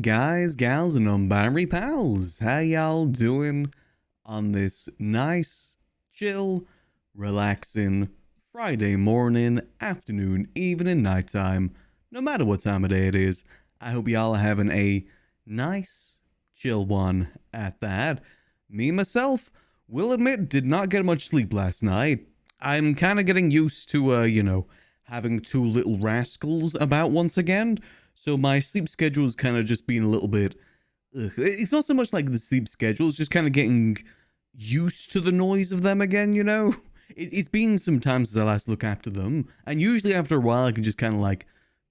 Alright guys, gals, and non-binary pals, how y'all doing on this nice, chill, relaxing Friday morning, afternoon, evening, nighttime, no matter what time of day it is. I hope y'all are having a nice, chill one at that. Me, myself, will admit, did not get much sleep last night. I'm kind of getting used to, having two little rascals about once again. So my sleep schedule is kind of just being a little bit... It's not so much like the sleep schedule, it's just kind of getting used to the noise of them again, you know? It's been some time since I last looked after them. And usually after a while I can just kind of like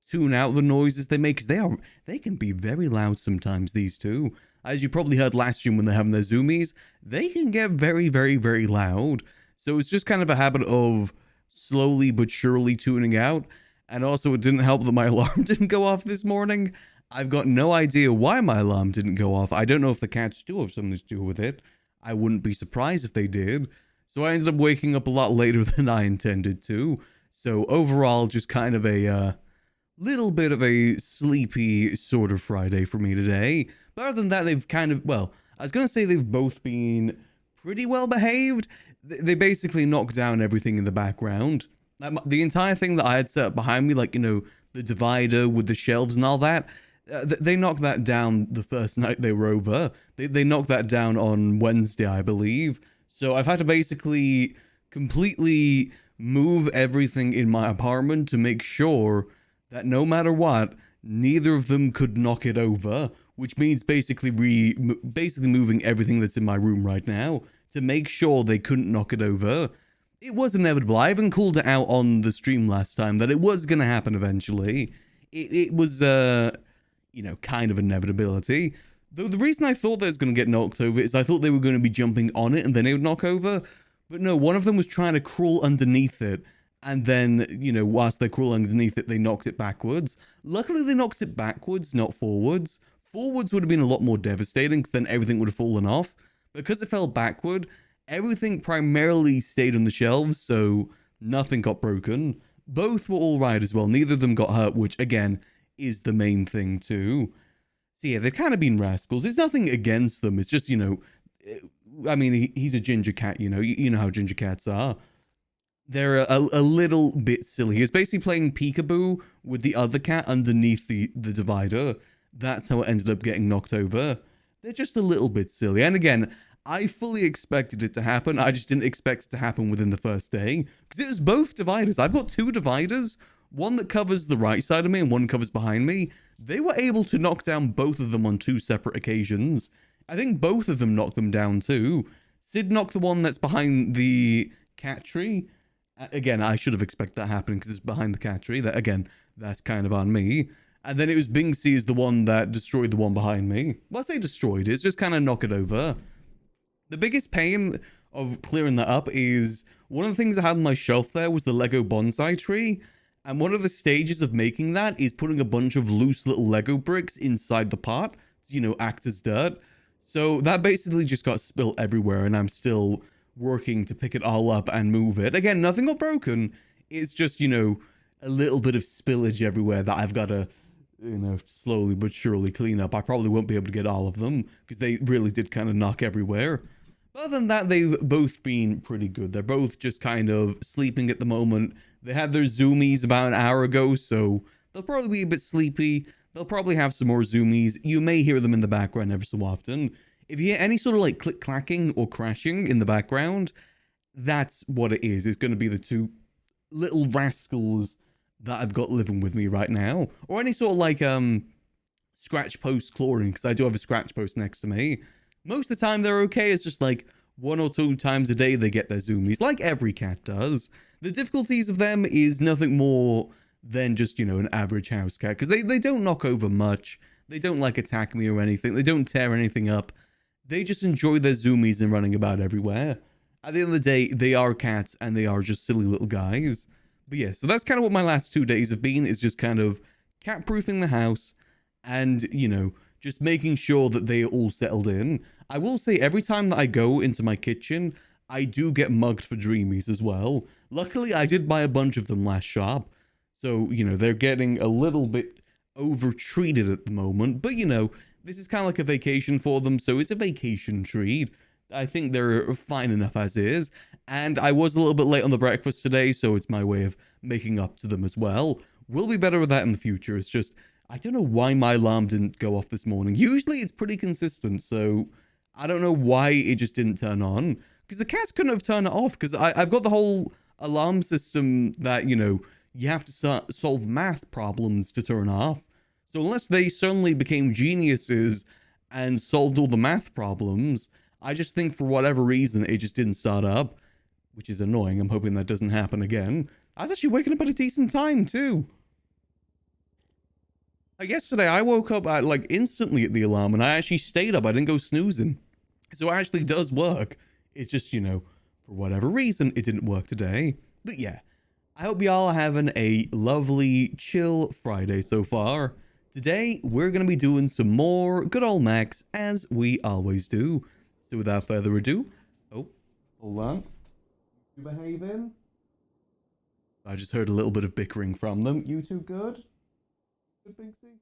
tune out the noises they make. Because they can be very loud sometimes, these two. As you probably heard last stream when they're having their zoomies, they can get very, very, very loud. So it's just kind of a habit of slowly but surely tuning out. And also, it didn't help that my alarm didn't go off this morning. I've got no idea why my alarm didn't go off. I don't know if the cats do have something to do with it. I wouldn't be surprised if they did. So I ended up waking up a lot later than I intended to. So overall, just kind of a little bit of a sleepy sort of Friday for me today. But other than that, they've kind of, well, I was going to say they've both been pretty well behaved. They basically knocked down everything in the background. The entire thing that I had set up behind me, like, the divider with the shelves and all that, they knocked that down the first night they were over. They knocked that down on Wednesday, I believe. So I've had to basically completely move everything in my apartment to make sure that no matter what, neither of them could knock it over, which means basically moving everything that's in my room right now to make sure they couldn't knock it over. It was inevitable. I even called it out on the stream last time that it was going to happen eventually. It was, kind of inevitability. Though the reason I thought that it was going to get knocked over is I thought they were going to be jumping on it and then it would knock over. But no, one of them was trying to crawl underneath it. And then, whilst they're crawling underneath it, they knocked it backwards. Luckily, they knocked it backwards, not forwards. Forwards would have been a lot more devastating because then everything would have fallen off. Because it fell backward, everything primarily stayed on the shelves, so nothing got broken. Both were all right as well. Neither of them got hurt, which, again, is the main thing, too. So, yeah, they've kind of been rascals. There's nothing against them. It's just, I mean, he's a ginger cat, you know how ginger cats are. They're a little bit silly. He was basically playing peekaboo with the other cat underneath the divider. That's how it ended up getting knocked over. They're just a little bit silly. And again, I fully expected it to happen. I just didn't expect it to happen within the first day. Because it was both dividers. I've got two dividers. One that covers the right side of me and one covers behind me. They were able to knock down both of them on two separate occasions. I think both of them knocked them down too. Sid knocked the one that's behind the cat tree. Again, I should have expected that happening because it's behind the cat tree. That's kind of on me. And then it was Bingsy is the one that destroyed the one behind me. Well, I say destroyed, it's just kind of knock it over. The biggest pain of clearing that up is one of the things I had on my shelf there was the Lego bonsai tree. And one of the stages of making that is putting a bunch of loose little Lego bricks inside the pot to, act as dirt. So that basically just got spilt everywhere and I'm still working to pick it all up and move it. Again, nothing got broken. It's just, a little bit of spillage everywhere that I've got to, slowly but surely clean up. I probably won't be able to get all of them because they really did kind of knock everywhere. Other than that, they've both been pretty good. They're both just kind of sleeping at the moment. They had their zoomies about an hour ago, so they'll probably be a bit sleepy. They'll probably have some more zoomies. You may hear them in the background every so often. If you hear any sort of like click-clacking or crashing in the background, that's what it is. It's going to be the two little rascals that I've got living with me right now. Or any sort of like scratch post clawing, because I do have a scratch post next to me. Most of the time they're okay. It's just like 1 or 2 times a day they get their zoomies, like every cat does. The difficulties of them is nothing more than just, an average house cat, because they don't knock over much. They don't like attack me or anything. They don't tear anything up. They just enjoy their zoomies and running about everywhere. At the end of the day, they are cats and they are just silly little guys. But yeah, so that's kind of what my last 2 days have been, is just kind of cat-proofing the house and, just making sure that they are all settled in. I will say every time that I go into my kitchen, I do get mugged for dreamies as well. Luckily, I did buy a bunch of them last shop. So, they're getting a little bit over-treated at the moment. But, you know, this is kind of like a vacation for them, so it's a vacation treat. I think they're fine enough as is. And I was a little bit late on the breakfast today, so it's my way of making up to them as well. We'll be better with that in the future. It's just, I don't know why my alarm didn't go off this morning. Usually it's pretty consistent, so I don't know why it just didn't turn on. Because the cats couldn't have turned it off, because I've got the whole alarm system that, you know, you have to solve math problems to turn off. So unless they suddenly became geniuses and solved all the math problems, I just think for whatever reason it just didn't start up, which is annoying. I'm hoping that doesn't happen again. I was actually waking up at a decent time too. Like yesterday, I woke up at like instantly at the alarm, and I actually stayed up. I didn't go snoozing. So it actually does work. It's just, you know, for whatever reason, it didn't work today. But yeah, I hope y'all are having a lovely, chill Friday so far. Today, we're going to be doing some more good old Max, as we always do. So without further ado... Oh, hold on. You behaving? I just heard a little bit of bickering from them. You two good? Good, Binksy?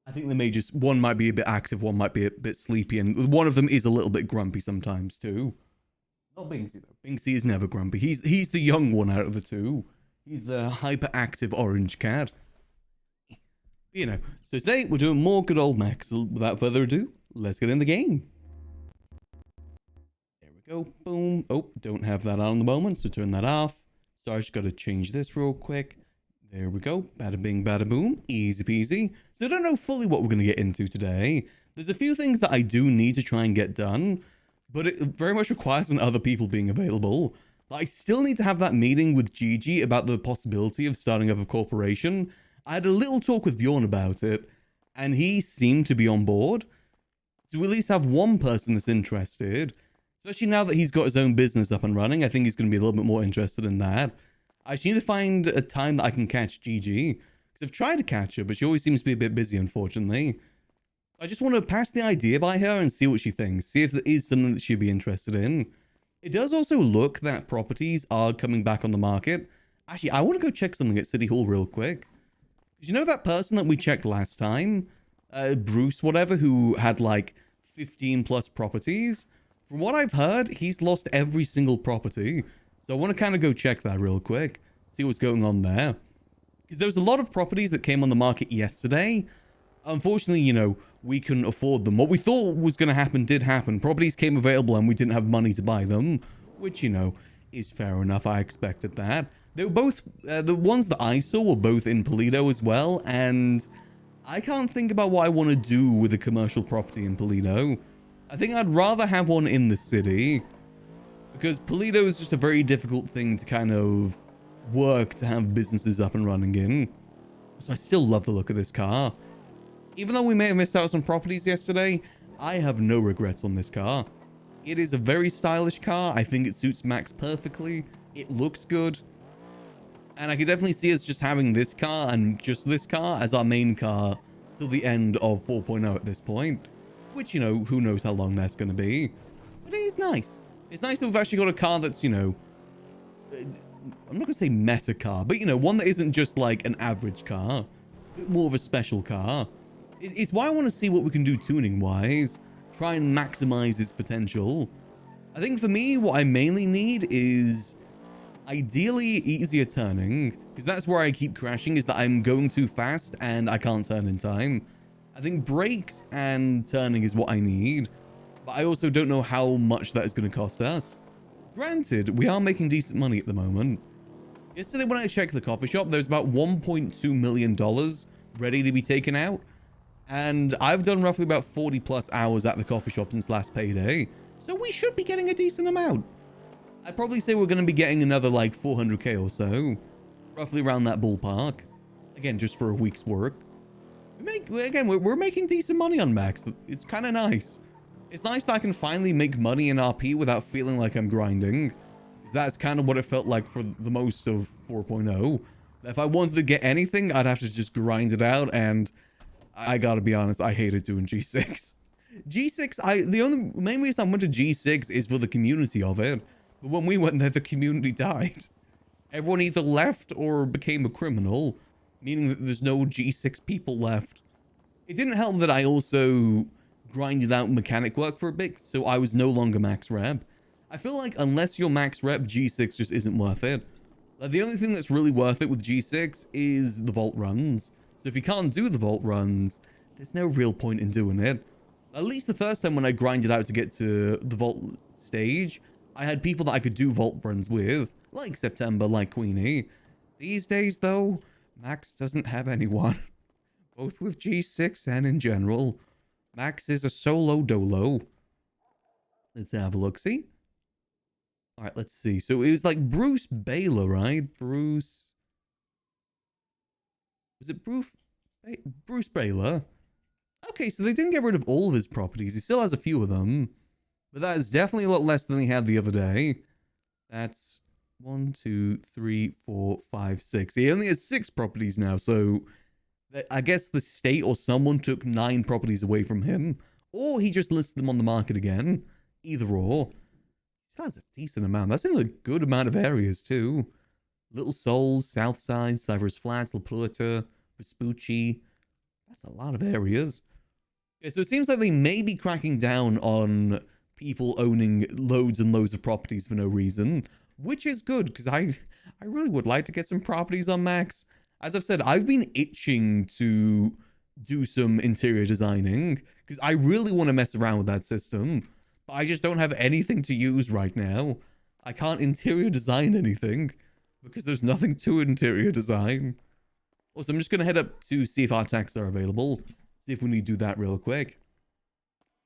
I think they may just... One might be a bit active, one might be a bit sleepy, and one of them is a little bit grumpy sometimes too. Not Binksy though. Binksy is never grumpy. He's the young one out of the two. He's the hyperactive orange cat. You know, so today we're doing more good old Max. So without further ado, let's get in the game. There we go. Boom. Oh, don't have that on the moment, so turn that off. So I just got to change this real quick. There we go. Bada bing, bada boom. Easy peasy. So I don't know fully what we're going to get into today. There's a few things that I do need to try and get done, but it very much requires on other people being available. I still need to have that meeting with Gigi about the possibility of starting up a corporation. I had a little talk with Bjorn about it, and he seemed to be on board. So we at least have one person that's interested. Especially now that he's got his own business up and running, I think he's going to be a little bit more interested in that. I just need to find a time that I can catch Gigi. Because I've tried to catch her, but she always seems to be a bit busy, unfortunately. I just want to pass the idea by her and see what she thinks. See if there is something that she'd be interested in. It does also look that properties are coming back on the market. Actually, I want to go check something at City Hall real quick. Did you know that person that we checked last time? Bruce, whatever, who had like 15 plus properties? From what I've heard, he's lost every single property. So I want to kind of go check that real quick. See what's going on there. Because there was a lot of properties that came on the market yesterday. Unfortunately, you know, we couldn't afford them. What we thought was going to happen did happen. Properties came available and we didn't have money to buy them. Which, you know, is fair enough. I expected that. They were both, the ones that I saw were both in Toledo as well, and I can't think about what I want to do with a commercial property in Toledo. I think I'd rather have one in the city, because Toledo is just a very difficult thing to kind of work to have businesses up and running in. So I still love the look of this car. Even though we may have missed out on some properties yesterday, I have no regrets on this car. It is a very stylish car. I think it suits Max perfectly. It looks good. And I can definitely see us just having this car and just this car as our main car till the end of 4.0 at this point. Which, you know, who knows how long that's going to be. But it is nice. It's nice that we've actually got a car that's, you know, I'm not going to say meta car, but, you know, one that isn't just like an average car. More of a special car. It's why I want to see what we can do tuning-wise. Try and maximize its potential. I think for me, what I mainly need is... ideally easier turning, because that's where I keep crashing, is that I'm going too fast and I can't turn in time. I think brakes and turning is what I need, but I also don't know how much that is going to cost us. Granted, we are making decent money at the moment. Yesterday when I checked the coffee shop, there's about $1.2 million ready to be taken out, and I've done roughly about 40 plus hours at the coffee shop since last payday, so we should be getting a decent amount. I'd probably say we're going to be getting another like 400k or so. Roughly around that ballpark. Again, just for a week's work. We're making decent money on Max. It's kind of nice. It's nice that I can finally make money in RP without feeling like I'm grinding. That's kind of what it felt like for the most of 4.0. If I wanted to get anything, I'd have to just grind it out, and I gotta be honest, I hated doing G6. G6, the main reason I went to G6 is for the community of it. But when we went there, the community died. Everyone either left or became a criminal. meaning that there's no G6 people left. It didn't help that I also grinded out mechanic work for a bit, so I was no longer max rep. I feel like unless you're max rep, G6 just isn't worth it. Like, the only thing that's really worth it with G6 is the vault runs. So if you can't do the vault runs, there's no real point in doing it. At least the first time when I grinded out to get to the vault stage, I had people that I could do vault runs with, like September, like Queenie. These days, though, Max doesn't have anyone. Both with G6 and in general. Max is a solo dolo. Let's have a look-see. Alright, let's see. So it was like Bruce Baylor, right? Bruce... Was it Bruce Baylor? Okay, so they didn't get rid of all of his properties. He still has a few of them. But that is definitely a lot less than he had the other day. That's 1, 2, 3, 4, 5, 6. He only has 6 properties now, so I guess the state or someone took 9 properties away from him. Or he just listed them on the market again. Either or. He still has a decent amount. That's in a good amount of areas, too. Little Souls, Southside, Cypress Flats, La Plata, Vespucci. That's a lot of areas. Yeah, so it seems like they may be cracking down on people owning loads and loads of properties for no reason, which is good, because I really would like to get some properties on Max. As I've said, I've been itching to do some interior designing, because I really want to mess around with that system, but I just don't have anything to use right now. I can't interior design anything, because there's nothing to interior design. Also, I'm just going to head up to see if our taxes are available. See if we need to do that real quick.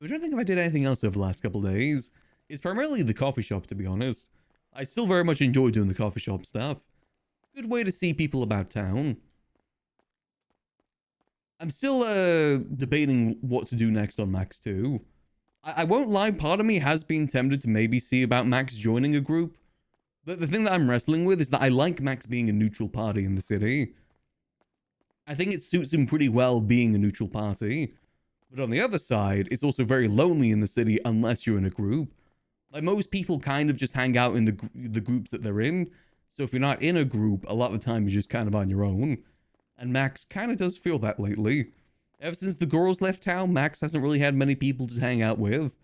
I don't think if I did anything else over the last couple of days. It's primarily the coffee shop, to be honest. I still very much enjoy doing the coffee shop stuff. Good way to see people about town. I'm still debating what to do next on Max 2. I won't lie, part of me has been tempted to maybe see about Max joining a group. But the thing that I'm wrestling with is that I like Max being a neutral party in the city. I think it suits him pretty well being a neutral party. But on the other side, it's also very lonely in the city unless you're in a group. Like, most people kind of just hang out in the groups that they're in. So if you're not in a group, a lot of the time you're just kind of on your own. And Max kind of does feel that lately. Ever since the girls left town, Max hasn't really had many people to hang out with.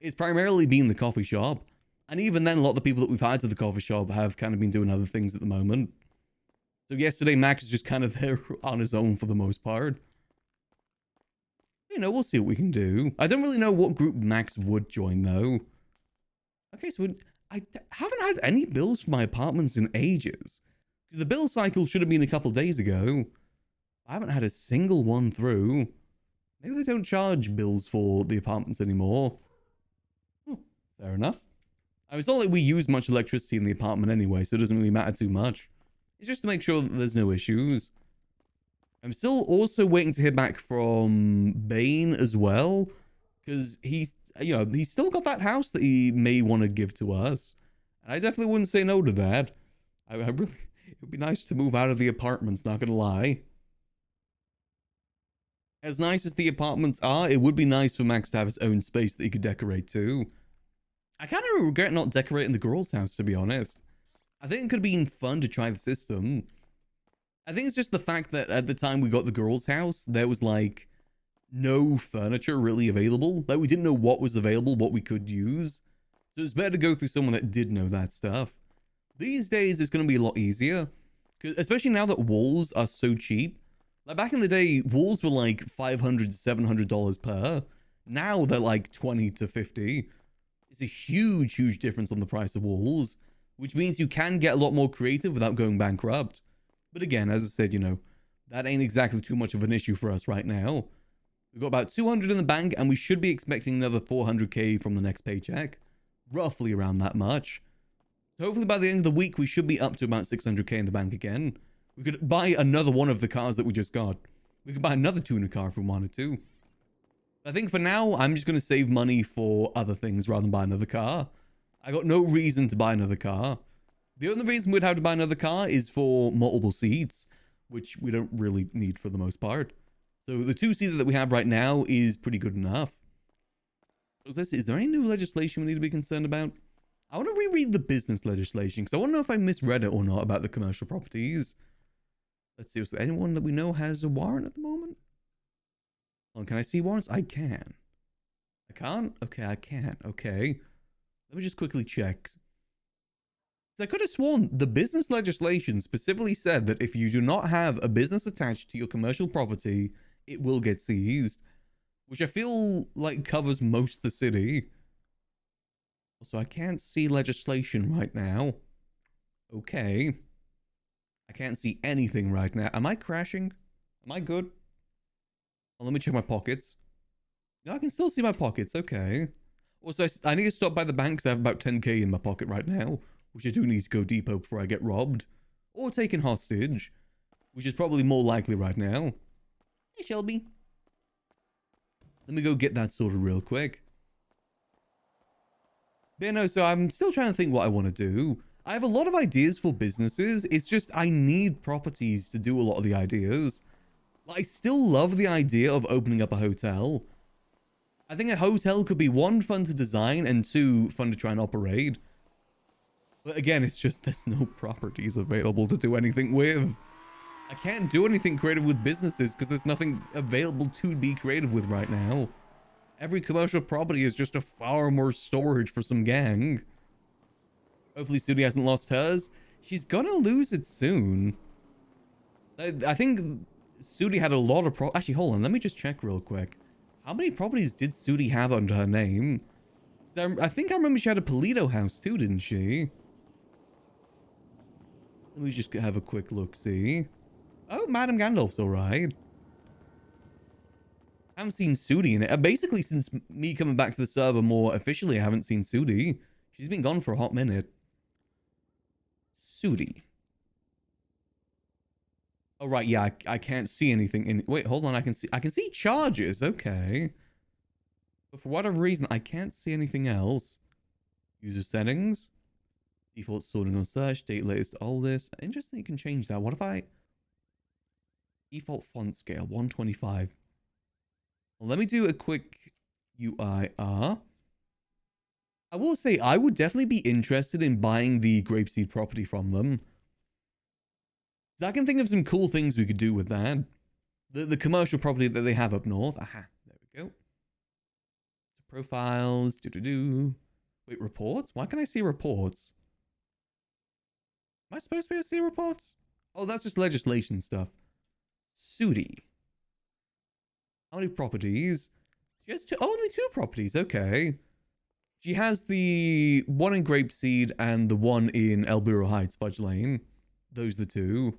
It's primarily been the coffee shop. And even then, a lot of the people that we've had to the coffee shop have kind of been doing other things at the moment. So yesterday, Max is just kind of there on his own for the most part. You know, we'll see what we can do. I don't really know what group Max would join, though. Okay, so I haven't had any bills for my apartments in ages. Because the bill cycle should have been a couple days ago. I haven't had a single one through. Maybe they don't charge bills for the apartments anymore. Fair enough. I mean, it's not like we use much electricity in the apartment anyway, so it doesn't really matter too much. It's just to make sure that there's no issues. I'm still also waiting to hear back from Bane as well. Because he's still got that house that he may want to give to us. And I definitely wouldn't say no to that. I really, it would be nice to move out of the apartments, not gonna lie. As nice as the apartments are, it would be nice for Max to have his own space that he could decorate too. I kind of regret not decorating the girl's house, to be honest. I think it could have been fun to try the system. I think it's just the fact that at the time we got the girl's house, there was like no furniture really available. Like, we didn't know what was available, what we could use. So it's better to go through someone that did know that stuff. These days, it's going to be a lot easier. Especially now that walls are so cheap. Like, back in the day, walls were like $500 to $700 per. Now they're like $20 to $50. It's a huge, huge difference on the price of walls, which means you can get a lot more creative without going bankrupt. But again, as I said, you know, that ain't exactly too much of an issue for us right now. We've got about 200 in the bank, and we should be expecting another 400k from the next paycheck. Roughly around that much. So hopefully by the end of the week, we should be up to about 600k in the bank again. We could buy another one of the cars that we just got. We could buy another tuner car if we wanted to. I think for now, I'm just going to save money for other things rather than buy another car. I got no reason to buy another car. The only reason we'd have to buy another car is for multiple seats, which we don't really need for the most part. So the 2-seater that we have right now is pretty good enough. Is there any new legislation we need to be concerned about? I want to reread the business legislation because I want to know if I misread it or not about the commercial properties. Let's see, is there anyone that we know has a warrant at the moment? Well, can I see warrants? I can. I can't? Okay, I can. Okay. Let me just quickly check. I could have sworn the business legislation specifically said that if you do not have a business attached to your commercial property, it will get seized. Which I feel like covers most of the city. Also, I can't see legislation right now. Okay. I can't see anything right now. Am I crashing? Am I good? Oh, let me check my pockets. No, I can still see my pockets. Okay. Also, I need to stop by the bank because I have about 10k in my pocket right now, which I do need to go depot before I get robbed or taken hostage, which is probably more likely right now. Hey, Shelby. Let me go get that sorted real quick. But yeah, no, so I'm still trying to think what I want to do. I have a lot of ideas for businesses. It's just I need properties to do a lot of the ideas. I still love the idea of opening up a hotel. I think a hotel could be 1, fun to design, and 2, fun to try and operate. But again, it's just there's no properties available to do anything with. I can't do anything creative with businesses because there's nothing available to be creative with right now. Every commercial property is just a farm or storage for some gang. Hopefully Sudi hasn't lost hers. She's gonna lose it soon. I think Sudi had a lot of actually, hold on. Let me just check real quick. How many properties did Sudi have under her name? I think I remember she had a Polito house too, didn't she? Let me just have a quick look, see. Oh, Madame Gandalf's alright. I haven't seen Sudi in it. Basically, since me coming back to the server more officially, I haven't seen Sudi. She's been gone for a hot minute. Sudi. Oh, right, yeah, I can't see anything in... Wait, hold on, I can see charges, okay. But for whatever reason, I can't see anything else. User settings. Default sorting on search, date latest oldest. Interesting, you can change that. What if I... Default font scale, 125. Well, let me do a quick UIR. I will say, I would definitely be interested in buying the Grapeseed property from them. I can think of some cool things we could do with that. The commercial property that they have up north. Aha, there we go. Profiles, Wait, reports? Why can I see reports? Am I supposed to be able to see reports? Oh, that's just legislation stuff. Sudi. How many properties? She has only 2 properties, okay. She has the one in Grapeseed and the one in El Burro Heights, Fudge Lane. Those are the 2.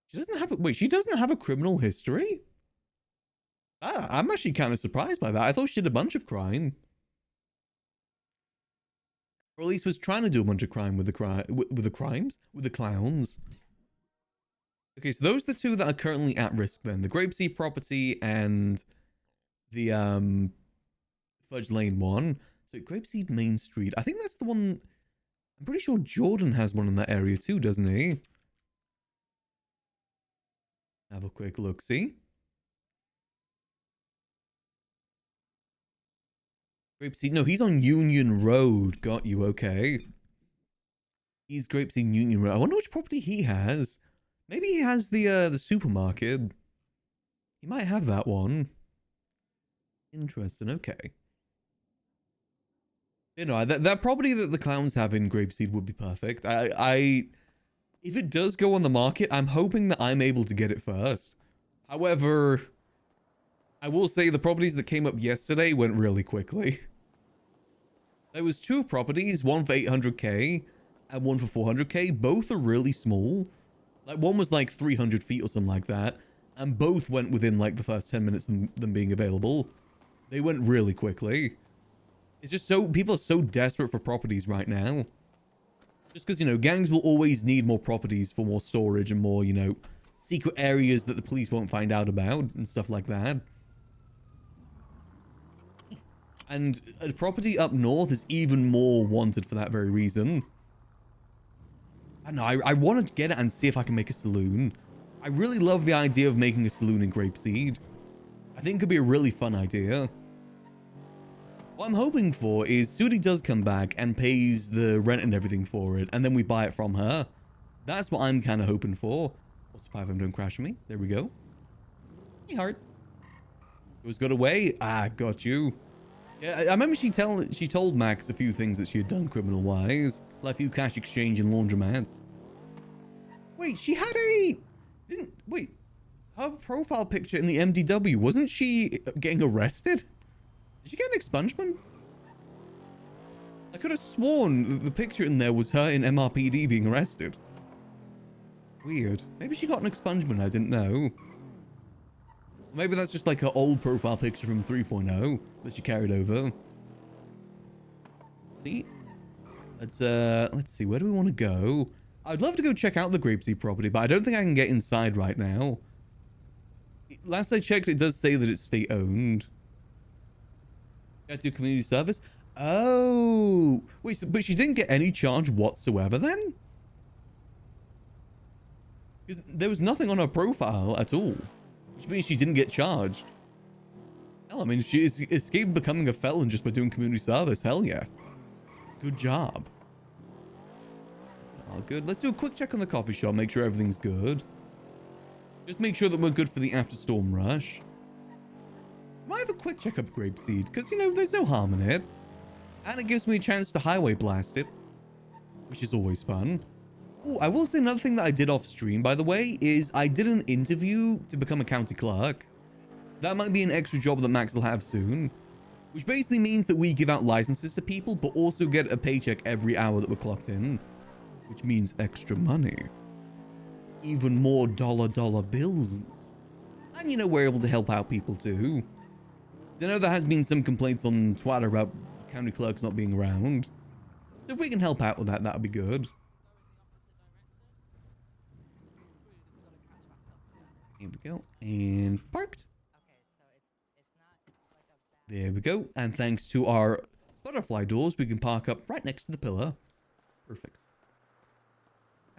She doesn't have she doesn't have a criminal history? I'm actually kind of surprised by that. I thought she did a bunch of crime. Or at least was trying to do a bunch of crime with the clowns. Okay, so those are the 2 that are currently at risk then. The Grapeseed property and the Fudge Lane one. So Grapeseed Main Street. I think that's the one... I'm pretty sure Jordan has one in that area too, doesn't he? Have a quick look, see? Grapeseed, no, he's on Union Road. Got you, okay. He's Grapeseed Union Road. I wonder which property he has. Maybe he has the supermarket. He might have that one. Interesting, okay. You know, that property that the clowns have in Grapeseed would be perfect. If it does go on the market, I'm hoping that I'm able to get it first. However, I will say the properties that came up yesterday went really quickly. There was 2 properties, one for 800k and one for 400k. Both are really small. Like, one was like 300 feet or something like that. And both went within like the first 10 minutes of them being available. They went really quickly. It's just people are so desperate for properties right now. Just because, you know, gangs will always need more properties for more storage and more, you know, secret areas that the police won't find out about and stuff like that. And a property up north is even more wanted for that very reason. I don't know, I want to get it and see if I can make a saloon. I really love the idea of making a saloon in Grapeseed. I think it could be a really fun idea. What I'm hoping for is Sudi does come back and pays the rent and everything for it, and then we buy it from her. That's what I'm kind of hoping for. Also, 5M don't crash me. There we go. Hey, heart. It was got away. Ah, got you. Yeah, I remember she told Max a few things that she had done criminal-wise. Like a few cash exchange and laundromats. Wait, she had a... Wait. Her profile picture in the MDW, wasn't she getting arrested? Did she get an expungement? I could have sworn the picture in there was her in MRPD being arrested. Weird. Maybe she got an expungement, I didn't know. Maybe that's just like her old profile picture from 3.0 that she carried over. See? Let's see, where do we want to go? I'd love to go check out the Grapeseed property, but I don't think I can get inside right now. Last I checked, it does say that it's state-owned. Gotta do community service? Oh! Wait, but she didn't get any charge whatsoever then? Because there was nothing on her profile at all. Which means she didn't get charged. Hell, I mean, if she escaped becoming a felon just by doing community service, hell yeah. Good job. Oh, good. Let's do a quick check on the coffee shop, make sure everything's good. Just make sure that we're good for the after-storm rush. Might have a quick check up Grapeseed, because, you know, there's no harm in it. And it gives me a chance to highway blast it, which is always fun. Oh, I will say another thing that I did off stream, by the way, is I did an interview to become a county clerk. That might be an extra job that Max will have soon, which basically means that we give out licenses to people, but also get a paycheck every hour that we're clocked in, which means extra money. Even more dollar bills. And, you know, we're able to help out people too. I know there has been some complaints on Twitter about county clerks not being around. So if we can help out with that, that would be good. Here we go. And parked. There we go. And thanks to our butterfly doors, we can park up right next to the pillar. Perfect.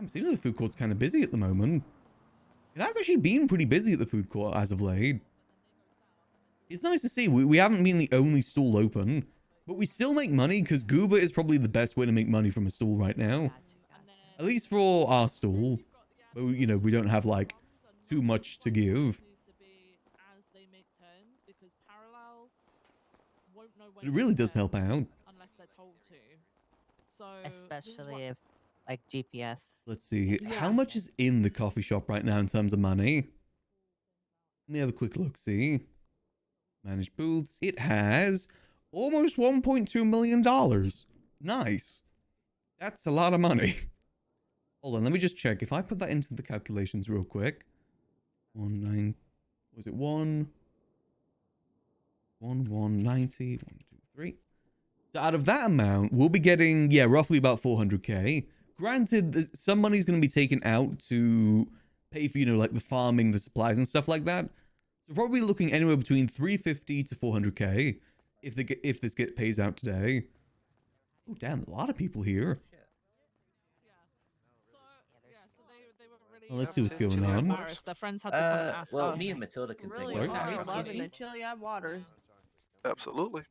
It seems like the food court's kind of busy at the moment. It has actually been pretty busy at the food court as of late. It's nice to see. We haven't been the only stall open, but we still make money because Goober is probably the best way to make money from a stall right now. At least for our stall. But, you know, we don't have, like, too much to give. It really does help out. Especially if, like, GPS. Let's see. How much is in the coffee shop right now in terms of money? Let me have a quick look, see. Managed booths. It has almost $1.2 million. Nice. That's a lot of money. Hold on, let me just check. If I put that into the calculations real quick. 19, was it 190, 1, 2, 3. So out of that amount, we'll be getting, yeah, roughly about 400k. Granted, some money's going to be taken out to pay for, you know, like the farming, the supplies and stuff like that. So probably looking anywhere between 350 to 400k if this pays out today. Oh, damn, a lot of people here. Well, let's see what's going on. The friends had to come and ask well, us. me and Matilda can take Really it. are. Loving the Chiliad waters. Absolutely.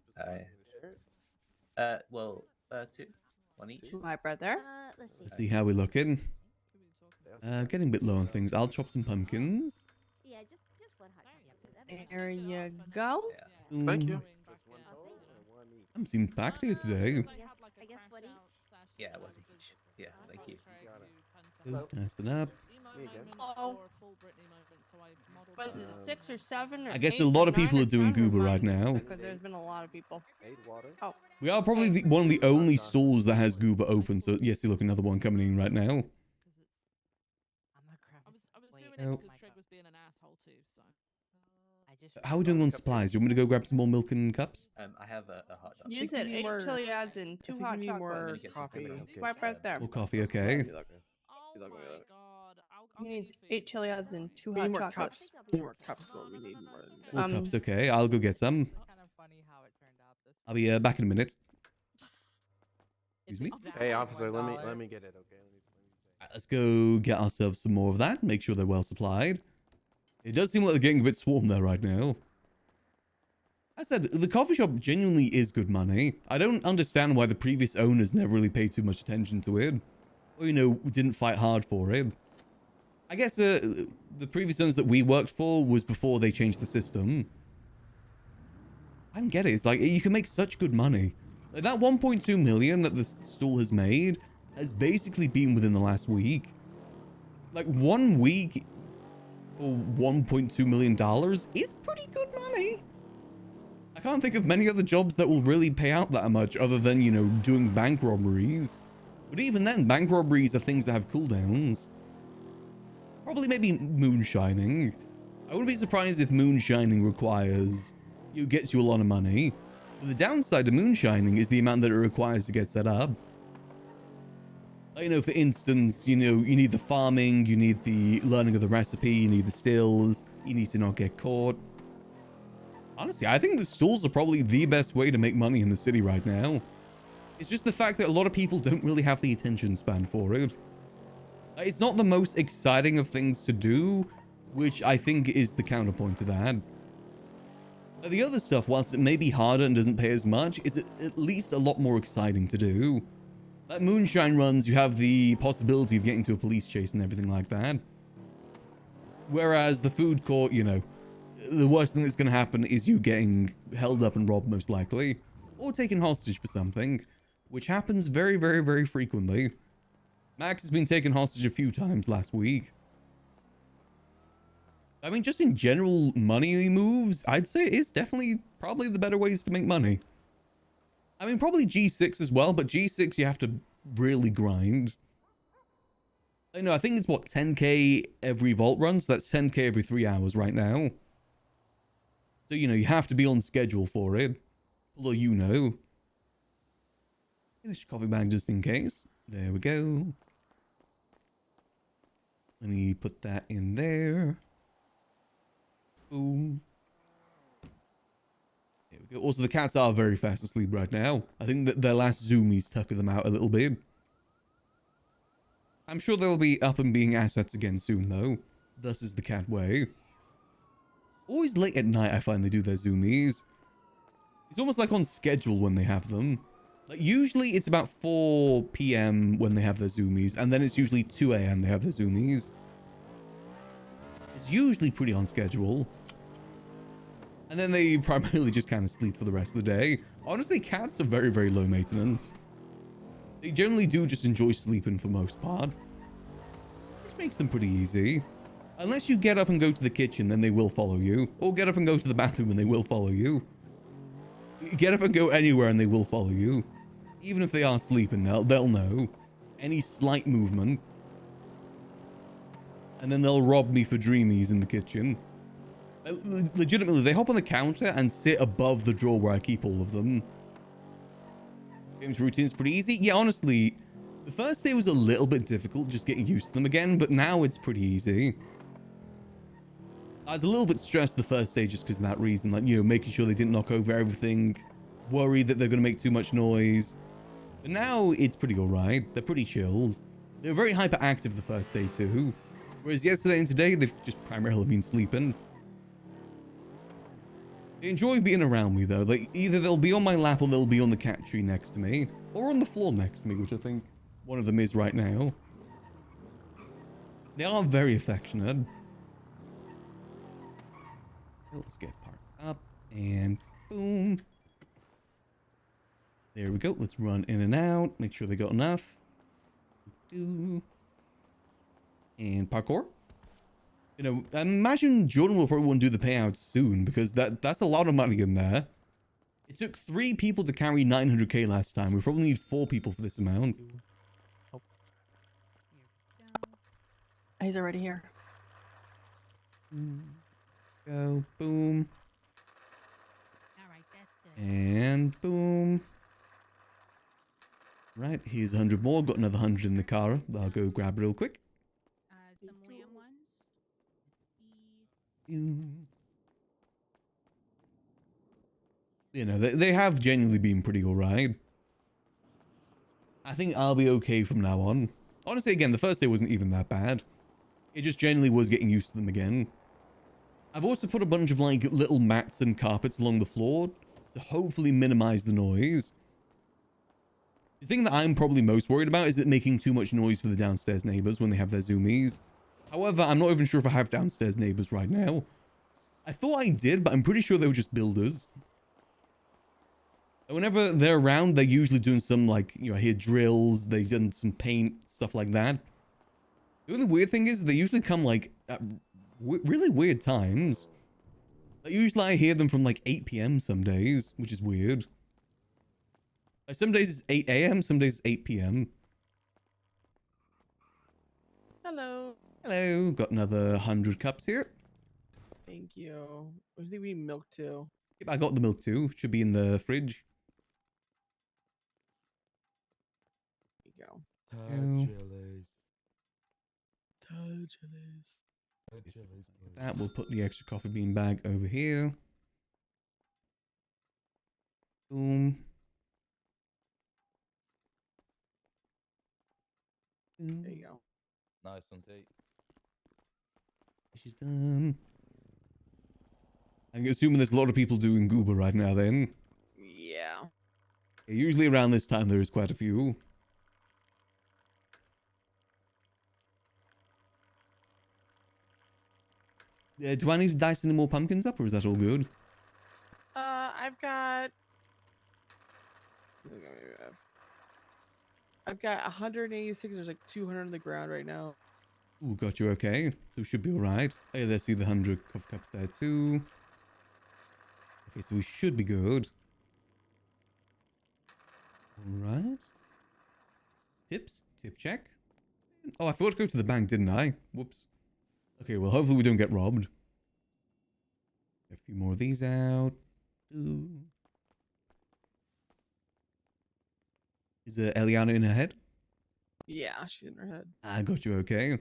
Well, 2. 1 each. My brother. Let's see how we're looking. Getting a bit low on things. I'll chop some pumpkins. Yeah, just one hot chocolate. There you go. Yeah. Thank you. I'm seeing packed here today. I guess what each? Yeah, 1 each. Yeah, thank you. Nice it up. Oh. Was it 6 or 7 or I guess 8 a lot or of people 9 are doing trying to Goober right remind now. me, because there's been a lot of people. Oh. We are probably one of the only stalls that has Goober open. So yes, you look, another one coming in right now. I was doing it Oh. because Trig was being an asshole too, so. How are we doing on supplies? Do you want me to go grab some more milk and cups? I have a hot chocolate. You said 8 Chiliads and 2 hot chocolates. Swipe right there. More coffee, okay. Oh my god. He needs 8 Chiliads and 2 hot chocolates. More cups, what we need more than More cups, okay. I'll go get some. I'll be back in a minute. Excuse me? Hey, officer, let me get it, okay? Alright, let's go get ourselves some more of that. Make sure they're well supplied. It does seem like they're getting a bit swarmed there right now. I said, the coffee shop genuinely is good money. I don't understand why the previous owners never really paid too much attention to it. or, you know, didn't fight hard for it. I guess the previous ones that we worked for was before they changed the system. I don't get it. It's like, you can make such good money. Like, that 1.2 million that the stool has made has basically been within the last week. Like, 1 week for $1.2 million is pretty good money. I can't think of many other jobs that will really pay out that much other than, you know, doing bank robberies. But even then, bank robberies are things that have cooldowns. Probably maybe moonshining. I wouldn't be surprised if moonshining requires, gets you a lot of money. But the downside to moonshining is the amount that it requires to get set up. Like, you know, for instance, you know, you need the farming, you need the learning of the recipe, you need the stills, you need to not get caught. Honestly, I think the stalls are probably the best way to make money in the city right now. It's just the fact that a lot of people don't really have the attention span for it. It's not the most exciting of things to do, which I think is the counterpoint to that. The other stuff, whilst it may be harder and doesn't pay as much, is at least a lot more exciting to do. Like moonshine runs, you have the possibility of getting to a police chase and everything like that. Whereas the food court, you know, the worst thing that's going to happen is you getting held up and robbed most likely. Or taken hostage for something, which happens very, very, very frequently. Max has been taken hostage a few times last week. I mean, just in general money moves, I'd say it's definitely probably the better ways to make money. I mean, probably G6 as well, but G6 you have to really grind. I know, I think it's what, 10k every vault run, so that's 10k every 3 hours right now. So, you know, you have to be on schedule for it. Although, you know. Finish coffee bag just in case. There we go. Let me put that in there. Boom. There we go. Also, the cats are very fast asleep right now. I think that their last zoomies tucker them out a little bit. I'm sure they'll be up and being assets again soon, though. Thus is the cat way. Always late at night, I find they do their zoomies. It's almost like on schedule when they have them. Like, usually it's about 4 p.m. when they have their zoomies, and then it's usually 2 a.m. they have their zoomies. It's usually pretty on schedule. And then they primarily just kind of sleep for the rest of the day. Honestly, cats are very, very low maintenance. They generally do just enjoy sleeping for most part. Which makes them pretty easy. Unless you get up and go to the kitchen, then they will follow you. Or get up and go to the bathroom and they will follow you. Get up and go anywhere and they will follow you. Even if they are sleeping, they'll know. Any slight movement. And then they'll rob me for dreamies in the kitchen. Legitimately, they hop on the counter and sit above the drawer where I keep all of them. Games routine's pretty easy. Yeah, honestly, the first day was a little bit difficult just getting used to them again, but now it's pretty easy. I was a little bit stressed the first day just because of that reason, like, you know, making sure they didn't knock over everything, worried that they're going to make too much noise. But now it's pretty alright. They're pretty chilled. They were very hyperactive the first day too. Whereas yesterday and today, they've just primarily been sleeping. They enjoy being around me though. Like, either they'll be on my lap or they'll be on the cat tree next to me. Or on the floor next to me, which I think one of them is right now. They are very affectionate. Let's get parked up and boom. There we go. Let's run in and out. Make sure they got enough. And parkour. You know, I imagine Jordan will probably want to do the payouts soon because that's a lot of money in there. It took 3 people to carry 900k last time. We probably need 4 people for this amount. Oh. He's already here. Go, boom. Alright, that's good. And boom. Right, here's 100 more. Got another 100 in the car. I'll go grab it real quick. Some lamb ones. You know, they have genuinely been pretty alright. I think I'll be okay from now on. Honestly, again, the first day wasn't even that bad. It just generally was getting used to them again. I've also put a bunch of like little mats and carpets along the floor to hopefully minimize the noise. The thing that I'm probably most worried about is it making too much noise for the downstairs neighbors when they have their zoomies. However, I'm not even sure if I have downstairs neighbors right now. I thought I did, but I'm pretty sure they were just builders. Whenever they're around, they're usually doing some, like, you know, I hear drills, they've done some paint, stuff like that. The only weird thing is they usually come, like, at really weird times. Like, usually I hear them from, like, 8 p.m. some days, which is weird. Like, some days it's 8 a.m., some days it's 8 p.m. Hello. Hello, got another 100 cups here. Thank you. I think we need milk too. Yep, I got the milk too. Should be in the fridge. There you go. Oh. Like that, we'll put the extra coffee bean bag over here. Boom. There you go. Nice one, Tate. She's done. I'm assuming there's a lot of people doing Goober right now then. Yeah. Yeah, usually around this time there is quite a few. Do I need to dice any more pumpkins up or is that all good? I've got 186. There's like 200 on the ground right now. Ooh, got you okay. So we should be alright. Oh, yeah, let's see the 100 coffee cups there too. Okay, so we should be good. Alright. Tips? Tip check. Oh, I forgot to go to the bank, didn't I? Whoops. Okay, well, hopefully we don't get robbed. A few more of these out. Ooh. Is Eliana in her head? Yeah, she's in her head. I got you okay.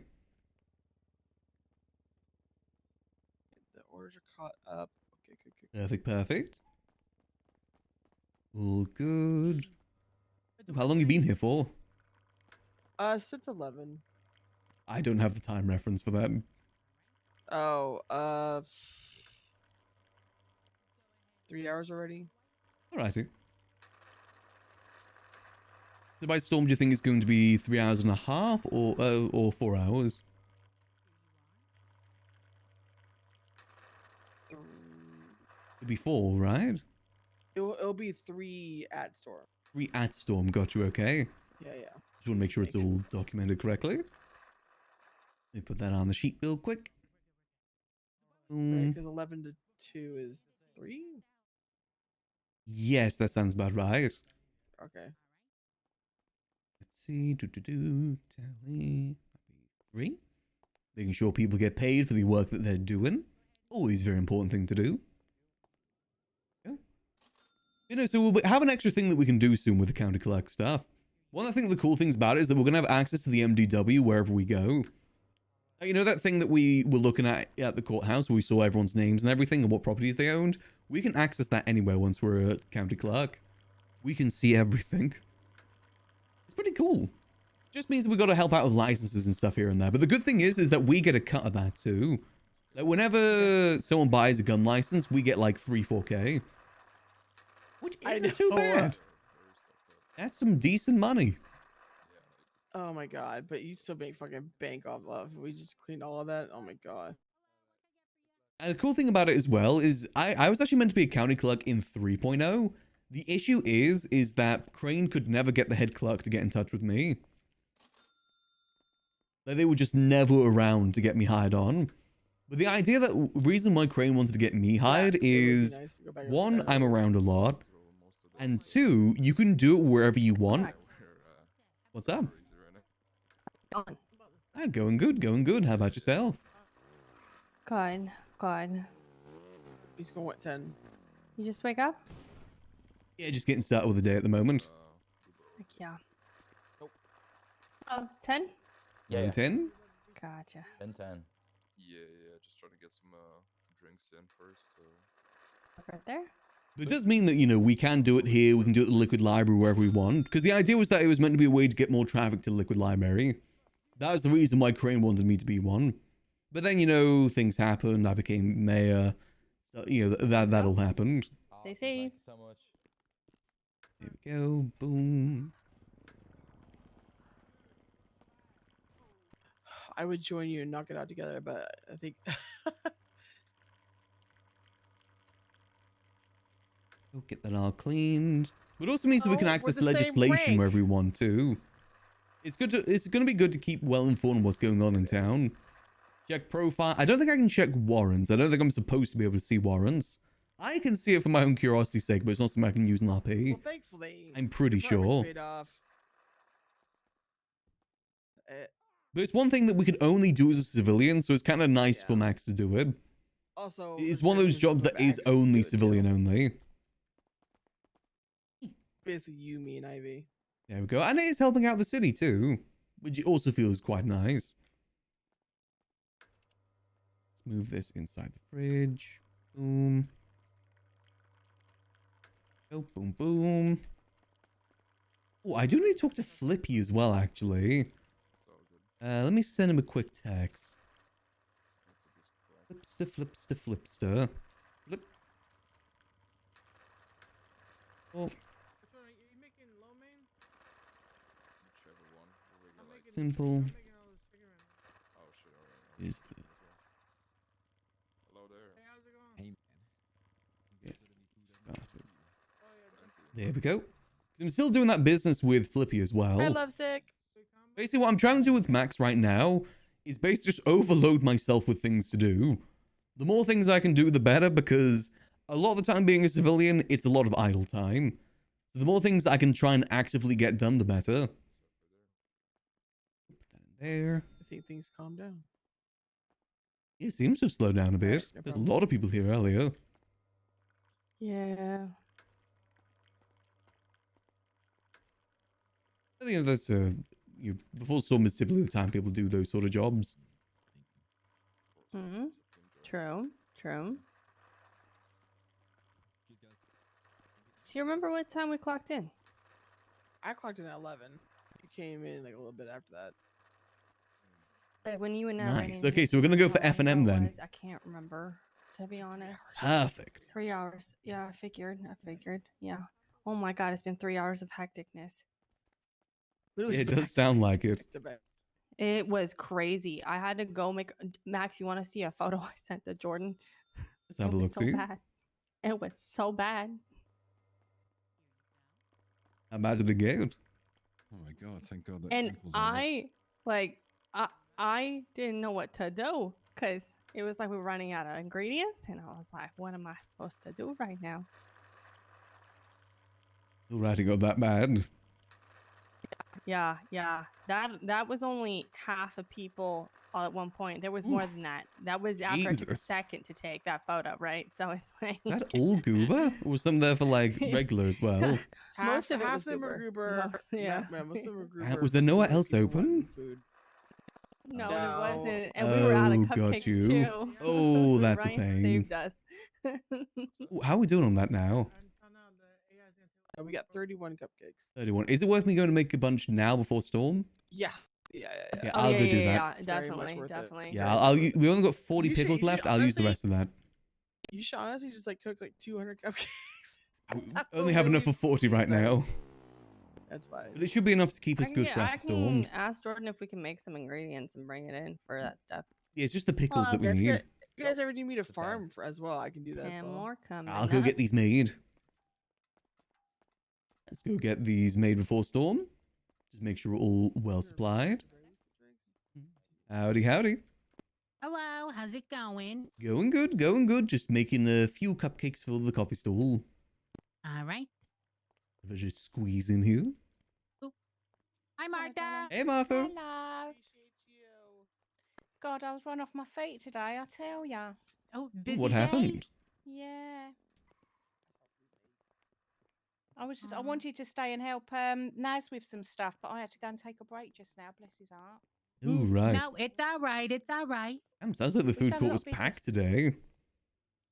The orders are caught up. Okay, good. Perfect, perfect. All good. How long you been here for? Since 11. I don't have the time reference for that. Oh, 3 hours already. Alrighty. So by storm, do you think it's going to be 3 hours and a half or 4 hours? It'll be 4, right? It'll be 3 at Storm. 3 at storm, got you okay. Yeah. Just want to make sure it's all documented correctly. Let me put that on the sheet real quick. Because 11 to 2 is 3? Yes, that sounds about right. Okay. Let's see. Tally. 3. Making sure people get paid for the work that they're doing. Always a very important thing to do. Yeah. You know, so we'll have an extra thing that we can do soon with the county clerk stuff. One of the cool things about it is that we're going to have access to the MDW wherever we go. You know that thing that we were looking at the courthouse where we saw everyone's names and everything and what properties they owned? We can access that anywhere once we're a county clerk. We can see everything. It's pretty cool. Just means we got to help out with licenses and stuff here and there. But the good thing is that we get a cut of that too. Like whenever someone buys a gun license, we get like 3-4K. Which isn't too bad. That's some decent money. Oh my god, but you still make fucking bank off of. We just cleaned all of that. Oh my god. And the cool thing about it as well is I was actually meant to be a county clerk in 3.0. The issue is that Crane could never get the head clerk to get in touch with me. Like they were just never around to get me hired on. But the idea that reason why Crane wanted to get me hired is Nice to go back one, over I'm there. around a lot, and 2, you can do it wherever you want. What's up? Going. Ah, going good, going good. How about yourself? Good. Good. He's going what, 10? You just wake up? Yeah, just getting started with the day at the moment. Heck yeah. Oh, 10? Yeah. 10? Gotcha. 10. Yeah, just trying to get some drinks in first. Right there? But it does mean that, you know, we can do it here, we can do it at the Liquid Library, wherever we want. Because the idea was that it was meant to be a way to get more traffic to the Liquid Library. That was the reason why Crane wanted me to be one. But then, you know, things happened, I became mayor. So, you know, that all happened. Stay safe. Thank you so much. Here we go, boom. I would join you and knock it out together, but I think We'll get that all cleaned. But it also means that we can Oh, we're access the same legislation rank. wherever we want to. It's good to, it's going to be good to keep well informed on what's going on in town. Check profile. I don't think I can check warrants. I don't think I'm supposed to be able to see warrants. I can see it for my own curiosity's sake, but it's not something I can use in RP. well, thankfully, I'm pretty your partner's sure. paid off. But it's one thing that we could only do as a civilian, so it's kind of nice for Yeah. Max to do it. Also, It's there's one of those benefits jobs for that is Max to only do it, too. civilian only. Basically, you, me, and Ivy. There we go. And it is helping out the city too, which also feels quite nice. Let's move this inside the fridge. Boom. Oh, boom, boom. Oh, I do need to talk to Flippy as well, actually. It's all good. Let me send him a quick text. Lots of this crap. Flipster, Flipster, Flipster. Flip. Oh, Which one are you making? Low main? Whichever one. The regular lights. simple. Oh shit, alright. Is the Hello there. Hey, how's it going? started. Oh, yeah, There we go. I'm still doing that business with Flippy as well. Hi, Lovesick. Basically, what I'm trying to do with Max right now is basically just overload myself with things to do. The more things I can do, the better, because a lot of the time being a civilian, it's a lot of idle time. So the more things I can try and actively get done, the better. Put that in there. I think things calm down. It seems to have slowed down a bit. no There's a problem. lot of people here earlier. Yeah. I think that's before storm is typically the time people do those sort of jobs. Hmm. True. True. So you remember what time we clocked in? I clocked in at 11. You came in like a little bit after that. Like when you and I Nice. Okay, so we're gonna go for F&M then. I can't remember, to be honest. Perfect. 3 hours. Yeah, I figured. Yeah. Oh my god, it's been 3 hours of hecticness. Literally, It back does sound like it. to back. It was crazy. I had to go make Max. You want to see a photo I sent to Jordan? Let's have a It was look. so See, bad. It was so bad. how bad did it get? Oh my god! Thank God that. And Michael's over. I didn't know what to do because it was like we were running out of ingredients, and I was like, "What am I supposed to do right now?" Alright, it got that bad. Yeah. That was only half of people all at one point. There was more Oof. than that. That was after I took a Jesus. second to take that photo, right? So it's like Is that all goober? Or was some there for like regular as well? Most of it half was them are goober. goober. Yeah. Most of them are goober. Was there most of nowhere them else people wanted open? food. No, No. it wasn't. And we were out of Oh, cupcakes got you. too. Oh, that's a Ryan pain. saved us. Ooh, how are we doing on that now? We got 31 cupcakes. 31. Is it worth me going to make a bunch now before storm? Yeah. Okay, Oh, I'll yeah, go do yeah, that. yeah, Very much definitely, worth it. definitely. Yeah, we only got 40 You should- pickles you should left. I'll use the honestly- rest of that. You should honestly just like cook like 200 cupcakes. I That only will have enough really for 40 right start. now. That's fine. But it should be enough to keep us good for I after storm. can ask Jordan if we can make some ingredients and bring it in for that stuff. Yeah, it's just the pickles that we Yeah, if need. you guys ever need me to Okay. farm for as well, I can do that. as And well. more coming. I'll go up. get these made. Let's go get these made before storm. Just make sure we're all well supplied. Howdy, howdy. Hello, how's it going? Going good, going good. Just making a few cupcakes for the coffee stall. All right. If I just squeeze in here. Hi, Martha. Hey, Martha. Hello. God, I was run off my feet today, I tell ya. Oh, Ooh, busy what day? happened? Yeah. I Oh. wanted to stay and help Naz with some stuff, but I had to go and take a break just now, bless his heart. Ooh, right. No, it's all right. It's all right. Sounds like the We've food done a court lot was of business. packed today.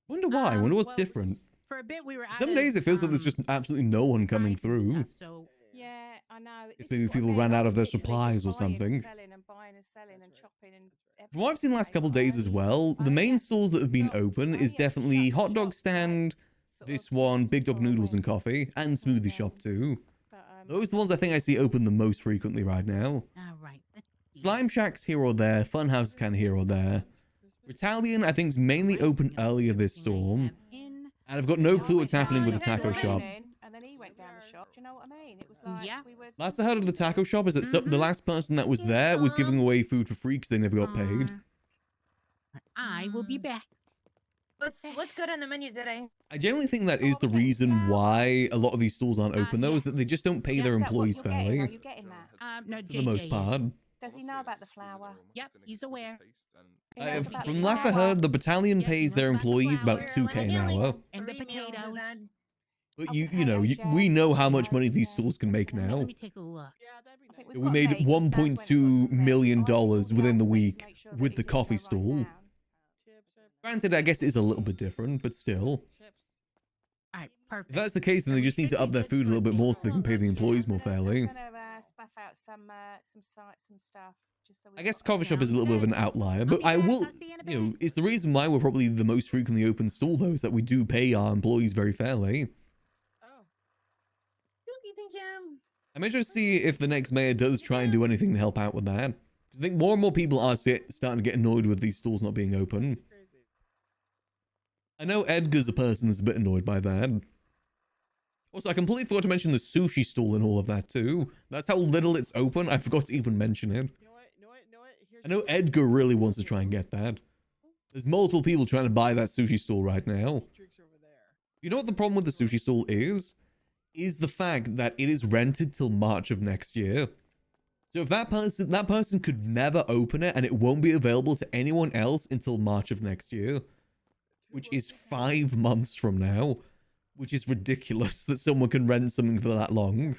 Wonder why. Wonder what's well, different. For a bit, we were. Some out days it feels like there's just absolutely no one coming supplies and through. stuff, so Yeah, I know. It's this maybe is what people they're ran out like, of their literally supplies or just buying and something. selling and buying and selling and chopping and From what I've seen the last everything couple today. days as well, the Oh, main yeah. stalls that have been Not- open oh, is yeah, definitely shut the hot dog shop, like, stand, sort this of one, Big Dog before I Noodles and went. coffee, and Smoothie Yeah. Shop too. But, Those are the ones I think I see open the most frequently right now. all right. Slime Shack's here or there. Funhouse can here or there. Italian, I think, is mainly open earlier this storm. And I've got no clue what's happening with the taco shop. And then he went down the shop. Do you know what I mean? It was like Yeah. we were. Last I heard of the taco shop is that the last person that was there was giving away food for free because they never got paid. I will be back. What's good on the menu today? I generally think that is the reason why a lot of these stalls aren't open, though, is that they just don't pay their employees Are fairly, you getting that? No, for the most JJ part. is. Does he know about the flour? Yep, he's aware. He knows about From the last I flour. heard, the battalion pays their employees about 2k an hour. And the potatoes. But we know how much money these stalls can make now. Let me take a look. I think we've We got made dates, that's when we've got $1.2 some million dates, so I think we'll within the go and week make sure that with the it's all coffee right stall. down. Granted, I guess it is a little bit different, but still. All right, perfect. If that's the case, then they just need to up their food a little bit more so they can pay the employees more fairly. I'm gonna spaff out some stuff. Just so I guess coffee shop is a little bit of an outlier, but be I back. will, I'll see you in a bit. it's the reason why we're probably the most frequently open stall, though, is that we do pay our employees very fairly. I'm interested to see if the next mayor does try and do anything to help out with that. Because I think more and more people are starting to get annoyed with these stalls not being open. I know Edgar's a person that's a bit annoyed by that. Also, I completely forgot to mention the sushi stall and all of that too. That's how little it's open. I forgot to even mention it. I know Edgar really wants to try and get that. There's multiple people trying to buy that sushi stall right now. You know what the problem with the sushi stall is? Is the fact that it is rented till March of next year. So if that person could never open it and it won't be available to anyone else until March of next year, which is 5 months from now, which is ridiculous that someone can rent something for that long.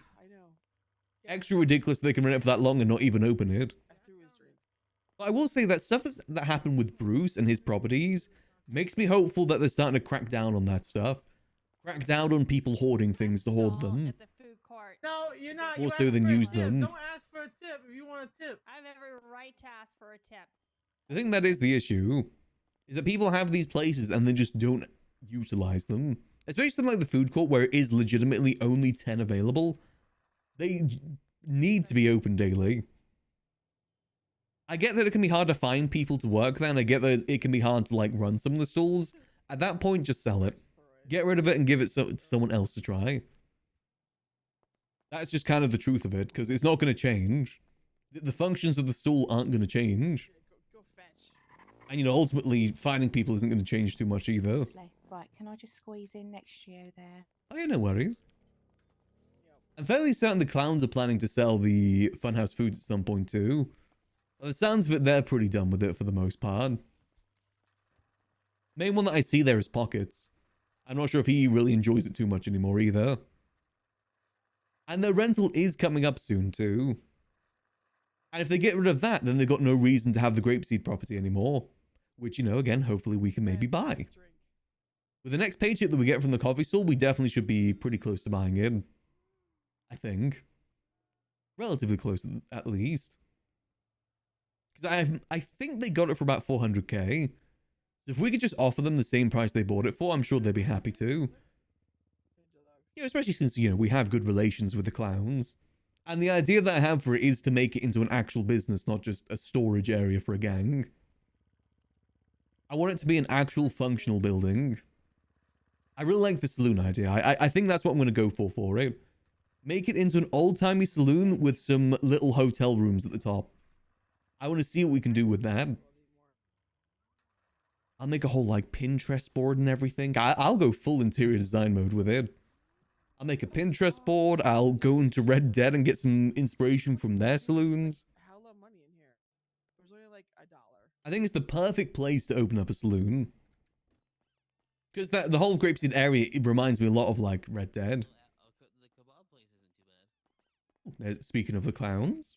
Extra ridiculous they can rent it for that long and not even open it. But I will say that stuff that happened with Bruce and his properties makes me hopeful that they're starting to crack down on that stuff. Crack down on people hoarding things to hoard them. At the food court. No, you're not. More so than use them. Don't ask for a tip if you want a tip. I have every right to ask for a tip. I think that is the issue. Is that people have these places and they just don't utilize them. Especially something like the food court where it is legitimately only 10 available. They need to be open daily. I get that it can be hard to find people to work there, and I get that it can be hard to like run some of the stalls. At that point, just sell it. Get rid of it and give it to someone else to try. That's just kind of the truth of it, because it's not going to change. The functions of the stall aren't going to change. And, ultimately, finding people isn't going to change too much either. Right, can I just squeeze in next to you there? Oh, yeah, no worries. I'm fairly certain the clowns are planning to sell the Funhouse foods at some point, too. By the sounds of it, they're pretty done with it for the most part. Main one that I see there is Pockets. I'm not sure if he really enjoys it too much anymore either. And their rental is coming up soon too. And if they get rid of that, then they've got no reason to have the Grapeseed property anymore. Which, again, hopefully we can maybe buy. With the next paycheck that we get from the coffee stall, we definitely should be pretty close to buying it. I think. Relatively close at least. Because I think they got it for about 400k. So if we could just offer them the same price they bought it for, I'm sure they'd be happy to. Especially since, we have good relations with the clowns. And the idea that I have for it is to make it into an actual business, not just a storage area for a gang. I want it to be an actual functional building. I really like the saloon idea. I think that's what I'm going to go for it. Make it into an old-timey saloon with some little hotel rooms at the top. I want to see what we can do with that. I'll make a whole, Pinterest board and everything. I'll go full interior design mode with it. I'll make a Pinterest board. I'll go into Red Dead and get some inspiration from their saloons. Hella money in here. There's only like $1. I think it's the perfect place to open up a saloon. Because the whole Grapeseed area, it reminds me a lot of, Red Dead. Speaking of the clowns.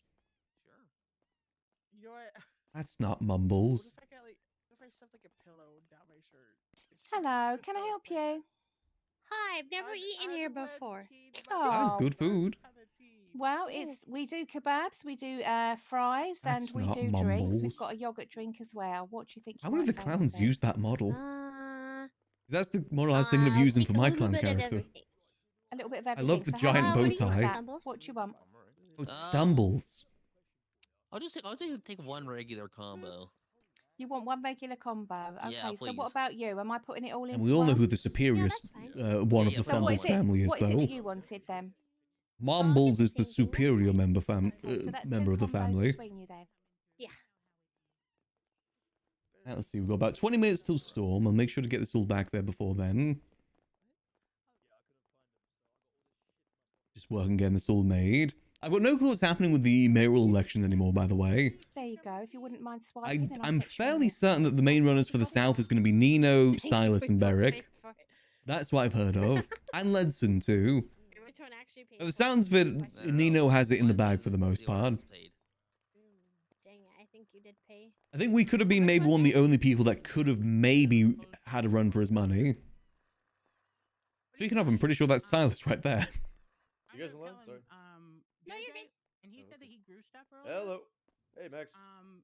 You know what? That's not Mumbles. What if I stuffed like a pillow down my shirt? Hello, can I help you? Hi, I've never eaten here before. That is good food. Well, we do kebabs, we do fries, That's and we not do drinks. Mumbles. We've got a yogurt drink as well. What do you think? How many of the clowns use that model? Uh, That's the model I was thinking of using for like a my little clan bit of character. everything. A little bit of I everything. love the So giant how bow many tie. stumbles? What do you want? Oh, it stumbles. I'll just take one regular combo. You want one regular combo? Okay. Yeah, So what please. about you? Am I putting it all into And we all know one? who the superior that's fine. one Yeah, of the yeah, So what Fambles is it? family is, What is it though. that you wanted then? Mombles is the superior member Okay, so that's member two of the combos family. between you then. Yeah. Let's see, we've got about 20 minutes till storm. I'll make sure to get this all back there before then. Just working getting this all made. I've got no clue what's happening with the mayoral election anymore, by the way. There you go. If you wouldn't mind swiping, and I'll I'm fetch you fairly more. certain that the main runners for the South is going to be Nino, Silas, and Beric. That's what I've heard of. And Ledson, too. Which one actually paid? By the sounds of it, Nino has it in the bag for the most part. Dang it, I think you did pay. I think we could have been maybe one of the only people that could have maybe had a run for his money. Speaking of, I'm pretty sure that's Silas right there. You guys alone? Sorry. No, you're good. And he Oh, said okay. that he grew stuff earlier. Hello. Hey, Max.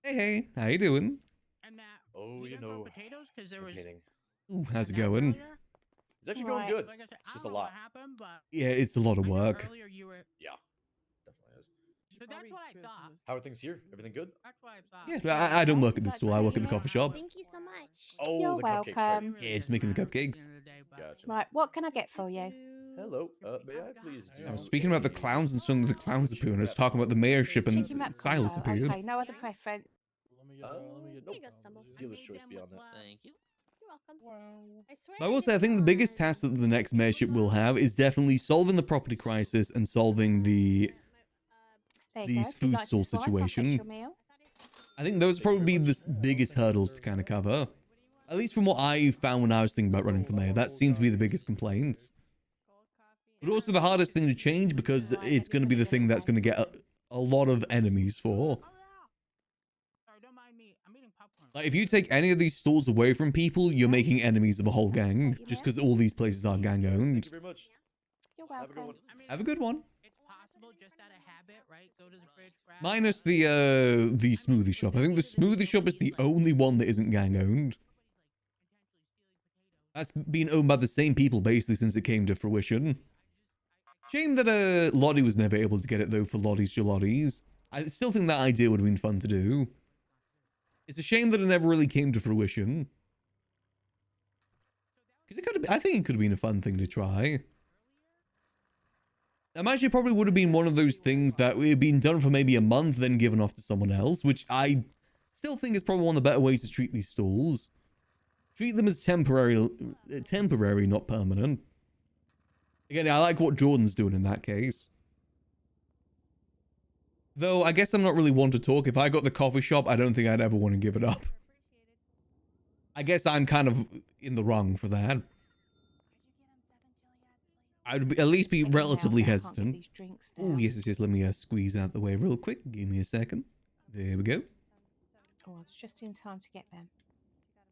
Hey, how you doing? And that Oh, he you didn't grow know, potatoes because there was painting. Ooh, how's it an app going? earlier. It's actually Right. going good. Like I said, It's I just don't a know lot. what happened, but Yeah, it's a lot of I know work. earlier you were. Yeah, definitely is. So that's what I thought. How are things here? Everything good? That's what I thought. Yeah, I don't work at the store. I work at the coffee shop. Thank you so much. Oh, You're the cupcakes, right? welcome. Yeah, just making the cupcakes. Gotcha. Right. What can I get for you? Hello. May I please do? I was speaking about the clowns and suddenly the clowns appeared. I was talking about the mayorship and Chicken wrap Silas combo. appeared. Okay. No other preference. Nope. Dealer's choice beyond that. Thank you. You're welcome. I swear. I will say, I think the biggest task that the next mayorship will have is definitely solving the property crisis and solving the... There you These go. If you'd food like to stall swipe, I'll fetch situation. your meal. I think those would probably be the biggest hurdles to kind of cover. At least from what I found when I was thinking about running for mayor. That seems to be the biggest complaints. But also the hardest thing to change because it's going to be the thing that's going to get a lot of enemies for. Sorry, don't mind me. I'm eating popcorn. Like, if you take any of these stalls away from people, you're making enemies of a whole gang. Just because all these places are gang Thank owned. you very much. You're Have a good welcome. one. I mean, Have a good one. it's possible just out of habit, right? Go to the fridge, grab. Minus the smoothie shop. I think the smoothie shop is the only one that isn't gang owned. That's been owned by the same people basically since it came to fruition. Shame that Lottie was never able to get it though for Lottie's Gelotties. I still think that idea would have been fun to do. It's a shame that it never really came to fruition. Because it could have, I think it could have been a fun thing to try. I imagine it probably would have been one of those things that would have been done for maybe a month, then given off to someone else, which I still think is probably one of the better ways to treat these stalls. Treat them as temporary, not permanent. Again, I like what Jordan's doing in that case. Though, I guess I'm not really one to talk. If I got the coffee shop, I don't think I'd ever want to give it up. I guess I'm kind of in the wrong for that. I'd at least be relatively hesitant. Oh, yes, let me squeeze out the way real quick. Give me a second. There we go. Oh, it's just in time to get them.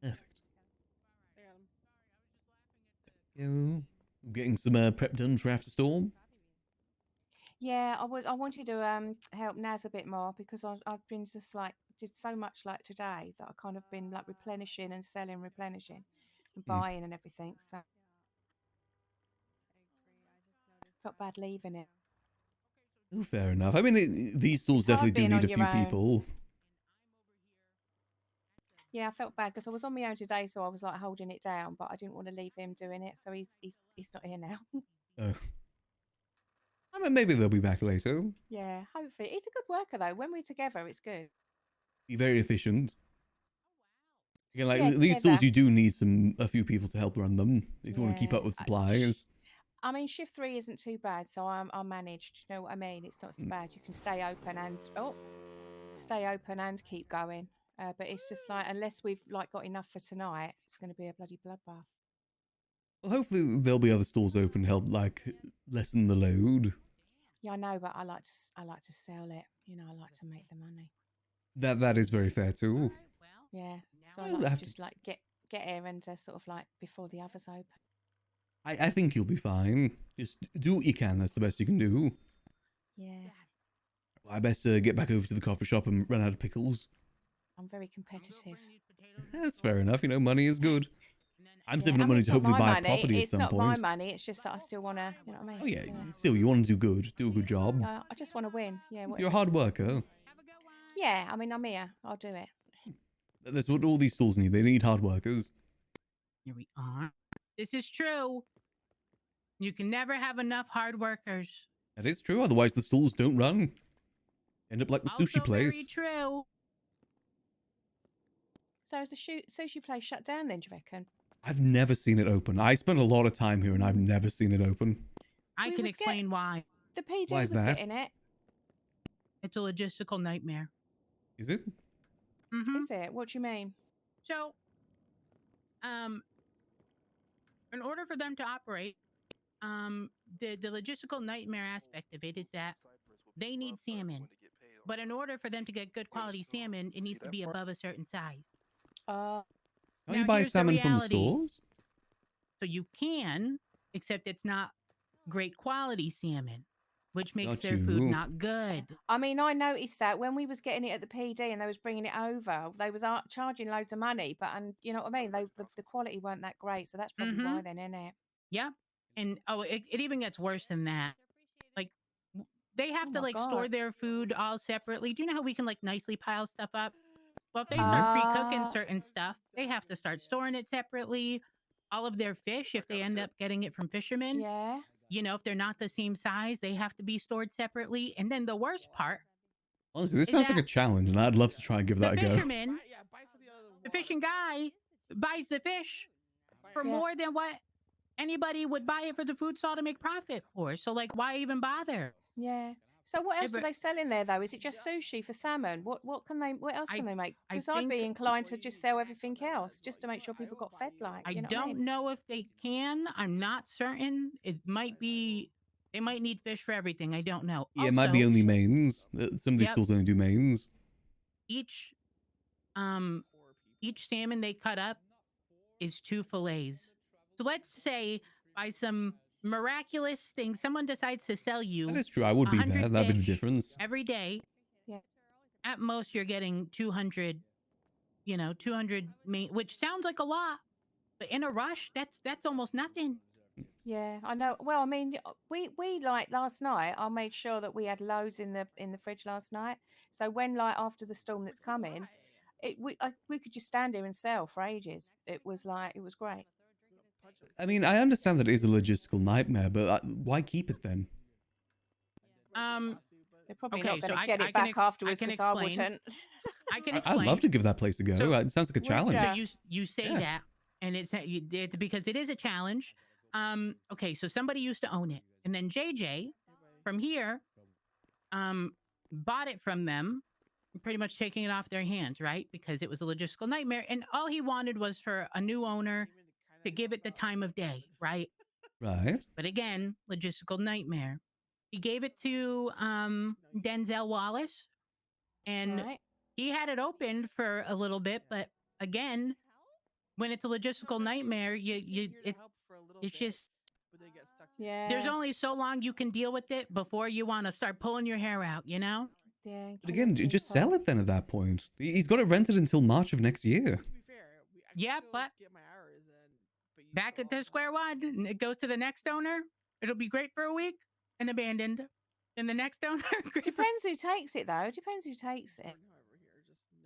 Perfect. Go. Getting some prep done for after storm. Yeah, I wanted to help Naz a bit more because I've been just like did so much like today that I kind of been like replenishing and selling, replenishing and buying and everything. So felt bad leaving it. Oh, fair enough. I mean, these stalls hard definitely do being need on a few your own. people. Yeah, I felt bad because I was on my own today, so I was like holding it down, but I didn't want to leave him doing it. So he's not here now. Oh. I mean, maybe they'll be back later. Yeah, hopefully. He's a good worker though. When we're together, it's good. Be very efficient. Again, like Yeah, these stalls, together. you do need a few people to help run them if you want to keep up with supplies. I mean, shift 3 isn't too bad, so I'm managed. You know what I mean? It's not so bad. You can stay open and keep going. But it's just like unless we've like got enough for tonight, it's going to be a bloody bloodbath. Well, hopefully there'll be other stalls open to help like lessen the load. Yeah, I know, but I like to sell it. You know, I like to make the money. That is very fair too. Yeah, so Well, I like have to to- just like get here and sort of like before the others open. I think you'll be fine. Just do what you can. That's the best you can do. Yeah, I best get back over to the coffee shop and run out of pickles. I'm very competitive. That's fair enough. You know, money is good. I'm Yeah, saving I up mean, money it's to not hopefully my buy a money, property at it's some not point. my money. It's just that I still want to, you know what I mean? Oh yeah, still, you want to do good. Do a good job. I just want to win. Yeah, You're a hard worker. Yeah, I mean, I'm here. I'll do it. That's what all these stalls need. They need hard workers. Here we are. This is true. You can never have enough hard workers. That is true. Otherwise, the stalls don't run. End up like the Also sushi very place. true. So is the sushi place shut down then, do you reckon? I've never seen it open. I spent a lot of time here and I've never seen it open. I We can was explain why. The PD Why is was that? getting it. It's a logistical nightmare. Is it? Mm-hmm. Is it? What do you mean? So, in order for them to operate, the logistical nightmare aspect of it is that they need salmon. But in order for them to get good quality salmon, it needs to be above a certain size. Can't Now, you buy here's the salmon from the reality. stores? So you can, except it's not great quality salmon, which makes Got their food you. not good. I mean, I noticed that when we was getting it at the PD and they was bringing it over, they was charging loads of money, but and you know what I mean? The quality weren't that great, so that's probably why then, isn't it? Yeah. And it even gets worse than that. Like they have Oh to my like store God. their food all separately. Do you know how we can like nicely pile stuff up? Well, if they start pre-cooking certain stuff, they have to start storing it separately. All of their fish, if they end up getting it from fishermen, Yeah. you know, if they're not the same size, they have to be stored separately. And then the worst part, Honestly, this is sounds like a that challenge and I'd love to try and give the that a go. fisherman, the fishing guy buys the fish for more than what anybody would buy it for the food stall to make profit for. So like, why even bother? Yeah. So what else do but- they sell in there though? Is it just sushi for salmon? What else can they make? I Because I'd be think- inclined to just sell everything else just to make sure people got fed. Like, I you know don't what I mean? know if they can. I'm not certain. It might be. They might need fish for everything. I don't know. Yeah, it might be Also, only mains. Some of these Yep. stores only do mains. each salmon they cut up is 2 fillets. So let's say by some miraculous thing, someone decides to sell you. That is true. I would be 100 there. That'd be the fish difference. every day. Yeah. At most, you're getting 200. 200 which sounds like a lot, but in a rush, that's almost nothing. Yeah, I know. Well, I mean, we like last night. I made sure that we had loads in the fridge last night. So when like after the storm that's coming, we could just stand here and sell for ages. It was great. I mean, I understand that it is a logistical nightmare, but why keep it then? They're probably Okay, not so going to I get it can back afterwards I can because I explain. wouldn't. I can I'd explain. love to give that place a go. So- It sounds like a Would challenge. ya? So you say Yeah. that, and it's because it is a challenge. Okay, so somebody used to own it, and then JJ from here, bought it from them, pretty much taking it off their hands, right? Because it was a logistical nightmare, and all he wanted was for a new owner to give it the time of day, right? Right. But again, logistical nightmare. He gave it to Denzel Wallace, and Right. he had it opened for a little bit, but again, when it's a logistical nightmare, it's just Yeah. there's only so long you can deal with it before you want to start pulling your hair out, you know? Yeah. But again, just sell it then at that point. He's got it rented until March of next year. Yeah, but back at the square one, and it goes to the next owner. It'll be great for a week and abandoned. And the next owner, great for Depends who takes it though. Depends who takes it.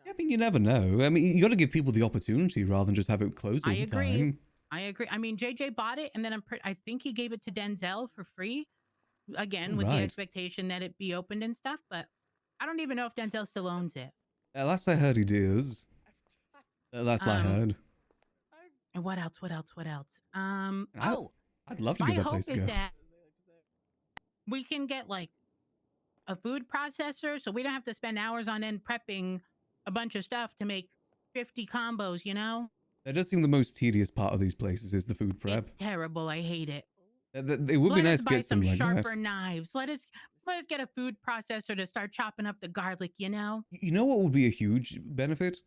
Yeah, I mean, you never know. I mean, you got to give people the opportunity rather than just have it closed all I the agree. time. I agree. I mean, JJ bought it, and then I think he gave it to Denzel for free, again with the Right. expectation that it be opened and stuff. But I don't even know if Denzel still owns it. Last I heard, he does. Last I heard. And what else? What else? What else? I'd love to my give that hope place a is go. that we can get like a food processor, so we don't have to spend hours on end prepping a bunch of stuff to make 50 combos. You know, That does seem the most tedious part of these places is the food prep. it's terrible. I hate it. It would be Let nice us to buy get some something like sharper that. knives. Let us get a food processor to start chopping up the garlic. You know. You know what would be a huge benefit?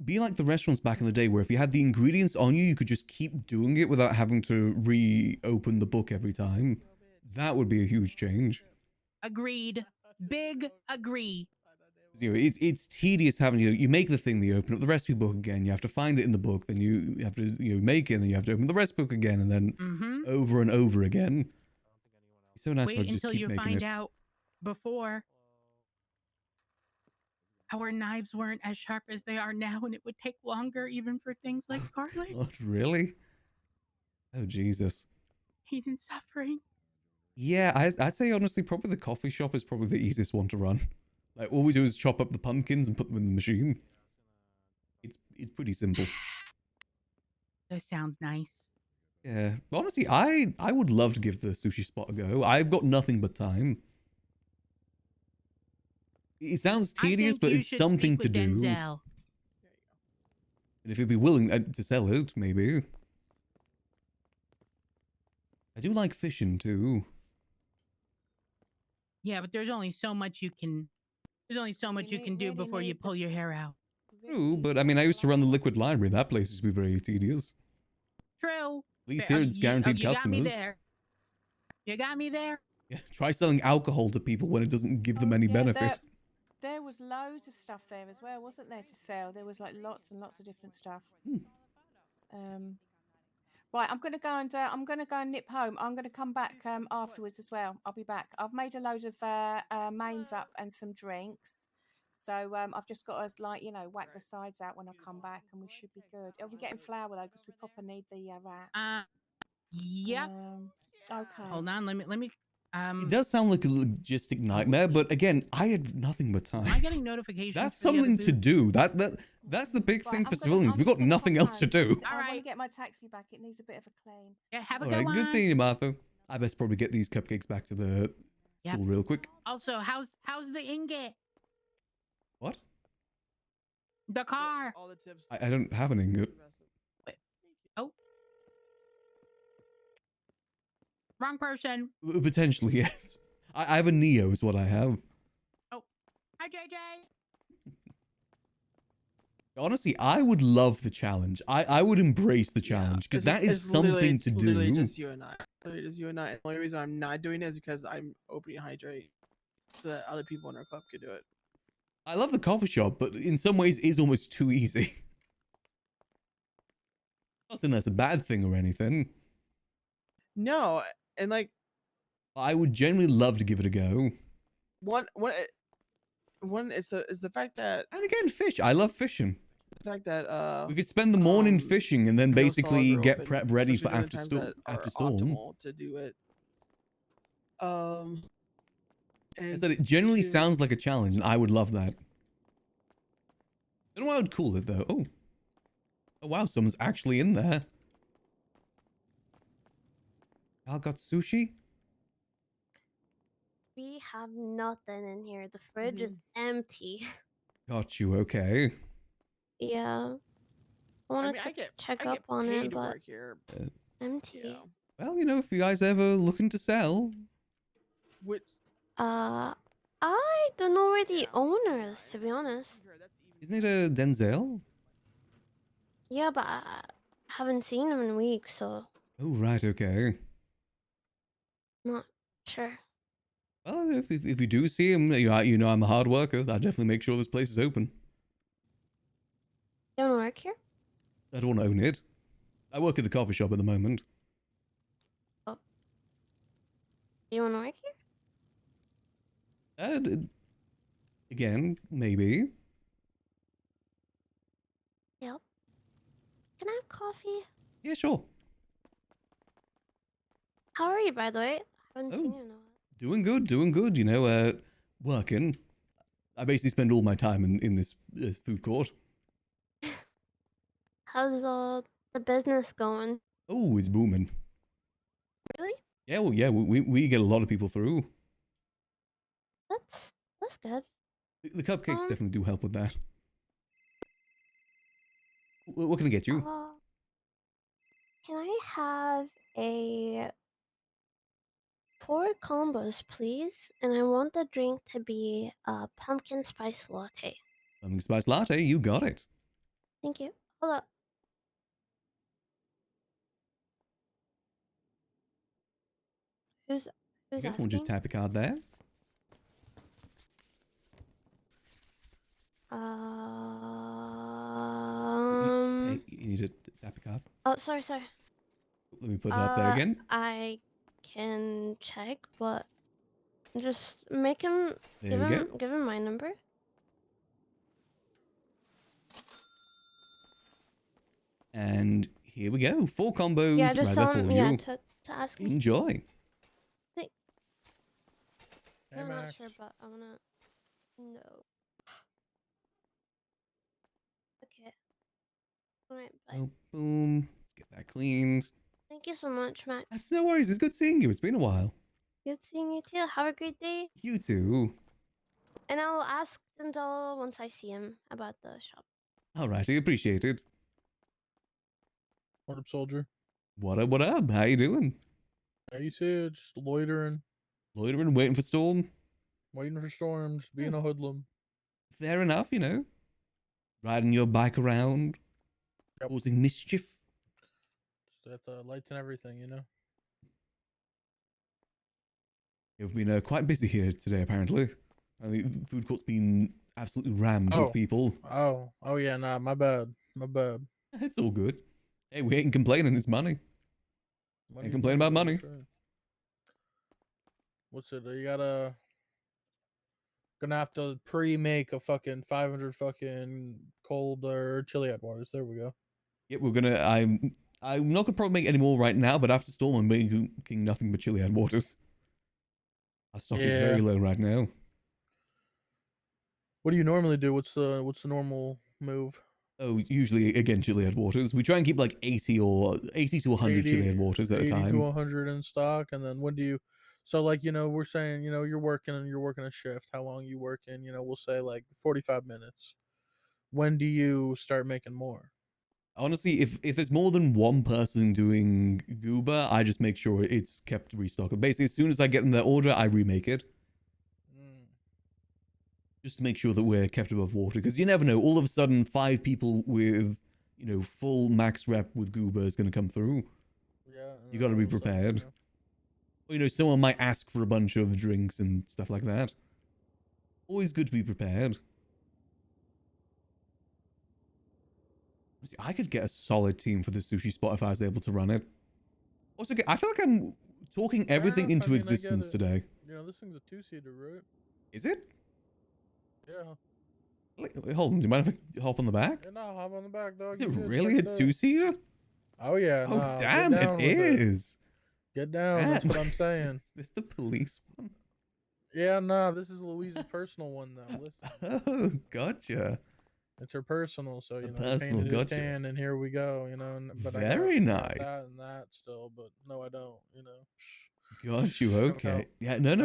Be like the restaurants back in the day where if you had the ingredients on you, you could just keep doing it without having to reopen the book every time. That would be a huge change. Agreed. Big agree. You know, it's tedious having you make the thing, you open up the recipe book again, you have to find it in the book, then you have to make it, and then you have to open the recipe book again, and then over and over again. It's so nice to Wait just until keep you making find it. out before our knives weren't as sharp as they are now, and it would take longer even for things like garlic. Oh, really? Oh, Jesus. Pain and suffering. Yeah, I'd say honestly, probably the coffee shop is probably the easiest one to run. Like, all we do is chop up the pumpkins and put them in the machine. It's pretty simple. That sounds nice. Yeah, honestly, I would love to give the sushi spot a go. I've got nothing but time. It sounds tedious, but it's something to do. Denzel. And if you'd be willing to sell it, maybe. I do like fishing too. Yeah, but there's only so much you can. There's only so much you can do before you pull your hair out. True, but I mean, I used to run the liquid library. That place used to be very tedious. True. At least here it's guaranteed you customers. got me there. You got me there. Yeah, try selling alcohol to people when it doesn't give them any benefit. There was loads of stuff there as well, wasn't there, to sell? There was like lots and lots of different stuff. Right, I'm gonna go and nip home. I'm gonna come back afterwards as well. I'll be back. I've made a load of mains up and some drinks. So I've just got to whack the sides out when I come back, and we should be good. Are we getting flour though? Because we proper need the wraps. Yep. Okay. Hold on. Let me. It does sound like a logistic nightmare, but again, I had nothing but time. Am I getting notifications? That's for the other something to booth? do. That's the big thing for civilians. We've got nothing else to do. I want to get my taxi back. It needs a bit of a clean. Yeah, have a All good right, one. good seeing you, Martha. I best probably get these cupcakes back to the store real quick. Also, how's the ingot? What? The car. All the tips. I don't have an ingot. Oh. Wrong person. Potentially, yes. I have a Neo is what I have. Oh. Hi, JJ. Honestly, I would love the challenge. I would embrace the challenge because that is something to do. Literally just you and I. Literally just you and I. The only reason I'm not doing it is because I'm opening hydrate so that other people in our club could do it. I love the coffee shop, but in some ways it is almost too easy. Not saying that's a bad thing or anything. No, and like I would generally love to give it a go. one is the fact that, and again, fish. I love fishing. The fact that we could spend the morning fishing and then basically get open, prep ready for especially during the times that after are storm. optimal to do it. I said it generally sounds like a challenge, and I would love that. I don't know how I would call it though. Oh wow, someone's actually in there. Y'all got sushi? We have nothing in here. The fridge is empty. Got you. Okay. Yeah. I wanted to check up on it, but empty. Well, you know, if you guys ever looking to sell, I don't know where the owner is, to be honest. isn't it a Denzel? Yeah, but I haven't seen him in weeks, so Oh right, okay. not sure. Well, if you do see him, you know I'm a hard worker. I'll definitely make sure this place is open. You wanna work here? I don't want to own it. I work at the coffee shop at the moment. Oh. You wanna work here? Again, maybe. Yep. Can I have coffee? Yeah, sure. How are you, by the way? I haven't seen you in a while. Doing good, doing good. You know, working. I basically spend all my time in this food court. How's the business going? Oh, it's booming. Really? Yeah, well, yeah, we get a lot of people through. That's good. The cupcakes definitely do help with that. What can I get you? Can I have 4 combos, please? And I want the drink to be a pumpkin spice latte. Pumpkin spice latte, you got it. Thank you. Hold up. Who's Everyone asking? just tap a card there. Hey, you need to tap a card. Oh, sorry. Let me put it up there again. I can check, but just make him There we go. give him my number. And here we go. 4 combos Yeah, just right tell there for him. you. Yeah, to ask me. Enjoy. I'm not sure, but I wanna know. Okay. All right. Bye. Oh, boom. Let's get that cleaned. Thank you so much, Max. That's no worries. It's good seeing you. It's been a while. Good seeing you too. Have a great day. You too. And I'll ask Denzel once I see him about the shop. Alrighty, appreciate it. What up, soldier? What up, what up? How you doing? How you see it? Just loitering. Loitering, waiting for storm? Waiting for storm, just being a hoodlum. Fair enough, you know. Riding your bike around. Yep. Causing mischief. Just at the lights and everything, you know? You've been quite busy here today, apparently. I think the food court's been absolutely rammed with people. Oh yeah, nah, my bad. My bad. It's all good. Hey, we ain't complaining, it's money. Ain't complaining about money. Right. What's it? You gotta... Gonna have to pre-make a fucking 500 fucking cold or chili waters. There we go. Yeah, we're gonna... I'm not gonna probably make any more right now, but after storm, I'm making nothing but chili and waters. Our stock is very low right now. What do you normally do? What's the normal move? Oh, usually again chili head waters. We try and keep like 80 to 100 chili head waters at a 80 time. to 100 in stock, and then when do you? So like we're saying you're working a shift. How long you working? We'll say like 45 minutes. When do you start making more? Honestly, if there's more than one person doing Goober, I just make sure it's kept restocked. Basically, as soon as I get in their order, I remake it. Just to make sure that we're kept above water. Because you never know, all of a sudden, 5 people with, full max rep with Goober is going to come through. Yeah. You got to be prepared. Or, someone might ask for a bunch of drinks and stuff like that. Always good to be prepared. See, I could get a solid team for the sushi spot if I was able to run it. Also, I feel like I'm talking everything into existence today. This thing's a 2-seater, right? Is it? Yeah. Wait, hold on, do you mind if I hop on the back? Yeah, no, hop on the back, dog. Is it really a 2-seater? Oh, yeah. Oh, damn, it is. Get down, that's what I'm saying. Is this the police one? Yeah, nah, this is Louise's personal one, though. Listen. Oh, gotcha. It's her personal, so, personal, painted gotcha. Tan, and here we go, But Very I got nice. that and that still, but no, I don't, Got you, okay. Yeah, no.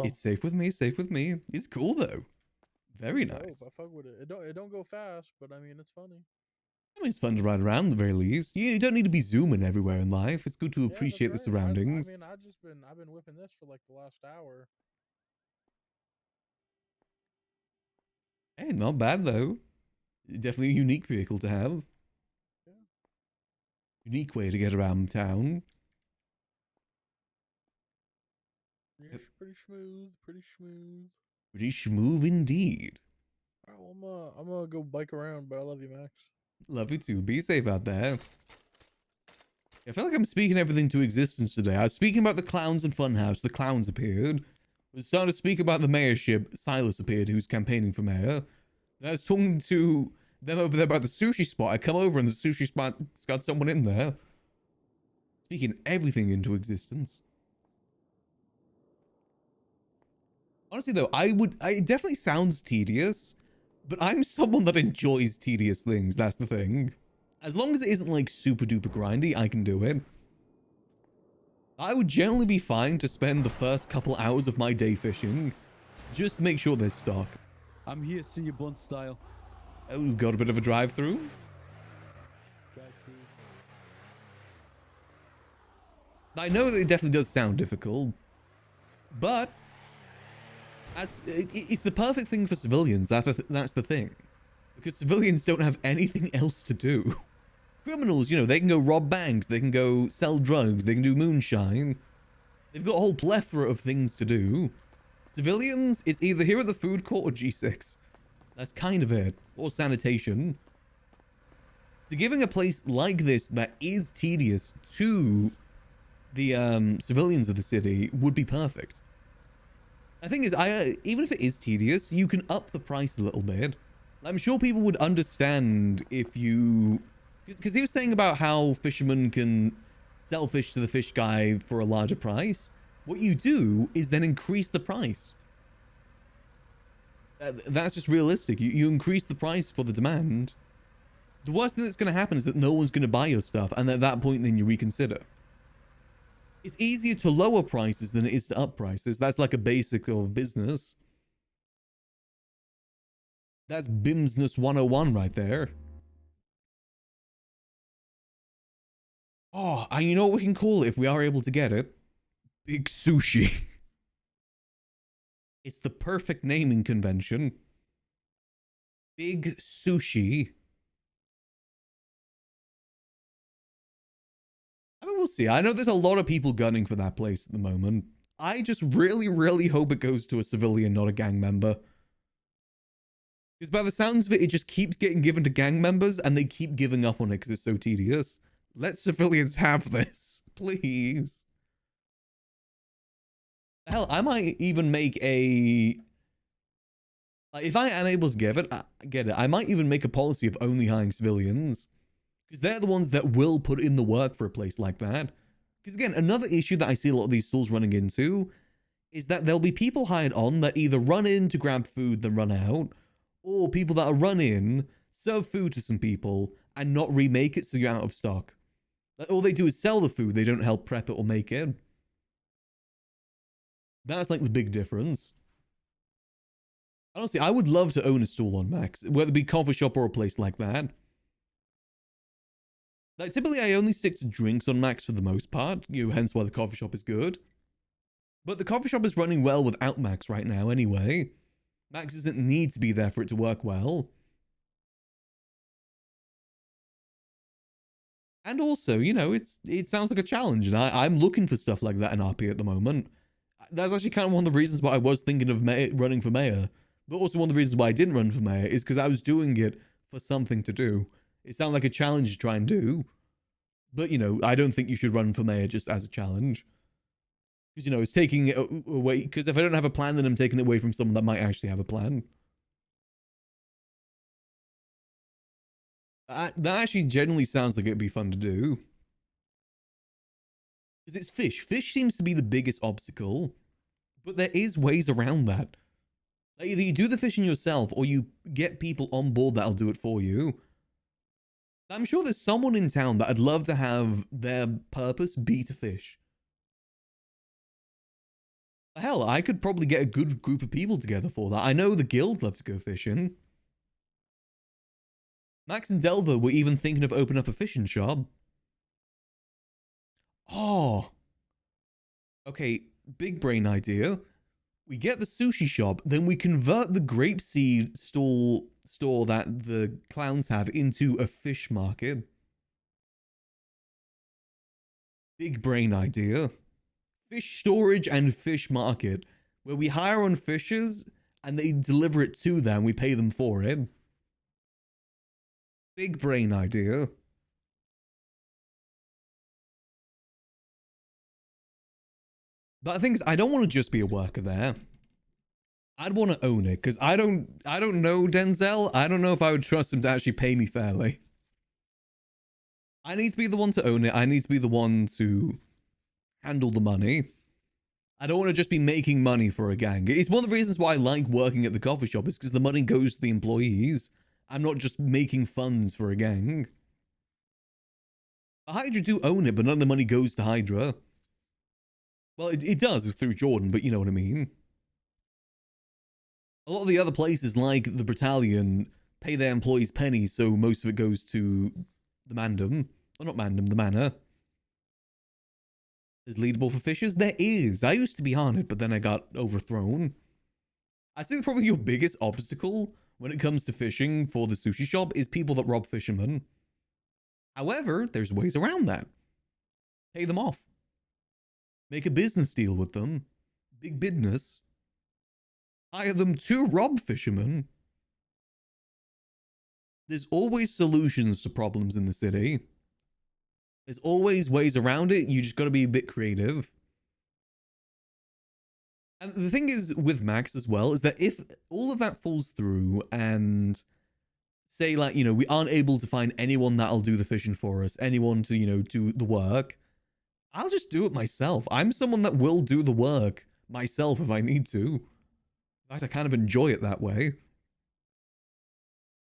It's safe with me, safe with me. It's cool, though. Very nice. I fuck with it. It don't go fast, but I mean, it's funny. I mean, it's fun to ride around at the very least. You don't need to be zooming everywhere in life. It's good to appreciate the surroundings. I mean, I've been whipping this for like the last hour. Hey, not bad though. Definitely a unique vehicle to have. Yeah. Unique way to get around town. Yeah, pretty smooth, pretty smooth. Pretty smooth indeed. Alright, well, I'm gonna go bike around, but I love you, Max. Love you too. Be safe out there. I feel like I'm speaking everything to existence today. I was speaking about the clowns and Funhouse. The clowns appeared. I was starting to speak about the mayorship. Silas appeared, who's campaigning for mayor. I was talking to them over there about the sushi spot. I come over and the sushi spot's got someone in there. Speaking everything into existence. Honestly though, it definitely sounds tedious, but I'm someone that enjoys tedious things, that's the thing. As long as it isn't like super duper grindy, I can do it. I would generally be fine to spend the first couple hours of my day fishing, just to make sure there's stock. I'm here, see you blunt style. Oh, we've got a bit of a drive-through. I know that it definitely does sound difficult, but it's the perfect thing for civilians. That's the thing, because civilians don't have anything else to do. Criminals, they can go rob banks, they can go sell drugs, they can do moonshine. They've got a whole plethora of things to do. Civilians, it's either here at the food court or G6. That's kind of it. Or sanitation. So giving a place like this that is tedious to the civilians of the city would be perfect. The thing is, even if it is tedious, you can up the price a little bit. I'm sure people would understand if you Because he was saying about how fishermen can sell fish to the fish guy for a larger price. What you do is then increase the price. That's just realistic. You increase the price for the demand. The worst thing that's going to happen is that no one's going to buy your stuff, and at that point, then you reconsider. It's easier to lower prices than it is to up prices. That's like a basic of business. That's Bimsness 101 right there. Oh, and you know what we can call it if we are able to get it? Big Sushi. It's the perfect naming convention. Big Sushi. I mean, we'll see. I know there's a lot of people gunning for that place at the moment. I just really, really hope it goes to a civilian, not a gang member. Because by the sounds of it, it just keeps getting given to gang members, and they keep giving up on it because it's so tedious. Let civilians have this, please. Hell, I might even make a... If I am able to get it, I might even make a policy of only hiring civilians. Because they're the ones that will put in the work for a place like that. Because again, another issue that I see a lot of these stores running into is that there'll be people hired on that either run in to grab food then run out, or people that are run in, serve food to some people, and not remake it so you're out of stock. All they do is sell the food, they don't help prep it or make it. That's like the big difference. Honestly, I would love to own a stall on Max, whether it be a coffee shop or a place like that. Like, typically I only stick to drinks on Max for the most part, hence why the coffee shop is good. But the coffee shop is running well without Max right now anyway. Max doesn't need to be there for it to work well. And also, it sounds like a challenge, and I'm looking for stuff like that in RP at the moment. That's actually kind of one of the reasons why I was thinking of running for mayor. But also one of the reasons why I didn't run for mayor is because I was doing it for something to do. It sounded like a challenge to try and do. But, I don't think you should run for mayor just as a challenge. Because, it's taking it away. Because if I don't have a plan, then I'm taking it away from someone that might actually have a plan. That actually genuinely sounds like it'd be fun to do. Because it's fish. Fish seems to be the biggest obstacle. But there is ways around that. Like either you do the fishing yourself or you get people on board that'll do it for you. I'm sure there's someone in town that I'd love to have their purpose be to fish. Hell, I could probably get a good group of people together for that. I know the guild love to go fishing. Max and Delva were even thinking of opening up a fishing shop. Oh. Okay, big brain idea. We get the sushi shop, then we convert the grapeseed store that the clowns have into a fish market. Big brain idea. Fish storage and fish market, where we hire on fishers and they deliver it to them. We pay them for it. Big brain idea. But the thing is, I don't want to just be a worker there. I'd want to own it, because I don't know Denzel. I don't know if I would trust him to actually pay me fairly. I need to be the one to own it. I need to be the one to handle the money. I don't want to just be making money for a gang. It's one of the reasons why I like working at the coffee shop, is because the money goes to the employees. I'm not just making funds for a gang. Hydra do own it, but none of the money goes to Hydra. Well, it does. It's through Jordan, but you know what I mean. A lot of the other places, like the Battalion, pay their employees pennies, so most of it goes to the Mandem. Well, not Mandem, the Manor. There's leaderboard for fishers? There is. I used to be on it, but then I got overthrown. I think probably your biggest obstacle when it comes to fishing for the sushi shop is people that rob fishermen. However, there's ways around that. Pay them off. Make a business deal with them. Big business. Hire them to rob fishermen. There's always solutions to problems in the city. There's always ways around it. You just got to be a bit creative. And the thing is with Max as well, is that if all of that falls through and say like, you know, we aren't able to find anyone that'll do the fishing for us, anyone to, you know, do the work, I'll just do it myself. I'm someone that will do the work myself if I need to. In fact, I kind of enjoy it that way.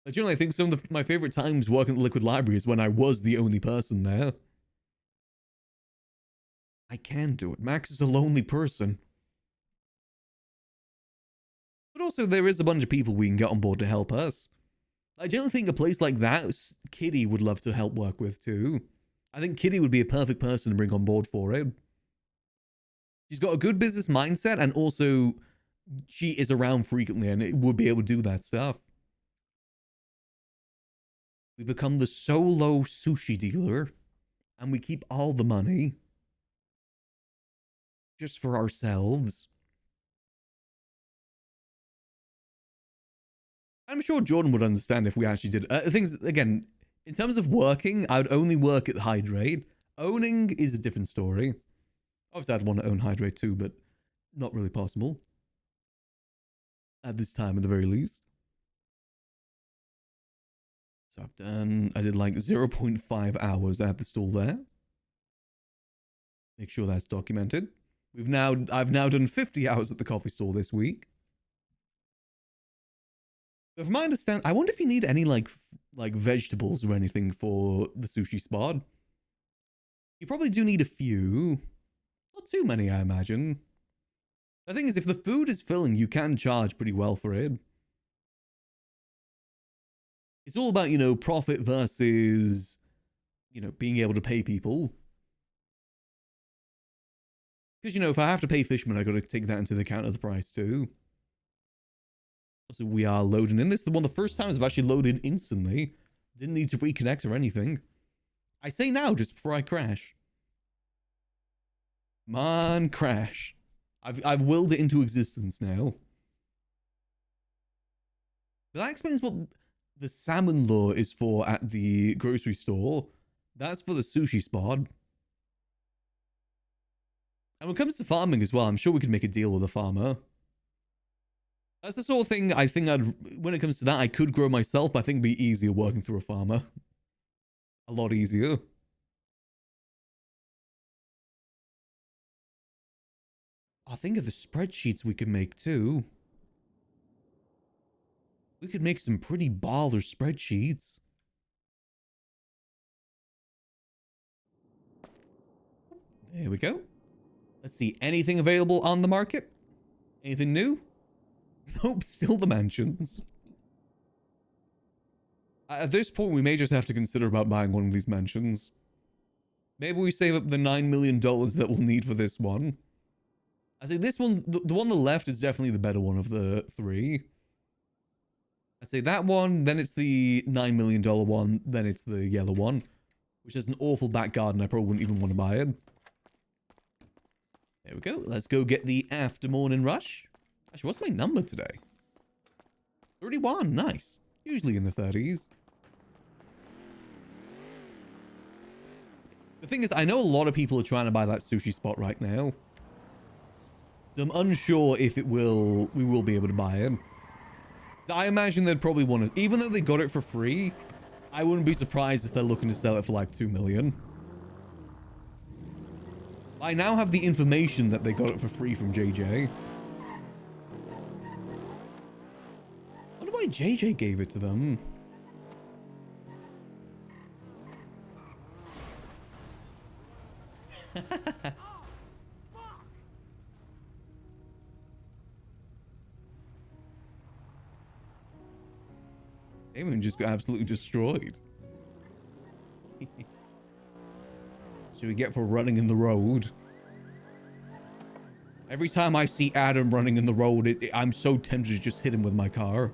Generally, I think some of my favorite times working at the Liquid Library is when I was the only person there. I can do it. Max is a lonely person. But also, there is a bunch of people we can get on board to help us. I generally think a place like that, Kitty would love to help work with too. I think Kitty would be a perfect person to bring on board for it. She's got a good business mindset, and also she is around frequently and it would be able to do that stuff. We become the solo sushi dealer, and we keep all the money just for ourselves. I'm sure Jordan would understand if we actually did. Things, again, in terms of working, I would only work at Hydrate. Owning is a different story. Obviously, I'd want to own Hydrate too, but not really possible. At this time, at the very least. So I did like 0.5 hours at the stall there. Make sure that's documented. I've now done 50 hours at the coffee stall this week. But from my understanding, I wonder if you need any like vegetables or anything for the sushi spot. You probably do need a few. Not too many, I imagine. The thing is, if the food is filling, you can charge pretty well for it. It's all about, you know, profit versus, you know, being able to pay people. Because, you know, if I have to pay fishermen, I got to take that into the account of the price too. So we are loading in. This is one of the first times I've actually loaded instantly. Didn't need to reconnect or anything. I say now just before I crash. Come on, crash. I've willed it into existence now. But that explains what the salmon lure is for at the grocery store. That's for the sushi spot. And when it comes to farming as well, I'm sure we could make a deal with a farmer. That's the sort of thing I think when it comes to that, I could grow myself, but I think it'd be easier working through a farmer. A lot easier. I think of the spreadsheets we could make too. We could make some pretty baller spreadsheets. There we go. Let's see, anything available on the market? Anything new? Nope, still the mansions. At this point, we may just have to consider about buying one of these mansions. Maybe we save up the $9 million that we'll need for this one. I say this one, the one on the left is definitely the better one of the three. I'd say that one, then it's the $9 million one, then it's the yellow one, which has an awful back garden. I probably wouldn't even want to buy it. There we go. Let's go get the after morning rush. Actually, what's my number today? 31. Nice. Usually in the 30s. The thing is, I know a lot of people are trying to buy that sushi spot right now. So I'm unsure if we will be able to buy it. I imagine they'd probably want to, even though they got it for free, I wouldn't be surprised if they're looking to sell it for like 2 million. I now have the information that they got it for free from JJ. I wonder why JJ gave it to them. Enevun just got absolutely destroyed. Should we get for running in the road? Every time I see Adam running in the road, I'm so tempted to just hit him with my car.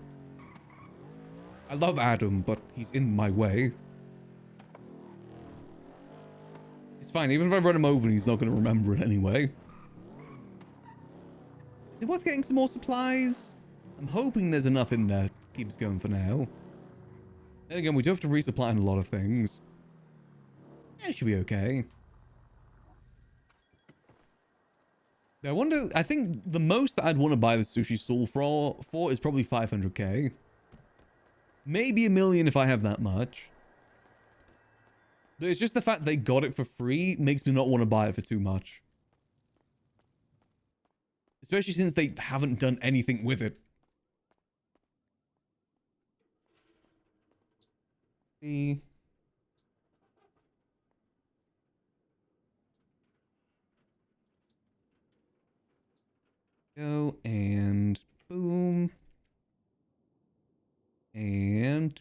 I love Adam, but he's in my way. It's fine, even if I run him over, he's not going to remember it anyway. Is it worth getting some more supplies? I'm hoping there's enough in there to keep us going for now. Then again, we do have to resupply on a lot of things. Yeah, it should be okay. I wonder, I think the most that I'd want to buy the sushi stall for is probably 500k. Maybe 1 million if I have that much. It's just the fact they got it for free makes me not want to buy it for too much. Especially since they haven't done anything with it. See. Go and boom. And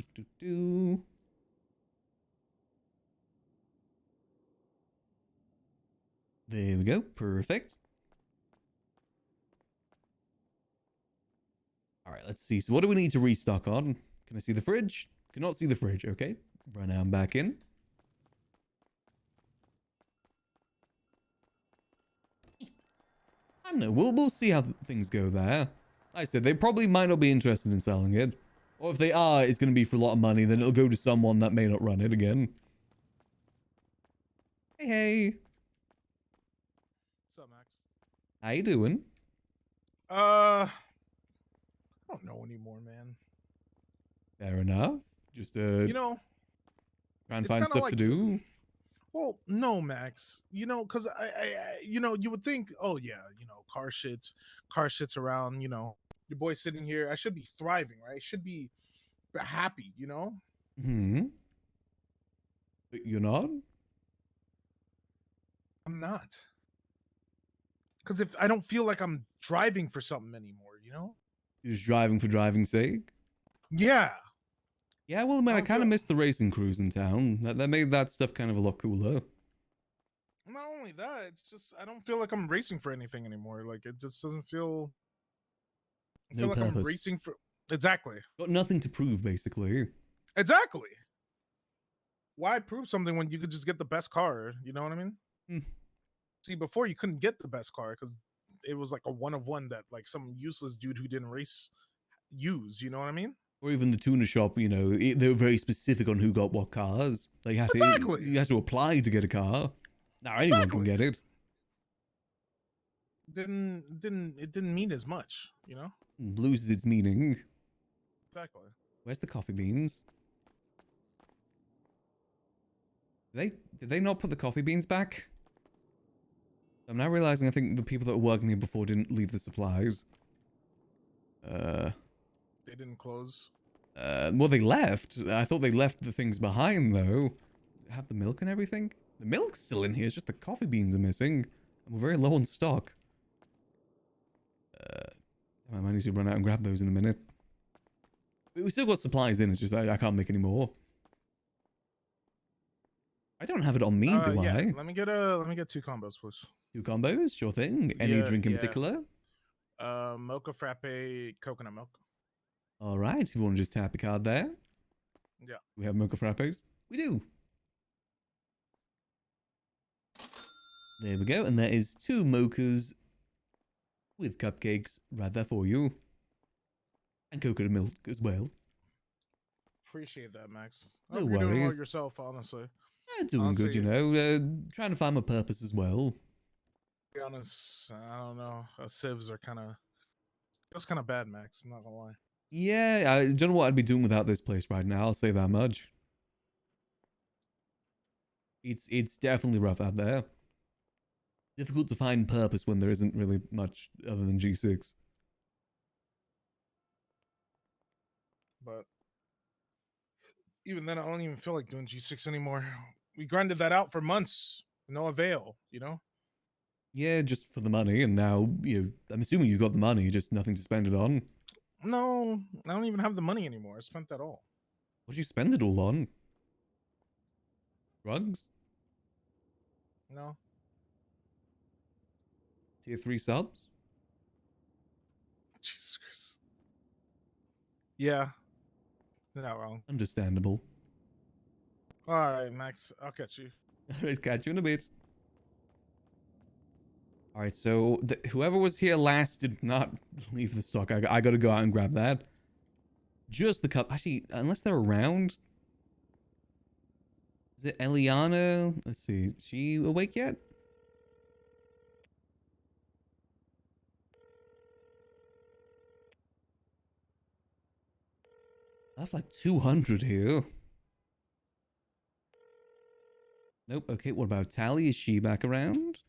There we go. Perfect. All right, let's see. So what do we need to restock on? Can I see the fridge? Cannot see the fridge. Okay. Run out and back in. I don't know. We'll see how things go there. Like I said, they probably might not be interested in selling it. Or if they are, it's going to be for a lot of money. Then it'll go to someone that may not run it again. Hey, hey. What's up, Max? How you doing? I don't know anymore, man. Fair enough. Just You know, try and it's find kinda stuff like- to do. Well, no, Max. You know, because you know, you would think, oh yeah, you know, car shits around. You know, your boy's sitting here. I should be thriving, right? I should be happy. You know. Hmm. But you're not? I'm not. Because if I don't feel like I'm driving for something anymore, you know. You're just driving for driving's sake? Yeah. Yeah, well, man, I kind of miss the racing crews in town. That made that stuff kind of a lot cooler. Not only that, it's just I don't feel like I'm racing for anything anymore. Like it just doesn't feel. I No feel like I'm purpose. racing for exactly. Got nothing to prove, basically. Exactly. Why prove something when you could just get the best car? You know what I mean? Hmm. See, before you couldn't get the best car because it was like a one of one that like some useless dude who didn't race use. You know what I mean? Or even the tuner shop, you know, they were very specific on who got what cars. Like, you had to apply to get a car. Now anyone can get it. Didn't mean as much. You know? Loses its meaning. Exactly. Where's the coffee beans? Did they not put the coffee beans back? I'm now realizing I think the people that were working here before didn't leave the supplies. They didn't close. Well, they left. I thought they left the things behind, though. Have the milk and everything? The milk's still in here, it's just the coffee beans are missing. And we're very low on stock. I might need to run out and grab those in a minute. But we still got supplies in, it's just I can't make any more. I don't have it on me, do Yeah. I? Let me get 2 combos, please. 2 combos? Sure thing. Any Yeah, drink in yeah. particular? Mocha frappe, coconut milk. Alright, if you want to just tap a card there. Yeah. We have mocha frappes? We do. There we go. And there is 2 mochas with cupcakes right there for you. And coconut milk as well. Appreciate that, Max. I No hope you're doing well worries. yourself, honestly. Doing good, you Honestly, know. Trying to find my purpose as well. To be honest, I don't know. Civs are that's kind of bad, Max. I'm not gonna lie. Yeah, I don't know what I'd be doing without this place right now. I'll say that much. It's definitely rough out there. Difficult to find purpose when there isn't really much other than G6. But even then, I don't even feel like doing G6 anymore. We grinded that out for months, no avail. You know. Yeah, just for the money, and now I'm assuming you've got the money, just nothing to spend it on. No, I don't even have the money anymore. I spent that all. What did you spend it all on? Drugs? No. Tier 3 subs? Jesus Christ. Yeah. You're not wrong. Understandable. All right, Max. I'll catch you. Alright, catch you in a bit. Alright, so whoever was here last did not leave the stock. I gotta go out and grab that. Just the cup. Actually, unless they're around. Is it Eliana? Let's see. Is she awake yet? I have like 200 here. Nope. Okay, what about Tally? Is she back around?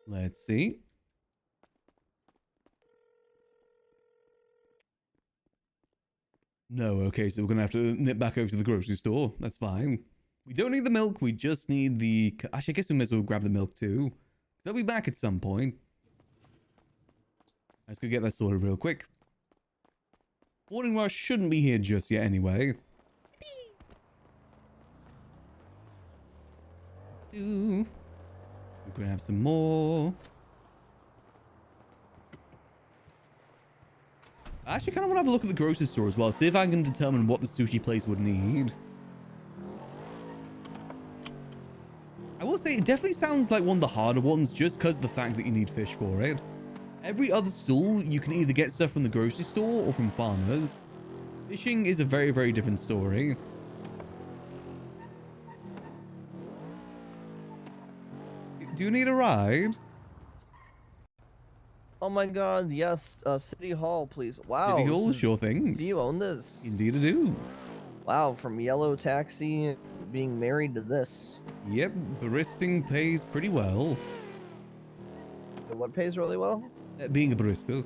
Let's see. No, okay, so we're gonna have to nip back over to the grocery store. That's fine. We don't need the milk, we just need the... Actually, I guess we may as well grab the milk too. They'll be back at some point. Let's go get that sorted real quick. Morning Rush shouldn't be here just yet anyway. We're gonna have some more. I actually kind of want to have a look at the grocery store as well. See if I can determine what the sushi place would need. I will say it definitely sounds like one of the harder ones just because of the fact that you need fish for it. Every other stall, you can either get stuff from the grocery store or from farmers. Fishing is a very, very different story. Do you need a ride? Oh my god, yes. City Hall, please. Wow. City Hall, sure thing. Do you own this? Indeed I do. Wow, from Yellow Taxi being married to this. Yep, baristing pays pretty well. What pays really well? Being a barista.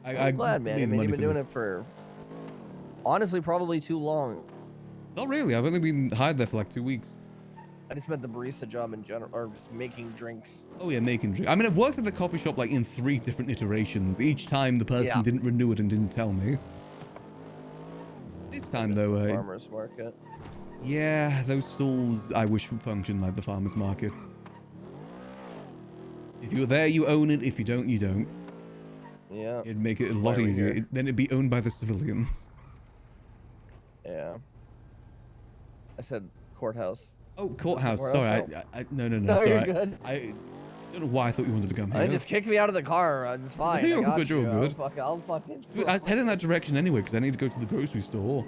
I'm glad, man. I mean, you've been doing it for, honestly, probably too long. Not really. I've only been hired there for like 2 weeks. I just meant the barista job in general, or just making drinks. Oh yeah, making drinks. I mean, I've worked at the coffee shop like in 3 different iterations. Each time the person didn't renew it and didn't tell me. This time though, farmers market. Yeah, those stalls I wish would function like the farmers market. If you're there, you own it. If you don't, you don't. Yeah. It'd make it a lot easier. Then it'd be owned by the civilians. Yeah. I said courthouse. Oh, courthouse. Sorry, no, No, sorry. you're good. I don't know why I thought you wanted to come here. Just kick me out of the car. It's fine. You're good. You're good. I'll fucking. I was heading that direction anyway because I need to go to the grocery store.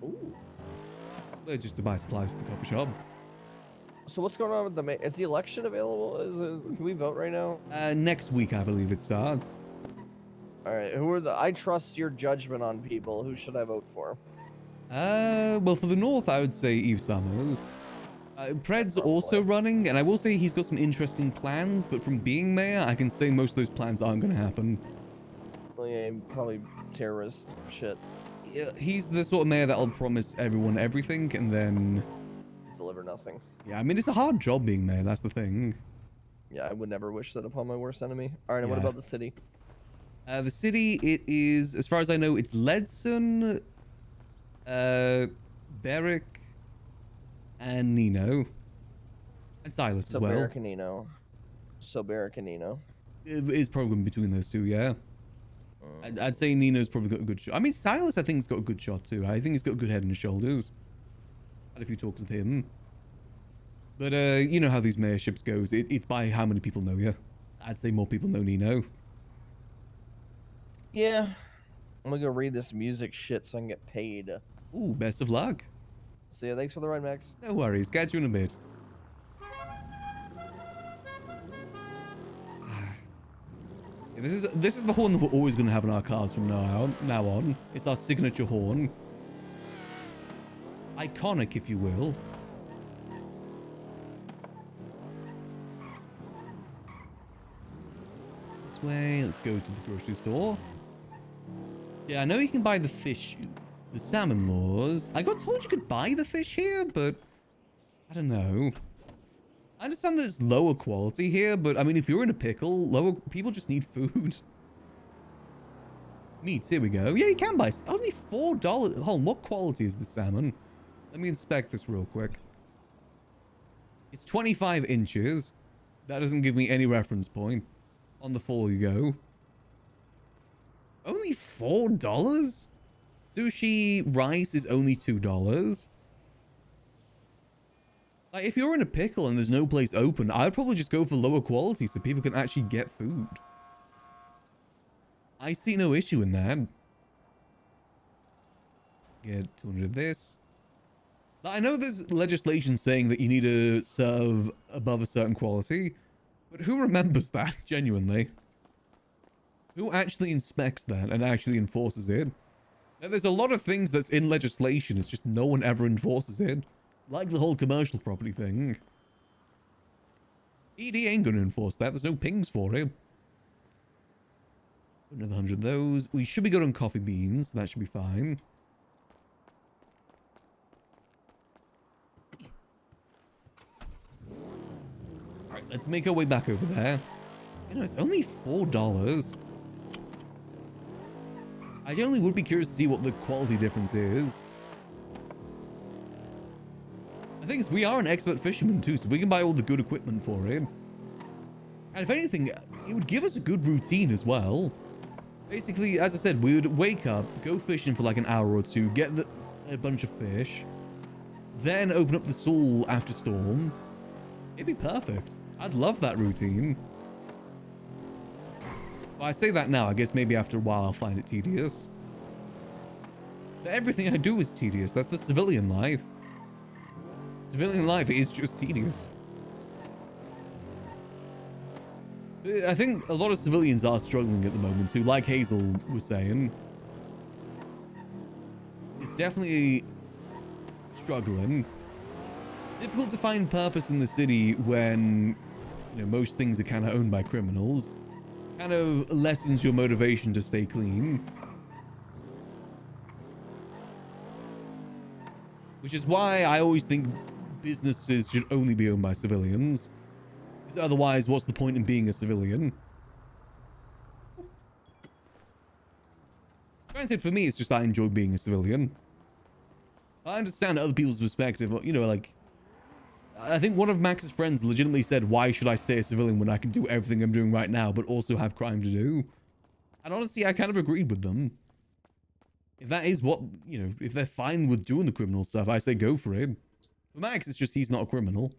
Ooh. Just to buy supplies for the coffee shop. So what's going on with is the election available? Can we vote right now? Next week, I believe it starts. All right. Who are I trust your judgment on people. Who should I vote for? Well, for the North, I would say Eve Summers. Pred's also running, and I will say he's got some interesting plans, but from being mayor, I can say most of those plans aren't going to happen. Well, yeah, probably terrorist shit. Yeah, he's the sort of mayor that'll promise everyone everything, and then... deliver nothing. Yeah, I mean, it's a hard job being mayor, that's the thing. Yeah, I would never wish that upon my worst enemy. All right, and what about the city? The city, it is, as far as I know, it's Ledson, Beric, and Nino. And Silas as well. Beric and Nino. So Beric and Nino. It is probably between those two, yeah. I'd say Nino's probably got a good shot. I mean, Silas, I think, has got a good shot too. I think he's got a good head and shoulders. Had a few talks with him. But, you know how these mayorships goes. It's by how many people know you. I'd say more people know Nino. Yeah. I'm gonna go read this music shit so I can get paid. Ooh, best of luck. See ya. Thanks for the ride, Max. No worries. Catch you in a bit. Yeah, this is the horn that we're always going to have in our cars from now on. It's our signature horn. Iconic, if you will. This way. Let's go to the grocery store. Yeah, I know you can buy the fish, the salmon laws. I got told you could buy the fish here, but I don't know. I understand that it's lower quality here, but I mean, if you're in a pickle, people just need food. Meats, here we go. Yeah, you can buy only $4. Hold on, what quality is the salmon? Let me inspect this real quick. It's 25 inches. That doesn't give me any reference point. On the floor you go. Only $4? Sushi rice is only $2. Like, if you're in a pickle and there's no place open, I'd probably just go for lower quality so people can actually get food. I see no issue in that. Get 200 of this. I know there's legislation saying that you need to serve above a certain quality, but who remembers that, genuinely? Who actually inspects that and actually enforces it? Now, there's a lot of things that's in legislation, it's just no one ever enforces it. Like the whole commercial property thing. ED ain't gonna enforce that, there's no pings for it. Another 100 of those. We should be good on coffee beans, that should be fine. Alright, let's make our way back over there. You know, it's only $4. I generally would be curious to see what the quality difference is. The thing is, we are an expert fisherman too, so we can buy all the good equipment for it. And if anything, it would give us a good routine as well. Basically, as I said, we would wake up, go fishing for like an hour or two, get a bunch of fish, then open up the stall after storm. It'd be perfect. I'd love that routine. Well, I say that now. I guess maybe after a while I'll find it tedious. But everything I do is tedious. That's the civilian life. Civilian life is just tedious. I think a lot of civilians are struggling at the moment too, like Hazel was saying. It's definitely struggling. Difficult to find purpose in the city when, you know, most things are kind of owned by criminals. Kind of lessens your motivation to stay clean. Which is why I always think businesses should only be owned by civilians. Because otherwise, what's the point in being a civilian? Granted, for me, it's just I enjoy being a civilian. I understand other people's perspective, you know, like... I think one of Max's friends legitimately said, why should I stay a civilian when I can do everything I'm doing right now, but also have crime to do? And honestly, I kind of agreed with them. If that is what, you know, if they're fine with doing the criminal stuff, I say go for it. For Max, it's just he's not a criminal.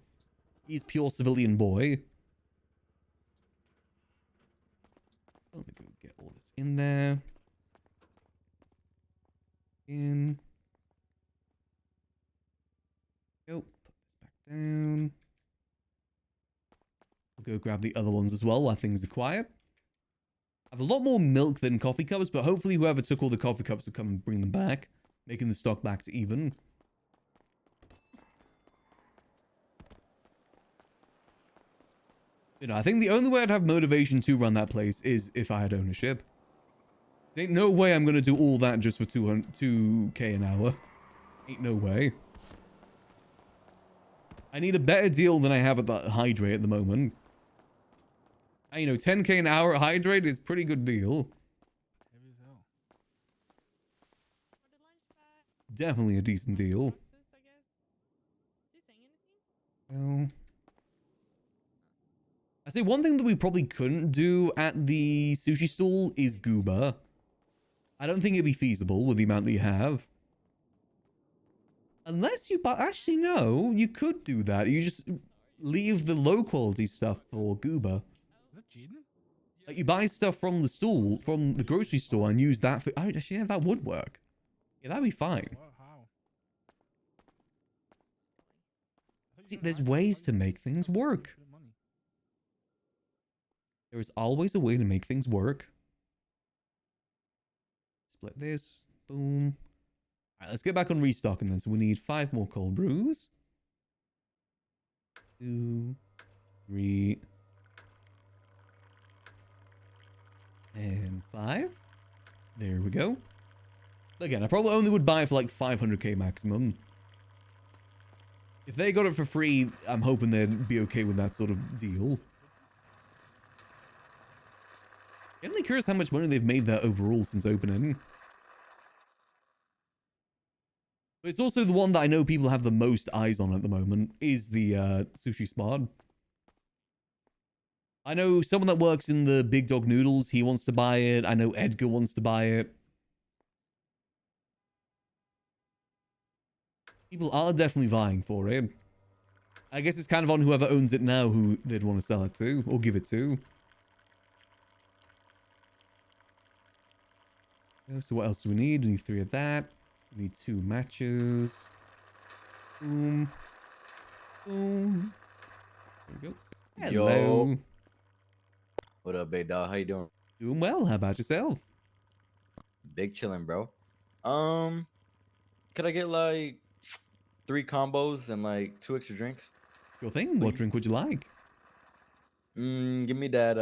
He's pure civilian boy. Let me go get all this in there. Go. Down. We'll go grab the other ones as well while things are quiet. I have a lot more milk than coffee cups, but hopefully whoever took all the coffee cups will come and bring them back, making the stock back to even. You know, I think the only way I'd have motivation to run that place is if I had ownership. There ain't no way I'm going to do all that just for 2K an hour. Ain't no way. I need a better deal than I have at the Hydrate at the moment. And, you know, 10K an hour at Hydrate is a pretty good deal. Definitely a decent deal. Well, I say one thing that we probably couldn't do at the sushi stall is Gooba. I don't think it'd be feasible with the amount that you have. Unless you buy... Actually, no. You could do that. You just leave the low-quality stuff for Gooba. Is that cheating? Like, you buy stuff from the stall, from the grocery store, and use that for... Oh, actually, yeah, that would work. Yeah, that'd be fine. Well, how? See, there's ways to make things work. There is always a way to make things work. Split this. Boom. Alright, let's get back on restocking then. So we need 5 more cold brews. 2, 3, and 5. There we go. Again, I probably only would buy it for like 500k maximum. If they got it for free, I'm hoping they'd be okay with that sort of deal. Generally curious how much money they've made there overall since opening. But it's also the one that I know people have the most eyes on at the moment, is the sushi spot. I know someone that works in the Big Dog Noodles, he wants to buy it. I know Edgar wants to buy it. People are definitely vying for it. I guess it's kind of on whoever owns it now who they'd want to sell it to, or give it to. So what else do we need? We need 3 of that. We need 2 matches. Boom. Boom. There we go. Hello. Yo. What up, big dog? How you doing? Doing well. How about yourself? Big chillin', bro. Could I get like 3 combos and like 2 extra drinks? Sure thing. What drink would you like? Give me that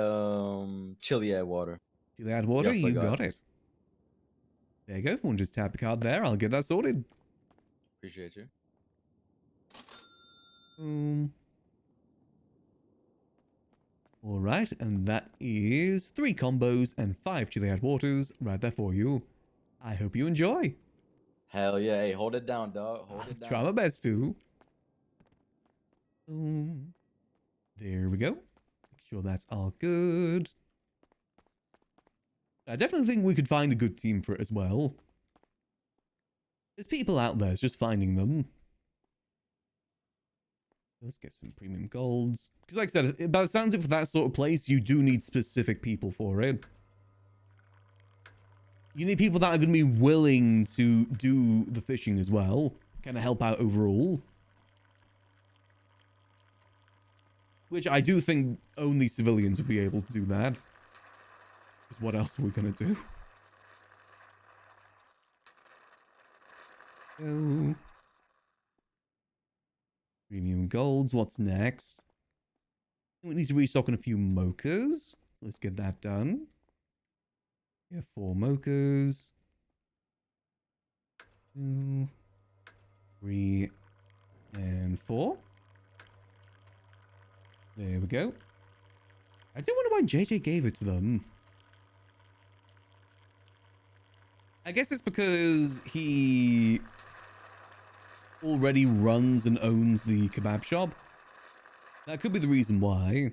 chili add water. Chili add water? Yes, I You got it. There you go. If one just tap a card there, I'll get that sorted. Appreciate you. All right, and that is 3 combos and 5 chili add waters right there for you. I hope you enjoy. Hell yeah. Hey, hold it down, dog. Hold it down. Try my best to. There we go. Make sure that's all good. I definitely think we could find a good team for it as well. There's people out there, it's just finding them. Let's get some premium golds. Because like I said, by the sounds of it, for that sort of place, you do need specific people for it. You need people that are going to be willing to do the fishing as well. Kind of help out overall. Which I do think only civilians would be able to do that. Because what else are we going to do? Oh. Premium golds. What's next? We need to restock on a few mochas. Let's get that done. We have 4 mochas. 2, 3, and 4. There we go. I do wonder why JJ gave it to them. I guess it's because he already runs and owns the kebab shop. That could be the reason why.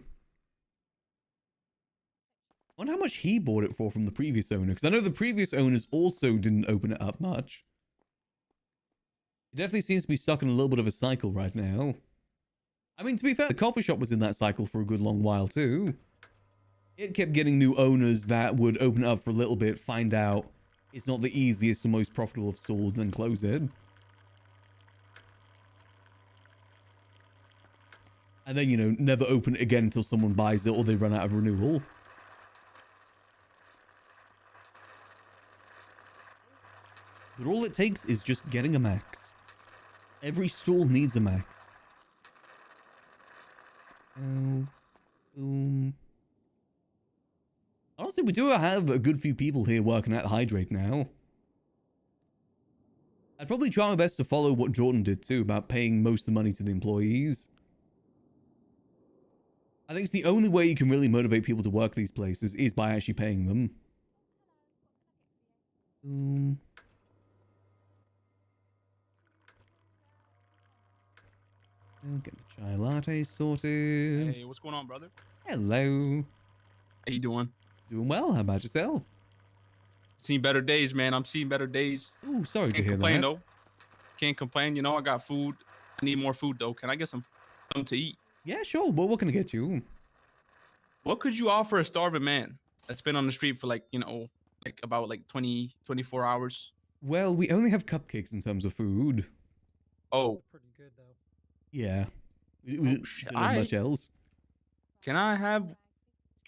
I wonder how much he bought it for from the previous owner, because I know the previous owners also didn't open it up much. It definitely seems to be stuck in a little bit of a cycle right now. I mean, to be fair, the coffee shop was in that cycle for a good long while too. It kept getting new owners that would open it up for a little bit, find out it's not the easiest or most profitable of stalls, then close it. And then, you know, never open it again until someone buys it or they run out of renewal. But all it takes is just getting a max. Every stall needs a max. Boom. Honestly, we do have a good few people here working at the Hydrate now. I'd probably try my best to follow what Jordan did too, about paying most of the money to the employees. I think it's the only way you can really motivate people to work these places is by actually paying them. Get the chai latte sorted. Hey, what's going on, brother? Hello. How you doing? Doing well. How about yourself? Seen better days, man. I'm seeing better days. Ooh, sorry to hear complain, that. though. Can't complain. You know, I got food. I need more food, though. Can I get something to eat? Yeah, sure. What can I get you? What could you offer a starving man that's been on the street for like, you know, like about like 20, 24 hours? Well, we only have cupcakes in terms of food. Oh. Pretty good though. Yeah. We don't have much else. Can I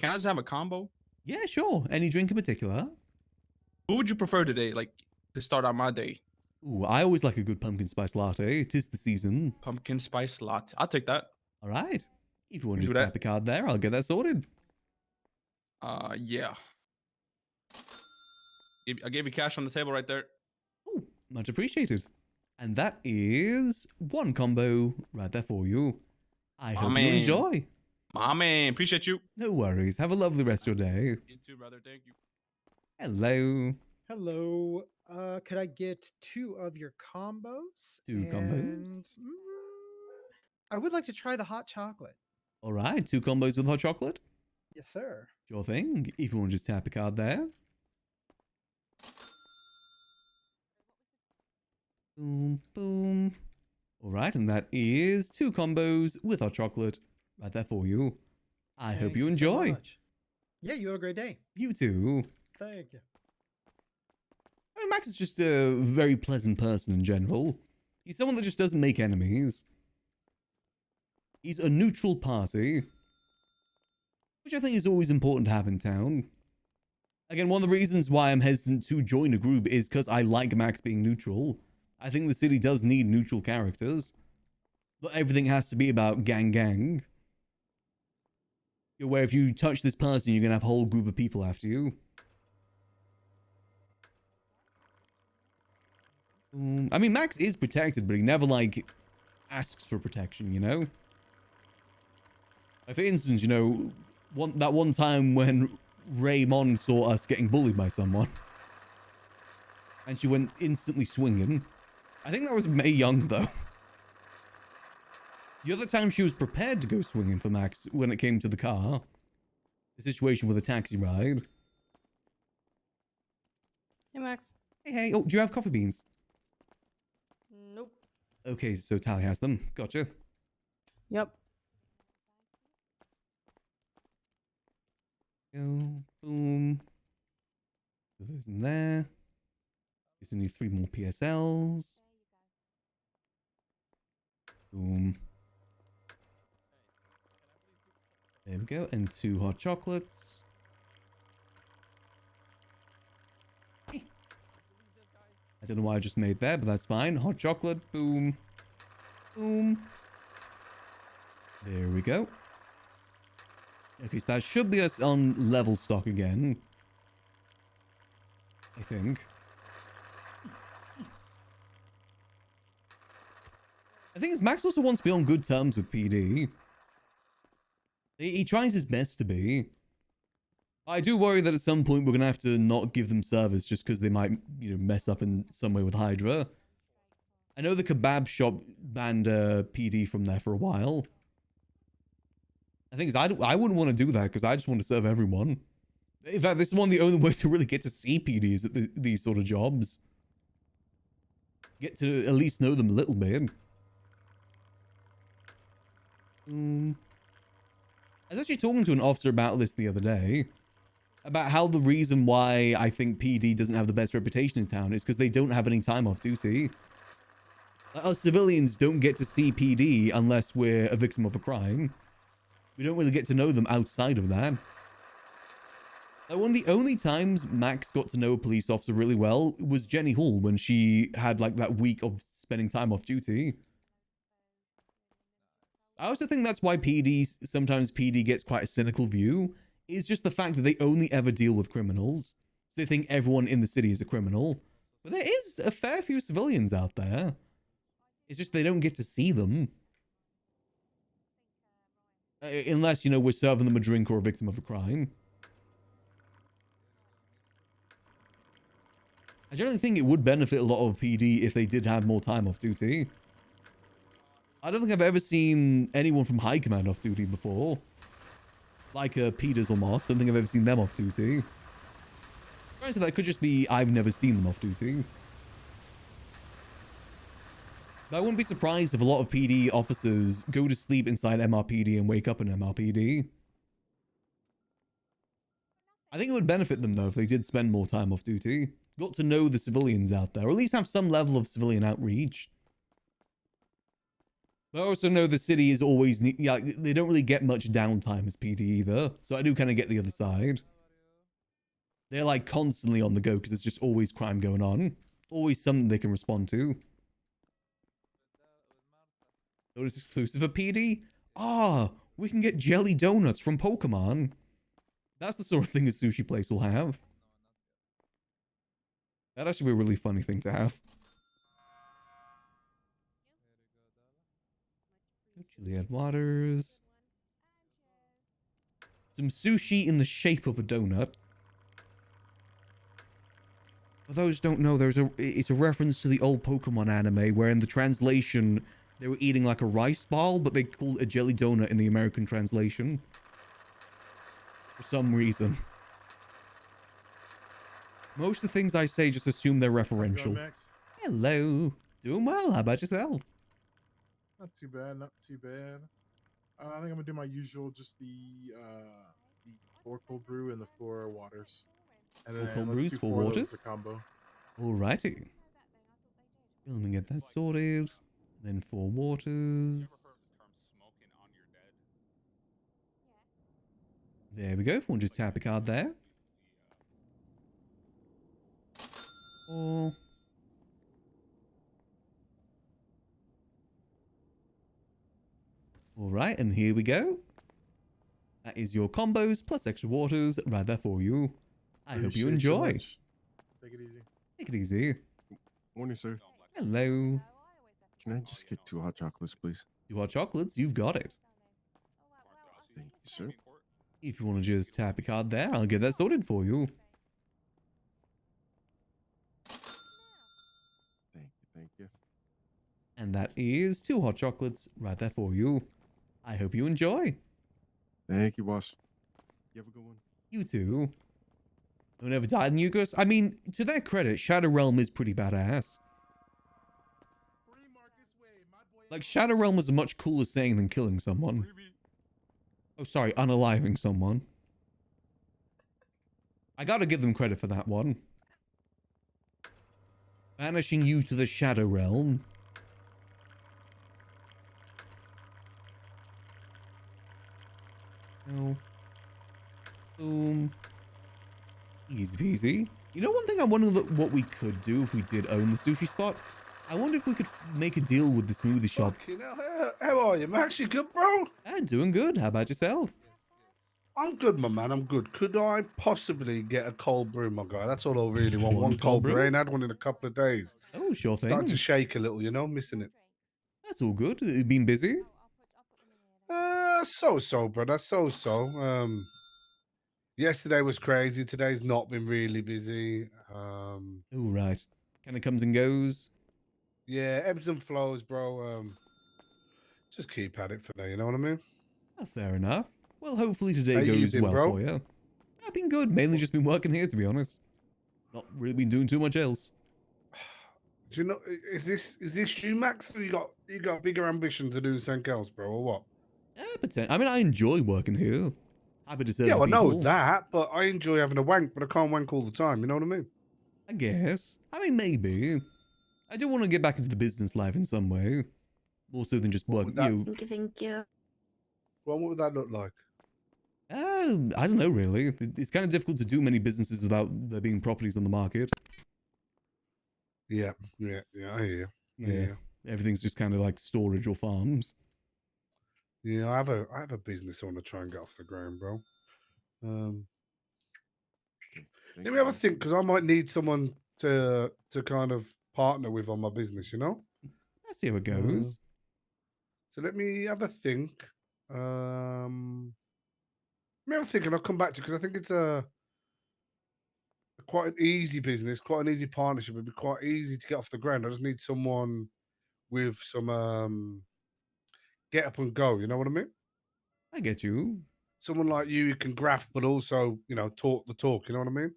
just have a combo? Yeah, sure. Any drink in particular? Who would you prefer today, like, to start out my day? Ooh, I always like a good pumpkin spice latte. It is the season. Pumpkin spice latte. I'll take that. All right. If you want to Do just that. tap a card there, I'll get that sorted. Yeah. I gave you cash on the table right there. Ooh, much appreciated. And that is 1 combo right there for you. I hope you enjoy. My man, appreciate you. No worries. Have a lovely rest of your day. You too, brother. Thank you. Hello. Hello. Could I get 2 of your combos? 2 combos. And, I would like to try the hot chocolate. All right. 2 combos with hot chocolate. Yes, sir. Sure thing. If you want to just tap a card there. Boom, boom. All right. And that is 2 combos with hot chocolate right there for you. I hope Thank you so enjoy. much. Yeah, you have a great day. You too. Thank you. I mean, Max is just a very pleasant person in general. He's someone that just doesn't make enemies. He's a neutral party, which I think is always important to have in town. Again, one of the reasons why I'm hesitant to join a group is because I like Max being neutral. I think the city does need neutral characters. But everything has to be about gang. Where if you touch this person, you're going to have a whole group of people after you. I mean, Max is protected, but he never, like, asks for protection, you know? Like, for instance, you know, that one time when Raymond saw us getting bullied by someone. And she went instantly swinging. I think that was May Young, though. The other time she was prepared to go swinging for Max when it came to the car. The situation with a taxi ride. Hey, Max. Hey. Oh, do you have coffee beans? Nope. Okay, so Tally has them. Gotcha. Yep. Go. Boom. Put those in there. Just need 3 more PSLs. Boom. There we go. And 2 hot chocolates. I don't know why I just made that, but that's fine. Hot chocolate. Boom. Boom. There we go. Okay, so that should be us on level stock again. I think. I think Max also wants to be on good terms with PD. He tries his best to be. I do worry that at some point we're going to have to not give them service just because they might, you know, mess up in some way with Hydra. I know the kebab shop banned PD from there for a while. I think I wouldn't want to do that because I just want to serve everyone. In fact, this is one of the only ways to really get to see PDs at these sort of jobs. Get to at least know them a little bit. I was actually talking to an officer about this the other day. About how the reason why I think PD doesn't have the best reputation in town is because they don't have any time off duty. Us civilians don't get to see PD unless we're a victim of a crime. We don't really get to know them outside of that. Like, one of the only times Max got to know a police officer really well was Jenny Hall when she had like that week of spending time off duty. I also think that's why sometimes PD gets quite a cynical view, is just the fact that they only ever deal with criminals. So they think everyone in the city is a criminal. But there is a fair few civilians out there. It's just they don't get to see them. Unless, you know, we're serving them a drink or a victim of a crime. I generally think it would benefit a lot of PD if they did have more time off duty. I don't think I've ever seen anyone from High Command off duty before. Like Peters or Moss. Don't think I've ever seen them off duty. Granted, that could just be I've never seen them off duty. But I wouldn't be surprised if a lot of PD officers go to sleep inside MRPD and wake up in MRPD. I think it would benefit them, though, if they did spend more time off duty. Got to know the civilians out there, or at least have some level of civilian outreach. But I also know the city is always... Yeah, they don't really get much downtime as PD either, so I do kind of get the other side. They're, like, constantly on the go, because there's just always crime going on. Always something they can respond to. So it's exclusive for PD? Ah, we can get jelly donuts from Pokemon. That's the sort of thing a sushi place will have. That'd actually be a really funny thing to have. Juliet Waters. Some sushi in the shape of a donut. For those who don't know, it's a reference to the old Pokemon anime where in the translation they were eating like a rice ball, but they called it a jelly donut in the American translation. For some reason. Most of the things I say just assume they're referential. Hello. Doing well. How about yourself? Not too bad. Not too bad. I think I'm gonna do my usual, just the 4 cold brew and the 4 waters. And then Cold let's brews, do 4 4 of those waters? as a combo. Alrighty. Let me get that sorted. Then 4 waters. There we go. Everyone just tap a card there. 4. All right, and here we go. That is your combos plus extra waters right there for you. I hope you Appreciate so enjoy. much. Take it easy. Take it easy. Morning, sir. Hello. Can I just get 2 hot chocolates, please? 2 hot chocolates, you've got it. Thank you, sir. If you want to just tap a card there, I'll get that sorted for you. Thank you. And that is 2 hot chocolates right there for you. I hope you enjoy. Thank you, boss. You have a good one. You too. No one ever died in Yugos? I mean, to their credit, Shadow Realm is pretty badass. Like, Shadow Realm was a much cooler saying than killing someone. Oh, sorry, unaliving someone. I gotta give them credit for that one. Banishing you to the Shadow Realm. No. Boom. Easy peasy. You know, one thing I wonder what we could do if we did own the sushi spot? I wonder if we could make a deal with the smoothie shop. How are you, Max? You good, bro? I'm doing good. How about yourself? I'm good, my man. I'm good. Could I possibly get a cold brew, my guy? That's all I really want. One cold brew. I ain't had one in a couple of days. Oh, sure thing. Starting to shake a little, you know, missing it. That's all good. You've been busy? So, brother. So. Yesterday was crazy. Today's not been really busy. Oh, right. Kind of comes and goes. Yeah, ebbs and flows, bro. Just keep at it for now, you know what I mean? Oh, fair enough. Well, hopefully today How you goes been, well bro? for you. I've been good. Mainly just been working here, to be honest. Not really been doing too much else. Do you know, is this you, Max? Or you got bigger ambition to do something else, bro, or what? I mean, I enjoy working here. Happy to serve Yeah, well, I know people. that, but I enjoy having a wank, but I can't wank all the time. You know what I mean? I guess. I mean, maybe. I do want to get back into the business life in some way. More so than just work. Thank you. Well, what would that look like? I don't know, really. It's kind of difficult to do many businesses without there being properties on the market. Yeah, I hear you. Yeah. Everything's just kind of like storage or farms. Yeah, I have a business I want to try and get off the ground, bro. Let me have a think, because I might need someone to kind of partner with on my business, you know? Let's see how it goes. So let me have a think. Let me have a think, and I'll come back to you, because I think it's quite an easy business, quite an easy partnership. It'd be quite easy to get off the ground. I just need someone with some get up and go. You know what I mean? I get you. Someone like you who can graft, but also, you know, talk the talk. You know what I mean?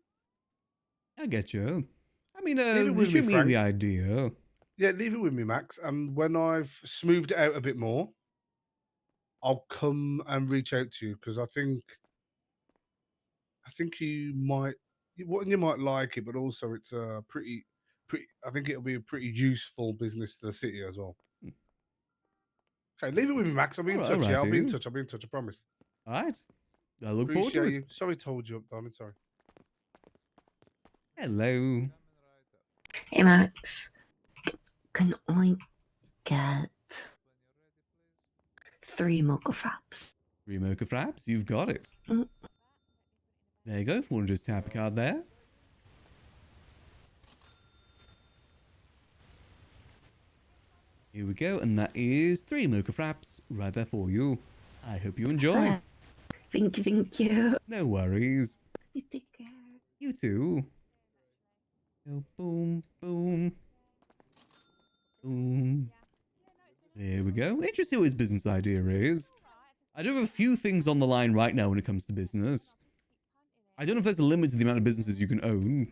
I get you. I mean, Leave it with shoot me, me the Frank. idea. Yeah, leave it with me, Max. And when I've smoothed it out a bit more, I'll come and reach out to you, because I think you might like it, but also it's a pretty. I think it'll be a pretty useful business to the city as well. Okay, leave it with me, Max. I'll be in touch. Yeah, I'll be in touch. I promise. All right. I look forward to it. You. Sorry, told you up, darling. Sorry. Hello. Hey Max, can I get 3 mocha fraps? 3 mocha fraps? You've got it. There you go. If you want to just tap a card there. Here we go. And that is 3 mocha fraps right there for you. I hope you enjoy. Thank you. No worries. You take care. You too. Go boom, boom. Boom. There we go. Interesting what his business idea is. I do have a few things on the line right now when it comes to business. I don't know if there's a limit to the amount of businesses you can own.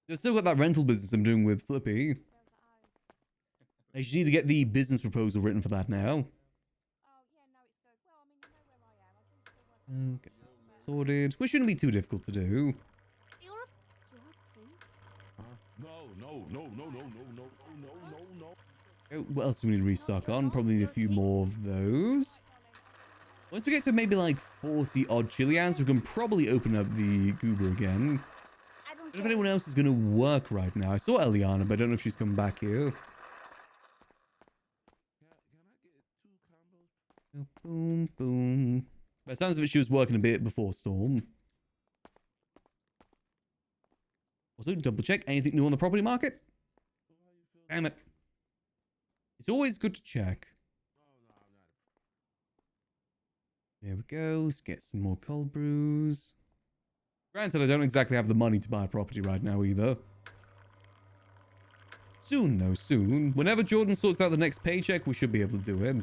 I've still got that rental business I'm doing with Flippy. I just need to get the business proposal written for that now. Okay. Sorted. Which shouldn't be too difficult to do. Oh, what else do we need to restock on? Probably need a few more of those. Once we get to maybe like 40 odd Chileans, we can probably open up the goober again. I don't don't know if anyone else is going to work right now. I saw Eliana, but I don't know if she's coming back here. Boom, boom. By the sounds of it, she was working a bit before Storm. Also, double check. Anything new on the property market? Damn it. It's always good to check. There we go. Let's get some more cold brews. Granted, I don't exactly have the money to buy a property right now either. Soon, though, soon. Whenever Jordan sorts out the next paycheck, we should be able to do it.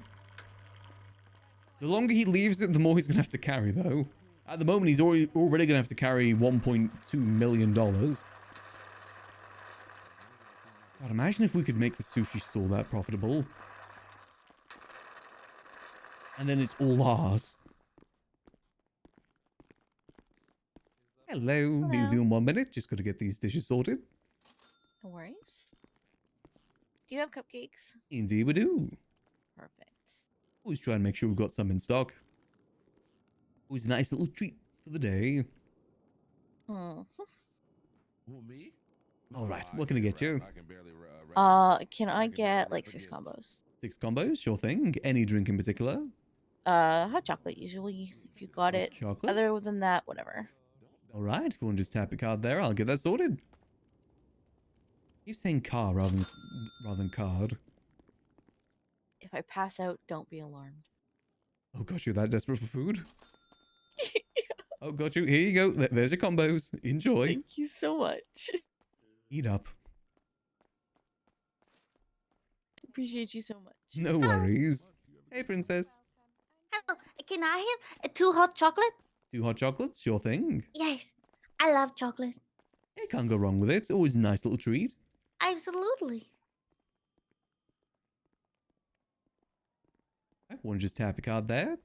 The longer he leaves it, the more he's going to have to carry, though. At the moment, he's already going to have to carry $1.2 million. God, imagine if we could make the sushi store that profitable. And then it's all ours. Hello. Be with you in 1 minute. Just got to get these dishes sorted. No worries. Do you have cupcakes? Indeed we do. Perfect. Always try and make sure we've got some in stock. Always a nice little treat for the day. Oh. Who, me? All right. What can I get you? Can I get like 6 combos? 6 combos? Sure thing. Any drink in particular? Hot chocolate usually, if you got it. Chocolate? Other than that, whatever. All right. If you want to just tap your card there, I'll get that sorted. Keep saying car rather than card. If I pass out, don't be alarmed. Oh gosh, you're that desperate for food? Oh, got you. Here you go. There's your combos. Enjoy. Thank you so much. Eat up. Appreciate you so much. No worries. Hey, princess. Hello, can I have 2 hot chocolate? 2 hot chocolates? Sure thing. Yes, I love chocolate. You can't go wrong with it. It's always a nice little treat. Absolutely. I want to just tap a card there.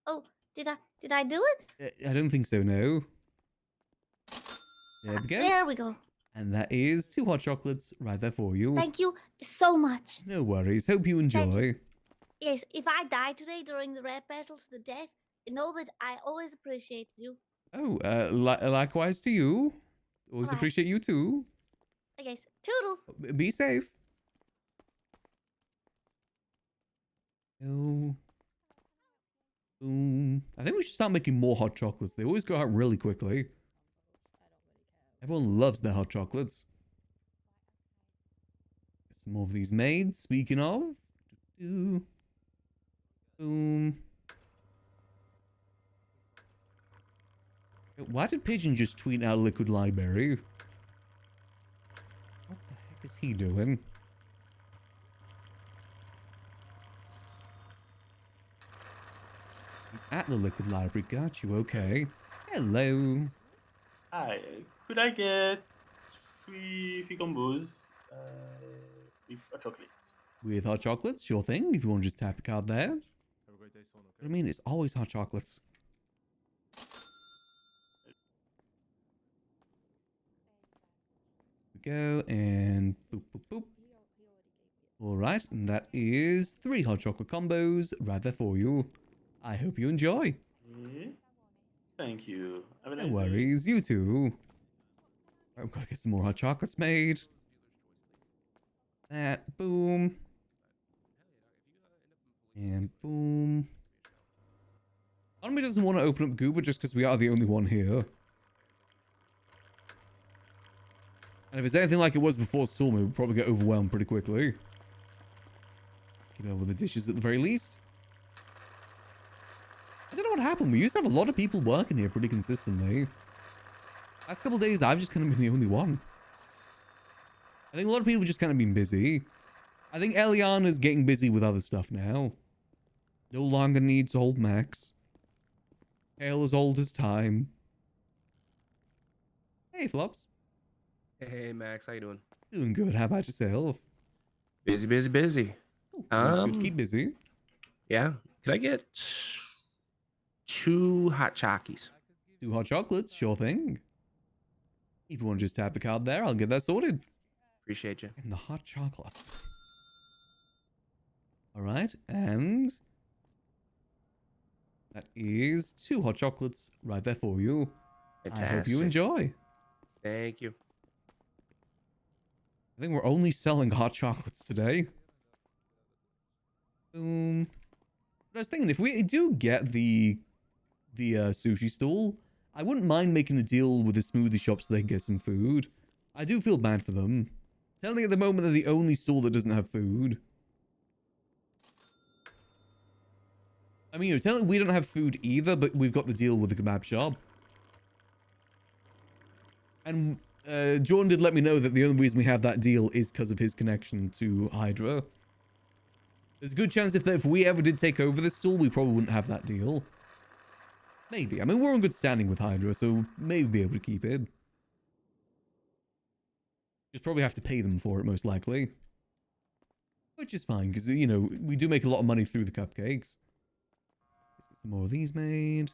Oh, did I do it? I don't think so, no. There we go. There we go. And that is 2 hot chocolates right there for you. Thank you so much. No worries. Hope you enjoy. Yes, if I die today during the rap battle to the death, know that I always appreciate you. Oh, likewise to you. Always Alright. appreciate you too. Yes, toodles. Be safe. Oh. Boom. I think we should start making more hot chocolates. They always go out really quickly. Everyone loves their hot chocolates. Get some more of these made. Speaking of. Boom. Why did Pigeon just tweet out Liquid Library? What the heck is he doing? He's at the Liquid Library. Got you. Okay. Hello. Hi, could I get three combos with a chocolate? With hot chocolates? Sure thing. If you want to just tap a card there. Have a great day, son. I mean, it's always hot chocolates. We go and boop, boop, boop. All right, and that is 3 hot chocolate combos right there for you. I hope you enjoy. Yeah. Thank you. Have a No nice day. worries, you too. Right, we've got to get some more hot chocolates made. That, boom. And boom. Army doesn't want to open up Goober just because we are the only one here. And if it's anything like it was before Storm, it would probably get overwhelmed pretty quickly. Let's keep over the dishes at the very least. I don't know what happened. We used to have a lot of people working here pretty consistently. Last couple of days, I've just kind of been the only one. I think a lot of people just kind of been busy. I think Eliana's getting busy with other stuff now. No longer needs old Max. Hale as old as time. Hey, Flops. Hey, Max, how you doing? Doing good. How about yourself? Busy, busy, busy. It's good to keep busy. Yeah. Could I get 2 hot chockies? 2 hot chocolates, sure thing. If you want to just tap a card there, I'll get that sorted. Appreciate you. And the hot chocolates. All right, and That is 2 hot chocolates right there for you. I hope you Fantastic. enjoy. Thank you. I think we're only selling hot chocolates today. But I was thinking, if we do get the sushi stall, I wouldn't mind making a deal with the smoothie shop so they can get some food. I do feel bad for them. Telling at the moment they're the only stall that doesn't have food. I mean, you're telling we don't have food either, but we've got the deal with the kebab shop. And Jordan did let me know that the only reason we have that deal is because of his connection to Hydra. There's a good chance if we ever did take over this stall, we probably wouldn't have that deal. Maybe. I mean, we're in good standing with Hydra, so maybe be able to keep it. Just probably have to pay them for it, most likely. Which is fine, because, you know, we do make a lot of money through the cupcakes. Let's get some more of these made.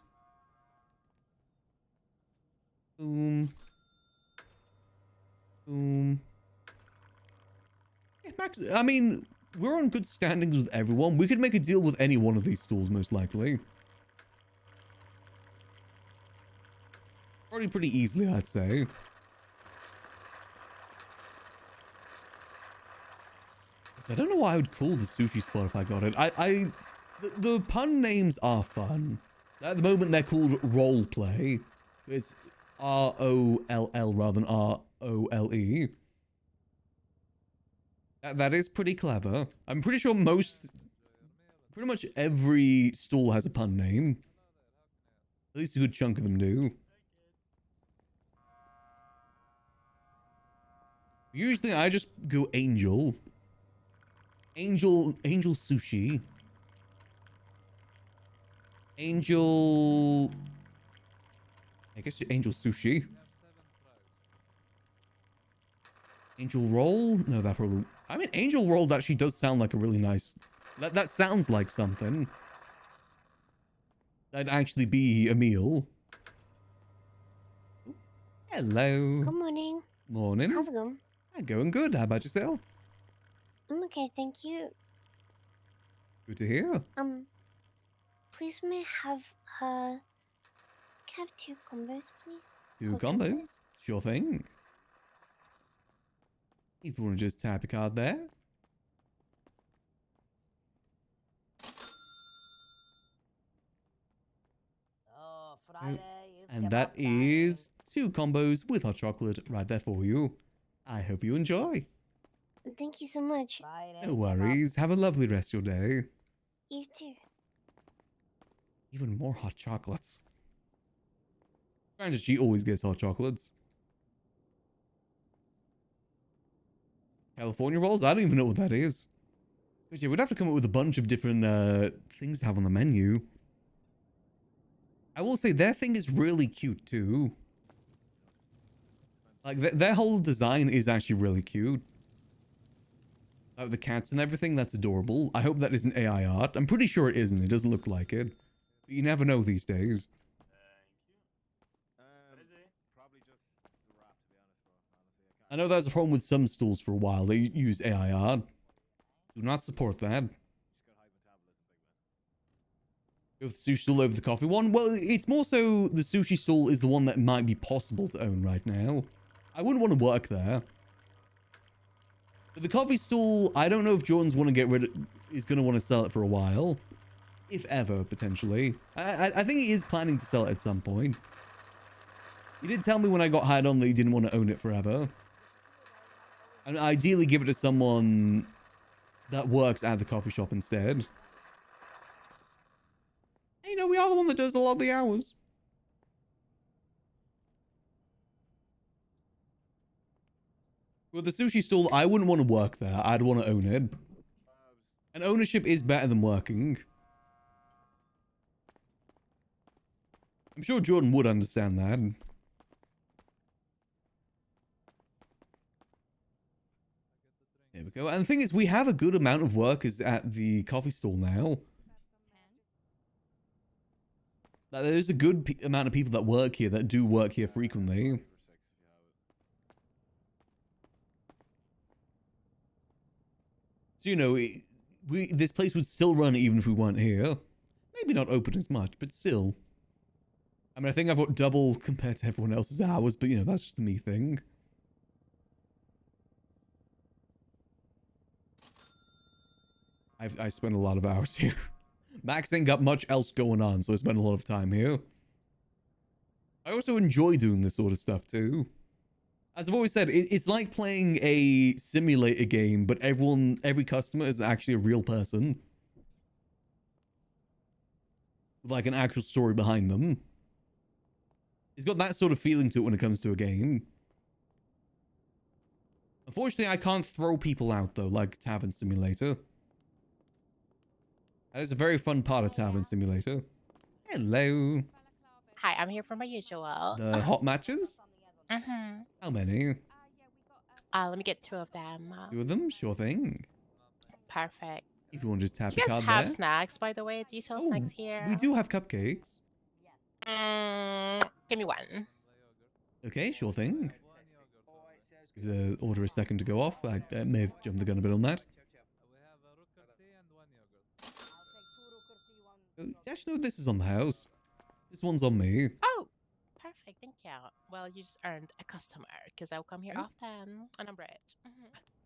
Boom. Boom. Yeah, Max, I mean, we're on good standings with everyone. We could make a deal with any one of these stalls, most likely. Probably pretty easily, I'd say. So I don't know why I would call the sushi spot if I got it. The pun names are fun. At the moment, they're called role play. It's R-O-L-L rather than R-O-L-E. That is pretty clever. I'm pretty sure pretty much every stall has a pun name. At least a good chunk of them do. Usually I just go Angel. Angel Sushi. Angel... I guess Angel Sushi. Angel Roll? No, that probably... I mean, Angel Roll actually does sound like a really nice... That sounds like something. That'd actually be a meal. Hello. Good morning. Morning. How's it going? Going good. How about yourself? I'm okay, thank you. Good to hear. Please may I have can I have 2 combos, please? 2 Hot combos? chocolate? Sure thing. If you want to just tap a card there. And that is 2 combos with hot chocolate right there for you. I hope you enjoy. Thank you so much. No worries. Have a lovely rest of your day. You too. Even more hot chocolates. Granted, she always gets hot chocolates. California rolls? I don't even know what that is. But yeah, we'd have to come up with a bunch of different things to have on the menu. I will say their thing is really cute too. Like their whole design is actually really cute. Like the cats and everything, that's adorable. I hope that isn't AI art. I'm pretty sure it isn't. It doesn't look like it. But you never know these days. I know that's a problem with some stools for a while. They used AI art. Do not support that. Go with the sushi stall over the coffee one. Well, it's more so the sushi stall is the one that might be possible to own right now. I wouldn't want to work there. But the coffee stall, I don't know if Jordan's want to get rid of, is going to want to sell it for a while. If ever, potentially. I think he is planning to sell it at some point. He did tell me when I got hired on that he didn't want to own it forever. And ideally give it to someone that works at the coffee shop instead. And, you know, we are the one that does a lot of the hours. With the sushi stall, I wouldn't want to work there. I'd want to own it. And ownership is better than working. I'm sure Jordan would understand that. There we go. And the thing is, we have a good amount of workers at the coffee stall now. Like, there's a good amount of people that work here, that do work here frequently. So, you know, this place would still run even if we weren't here. maybe not open as much, but still. I mean, I think I've got double compared to everyone else's hours, but you know, that's just a me thing. I spend a lot of hours here. Max ain't got much else going on, so I spend a lot of time here. I also enjoy doing this sort of stuff too. As I've always said, it's like playing a simulator game, but every customer is actually a real person. With like an actual story behind them. It's got that sort of feeling to it when it comes to a game. Unfortunately, I can't throw people out though, like Tavern Simulator. That is a very fun part of Tavern Simulator. Hello. Hi, I'm here for my usual. The hot matches? Mm-hmm. How many? Let me get 2 of them. 2 of them? Sure thing. Perfect. If you want to just tap Do you your guys card have there. snacks, by the way? Do you sell snacks here? We do have cupcakes. Give me 1. Okay, sure thing. Give the order a second to go off. I may have jumped the gun a bit on that. Oh, actually, no, this is on the house. This one's on me. Oh, perfect. Thank you. Well, you just earned a customer because I'll come here often and I'm rich.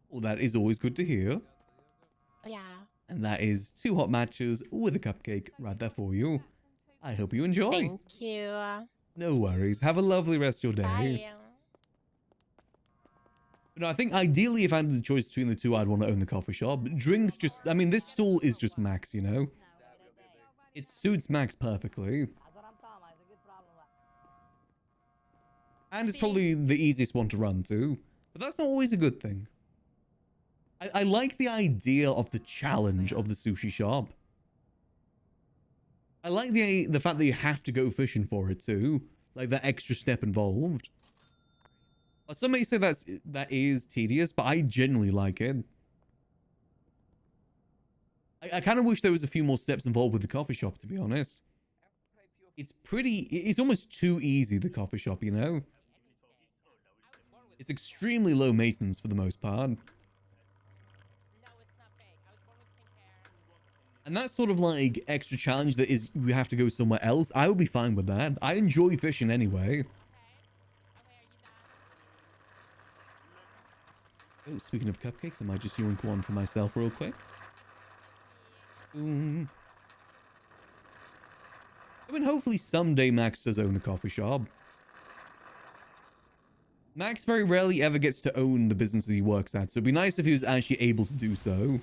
Well, that is always good to hear. Yeah. And that is 2 hot matches with a cupcake right there for you. I hope you enjoy. Thank you. No worries. Have a lovely rest of your day. Bye. No, I think ideally if I had the choice between the 2, I'd want to own the coffee shop. But drinks just... I mean, this stall is just Max, you know? It suits Max perfectly. And it's probably the easiest one to run too. But that's not always a good thing. I like the idea of the challenge of the sushi shop. I like the fact that you have to go fishing for it too. Like that extra step involved. Some may say that is tedious, but I genuinely like it. I kind of wish there was a few more steps involved with the coffee shop, to be honest. It's almost too easy, the coffee shop, you know? It's extremely low maintenance for the most part. And that sort of like extra challenge that is we have to go somewhere else, I would be fine with that. I enjoy fishing anyway. Oh, speaking of cupcakes, I might just yoink one for myself real quick. I mean, hopefully someday Max does own the coffee shop. Max very rarely ever gets to own the businesses he works at, so it'd be nice if he was actually able to do so. You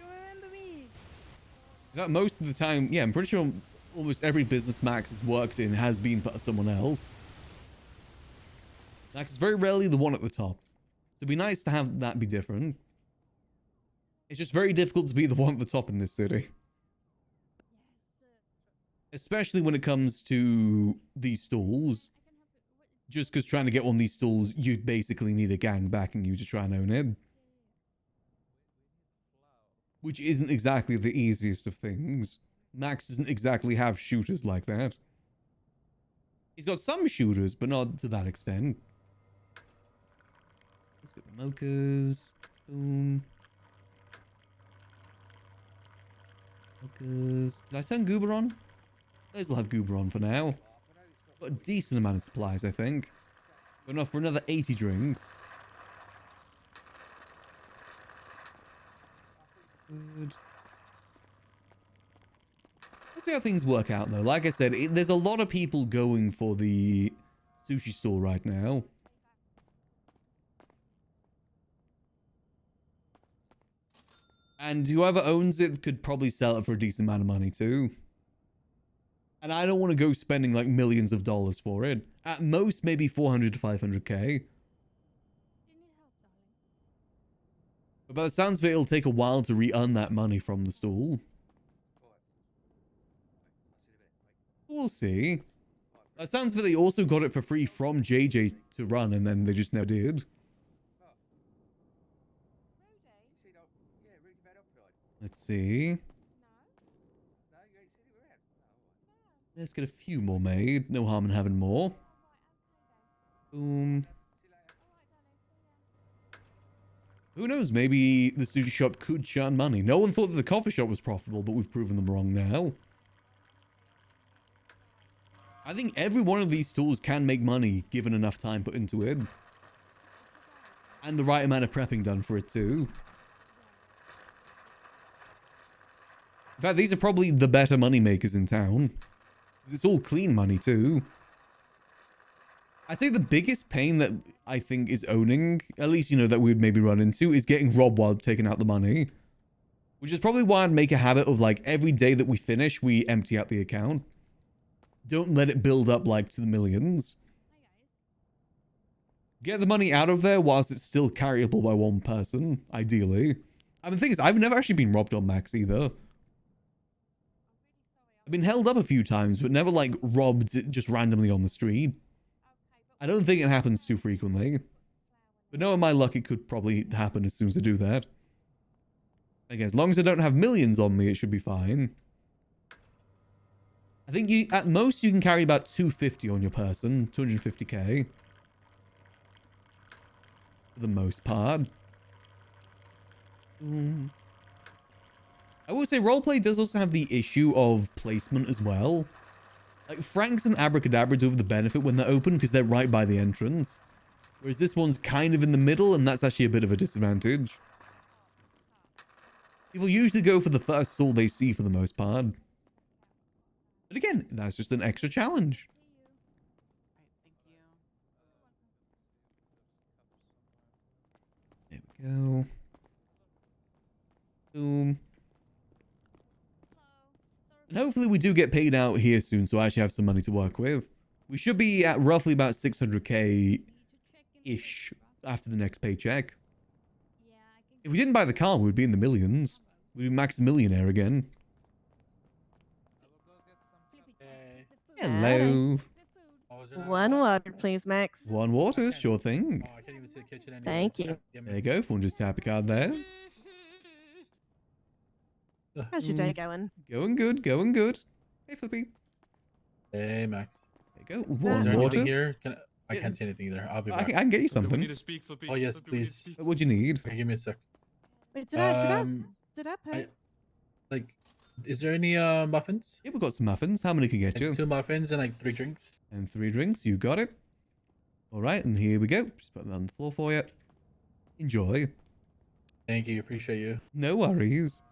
remember me? In fact, most of the time, yeah, I'm pretty sure almost every business Max has worked in has been for someone else. Max is very rarely the one at the top. So it'd be nice to have that be different. It's just very difficult to be the one at the top in this city. Especially when it comes to these stalls. Just because trying to get one of these stalls, you basically need a gang backing you to try and own it. Which isn't exactly the easiest of things. Max doesn't exactly have shooters like that. He's got some shooters, but not to that extent. Let's get the mochas. Boom. Mochas. Did I turn Goober on? Those will have Goober on for now. Got a decent amount of supplies, I think. Got enough for another 80 drinks. Good. Let's see how things work out, though. Like I said, there's a lot of people going for the sushi store right now. And whoever owns it could probably sell it for a decent amount of money, too. And I don't want to go spending like millions of dollars for it. At most, maybe 400 to 500k. But by the sounds of it, it'll take a while to re-earn that money from the stall. We'll see. By the sounds of it, they also got it for free from JJ to run, and then they just never did. Let's see. Let's get a few more made. No harm in having more. Boom. Who knows? Maybe the sushi shop could churn money. No one thought that the coffee shop was profitable, but we've proven them wrong now. I think every one of these stores can make money given enough time put into it. And the right amount of prepping done for it too. In fact, these are probably the better money makers in town. It's all clean money too. I'd say the biggest pain that I think is owning, at least, you know, that we'd maybe run into, is getting robbed while taking out the money. Which is probably why I'd make a habit of, like, every day that we finish, we empty out the account. Don't let it build up, like, to the millions. Get the money out of there whilst it's still carryable by one person, ideally. I mean, the thing is, I've never actually been robbed on Max either. I've been held up a few times, but never, like, robbed just randomly on the street. I don't think it happens too frequently. But knowing my luck, it could probably happen as soon as I do that. Again, as long as I don't have millions on me, it should be fine. I think you, at most, you can carry about 250 on your person. 250k. For the most part. I will say roleplay does also have the issue of placement as well. Like, Franks and Abracadabra do have the benefit when they're open because they're right by the entrance. Whereas this one's kind of in the middle, and that's actually a bit of a disadvantage. People usually go for the first soul they see for the most part. But again, that's just an extra challenge. There we go. Boom. And hopefully we do get paid out here soon, so I actually have some money to work with. We should be at roughly about 600k-ish after the next paycheck. If we didn't buy the car, we'd be in the millions. We'd be Maximillionaire again. Hello. One water, please, Max. One water, sure thing. Oh, I can't even see the kitchen anymore. Thank you. There you go. If one just tap a card there. How's your day going? Going good, going good. Hey, Flippy. Hey, Max. There you go. Is One there water. anything here? I can't see anything either. I'll be I back. can get you something. We need to speak, Flippy. Oh, yes, Flippy, we need to please. speak. What'd you need? Okay, give me a sec. Wait, did I pay? Like, is there any muffins? Yeah, we've got some muffins. How many can get you? 2 muffins and like 3 drinks. And 3 drinks. You got it. All right, and here we go. Just put them on the floor for you. Enjoy. Thank you. Appreciate you. No worries.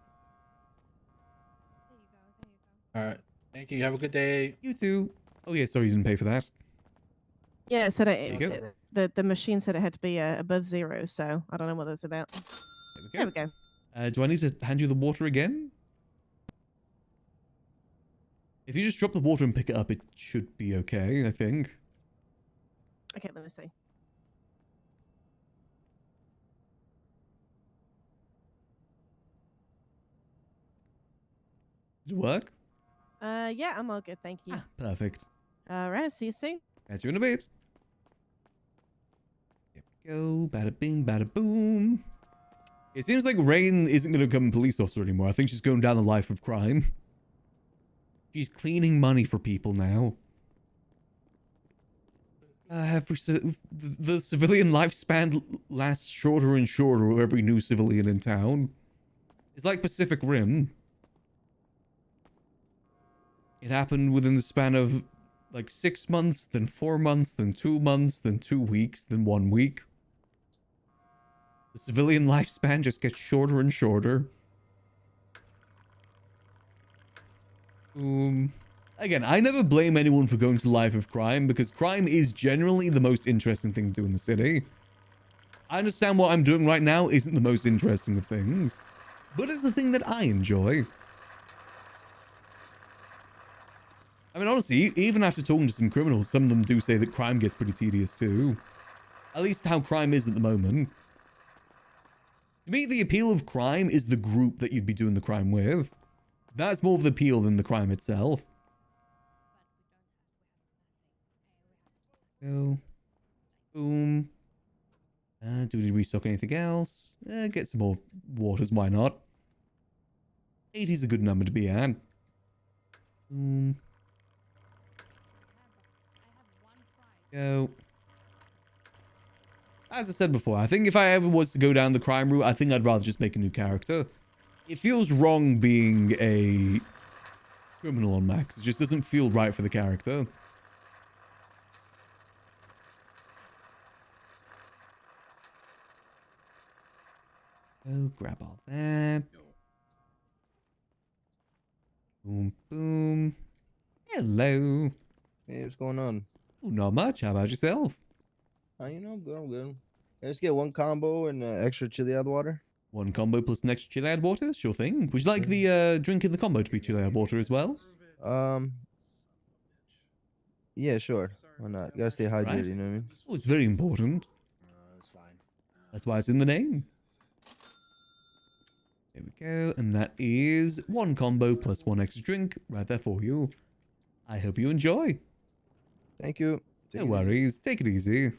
All right. Thank you. Have a good day. You too. Oh yeah, sorry you didn't pay for that. Yeah, it said There you go. the machine said it had to be above 0, so I don't know what that's about. There we go. Do I need to hand you the water again? If you just drop the water and pick it up, it should be okay, I think. Okay, let me see. Did it work? Yeah, I'm all good, thank you. Perfect. All right, see you soon. Catch you in a bit. There we go. Bada bing, bada boom. It seems like Rain isn't going to become a police officer anymore. I think she's going down the life of crime. She's cleaning money for people now. The civilian lifespan lasts shorter and shorter with every new civilian in town. It's like Pacific Rim. It happened within the span of like 6 months, then 4 months, then 2 months, then 2 weeks, then 1 week. The civilian lifespan just gets shorter and shorter. Again, I never blame anyone for going to the life of crime because crime is generally the most interesting thing to do in the city. I understand what I'm doing right now isn't the most interesting of things, but it's the thing that I enjoy. I mean, honestly, even after talking to some criminals, some of them do say that crime gets pretty tedious too. At least how crime is at the moment. To me, the appeal of crime is the group that you'd be doing the crime with. That's more of the appeal than the crime itself. Go. Boom. Do we need to restock anything else? Get some more waters, why not? 80 is a good number to be at. Boom. Go. As I said before, I think if I ever was to go down the crime route, I think I'd rather just make a new character. It feels wrong being a criminal on Max. It just doesn't feel right for the character. Oh, grab all that. Boom, boom. Hello. Hey, what's going on? Oh, not much. How about yourself? You know, I'm good. I'm good. Let's get one combo and extra chili out water. One combo plus an extra chili add water? Sure thing. Would you like the drink in the combo to be chili add water as well? Yeah, sure. Why not? You gotta stay hydrated, Right. you know what I mean? Oh, it's very important. That's fine. That's why it's in the name. There we go. And that is one combo plus one extra drink right there for you. I hope you enjoy. Thank you. No worries. Take it easy.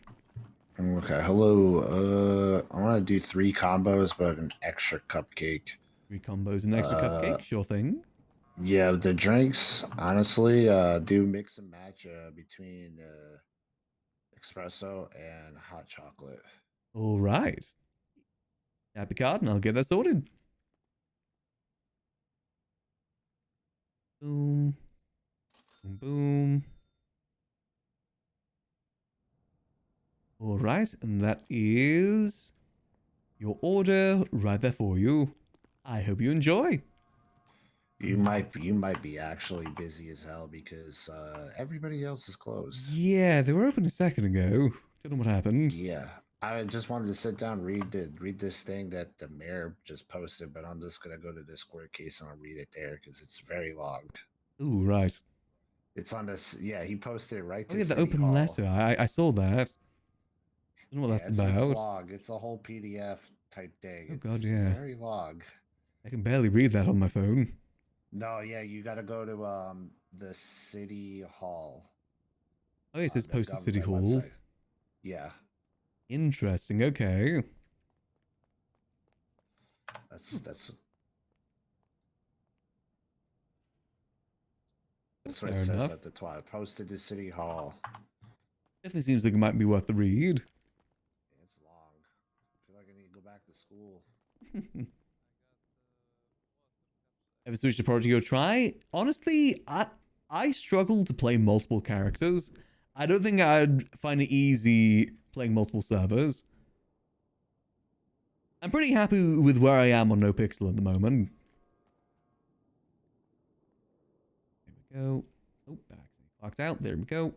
Okay, hello. I want to do 3 combos, but an extra cupcake. 3 combos and extra cupcake? Sure thing. Yeah, the drinks, honestly, do mix and match between espresso and hot chocolate. All right. Tap a card and I'll get that sorted. Boom. Boom, boom. All right, and that is your order right there for you. I hope you enjoy. You might be actually busy as hell because everybody else is closed. Yeah, they were open a second ago. Don't know what happened. Yeah, I just wanted to sit down read this thing that the mayor just posted, but I'm just gonna go to the Square case and I'll read it there because it's very long. Ooh, right. It's on this. Yeah, he posted it right Oh to yeah, the City open Hall. letter. I saw that. Don't know what that's It's about. long. It's a whole PDF type thing. Oh god, It's yeah. very long. I can barely read that on my phone. No, yeah, you got to go to the City Hall. Oh, it says the post to City Hall. government website. Yeah, Interesting. Okay. that's what Fair it says enough. at the top. Posted to City Hall. Definitely seems like it might be worth the read. It's long. I feel like I need to go back to school. Ever switched to Project Go try? Honestly, I struggle to play multiple characters. I don't think I'd find it easy playing multiple servers. I'm pretty happy with where I am on NoPixel at the moment. There we go. Oh, back clocked out. There we go.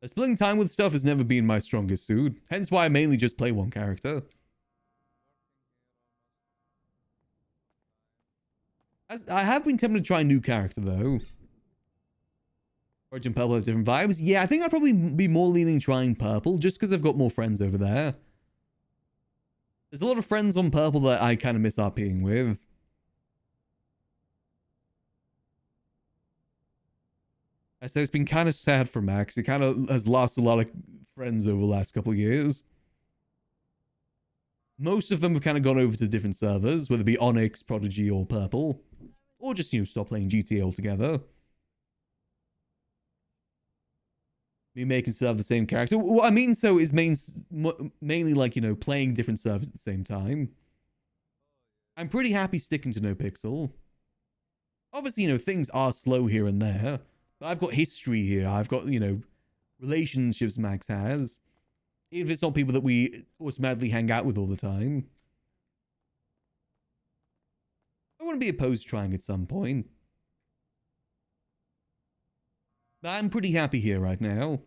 Splitting time with stuff has never been my strongest suit. Hence why I mainly just play one character. I have been tempted to try a new character though. Origin Purple have different vibes. Yeah, I think I'd probably be more leaning trying Purple just because I've got more friends over there. There's a lot of friends on Purple that I kind of miss RPing with. I say it's been kind of sad for Max. He kind of has lost a lot of friends over the last couple of years. Most of them have kind of gone over to different servers, whether it be Onyx, Prodigy, or Purple. Or just, you know, stop playing GTA altogether. Me making serve the same character. What I mean so is mainly like, you know, playing different servers at the same time. I'm pretty happy sticking to NoPixel. Obviously, you know, things are slow here and there. But I've got history here. I've got, you know, relationships Max has. Even if it's not people that we automatically hang out with all the time. I wouldn't be opposed to trying at some point. But I'm pretty happy here right now.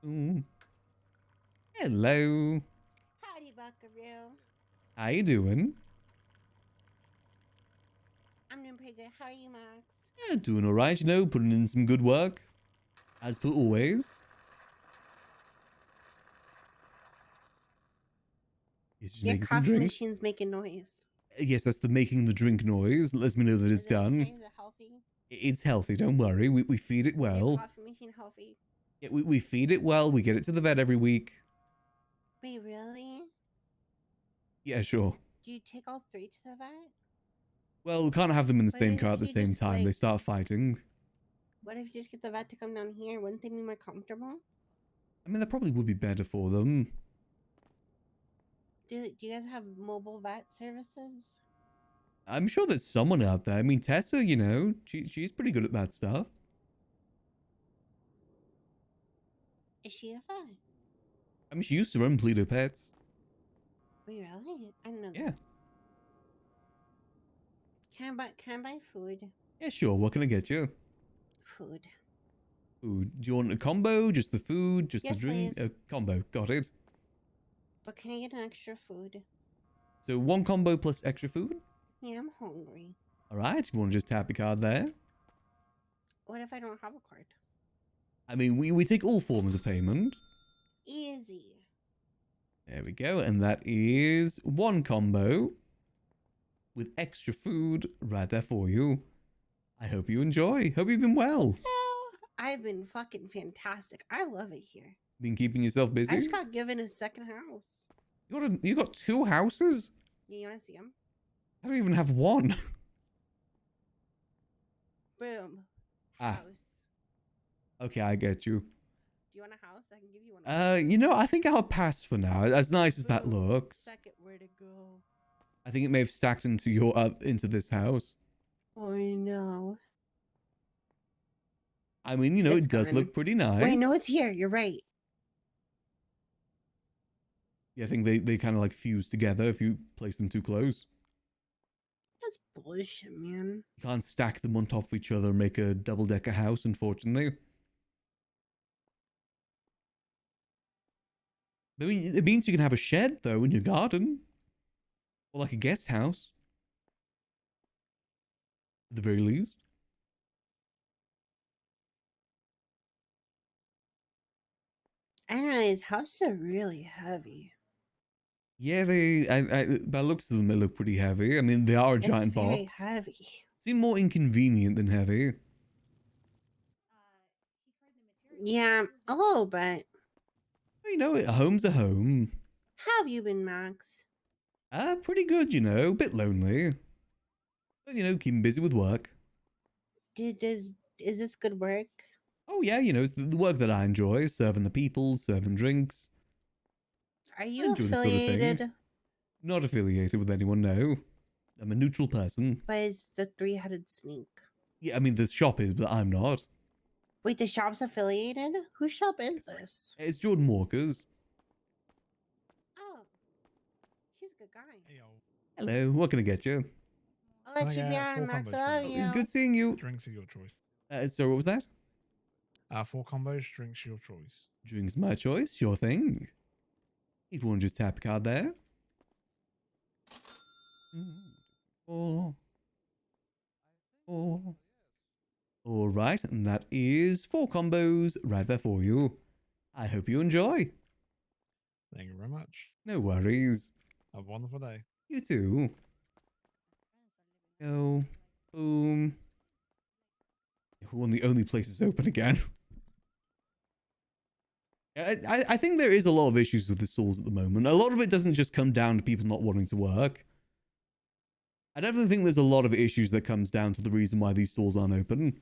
Ooh. Hello. Howdy, Buckaroo. How you doing? I'm doing pretty good. How are you, Max? Yeah, doing alright, you know, putting in some good work. As per always. He's just Your making some coffee drinks. machine's making noise. Yes, that's the making the drink noise. Lets me know that it's done. Is it healthy? It's healthy, don't worry. We feed it Your well. coffee machine healthy? Yeah, we feed it well. We get it to the vet every week. Wait, really? Yeah, sure. Do you take all 3 to the vet? Well, we can't have them in the Why same didn't car at the you same just, time. They like- start fighting. What if you just get the vet to come down here? Wouldn't they be more comfortable? I mean, that probably would be better for them. Do you guys have mobile vet services? I'm sure there's someone out there. I mean, Tessa, you know, she's pretty good at that stuff. Is she a vet? I mean, she used to run Pleato Pets. Wait, really? I didn't know. Yeah. That. Can I buy food? Yeah, sure. What can I get you? Food. Food. Do you want a combo? Just the food? Just Yes, the drink? please. A combo. Got it. But can I get an extra food? So one combo plus extra food? Yeah, I'm hungry. All right. You want to just tap your card there? What if I don't have a card? I mean, we take all forms of payment. Easy. There we go. And that is one combo with extra food right there for you. I hope you enjoy. Hope you've been well. I've been fucking fantastic. I love it here. Been keeping yourself busy? I just got given a second house. You got 2 houses? Yeah, you want to see them? I don't even have one. Boom. Ah. House. Okay, I get you. Do you want a house? I can give you one. You know, I think I'll pass for now. As nice as that looks. Second, where to go? I think it may have stacked into your into this house. Oh no. I mean, you know, It's it does gone. look pretty nice. Wait, no, it's here. You're right. Yeah, I think they kind of like fuse together if you place them too close. That's bullshit, man. You can't stack them on top of each other and make a double-decker house, unfortunately. I mean, it means you can have a shed, though, in your garden. Or like a guest house. At the very least. I didn't realize houses are really heavy. Yeah, by looks of them, they look pretty heavy. I mean, they are a giant It's very box. heavy. Seem more inconvenient than heavy. Yeah, a little bit. You know, a home's a home. How have you been, Max? Pretty good, you know. Bit lonely. But, you know, keeping busy with work. Is this good work? Oh, yeah, you know, it's the work that I enjoy. Serving the people, serving drinks. Are I you enjoy this sort of thing. affiliated? Not affiliated with anyone, no. I'm a neutral person. But is the three-headed snake? Yeah, I mean, the shop is, but I'm not. Wait, the shop's affiliated? Whose shop is this? It's Jordan Walker's. Oh, he's a good guy. Hello, what can I get you? I'll let you be on, Max. I love you. It's good seeing you. Drinks of your choice. So what was that? 4 combos, drinks your choice. Drinks my choice, sure thing. If you want to just tap a card there. All right, and that is 4 combos right there for you. I hope you enjoy. Thank you very much. No worries. Have a wonderful day. You too. Go. Boom. One of the only places open again. I think there is a lot of issues with the stalls at the moment. A lot of it doesn't just come down to people not wanting to work. I definitely think there's a lot of issues that comes down to the reason why these stalls aren't open.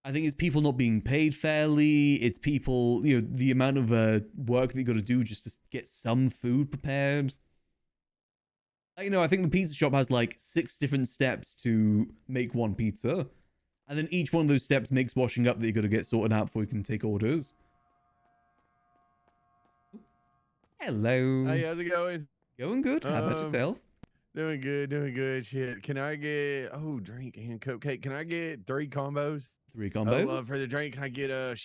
I think it's people not being paid fairly. It's people, you know, the amount of work that you got to do just to get some food prepared. You know, I think the pizza shop has like 6 different steps to make one pizza. And then each one of those steps makes washing up that you got to get sorted out before you can take orders. Hello. Hey, how's it going? Going good. How about yourself? Doing good. Shit. Can I get drink and cupcake? Can I get 3 combos? 3 combos? Oh, for the drink, can I get hot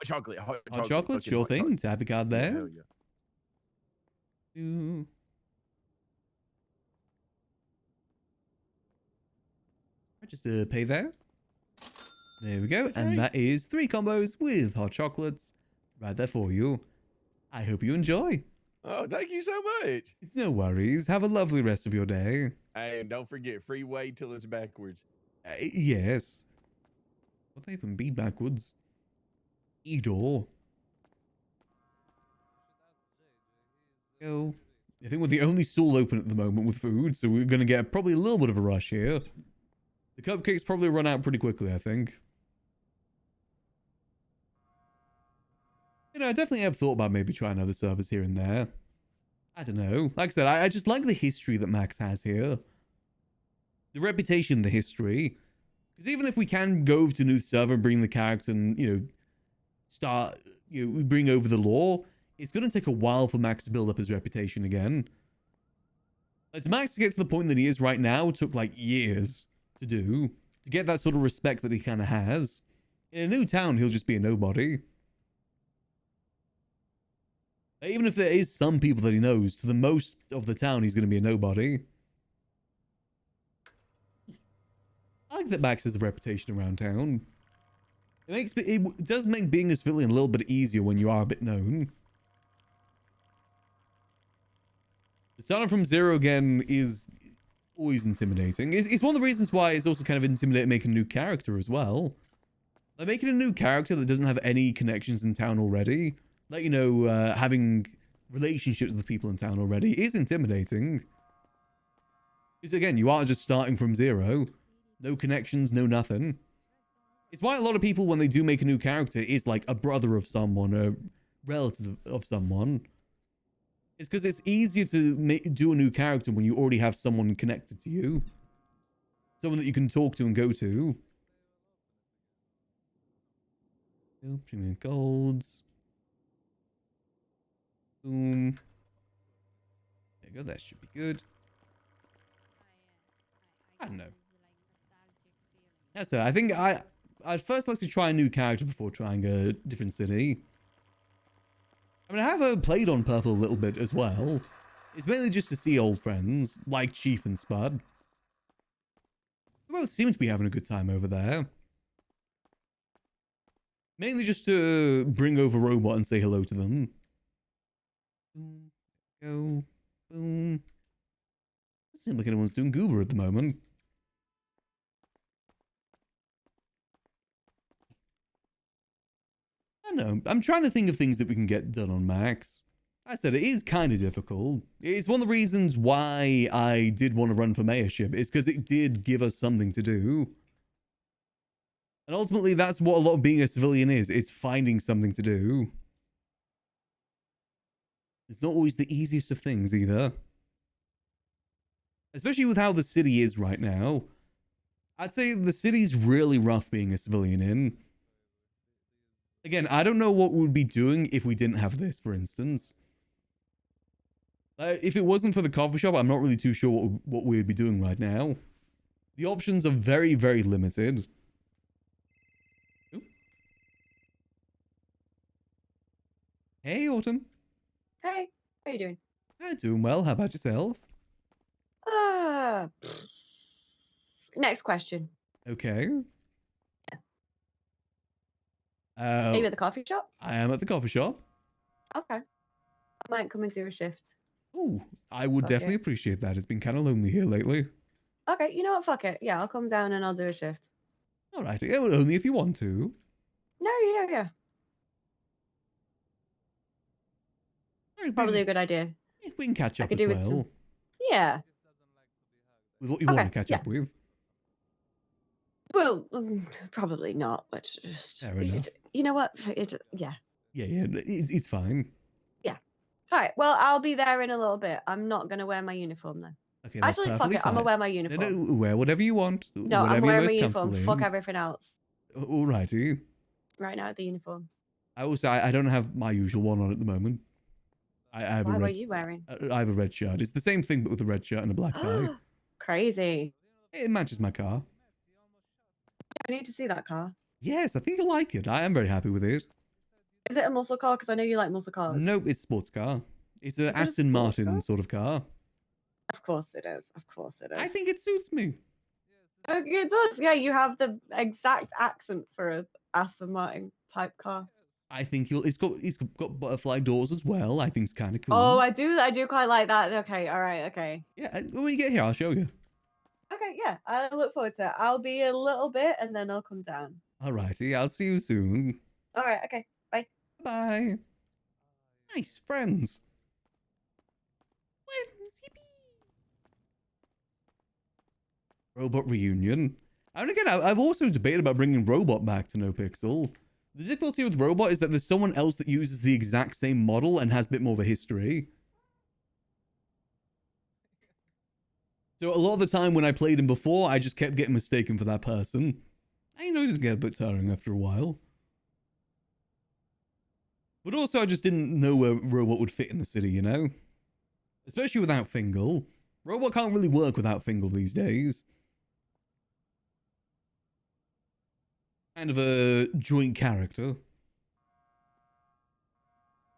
chocolate? Hot chocolate, fucking sure hot thing. chocolate. Tap a card there. Hell yeah. Ooh. Just pay there. There we go. And that is 3 combos with hot chocolates right there for you. I hope you enjoy. Oh, thank you so much. It's no worries. Have a lovely rest of your day. Hey, and don't forget, freeway till it's backwards. Yes. Would they even be backwards? E-door. Go. I think we're the only stall open at the moment with food, so we're going to get probably a little bit of a rush here. The cupcakes probably run out pretty quickly, I think. You know, I definitely have thought about maybe trying other servers here and there. I don't know. Like I said, I just like the history that Max has here. The reputation, the history. Because even if we can go over to a new server and bring the character and, you know, start, you know, bring over the lore, it's going to take a while for Max to build up his reputation again. Like, for Max to get to the point that he is right now took like years to do. To get that sort of respect that he kind of has. In a new town, he'll just be a nobody. Even if there is some people that he knows, to the most of the town, he's going to be a nobody. I like that Max has a reputation around town. It does make being a civilian a little bit easier when you are a bit known. Starting from zero again is always intimidating. It's one of the reasons why it's also kind of intimidating making a new character as well. Like making a new character that doesn't have any connections in town already. Like, you know, having relationships with people in town already is intimidating. Because again, you are just starting from zero. No connections, no nothing. It's why a lot of people, when they do make a new character, is like a brother of someone, a relative of someone. It's because it's easier to do a new character when you already have someone connected to you. Someone that you can talk to and go to. Premium golds. Boom. There you go, that should be good. I don't know. That's it. I think I'd first like to try a new character before trying a different city. I mean, I have played on Purple a little bit as well. It's mainly just to see old friends, like Chief and Spud. We both seem to be having a good time over there. Mainly just to bring over Robot and say hello to them. Boom. Go. Boom. Doesn't seem like anyone's doing Goober at the moment. I don't know. I'm trying to think of things that we can get done on Max. I said it is kind of difficult. It's one of the reasons why I did want to run for mayorship. Is because it did give us something to do. And ultimately, that's what a lot of being a civilian is. It's finding something to do. It's not always the easiest of things either. Especially with how the city is right now. I'd say the city's really rough being a civilian in. Again, I don't know what we would be doing if we didn't have this, for instance. If it wasn't for the coffee shop, I'm not really too sure what we would be doing right now. The options are very, very limited. Ooh. Hey, Autumn. Hey, how you doing? I'm doing well. How about yourself? Next question. Okay. Are you at the coffee shop? I am at the coffee shop. Okay. I might come and do a shift. Ooh, I would Fuck definitely it. appreciate that. It's been kind of lonely here lately. Okay, you know what? Fuck it. Yeah, I'll come down and I'll do a shift. All right. Yeah, well, only if you want to. No, yeah. Probably a good idea. We can catch I up could as do with well. some. Yeah. With what you Okay, want to catch yeah. up with. Well, probably not. But just Fair enough. you know what? Yeah. Yeah, it's fine. Yeah. All right. Well, I'll be there in a little bit. I'm not gonna wear my uniform though. Okay, that's Actually, fuck perfectly it. I'm gonna fine. wear my No, uniform. no, wear whatever you want. No, whatever I'm you're wearing my most uniform. comfortable Fuck in. everything else. Alrighty. Right now, the uniform. I don't have my usual one on at the moment. I have Why a were red. you wearing? I have a red shirt. It's the same thing, but with a red shirt and a black tie. Crazy. It matches my car. I need to see that car. Yes, I think you'll like it. I am very happy with it. Is it a muscle car? Because I know you like muscle cars. Nope, it's sports car. It's Is an it a Aston sports Martin car? sort of car. Of course it is. Of course it is. I think it suits me. Okay, it does. Yeah, you have the exact accent for a Aston Martin type car. I think it's got butterfly doors as well. I think it's kind of cool. Oh, I do quite like that. Okay, all right, okay. Yeah, when you get here, I'll show you. Okay, yeah, I look forward to it. I'll be a little bit and then I'll come down. Alrighty, I'll see you soon. All right, okay, bye. Bye. Nice friends. Robot reunion. And again, I've also debated about bringing Robot back to NoPixel. The difficulty with Robot is that there's someone else that uses the exact same model and has a bit more of a history. So a lot of the time when I played him before, I just kept getting mistaken for that person. I know it just get a bit tiring after a while. But also I just didn't know where Robot would fit in the city, you know? Especially without Fingal. Robot can't really work without Fingal these days. Kind of a joint character.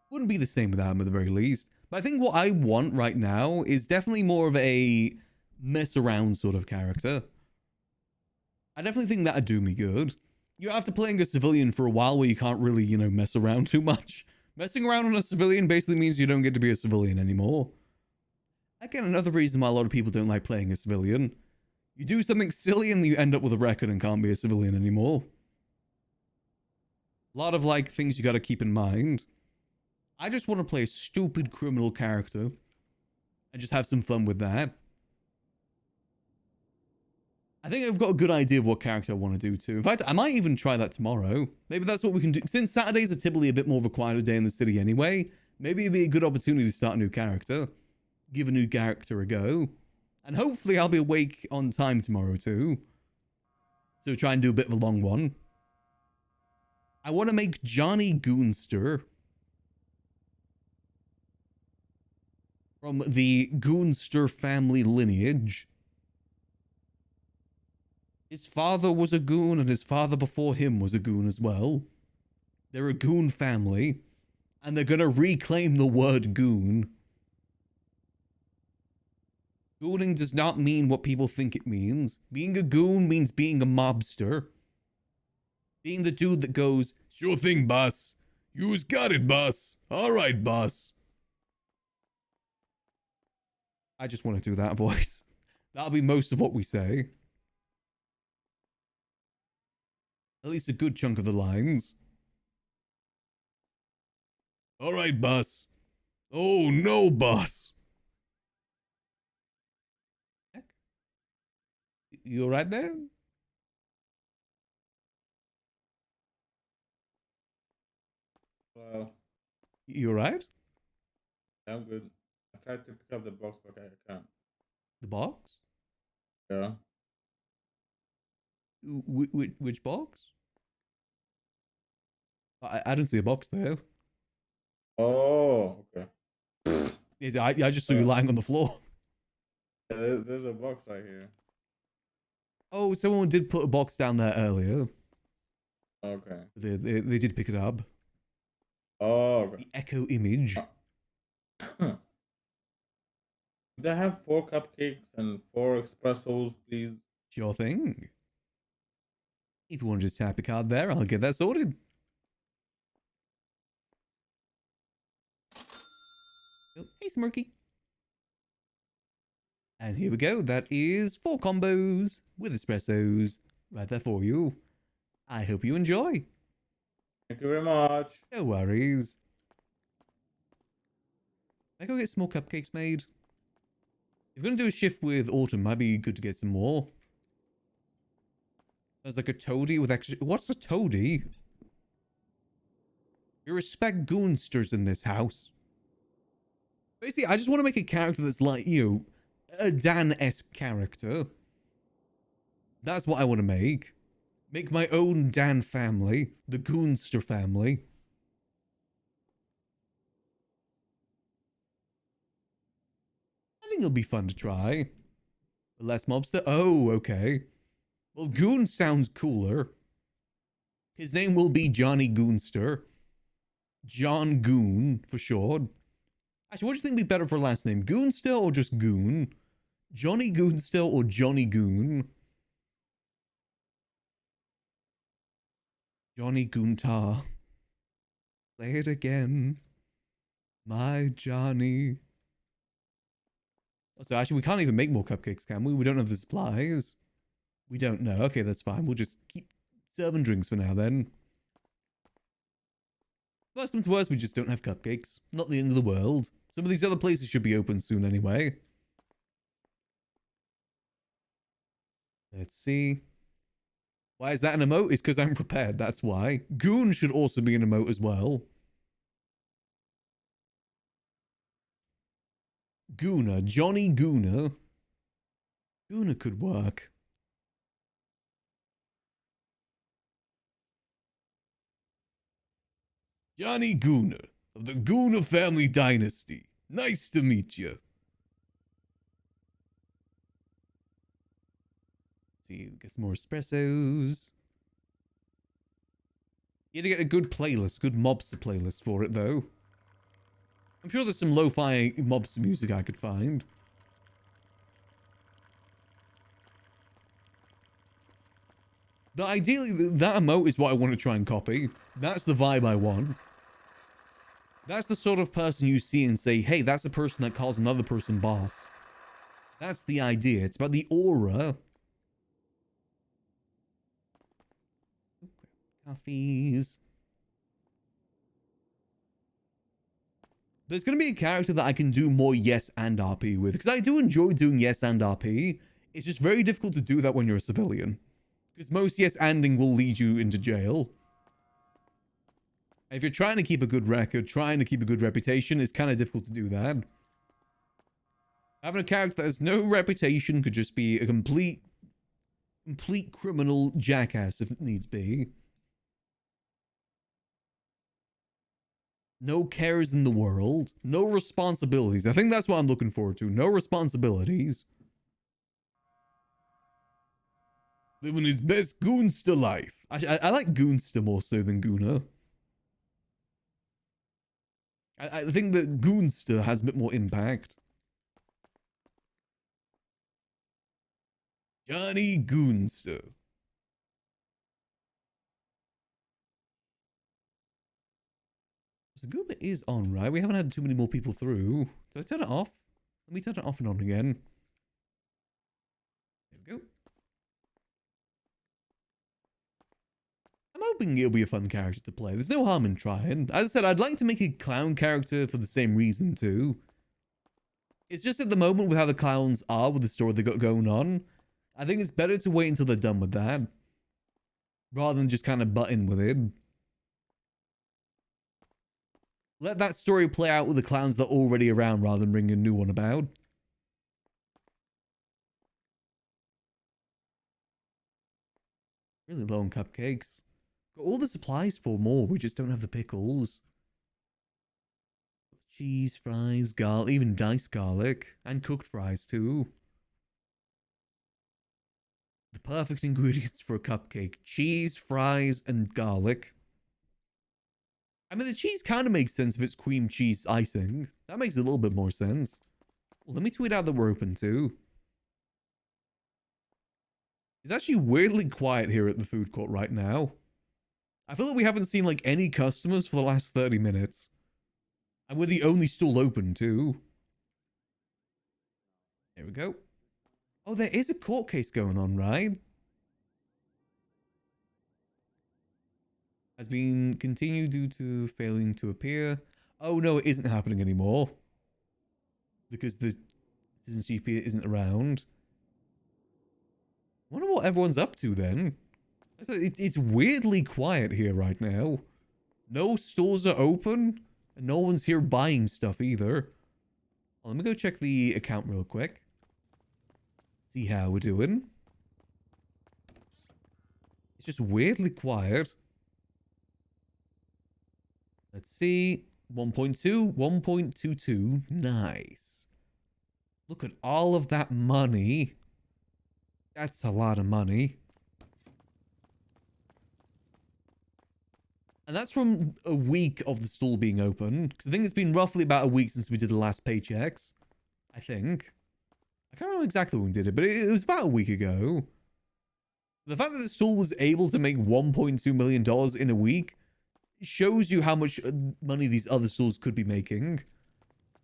Wouldn't be the same without him at the very least. But I think what I want right now is definitely more of a mess around sort of character. I definitely think that'd do me good. You're after playing a civilian for a while where you can't really, you know, mess around too much. Messing around on a civilian basically means you don't get to be a civilian anymore. Again, another reason why a lot of people don't like playing a civilian. You do something silly and you end up with a record and can't be a civilian anymore. A lot of, like, things you gotta keep in mind. I just want to play a stupid criminal character and just have some fun with that. I think I've got a good idea of what character I want to do too. In fact, I might even try that tomorrow. Maybe that's what we can do. Since Saturdays are typically a bit more of a quieter day in the city anyway, maybe it'd be a good opportunity to start a new character. Give a new character a go. And hopefully I'll be awake on time tomorrow too. So try and do a bit of a long one. I want to make Johnny Goonster from the Goonster family lineage. His father was a goon and his father before him was a goon as well. They're a goon family and they're gonna reclaim the word goon. Gooning does not mean what people think it means. Being a goon means being a mobster. Being the dude that goes, sure thing, boss. You's got it, boss. All right, boss. I just want to do that voice. That'll be most of what we say. At least a good chunk of the lines. All right, boss. Oh, no, boss. You all right there? Well, You all right? I'm good. I tried to pick up the box, but I can't. The box? Yeah. Which box? I don't see a box there. Oh, okay. Yeah, I just saw you lying on the floor. Yeah, there's a box right here. Oh, someone did put a box down there earlier. Okay. They did pick it up. Oh, okay. The echo image. Could I have 4 cupcakes and 4 espressos, please? Sure thing. If you want to just tap a card there, I'll get that sorted. Oh, hey, Smirky. And here we go. That is 4 combos with espressos right there for you. I hope you enjoy. Thank you very much. No worries. I go get some more cupcakes made. If you're going to do a shift with Autumn, might be good to get some more. There's like a toady with extra... What's a toady? You respect goonsters in this house. Basically, I just want to make a character that's like, you know, a Dan-esque character. That's what I want to make. Make my own Dan family. The Goonster family. I think it'll be fun to try. Less mobster? Oh, okay. Well, Goon sounds cooler. His name will be Johnny Goonster. John Goon, for short. Actually, what do you think would be better for last name? Goonster or just Goon? Johnny Goonster or Johnny Goon? Johnny Goontar. Play it again. My Johnny. So actually, we can't even make more cupcakes, can we? We don't have the supplies. We don't know. Okay, that's fine. We'll just keep serving drinks for now, then. Worst comes to worst, we just don't have cupcakes. Not the end of the world. Some of these other places should be open soon anyway. Let's see. Why is that an emote? It's because I'm prepared, that's why. Goon should also be an emote as well. Gooner, Johnny Gooner. Gooner could work. Johnny Gooner of the Gooner family dynasty. Nice to meet you. See, get some more espressos. You had to get a good playlist, good mobster playlist for it though. I'm sure there's some lo-fi mobster music I could find. But ideally, that emote is what I want to try and copy. That's the vibe I want. That's the sort of person you see and say, hey, that's a person that calls another person boss. That's the idea. It's about the aura. Coffees. There's going to be a character that I can do more yes and RP with. Because I do enjoy doing yes and RP. It's just very difficult to do that when you're a civilian. Because most yes anding will lead you into jail. And if you're trying to keep a good record, trying to keep a good reputation, it's kind of difficult to do that. Having a character that has no reputation could just be a complete criminal jackass if it needs be. No cares in the world. No responsibilities. I think that's what I'm looking forward to. No responsibilities. Living his best Goonster life. I like Goonster more so than Gooner. I think that Goonster has a bit more impact. Johnny Goonster. So Goober is on, right? We haven't had too many more people through. Did I turn it off? Let me turn it off and on again. There we go. I'm hoping it'll be a fun character to play. There's no harm in trying. As I said, I'd like to make a clown character for the same reason too. It's just at the moment with how the clowns are with the story they got going on, I think it's better to wait until they're done with that. Rather than just kind of butt in with it. Let that story play out with the clowns that are already around rather than bring a new one about. Really low on cupcakes. Got all the supplies for more, we just don't have the pickles. Cheese, fries, garlic, even diced garlic. And cooked fries too. The perfect ingredients for a cupcake. Cheese, fries, and garlic. I mean, the cheese kind of makes sense if it's cream cheese icing. That makes a little bit more sense. Well, let me tweet out that we're open too. It's actually weirdly quiet here at the food court right now. I feel like we haven't seen like any customers for the last 30 minutes. And we're the only stall open too. There we go. Oh, there is a court case going on, right? Has been continued due to failing to appear. Oh no, it isn't happening anymore. Because the citizenship isn't around. I wonder what everyone's up to then. It's weirdly quiet here right now. No stores are open. And no one's here buying stuff either. Well, let me go check the account real quick. See how we're doing. It's just weirdly quiet. Let's see. 1.2, 1.22. Nice. Look at all of that money. That's a lot of money. And that's from a week of the stall being open. Because I think it's been roughly about a week since we did the last paychecks. I think. I can't remember exactly when we did it, but it was about a week ago. The fact that the stall was able to make $1.2 million in a week shows you how much money these other stalls could be making.